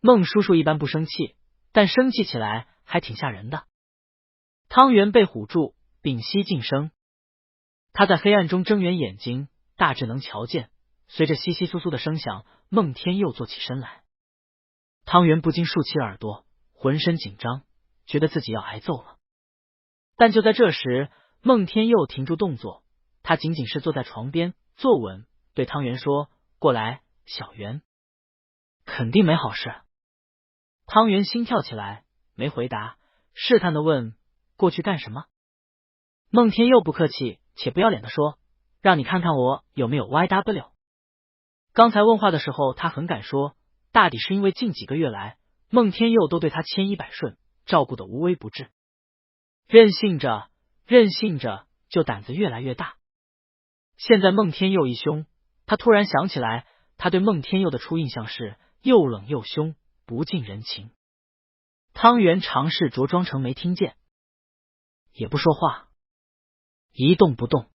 S1: 孟叔叔一般不生气，但生气起来还挺吓人的。汤圆被唬住，屏息静声。他在黑暗中睁圆眼睛，大致能瞧见。随着窸窸窣窣的声响，孟天佑坐起身来。汤圆不禁竖起耳朵，浑身紧张，觉得自己要挨揍了。但就在这时，孟天佑停住动作，他仅仅是坐在床边坐稳，对汤圆说，过来，小圆。肯定没好事。汤圆心跳起来，没回答，试探的问，过去干什么？孟天佑不客气且不要脸的说，让你看看我有没有 YW。 刚才问话的时候他很敢说，大抵是因为近几个月来孟天佑都对他千依百顺，照顾的无微不至，任性着就胆子越来越大。现在孟天佑一凶，他突然想起来，他对孟天佑的初印象是又冷又凶，不近人情。汤圆尝试着装成没听见，也不说话，一动不动。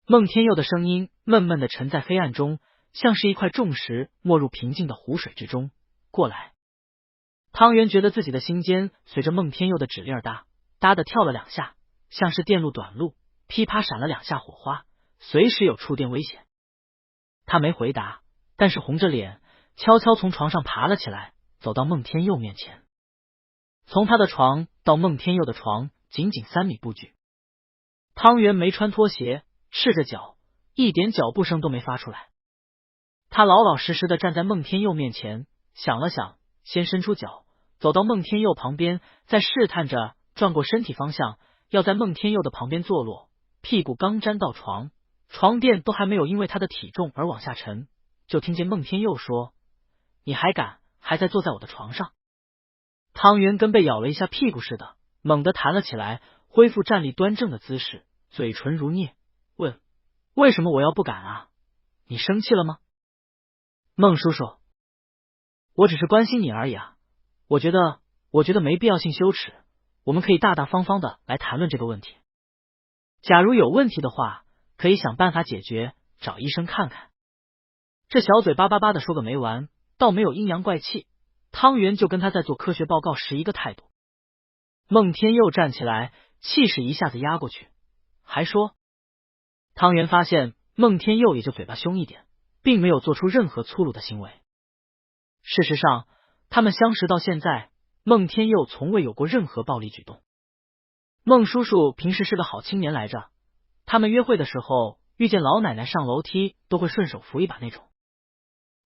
S1: 孟天佑的声音闷闷的沉在黑暗中，像是一块重石没入平静的湖水之中。过来。汤圆觉得自己的心尖随着孟天佑的指令哒的跳了2下，像是电路短路，噼啪闪了2下火花，随时有触电危险。他没回答，但是红着脸悄悄从床上爬了起来，走到孟天佑面前。从他的床到孟天佑的床仅仅3米步距。汤圆没穿拖鞋，赤着脚，一点脚步声都没发出来。他老老实实的站在孟天佑面前，想了想，先伸出脚，走到孟天佑旁边，再试探着转过身体方向，要在孟天佑的旁边坐落。屁股刚沾到床，床垫都还没有因为他的体重而往下沉，就听见孟天佑说，你还敢还在坐在我的床上？汤圆跟被咬了一下屁股似的，猛地弹了起来，恢复站立端正的姿势，嘴唇如镍，问，为什么我要不敢啊？你生气了吗？孟叔叔，我只是关心你而已啊，我觉得没必要性羞耻，我们可以大大方方的来谈论这个问题。假如有问题的话，可以想办法解决，找医生看看。这小嘴巴巴巴的说个没完，倒没有阴阳怪气。汤圆就跟他在做科学报告时一个态度。孟天佑站起来，气势一下子压过去，还说，汤圆发现孟天佑也就嘴巴凶一点，并没有做出任何粗鲁的行为。事实上，他们相识到现在，孟天佑从未有过任何暴力举动。孟叔叔平时是个好青年来着，他们约会的时候遇见老奶奶上楼梯都会顺手扶一把那种。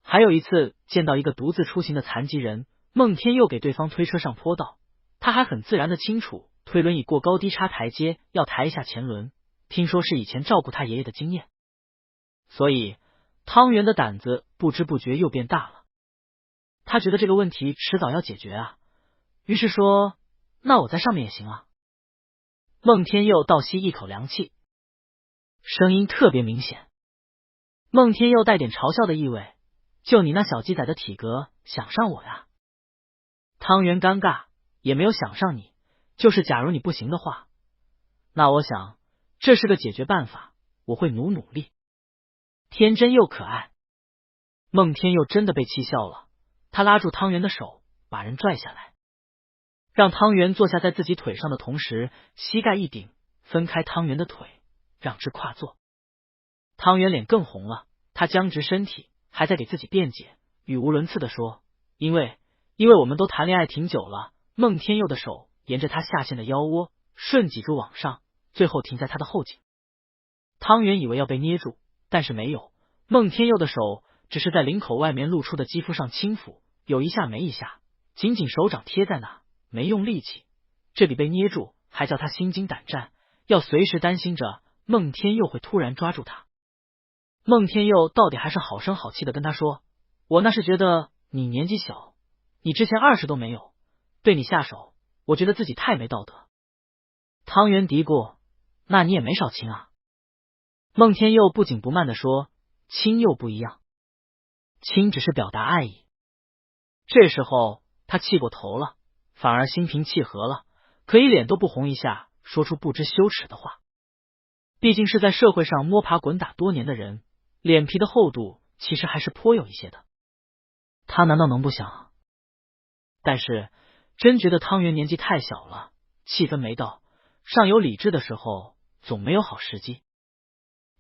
S1: 还有一次见到一个独自出行的残疾人，孟天佑给对方推车上坡道，他还很自然的清楚推轮椅过高低差台阶要抬一下前轮，听说是以前照顾他爷爷的经验。所以汤圆的胆子不知不觉又变大了。他觉得这个问题迟早要解决啊，于是说，那我在上面也行啊。孟天佑倒吸一口凉气，声音特别明显。孟天佑带点嘲笑的意味，就你那小鸡仔的体格想上我呀？汤圆尴尬，也没有想上你，就是假如你不行的话，那我想这是个解决办法，我会努力。天真又可爱。孟天佑真的被气笑了，他拉住汤圆的手，把人拽下来，让汤圆坐下在自己腿上的同时，膝盖一顶，分开汤圆的腿，让之跨坐。汤圆脸更红了，他僵直身体，还在给自己辩解，语无伦次的说，因为我们都谈恋爱挺久了。孟天佑的手沿着他下陷的腰窝顺脊柱往上，最后停在他的后颈。汤圆以为要被捏住，但是没有，孟天佑的手只是在领口外面露出的肌肤上轻抚，有一下没一下，紧紧手掌贴在那，没用力气。这比被捏住还叫他心惊胆战，要随时担心着孟天佑会突然抓住他。孟天佑到底还是好声好气的跟他说：“我那是觉得你年纪小，你之前20都没有，对你下手，我觉得自己太没道德。”汤圆嘀咕：“那你也没少亲啊。”孟天佑不紧不慢的说：“亲又不一样，亲只是表达爱意。”这时候他气过头了，反而心平气和了，可以脸都不红一下，说出不知羞耻的话。毕竟是在社会上摸爬滚打多年的人，脸皮的厚度其实还是颇有一些的。他难道能不想？但是真觉得汤圆年纪太小了，气氛没到，尚有理智的时候，总没有好时机。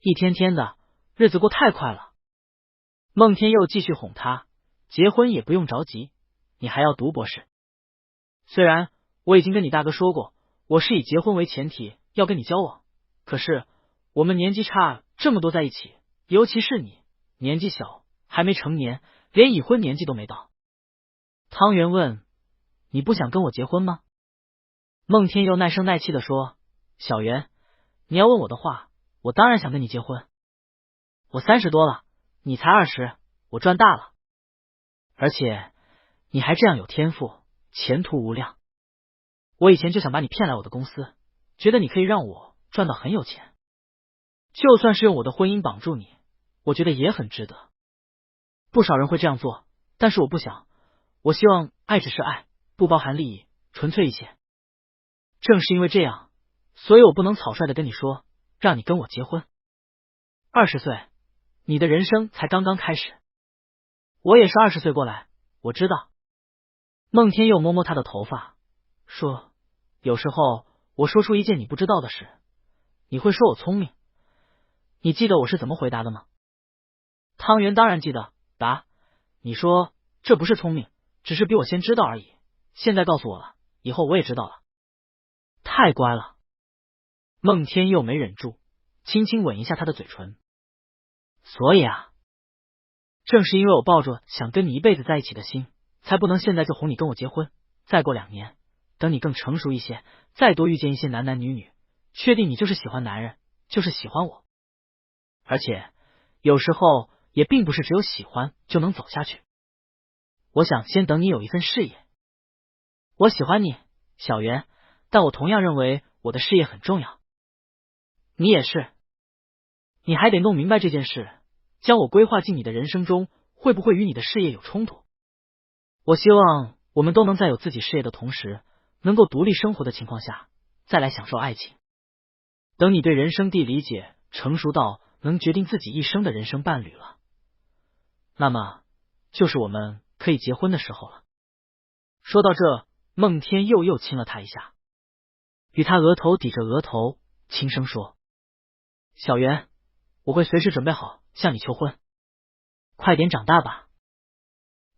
S1: 一天天的日子过太快了。孟天佑继续哄他，结婚也不用着急，你还要读博士。虽然我已经跟你大哥说过，我是以结婚为前提要跟你交往，可是我们年纪差这么多在一起，尤其是你年纪小，还没成年，连已婚年纪都没到。汤圆问：“你不想跟我结婚吗？”孟天佑耐声耐气的说：“小圆，你要问我的话，我当然想跟你结婚。我30多了，你才20，我赚大了。而且你还这样有天赋，前途无量。我以前就想把你骗来我的公司，觉得你可以让我赚到很有钱。就算是用我的婚姻绑住你，我觉得也很值得。不少人会这样做，但是我不想。我希望爱只是爱，不包含利益，纯粹一些。正是因为这样，所以我不能草率的跟你说，让你跟我结婚。20岁，你的人生才刚刚开始。我也是20岁过来，我知道。”孟天佑摸摸他的头发，说：“有时候我说出一件你不知道的事，你会说我聪明。你记得我是怎么回答的吗？”汤圆当然记得，答：“你说这不是聪明，只是比我先知道而已。现在告诉我了，以后我也知道了。”太乖了。孟天佑没忍住，轻轻吻一下他的嘴唇。所以啊，正是因为我抱着想跟你一辈子在一起的心，才不能现在就哄你跟我结婚。再过2年，等你更成熟一些，再多遇见一些男男女女，确定你就是喜欢男人，就是喜欢我。而且有时候也并不是只有喜欢就能走下去。我想先等你有一份事业。我喜欢你，小圆，但我同样认为我的事业很重要。你也是。你还得弄明白这件事，将我规划进你的人生中，会不会与你的事业有冲突？我希望我们都能在有自己事业的同时，能够独立生活的情况下，再来享受爱情。等你对人生地理解成熟到能决定自己一生的人生伴侣了，那么就是我们可以结婚的时候了。说到这，孟天佑又亲了他一下，与他额头抵着额头，轻声说：“小圆，我会随时准备好向你求婚，快点长大吧。”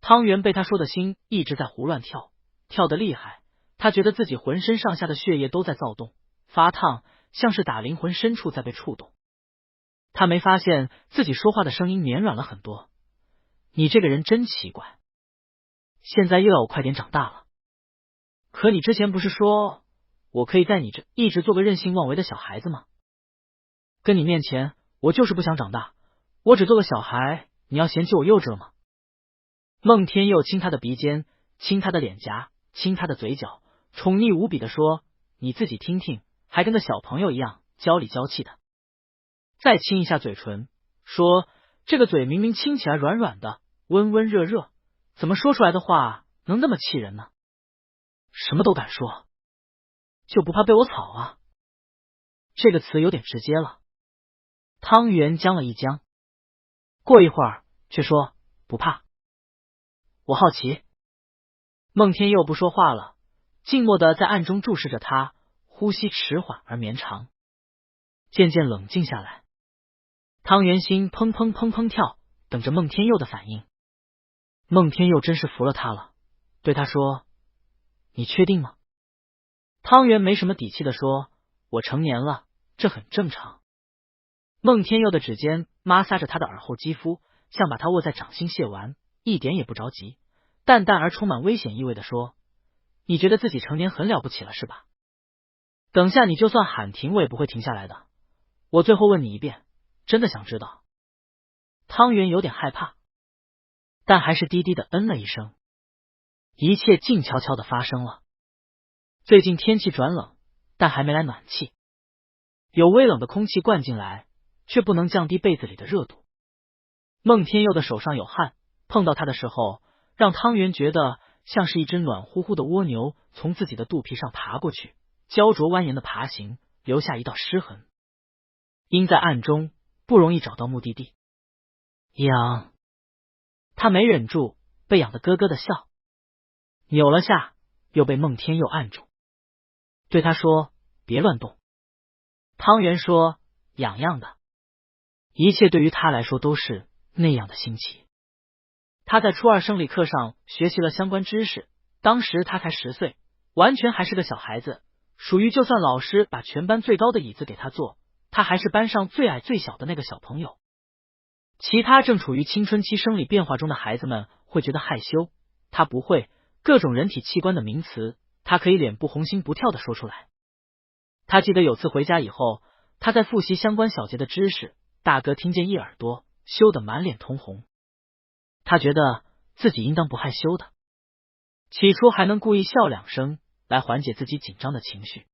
S1: 汤圆被他说的心一直在胡乱跳，跳得厉害，他觉得自己浑身上下的血液都在躁动，发烫，像是打灵魂深处在被触动。他没发现自己说话的声音绵软了很多。你这个人真奇怪，现在又要我快点长大了。可你之前不是说我可以在你这一直做个任性妄为的小孩子吗？跟你面前我就是不想长大，我只做个小孩，你要嫌弃我幼稚了吗？孟天佑亲他的鼻尖，亲他的脸颊，亲他的嘴角，宠溺无比的说：“你自己听听，还跟个小朋友一样娇里娇气的。”再亲一下嘴唇，说：“这个嘴明明亲起来软软的，温温热热，怎么说出来的话能那么气人呢？什么都敢说，就不怕被我草啊？”这个词有点直接了。汤圆僵了一僵，过一会儿却说：“不怕。我好奇。”孟天佑不说话了，静默的在暗中注视着他，呼吸迟缓而绵长，渐渐冷静下来。汤圆心砰砰砰砰跳，等着孟天佑的反应。孟天佑真是服了他了，对他说：“你确定吗？”汤圆没什么底气的说：“我成年了，这很正常。”孟天佑的指尖摩挲着他的耳后肌肤，像把他握在掌心亵玩，一点也不着急，淡淡而充满危险意味的说：“你觉得自己成年很了不起了是吧？等下你就算喊停，我也不会停下来的。我最后问你一遍，真的想知道？”汤圆有点害怕，但还是低低的嗯了一声。一切静悄悄的发生了。最近天气转冷，但还没来暖气，有微冷的空气灌进来，却不能降低被子里的热度。孟天佑的手上有汗，碰到他的时候，让汤圆觉得像是一只暖乎乎的蜗牛从自己的肚皮上爬过去，焦灼蜿蜒的爬行，留下一道湿痕。因在暗中，不容易找到目的地。痒，他没忍住，被痒得咯咯的笑，扭了下，又被孟天佑按住，对他说：“别乱动。”汤圆说：“痒痒的。”一切对于他来说都是那样的新奇。他在初二生理课上学习了相关知识，当时他才10岁，完全还是个小孩子，属于就算老师把全班最高的椅子给他坐，他还是班上最矮最小的那个小朋友。其他正处于青春期生理变化中的孩子们会觉得害羞，他不会，各种人体器官的名词，他可以脸不红心不跳的说出来。他记得有次回家以后，他在复习相关小节的知识，大哥听见一耳朵，羞得满脸通红。他觉得自己应当不害羞的，起初还能故意笑2声来缓解自己紧张的情绪，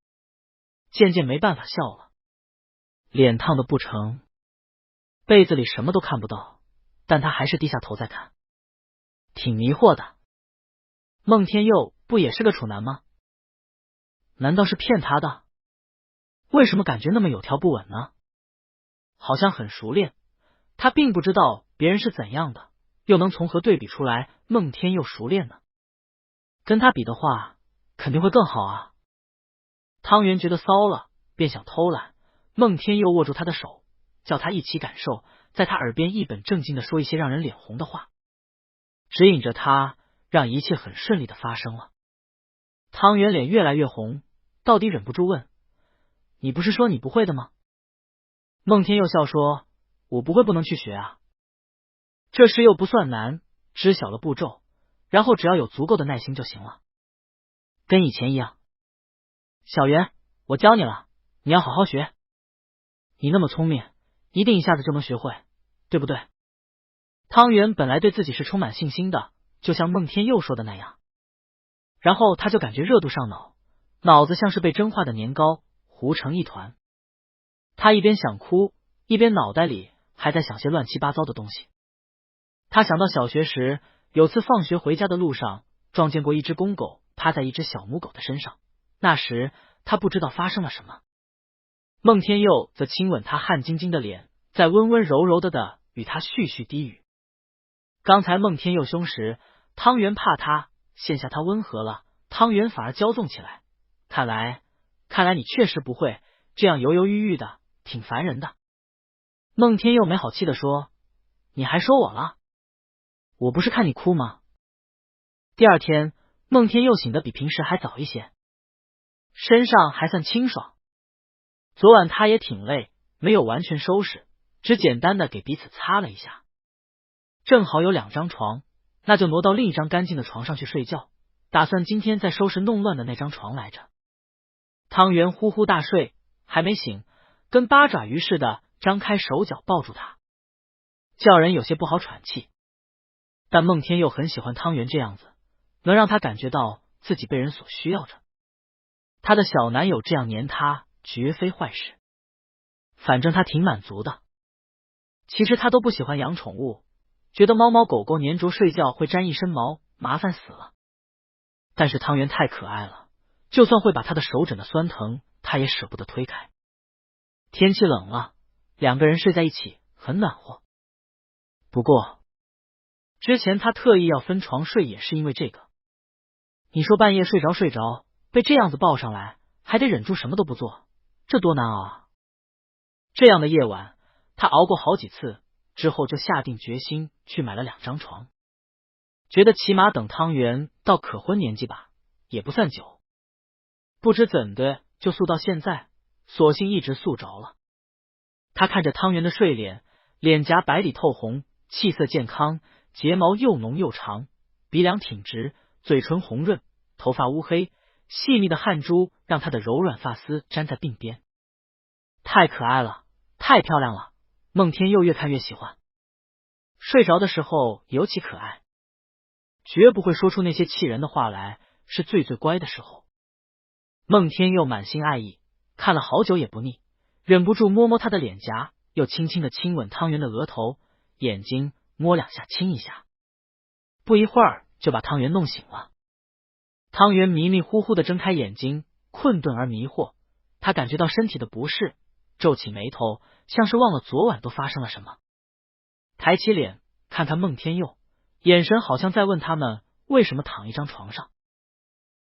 S1: 渐渐没办法笑了，脸烫的不成，被子里什么都看不到，但他还是低下头在看，挺迷惑的。孟天佑不也是个处男吗？难道是骗他的？为什么感觉那么有条不紊呢？好像很熟练，他并不知道别人是怎样的，又能从何对比出来孟天佑熟练呢？跟他比的话，肯定会更好啊。汤圆觉得骚了，便想偷懒，孟天佑握住他的手，叫他一起感受，在他耳边一本正经的说一些让人脸红的话，指引着他，让一切很顺利的发生了。汤圆脸越来越红，到底忍不住问：“你不是说你不会的吗？”孟天佑笑说：“我不会不能去学啊。这事又不算难，知晓了步骤，然后只要有足够的耐心就行了。跟以前一样。小圆，我教你了，你要好好学。你那么聪明，一定一下子就能学会，对不对？”汤圆本来对自己是充满信心的，就像孟天佑说的那样，然后他就感觉热度上脑，脑子像是被蒸化的年糕糊成一团。他一边想哭，一边脑袋里还在想些乱七八糟的东西。他想到小学时，有次放学回家的路上，撞见过一只公狗趴在一只小母狗的身上，那时他不知道发生了什么。孟天佑则亲吻他汗津津的脸，再温温柔柔的与他絮絮低语。刚才孟天佑凶时，汤圆怕他，现下他温和了，汤圆反而骄纵起来。看来你确实不会，这样犹犹豫豫的，挺烦人的。孟天佑没好气的说：“你还说我了？我不是看你哭吗？”第二天，孟天佑醒得比平时还早一些，身上还算清爽。昨晚他也挺累，没有完全收拾，只简单的给彼此擦了一下。正好有2张床，那就挪到另一张干净的床上去睡觉，打算今天再收拾弄乱的那张床来着。汤圆呼呼大睡，还没醒，跟八爪鱼似的张开手脚抱住他，叫人有些不好喘气。但孟天佑很喜欢汤圆这样子，能让他感觉到自己被人所需要着。他的小男友这样黏他，绝非坏事，反正他挺满足的。其实他都不喜欢养宠物，觉得猫猫狗狗粘着睡觉会沾一身毛，麻烦死了。但是汤圆太可爱了，就算会把他的手整得酸疼，他也舍不得推开。天气冷了，2个人睡在一起很暖和。不过之前他特意要分床睡也是因为这个。你说半夜睡着被这样子抱上来，还得忍住什么都不做，这多难熬啊。这样的夜晚他熬过好几次，之后就下定决心去买了2张床，觉得起码等汤圆到可婚年纪吧，也不算久。不知怎的就宿到现在，索性一直宿着了。他看着汤圆的睡脸，脸颊白里透红，气色健康，睫毛又浓又长，鼻梁挺直，嘴唇红润，头发乌黑，细密的汗珠让她的柔软发丝粘在鬓边。太可爱了，太漂亮了，孟天佑越看越喜欢。睡着的时候尤其可爱，绝不会说出那些气人的话来，是最乖的时候。孟天佑满心爱意，看了好久也不腻，忍不住摸摸他的脸颊，又轻轻的亲吻汤圆的额头，眼睛摸两下亲一下，不一会儿就把汤圆弄醒了。汤圆迷迷糊糊的睁开眼睛，困顿而迷惑，他感觉到身体的不适，皱起眉头，像是忘了昨晚都发生了什么。抬起脸看看孟天佑，眼神好像在问他们为什么躺一张床上。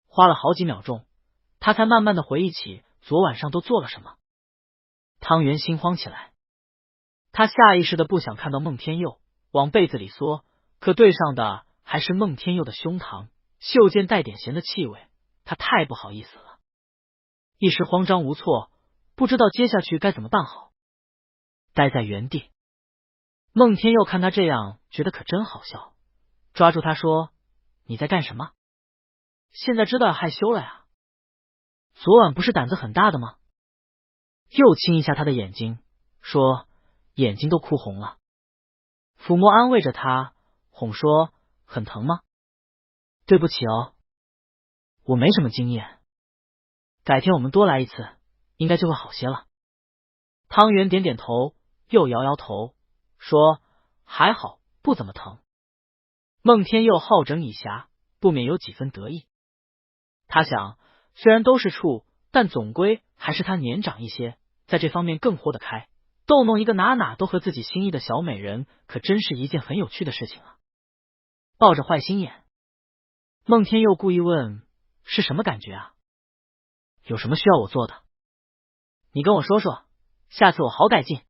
S1: 花了好几秒钟，他才慢慢的回忆起昨晚上都做了什么。汤圆心慌起来，他下意识的不想看到孟天佑，往被子里缩，可对上的还是孟天佑的胸膛，袖间带点咸的气味，他太不好意思了，一时慌张无措，不知道接下去该怎么办好。待在原地，孟天佑看他这样，觉得可真好笑，抓住他说：“你在干什么？现在知道害羞了呀？昨晚不是胆子很大的吗？”又亲一下他的眼睛，说：“眼睛都哭红了。”抚摸安慰着他，哄说：“很疼吗？对不起哦，我没什么经验，改天我们多来一次，应该就会好些了。”汤圆点点头，又摇摇头，说：“还好，不怎么疼。”孟天佑好整以暇，不免有几分得意。他想，虽然都是处，但总归还是他年长一些，在这方面更豁得开，逗弄一个哪哪都合自己心意的小美人，可真是一件很有趣的事情啊。抱着坏心眼，孟天佑故意问：“是什么感觉啊？有什么需要我做的？你跟我说说，下次我好改进。”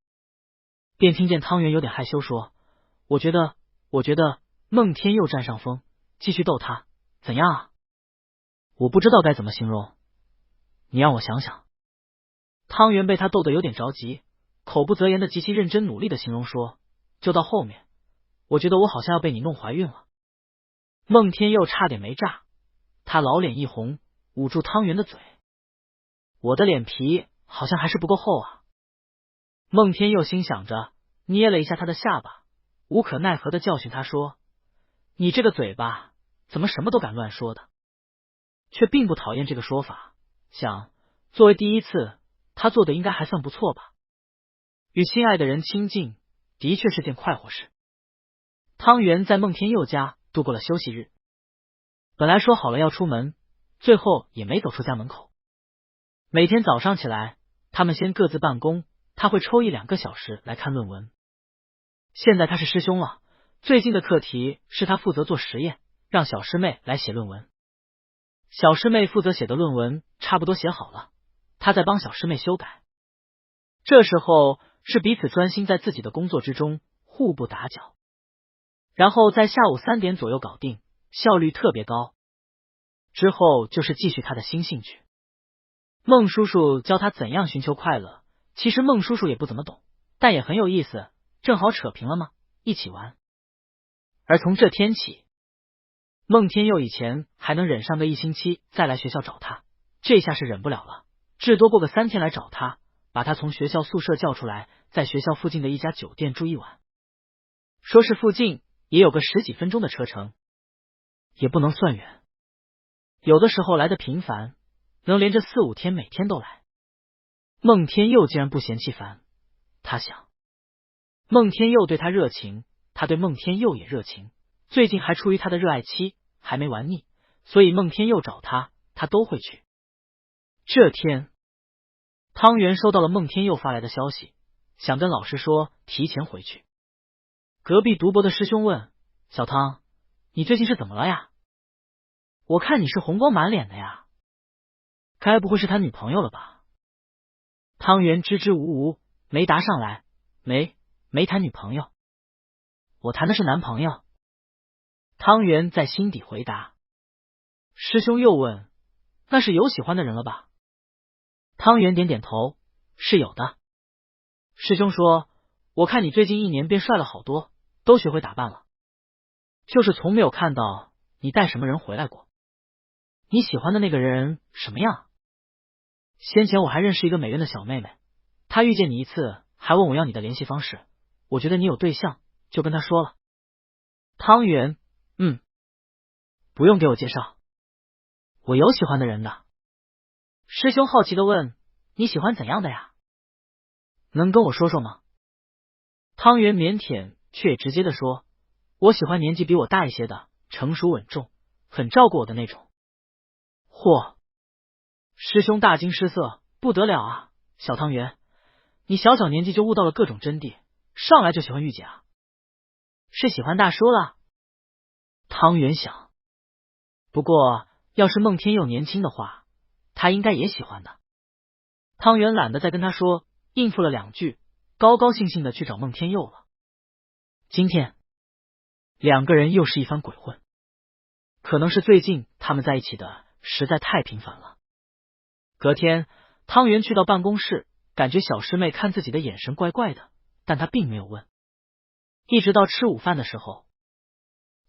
S1: 便听见汤圆有点害羞说：“我觉得。”孟天佑占上风，继续逗他：“怎样啊？我不知道该怎么形容，你让我想想。”汤圆被他逗得有点着急，口不择言的极其认真努力的形容说：“就到后面，我觉得我好像要被你弄怀孕了。”孟天佑差点没炸，他老脸一红，捂住汤圆的嘴：“我的脸皮好像还是不够厚啊。”孟天佑心想着，捏了一下他的下巴，无可奈何的教训他说：“你这个嘴巴怎么什么都敢乱说的？”却并不讨厌这个说法，想作为第一次，他做的应该还算不错吧。与心爱的人亲近，的确是件快活事。汤圆在孟天佑家度过了休息日，本来说好了要出门，最后也没走出家门口。每天早上起来，他们先各自办公，他会抽1-2个小时来看论文。现在他是师兄了，最近的课题是他负责做实验，让小师妹来写论文。小师妹负责写的论文差不多写好了，他在帮小师妹修改。这时候是彼此专心在自己的工作之中，互不打搅，然后在下午3点左右搞定，效率特别高。之后就是继续他的新兴趣。孟叔叔教他怎样寻求快乐，其实孟叔叔也不怎么懂，但也很有意思，正好扯平了吗？一起玩。而从这天起，孟天佑以前还能忍上个1星期再来学校找他，这下是忍不了了，至多过个3天来找他，把他从学校宿舍叫出来，在学校附近的一家酒店住一晚。说是附近，也有个10几分钟的车程，也不能算远。有的时候来的频繁，能连着4、5天每天都来。孟天佑竟然不嫌弃烦，他想，孟天佑对他热情，他对孟天佑也热情，最近还处于他的热爱期，还没玩腻，所以孟天佑找他，他都会去。这天，汤圆收到了孟天佑发来的消息，想跟老师说提前回去。隔壁读博的师兄问：“小汤，你最近是怎么了呀？我看你是红光满脸的呀，该不会是他女朋友了吧？”汤圆支支吾吾，没答上来。没谈女朋友，我谈的是男朋友。汤圆在心底回答。师兄又问：“那是有喜欢的人了吧？”汤圆点点头：“是有的。”师兄说：“我看你最近1年变帅了好多，都学会打扮了，就是从没有看到你带什么人回来过。你喜欢的那个人什么样？先前我还认识一个美院的小妹妹，她遇见你一次，还问我要你的联系方式，我觉得你有对象，就跟她说了。汤圆，不用给我介绍，我有喜欢的人的。师兄好奇的问，你喜欢怎样的呀？能跟我说说吗？汤圆腼腆却也直接的说，我喜欢年纪比我大一些的，成熟稳重，很照顾我的那种。嚯！师兄大惊失色，不得了啊，小汤圆，你小小年纪就悟到了各种真谛，上来就喜欢御姐啊？是喜欢大叔了？汤圆想，不过要是孟天佑年轻的话，他应该也喜欢的。汤圆懒得再跟他说，应付了2句，高高兴兴的去找孟天佑了。今天2个人又是一番鬼混，可能是最近他们在一起的实在太频繁了。隔天，汤圆去到办公室，感觉小师妹看自己的眼神怪怪的，但他并没有问。一直到吃午饭的时候，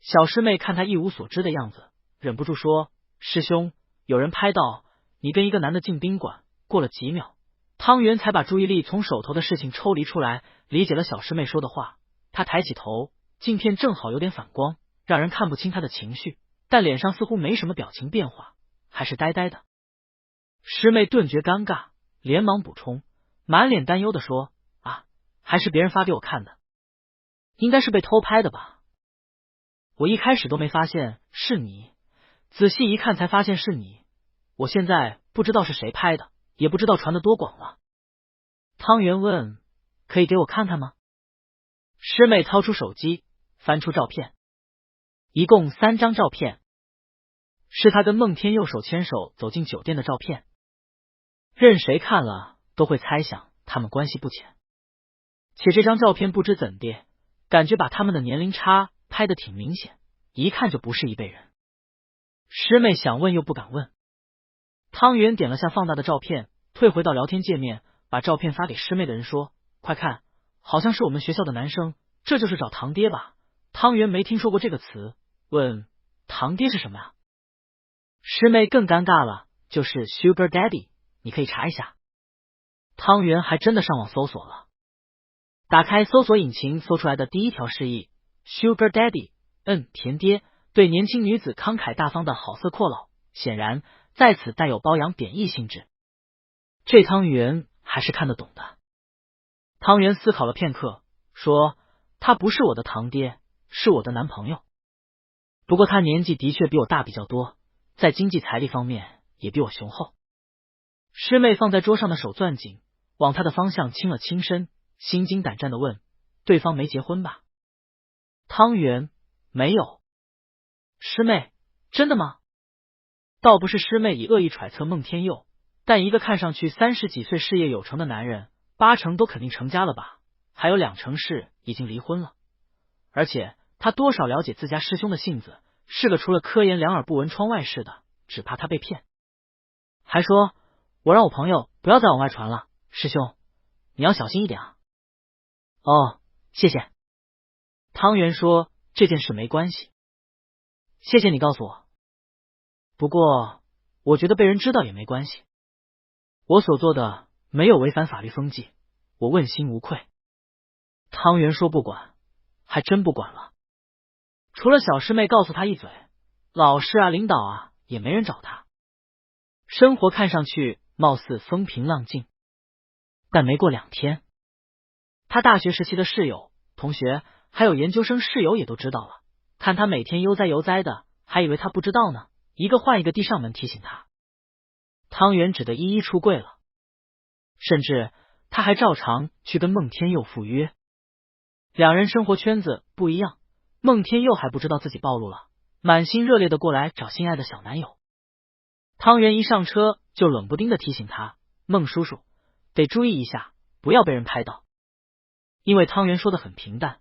S1: 小师妹看他一无所知的样子，忍不住说，师兄，有人拍到你跟一个男的进宾馆。过了几秒，汤圆才把注意力从手头的事情抽离出来，理解了小师妹说的话。他抬起头，镜片正好有点反光，让人看不清他的情绪，但脸上似乎没什么表情变化，还是呆呆的。师妹顿觉尴尬，连忙补充，满脸担忧的说，啊，还是别人发给我看的，应该是被偷拍的吧。我一开始都没发现是你，仔细一看才发现是你，我现在不知道是谁拍的，也不知道传得多广了。汤圆问，可以给我看看吗？师妹掏出手机，翻出照片，一共3张照片，是他跟孟天佑手牵手走进酒店的照片。任谁看了都会猜想他们关系不浅，且这张照片不知怎地，感觉把他们的年龄差拍得挺明显，一看就不是一辈人。师妹想问又不敢问。汤圆点了下放大的照片，退回到聊天界面，把照片发给师妹的人说，快看，好像是我们学校的男生，这就是找堂爹吧？汤圆没听说过这个词，问堂爹是什么呀？师妹更尴尬了，就是 Sugar Daddy， 你可以查一下。汤圆还真的上网搜索了，打开搜索引擎搜出来的第一条示意 Sugar Daddy， 甜爹，对年轻女子慷慨大方的好色阔佬，显然在此带有包养贬义性质。这汤圆还是看得懂的。汤圆思考了片刻，说他不是我的堂爹，是我的男朋友，不过他年纪的确比我大比较多，在经济财力方面也比我雄厚。师妹放在桌上的手攥紧，往他的方向倾了倾身，心惊胆战的问，对方没结婚吧？汤圆，没有。师妹，真的吗？倒不是师妹以恶意揣测孟天佑，但一个看上去30几岁事业有成的男人，8成都肯定成家了吧，还有2成是已经离婚了。而且他多少了解自家师兄的性子，是个除了科研两耳不闻窗外事的，只怕他被骗。还说我让我朋友不要再往外传了，师兄你要小心一点啊。哦，谢谢。汤圆说这件事没关系，谢谢你告诉我。不过我觉得被人知道也没关系，我所做的没有违反法律风纪，我问心无愧。汤圆说不管，还真不管了。除了小师妹告诉他一嘴，老师啊领导啊也没人找他。生活看上去貌似风平浪静，但没过2天，他大学时期的室友、同学还有研究生室友也都知道了，看他每天悠哉悠哉的，还以为他不知道呢，一个换一个递上门提醒他。汤圆只得一一出柜了，甚至他还照常去跟孟天佑赴约。2人生活圈子不一样，孟天佑还不知道自己暴露了，满心热烈的过来找心爱的小男友。汤圆一上车就冷不丁的提醒他，孟叔叔得注意一下，不要被人拍到。因为汤圆说的很平淡，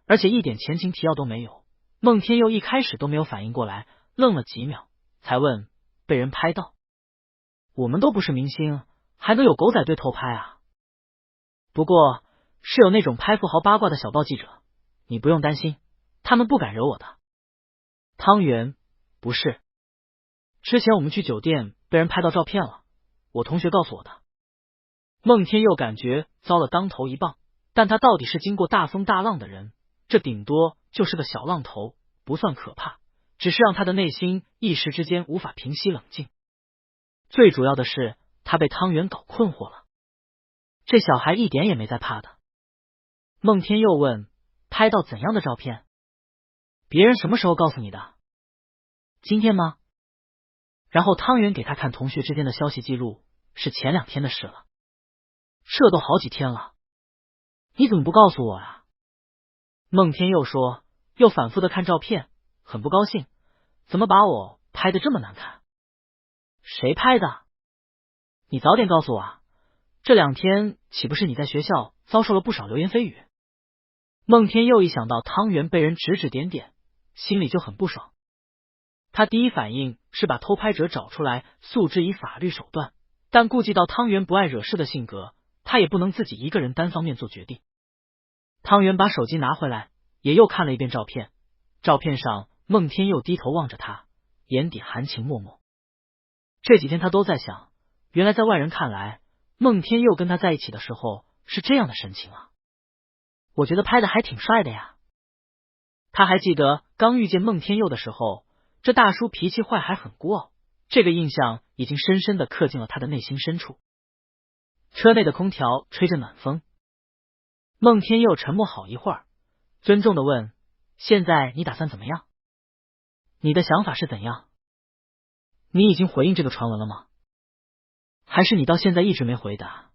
S1: 而且一点前情提要都没有，孟天佑一开始都没有反应过来，愣了几秒才问，被人拍到？我们都不是明星，还能有狗仔队偷拍啊？不过是有那种拍富豪八卦的小报记者，你不用担心，他们不敢惹我的。汤圆，不是，之前我们去酒店被人拍到照片了，我同学告诉我的。孟天佑感觉遭了当头一棒，但他到底是经过大风大浪的人，这顶多就是个小浪头，不算可怕，只是让他的内心一时之间无法平息冷静。最主要的是，他被汤圆搞困惑了。这小孩一点也没在怕的。孟天佑问：拍到怎样的照片？别人什么时候告诉你的？今天吗？然后汤圆给他看同学之间的消息记录，是前2天的事了。这都好几天了，你怎么不告诉我啊？孟天佑说，又反复的看照片，很不高兴，怎么把我拍得这么难看？谁拍的？你早点告诉我啊！这2天岂不是你在学校遭受了不少流言蜚语？孟天佑一想到汤圆被人指指点点，心里就很不爽。他第一反应是把偷拍者找出来诉之以法律手段，但顾及到汤圆不爱惹事的性格，他也不能自己一个人单方面做决定。汤圆把手机拿回来，也又看了一遍照片。照片上，孟天佑低头望着他，眼底含情脉脉。这几天他都在想，原来在外人看来，孟天佑跟他在一起的时候是这样的神情啊。我觉得拍的还挺帅的呀。他还记得刚遇见孟天佑的时候，这大叔脾气坏还很孤傲，这个印象已经深深的刻进了他的内心深处。车内的空调吹着暖风，孟天佑沉默好一会儿，尊重的问：现在你打算怎么样？你的想法是怎样？你已经回应这个传闻了吗？还是你到现在一直没回答，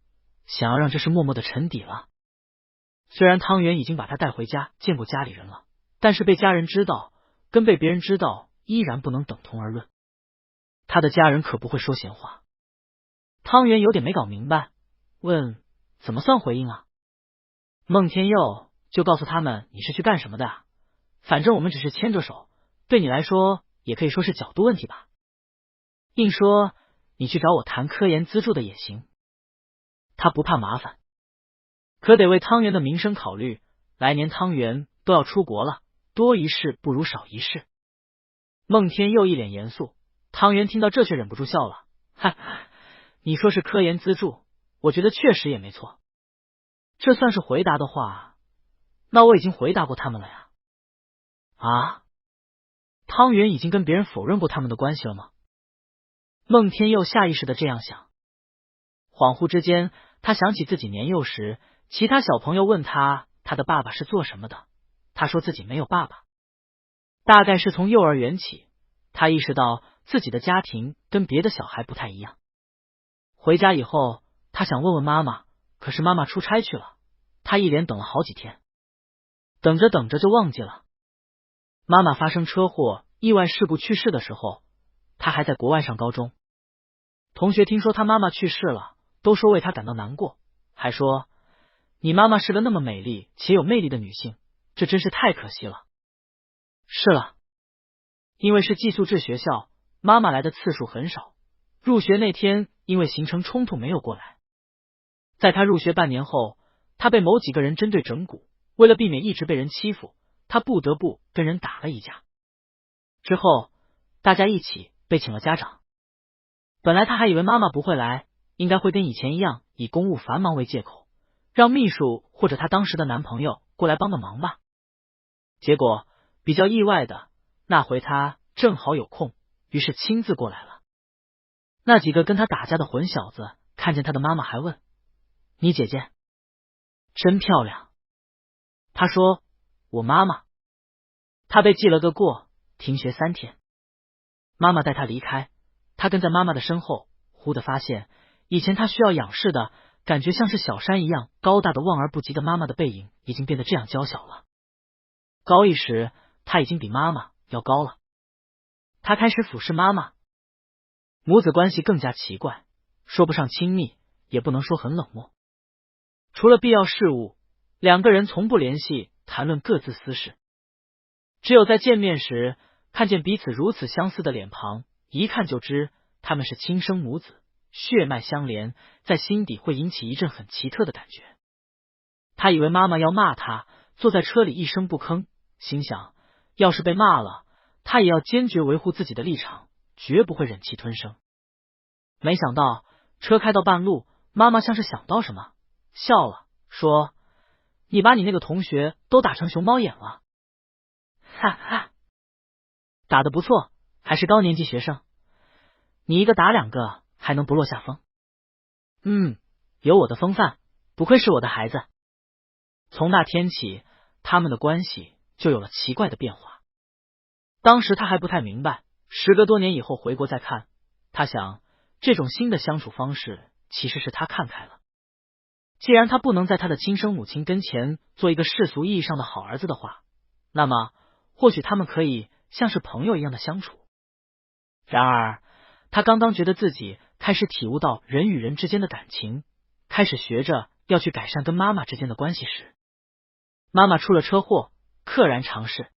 S1: 想要让这事默默的沉底了？虽然汤圆已经把他带回家见过家里人了，但是被家人知道跟被别人知道依然不能等同而论。他的家人可不会说闲话。汤圆有点没搞明白，问：怎么算回应啊？孟天佑就告诉他们你是去干什么的啊？反正我们只是牵着手，对你来说也可以说是角度问题吧。硬说你去找我谈科研资助的也行，他不怕麻烦，可得为汤圆的名声考虑，来年汤圆都要出国了，多一事不如少一事。孟天佑一脸严肃，汤圆听到这却忍不住笑了，哈，你说是科研资助，我觉得确实也没错。这算是回答的话，那我已经回答过他们了呀。啊？汤圆已经跟别人否认过他们的关系了吗？孟天佑下意识的这样想。恍惚之间，他想起自己年幼时，其他小朋友问他的爸爸是做什么的，他说自己没有爸爸。大概是从幼儿园起，他意识到自己的家庭跟别的小孩不太一样。回家以后，他想问问妈妈，可是妈妈出差去了，他一连等了好几天，等着等着就忘记了。妈妈发生车祸意外事故去世的时候，他还在国外上高中。同学听说他妈妈去世了，都说为他感到难过，还说你妈妈是个那么美丽且有魅力的女性，这真是太可惜了。是了，因为是寄宿制学校，妈妈来的次数很少，入学那天因为行程冲突没有过来。在他入学半年后，他被某几个人针对整蛊，为了避免一直被人欺负，他不得不跟人打了一架。之后大家一起被请了家长。本来他还以为妈妈不会来，应该会跟以前一样以公务繁忙为借口，让秘书或者他当时的男朋友过来帮个忙吧。结果比较意外的，那回他正好有空，于是亲自过来了。那几个跟他打架的混小子看见他的妈妈还问：你姐姐真漂亮。他说：我妈妈。他被记了个过，停学3天。妈妈带他离开，他跟在妈妈的身后，忽地发现以前他需要仰视的感觉像是小山一样高大的望而不及的妈妈的背影已经变得这样娇小了。高一时他已经比妈妈要高了。他开始俯视妈妈，母子关系更加奇怪，说不上亲密，也不能说很冷漠。除了必要事务，两个人从不联系，谈论各自私事。只有在见面时，看见彼此如此相似的脸庞，一看就知他们是亲生母子，血脉相连，在心底会引起一阵很奇特的感觉。他以为妈妈要骂他，坐在车里一声不吭，心想要是被骂了，他也要坚决维护自己的立场，绝不会忍气吞声。没想到车开到半路，妈妈像是想到什么，笑了，说：“你把你那个同学都打成熊猫眼了。”哈哈，打得不错，还是高年级学生。你一个打两个，还能不落下风？有我的风范，不愧是我的孩子。从那天起，他们的关系就有了奇怪的变化。当时他还不太明白，时隔多年以后回国再看，他想这种新的相处方式其实是他看开了。既然他不能在他的亲生母亲跟前做一个世俗意义上的好儿子的话，那么或许他们可以像是朋友一样的相处。然而他刚刚觉得自己开始体悟到人与人之间的感情，开始学着要去改善跟妈妈之间的关系时，妈妈出了车祸，溘然长逝。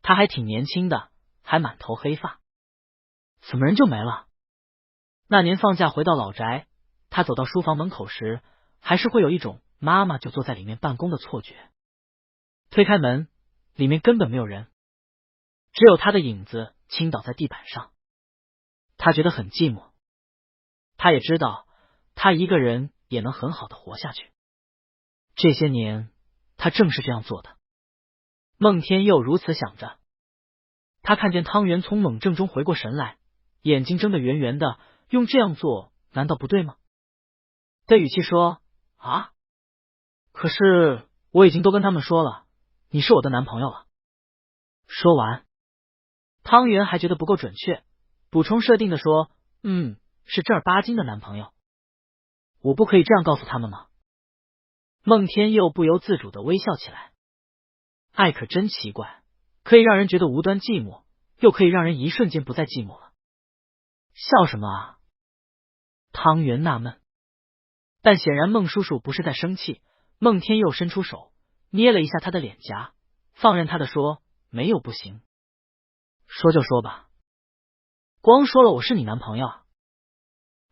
S1: 她还挺年轻的，还满头黑发，怎么人就没了？那年放假回到老宅，他走到书房门口时，还是会有一种妈妈就坐在里面办公的错觉。推开门，里面根本没有人，只有他的影子倾倒在地板上。他觉得很寂寞，他也知道他一个人也能很好的活下去。这些年他正是这样做的。孟天佑如此想着，他看见汤圆从猛怔中回过神来，眼睛睁得圆圆的，用这样做难道不对吗？的语气说：“啊，可是我已经都跟他们说了，你是我的男朋友了。”说完，汤圆还觉得不够准确，补充设定的说：“是正儿八经的男朋友。我不可以这样告诉他们吗？”孟天佑不由自主的微笑起来。爱可真奇怪，可以让人觉得无端寂寞，又可以让人一瞬间不再寂寞了。笑什么啊？汤圆纳闷，但显然孟叔叔不是在生气。孟天佑伸出手捏了一下他的脸颊，放任他的说：“没有不行，说就说吧。光说了我是你男朋友，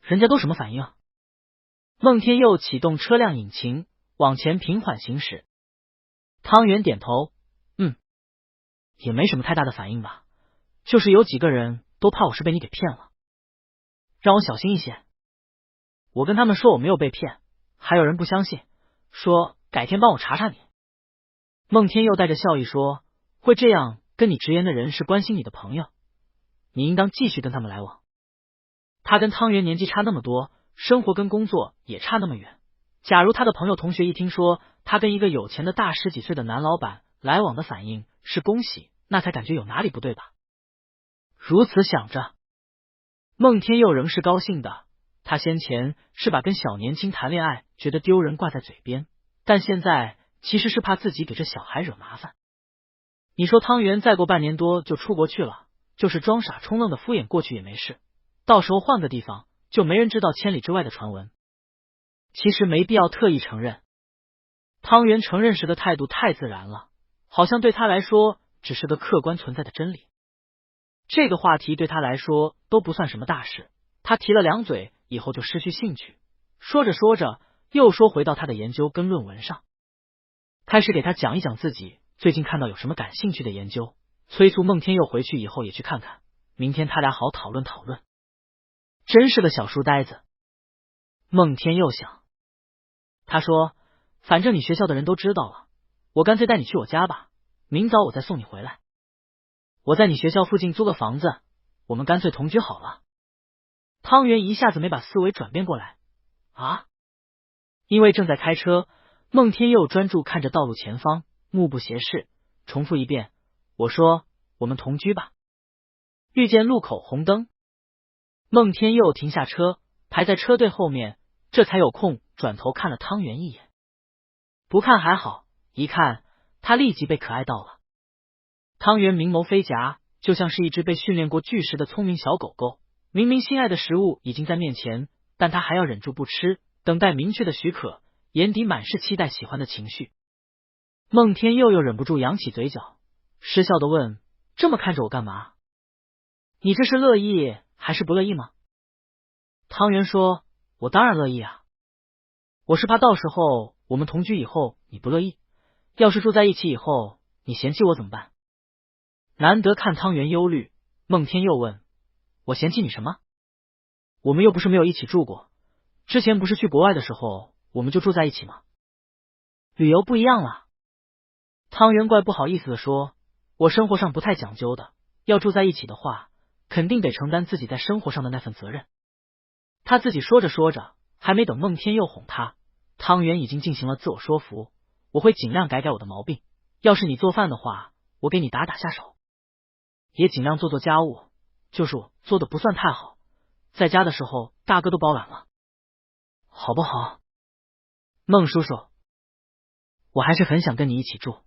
S1: 人家都什么反应？”孟天佑启动车辆引擎往前平缓行驶。汤圆点头，也没什么太大的反应吧，就是有几个人都怕我是被你给骗了，让我小心一些。我跟他们说我没有被骗，还有人不相信，说改天帮我查查你。孟天佑带着笑意说：“会这样跟你直言的人是关心你的朋友，你应当继续跟他们来往。”他跟汤圆年纪差那么多，生活跟工作也差那么远，假如他的朋友同学一听说他跟一个有钱的大10几岁的男老板来往的反应是恭喜，那才感觉有哪里不对吧。如此想着，孟天佑仍是高兴的。他先前是把跟小年轻谈恋爱觉得丢人挂在嘴边，但现在其实是怕自己给这小孩惹麻烦。你说汤圆再过半年多就出国去了，就是装傻充愣的敷衍过去也没事，到时候换个地方就没人知道千里之外的传闻。其实没必要特意承认。汤圆承认时的态度太自然了，好像对他来说只是个客观存在的真理。这个话题对他来说都不算什么大事，他提了两嘴以后就失去兴趣，说着说着又说回到他的研究跟论文上，开始给他讲一讲自己最近看到有什么感兴趣的研究，催促孟天佑回去以后也去看看，明天他俩好讨论讨论。真是个小书呆子，孟天佑想。他说：“反正你学校的人都知道了，我干脆带你去我家吧，明早我再送你回来。我在你学校附近租个房子，我们干脆同居好了。”汤圆一下子没把思维转变过来。啊？因为正在开车，孟天佑专注看着道路前方，目不斜视，重复一遍：“我说我们同居吧。”遇见路口红灯，孟天佑停下车，排在车队后面，这才有空转头看了汤圆一眼。不看还好，一看他立即被可爱到了。汤圆明眸飞颊，就像是一只被训练过拒食的聪明小狗狗，明明心爱的食物已经在面前，但他还要忍住不吃，等待明确的许可，眼底满是期待喜欢的情绪。孟天佑又忍不住扬起嘴角，失笑的问：“这么看着我干嘛？你这是乐意还是不乐意吗？”汤圆说：“我当然乐意啊，我是怕到时候我们同居以后你不乐意，要是住在一起以后，你嫌弃我怎么办？难得看汤圆忧虑，孟天佑问：我嫌弃你什么？我们又不是没有一起住过，之前不是去国外的时候我们就住在一起吗？旅游不一样了。汤圆怪不好意思的说，我生活上不太讲究的，要住在一起的话，肯定得承担自己在生活上的那份责任。他自己说着说着，还没等孟天佑哄他，汤圆已经进行了自我说服，我会尽量改改我的毛病，要是你做饭的话，我给你打打下手，也尽量做做家务，就是我做的不算太好，在家的时候大哥都包揽了，好不好？孟叔叔，我还是很想跟你一起住。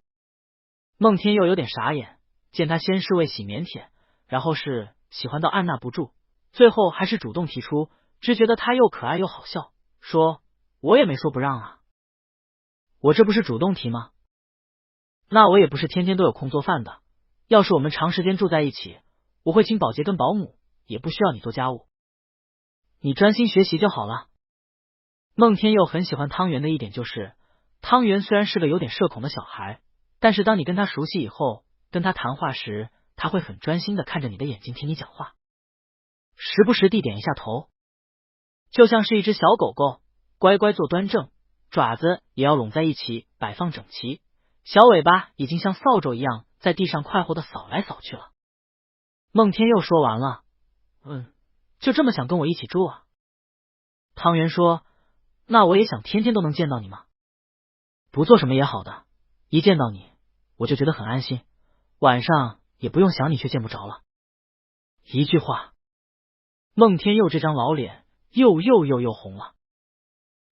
S1: 孟天佑有点傻眼，见他先是为洗腼腆，然后是喜欢到按捺不住，最后还是主动提出，只觉得他又可爱又好笑，说我也没说不让啊，我这不是主动提吗？那我也不是天天都有空做饭的，要是我们长时间住在一起，我会请保洁跟保姆，也不需要你做家务，你专心学习就好了。孟天佑很喜欢汤圆的一点就是，汤圆虽然是个有点社恐的小孩，但是当你跟他熟悉以后，跟他谈话时，他会很专心的看着你的眼睛听你讲话，时不时地点一下头，就像是一只小狗狗，乖乖坐端正，爪子也要拢在一起摆放整齐，小尾巴已经像扫帚一样在地上快活的扫来扫去了。孟天佑说完了，就这么想跟我一起住啊？汤圆说，那我也想天天都能见到你嘛。不做什么也好的，一见到你我就觉得很安心，晚上也不用想你却见不着了。一句话，孟天佑这张老脸又红了。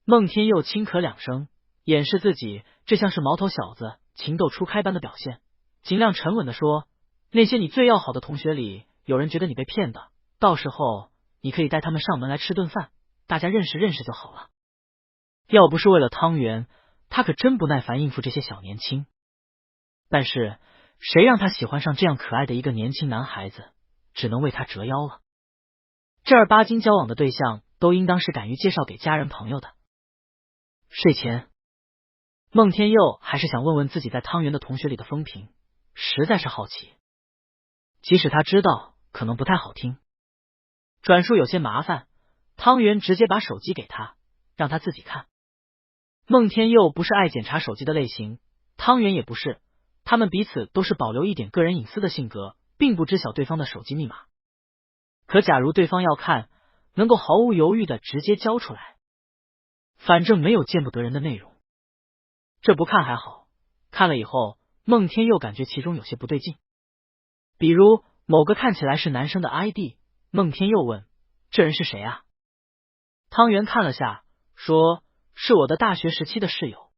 S1: 孟天佑轻咳两声，掩饰自己这像是毛头小子情窦初开般的表现，尽量沉稳的说，那些你最要好的同学里，有人觉得你被骗的，到时候你可以带他们上门来吃顿饭，大家认识认识就好了。要不是为了汤圆，他可真不耐烦应付这些小年轻。但是谁让他喜欢上这样可爱的一个年轻男孩子，只能为他折腰了。正儿八经交往的对象都应当是敢于介绍给家人朋友的。睡前，孟天佑还是想问问自己在汤圆的同学里的风评，实在是好奇。即使他知道可能不太好听，转述有些麻烦，汤圆直接把手机给他，让他自己看。孟天佑不是爱检查手机的类型，汤圆也不是，他们彼此都是保留一点个人隐私的性格，并不知晓对方的手机密码。可假如对方要看，能够毫无犹豫的直接交出来，反正没有见不得人的内容。这不看还好，看了以后，孟天佑感觉其中有些不对劲。比如某个看起来是男生的 ID， 孟天佑问，这人是谁啊？汤圆看了下，说是我的大学时期的室友。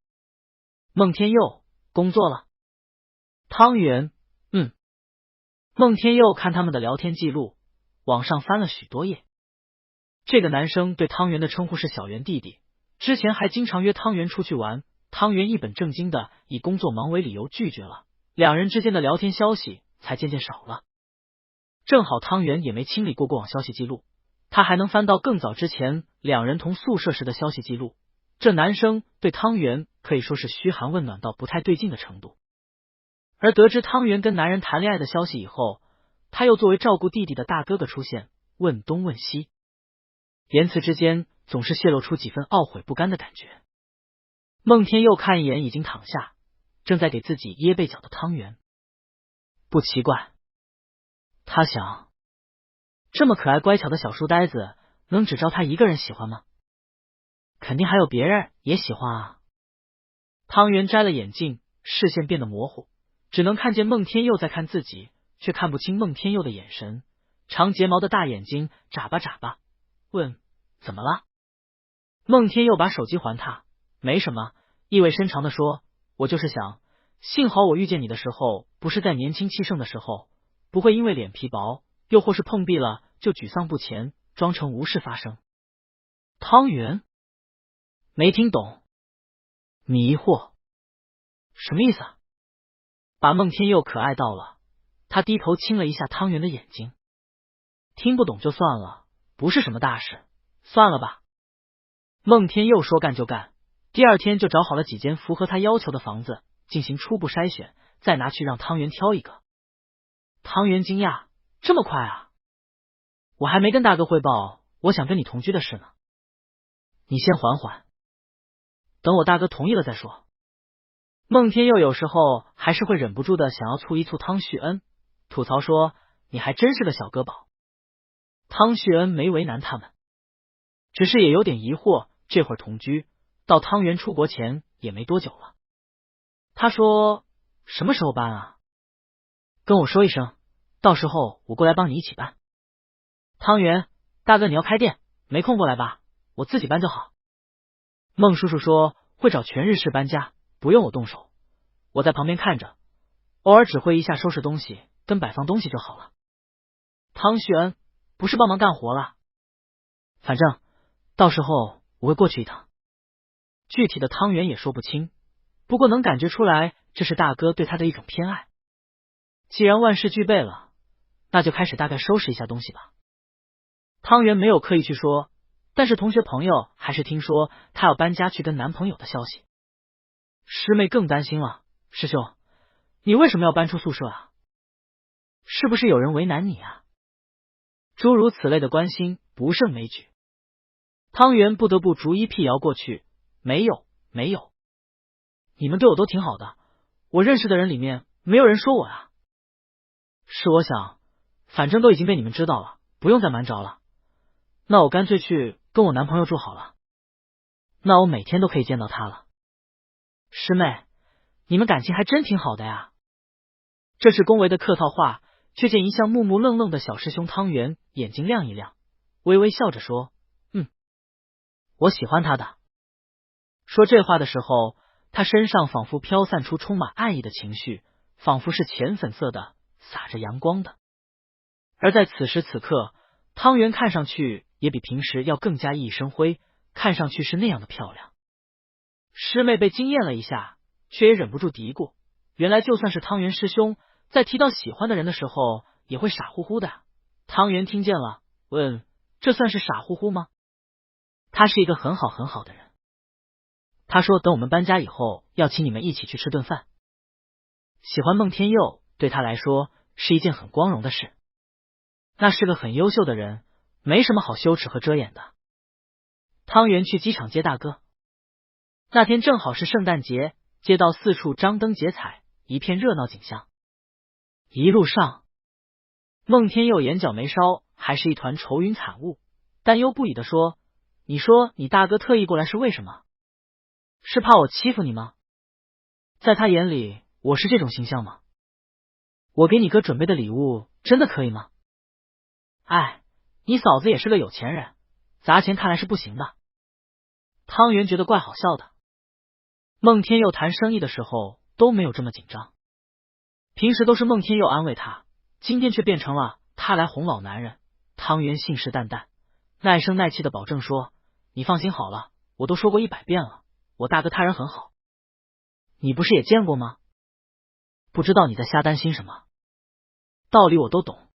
S1: 孟天佑，工作了？汤圆，孟天佑看他们的聊天记录，往上翻了许多页。这个男生对汤圆的称呼是小圆弟弟，之前还经常约汤圆出去玩，汤圆一本正经的以工作忙为理由拒绝了，两人之间的聊天消息才渐渐少了。正好汤圆也没清理过往消息记录，他还能翻到更早之前两人同宿舍时的消息记录。这男生对汤圆可以说是嘘寒问暖到不太对劲的程度。而得知汤圆跟男人谈恋爱的消息以后，他又作为照顾弟弟的大哥哥出现，问东问西，言辞之间总是泄露出几分懊悔不甘的感觉。孟天佑看一眼已经躺下，正在给自己掖被角的汤圆，不奇怪，他想，这么可爱乖巧的小书呆子，能只招他一个人喜欢吗？肯定还有别人也喜欢啊。汤圆摘了眼镜，视线变得模糊，只能看见孟天佑在看自己，却看不清孟天佑的眼神，长睫毛的大眼睛眨巴眨巴，问怎么了？孟天佑把手机还他，没什么，意味深长的说，我就是想，幸好我遇见你的时候不是在年轻气盛的时候，不会因为脸皮薄又或是碰壁了就沮丧不前，装成无事发生。汤圆没听懂，迷惑，什么意思啊？把孟天佑可爱到了，他低头亲了一下汤圆的眼睛。听不懂就算了，不是什么大事，算了吧。孟天佑说干就干，第二天就找好了几间符合他要求的房子，进行初步筛选，再拿去让汤圆挑一个。汤圆惊讶，这么快啊？我还没跟大哥汇报我想跟你同居的事呢。你先缓缓，等我大哥同意了再说。孟天佑有时候还是会忍不住的想要促一促汤旭恩，吐槽说你还真是个小哥宝。汤旭恩没为难他们，只是也有点疑惑，这会儿同居到汤圆出国前也没多久了。他说什么时候搬啊？跟我说一声，到时候我过来帮你一起搬。汤圆，大哥你要开店，没空过来吧？我自己搬就好。孟叔叔说会找全日式搬家，不用我动手，我在旁边看着，偶尔指挥一下收拾东西跟摆放东西就好了。汤旭恩，不是帮忙干活了？反正到时候我会过去一趟。具体的汤圆也说不清，不过能感觉出来这是大哥对他的一种偏爱。既然万事俱备了，那就开始大概收拾一下东西吧。汤圆没有刻意去说，但是同学朋友还是听说她要搬家去跟男朋友的消息。师妹更担心了，师兄，你为什么要搬出宿舍啊？是不是有人为难你啊？诸如此类的关心不胜枚举。汤圆不得不逐一辟谣过去，没有，你们对我都挺好的，我认识的人里面没有人说我啊。是我想，反正都已经被你们知道了，不用再瞒着了。那我干脆去跟我男朋友住好了，那我每天都可以见到他了。师妹，你们感情还真挺好的呀。这是恭维的客套话，却见一向木木愣愣的小师兄汤圆眼睛亮一亮，微微笑着说，我喜欢他的。说这话的时候，他身上仿佛飘散出充满爱意的情绪，仿佛是浅粉色的，洒着阳光的。而在此时此刻，汤圆看上去也比平时要更加熠熠生辉，看上去是那样的漂亮。师妹被惊艳了一下，却也忍不住嘀咕，原来就算是汤圆师兄在提到喜欢的人的时候也会傻乎乎的。汤圆听见了，问，这算是傻乎乎吗？他是一个很好的人。他说等我们搬家以后要请你们一起去吃顿饭。喜欢孟天佑对他来说是一件很光荣的事，那是个很优秀的人，没什么好羞耻和遮掩的。汤圆去机场接大哥，那天正好是圣诞节，街道四处张灯结彩，一片热闹景象。一路上，孟天佑眼角眉梢还是一团愁云惨雾，担忧不已的说，你说你大哥特意过来是为什么？是怕我欺负你吗？在他眼里我是这种形象吗？我给你哥准备的礼物真的可以吗？哎，你嫂子也是个有钱人，砸钱看来是不行的。汤圆觉得怪好笑的。孟天佑谈生意的时候都没有这么紧张，平时都是孟天佑安慰他，今天却变成了他来哄老男人。汤圆信誓旦旦，耐声耐气的保证说，你放心好了，我都说过100遍了，我大哥他人很好，你不是也见过吗？不知道你在瞎担心什么，道理我都懂。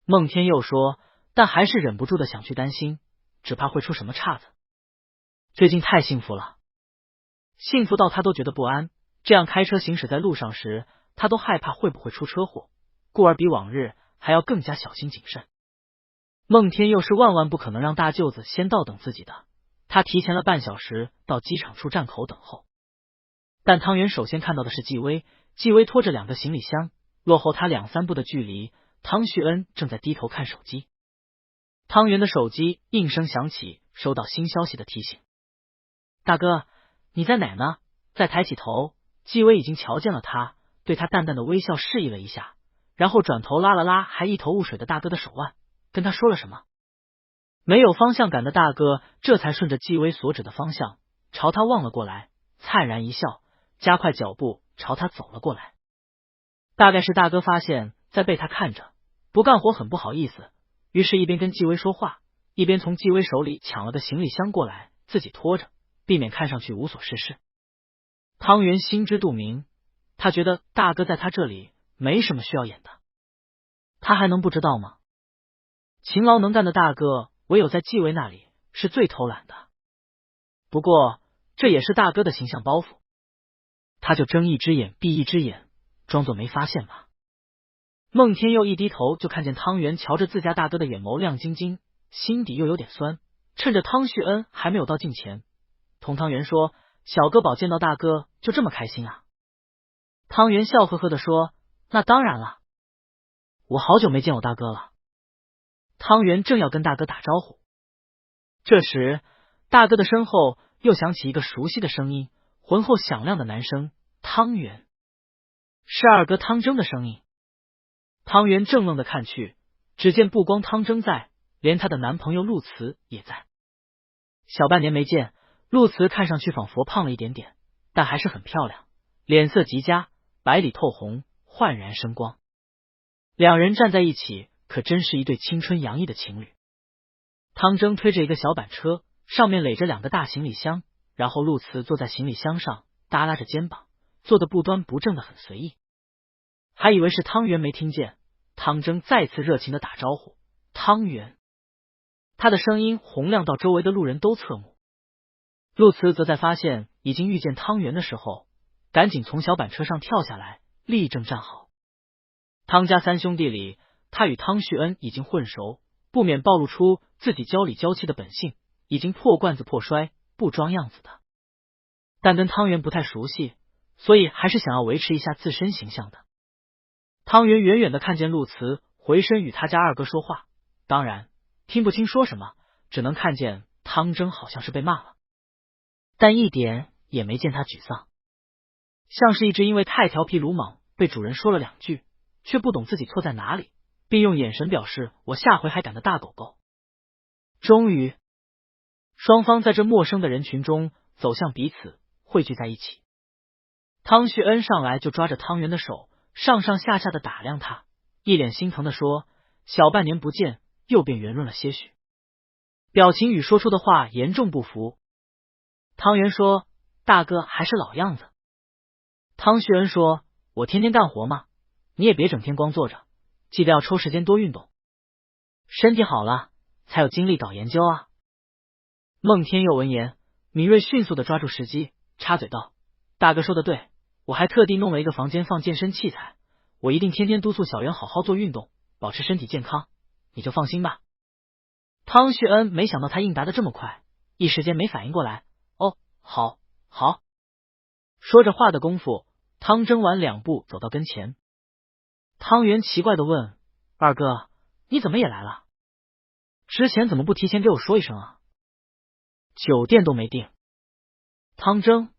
S1: 孟天佑说，但还是忍不住的想去担心，只怕会出什么岔子。最近太幸福了，幸福到他都觉得不安，这样开车行驶在路上时，他都害怕会不会出车祸，故而比往日还要更加小心谨慎。孟天佑是万万不可能让大舅子先到等自己的，他提前了半小时到机场出站口等候。但汤圆首先看到的是纪薇，纪薇拖着2个行李箱，落后他2、3步的距离，汤旭恩正在低头看手机。汤圆的手机应声响起，收到新消息的提醒。大哥，你在哪呢？再抬起头，纪薇已经瞧见了他，对他淡淡的微笑示意了一下，然后转头拉了拉还一头雾水的大哥的手腕，跟他说了什么。没有方向感的大哥这才顺着纪薇所指的方向朝他望了过来，灿然一笑，加快脚步朝他走了过来。大概是大哥发现在被他看着，不干活很不好意思，于是一边跟纪薇说话，一边从纪薇手里抢了个行李箱过来，自己拖着，避免看上去无所事事。汤圆心知肚明，他觉得大哥在他这里没什么需要演的，他还能不知道吗？勤劳能干的大哥唯有在纪薇那里是最偷懒的，不过这也是大哥的形象包袱。他就睁一只眼闭一只眼，装作没发现吧。孟天佑一低头就看见汤圆瞧着自家大哥的眼眸亮晶晶，心底又有点酸。趁着汤旭恩还没有到近前，同汤圆说：“小哥宝见到大哥就这么开心啊？”汤圆笑呵呵的说：“那当然了，我好久没见我大哥了。”汤圆正要跟大哥打招呼，这时大哥的身后又响起一个熟悉的声音，浑厚响亮的男声：“汤圆。”是二哥汤征的声音。汤圆正愣的看去，只见不光汤征在，连她的男朋友陆慈也在。小半年没见，陆慈看上去仿佛胖了一点点，但还是很漂亮，脸色极佳，白里透红，焕然生光。两人站在一起，可真是一对青春洋溢的情侣。汤征推着一个小板车，上面垒着2个大行李箱，然后陆慈坐在行李箱上，耷拉着肩膀，坐得不端不正的很随意。还以为是汤圆没听见，汤征再次热情的打招呼：“汤圆。”他的声音洪亮到周围的路人都侧目。陆慈则在发现已经遇见汤圆的时候，赶紧从小板车上跳下来，立正站好。汤家3兄弟里，他与汤旭恩已经混熟，不免暴露出自己娇里娇气的本性，已经破罐子破摔，不装样子的。但跟汤圆不太熟悉，所以还是想要维持一下自身形象的。汤圆远远的看见陆慈回身与他家二哥说话，当然听不清说什么，只能看见汤征好像是被骂了，但一点也没见他沮丧，像是一只因为太调皮鲁莽被主人说了2句，却不懂自己错在哪里，并用眼神表示我下回还敢的大狗狗。终于，双方在这陌生的人群中走向彼此，汇聚在一起。汤旭恩上来就抓着汤圆的手，上上下下的打量他，一脸心疼的说：“小半年不见，又变圆润了些许。”表情与说出的话严重不符。汤圆说：“大哥还是老样子。”汤旭恩说：“我天天干活嘛，你也别整天光坐着，记得要抽时间多运动，身体好了才有精力搞研究啊。”孟天佑闻言，敏锐迅速的抓住时机，插嘴道：“大哥说的对，我还特地弄了一个房间放健身器材，我一定天天督促小圆好好做运动，保持身体健康，你就放心吧。”汤旭恩没想到他应答的这么快，一时间没反应过来。哦，好，好。说着话的功夫，汤征晚2步走到跟前。汤圆奇怪的问：“二哥，你怎么也来了？之前怎么不提前给我说一声啊？酒店都没订。”汤征：“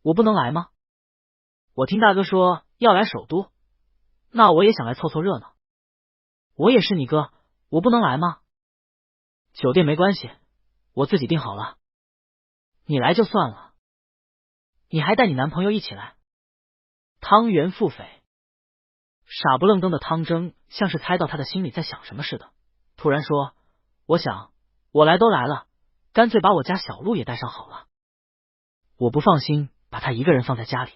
S1: 我不能来吗？我听大哥说要来首都，那我也想来凑凑热闹。我也是你哥，我不能来吗？酒店没关系，我自己订好了。你来就算了，你还带你男朋友一起来。”汤圆腹诽。傻不愣登的汤征像是猜到他的心里在想什么似的，突然说：“我想，我来都来了，干脆把我家小鹿也带上好了。我不放心把他一个人放在家里。”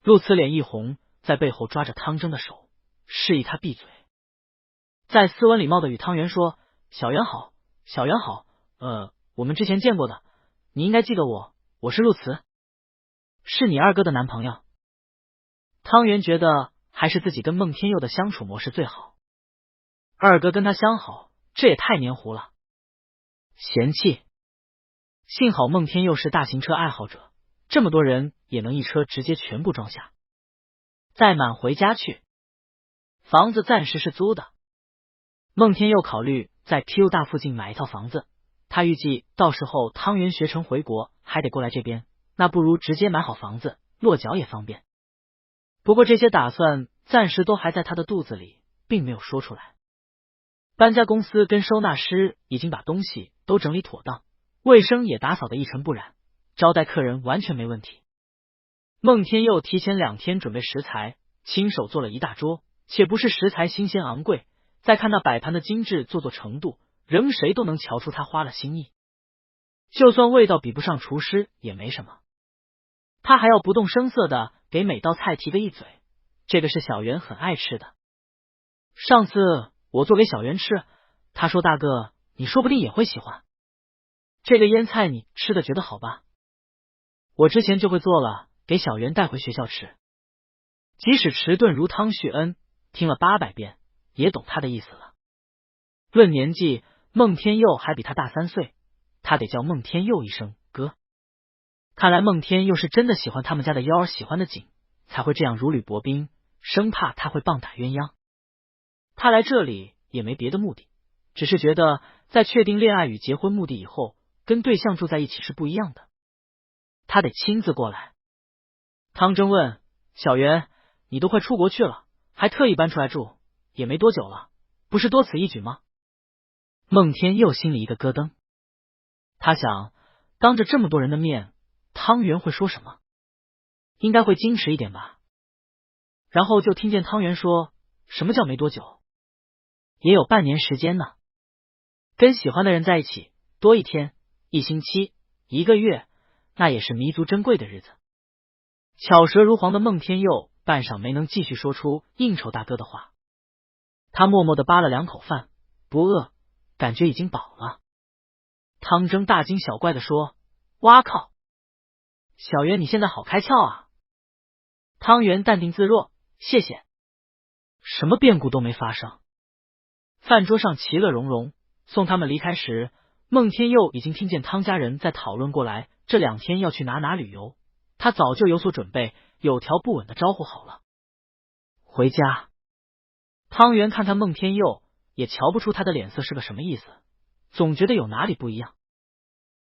S1: 陆慈脸一红，在背后抓着汤征的手，示意他闭嘴，再斯文礼貌的与汤圆说：“小圆好，小圆好，我们之前见过的，你应该记得我，我是陆慈，是你二哥的男朋友。”汤圆觉得还是自己跟孟天佑的相处模式最好，二哥跟他相好，这也太黏糊了，嫌弃。幸好孟天佑是大型车爱好者，这么多人也能一车直接全部装下，再满回家去。房子暂时是租的，孟天佑考虑在 PU 大附近买一套房子，他预计到时候汤圆学成回国还得过来这边，那不如直接买好房子，落脚也方便。不过这些打算暂时都还在他的肚子里，并没有说出来。搬家公司跟收纳师已经把东西都整理妥当，卫生也打扫得一尘不染，招待客人完全没问题。孟天佑提前2天准备食材，亲手做了一大桌，且不是食材新鲜昂贵，再看那摆盘的精致做作程度，任谁都能瞧出他花了心意。就算味道比不上厨师也没什么，他还要不动声色的给每道菜提个一嘴，这个是小圆很爱吃的。上次我做给小圆吃，他说大哥你说不定也会喜欢。这个腌菜你吃的觉得好吧？我之前就会做了，给小圆带回学校吃。即使迟钝如汤旭恩，听了800遍，也懂他的意思了。论年纪，孟天佑还比他大3岁，他得叫孟天佑一声哥。看来孟天佑是真的喜欢他们家的幺儿喜欢的紧，才会这样如履薄冰，生怕他会棒打鸳鸯。他来这里也没别的目的，只是觉得在确定恋爱与结婚目的以后，跟对象住在一起是不一样的。他得亲自过来。汤真问小圆，你都快出国去了，还特意搬出来住，也没多久了，不是多此一举吗？孟天佑心里一个咯噔，他想当着这么多人的面，汤圆会说什么？应该会矜持一点吧。然后就听见汤圆说，什么叫没多久？也有半年时间呢。跟喜欢的人在一起，多一天、1星期、1个月，那也是弥足珍贵的日子。巧舌如簧的孟天佑半晌没能继续说出应酬大哥的话，他默默地扒了2口饭，不饿，感觉已经饱了。汤蒸大惊小怪地说，哇靠，小圆你现在好开窍啊。汤圆淡定自若，谢谢。什么变故都没发生。饭桌上其乐融融，送他们离开时，孟天佑已经听见汤家人在讨论过来这2天要去哪旅游，他早就有所准备，有条不紊的招呼好了。回家。汤圆看看孟天佑，也瞧不出他的脸色是个什么意思，总觉得有哪里不一样。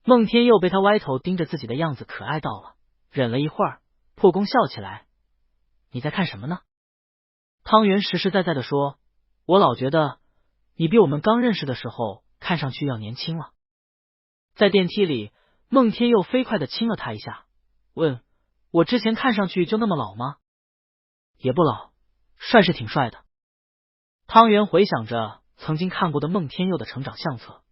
S1: 孟天佑被他歪头盯着自己的样子可爱到了，忍了一会儿，破功笑起来。你在看什么呢？汤圆实实在在的说，我老觉得你比我们刚认识的时候看上去要年轻了。在电梯里，孟天佑飞快的亲了他一下，问，我之前看上去就那么老吗？也不老，帅是挺帅的。汤圆回想着曾经看过的孟天佑的成长相册，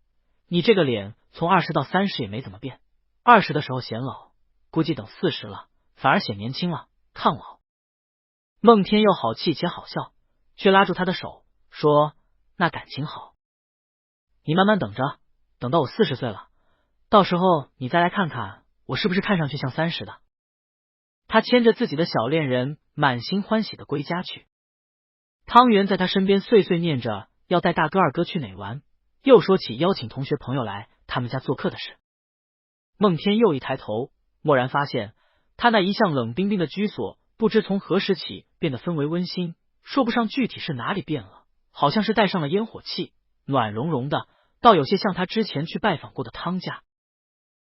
S1: 你这个脸从20到30也没怎么变，20的时候显老，估计等40了反而显年轻了，抗老。孟天佑好气且好笑，却拉住他的手说，那感情好，你慢慢等着，等到我40岁了，到时候你再来看看我是不是看上去像30的。他牵着自己的小恋人满心欢喜的归家去。汤圆在他身边碎碎念着要带大哥二哥去哪玩，又说起邀请同学朋友来他们家做客的事。孟天佑一抬头，蓦然发现他那一向冷冰冰的居所不知从何时起变得氛围温馨，说不上具体是哪里变了，好像是带上了烟火气，暖融融的，倒有些像他之前去拜访过的汤家。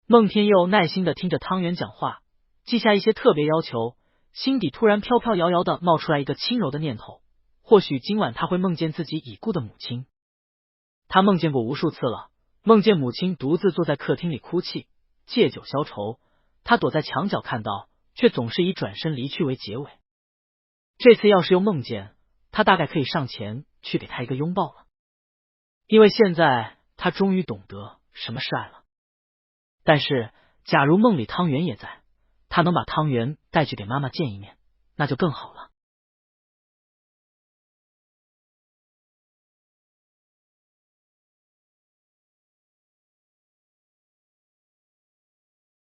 S1: 孟天佑耐心的听着汤圆讲话，记下一些特别要求，心底突然飘飘摇摇的冒出来一个轻柔的念头，或许今晚他会梦见自己已故的母亲。他梦见过无数次了，梦见母亲独自坐在客厅里哭泣，借酒消愁，他躲在墙角看到，却总是以转身离去为结尾。这次要是又梦见，他大概可以上前去给他一个拥抱了，因为现在他终于懂得什么是爱了。但是假如梦里汤圆也在，他能把汤圆带去给妈妈见一面，那就更好了。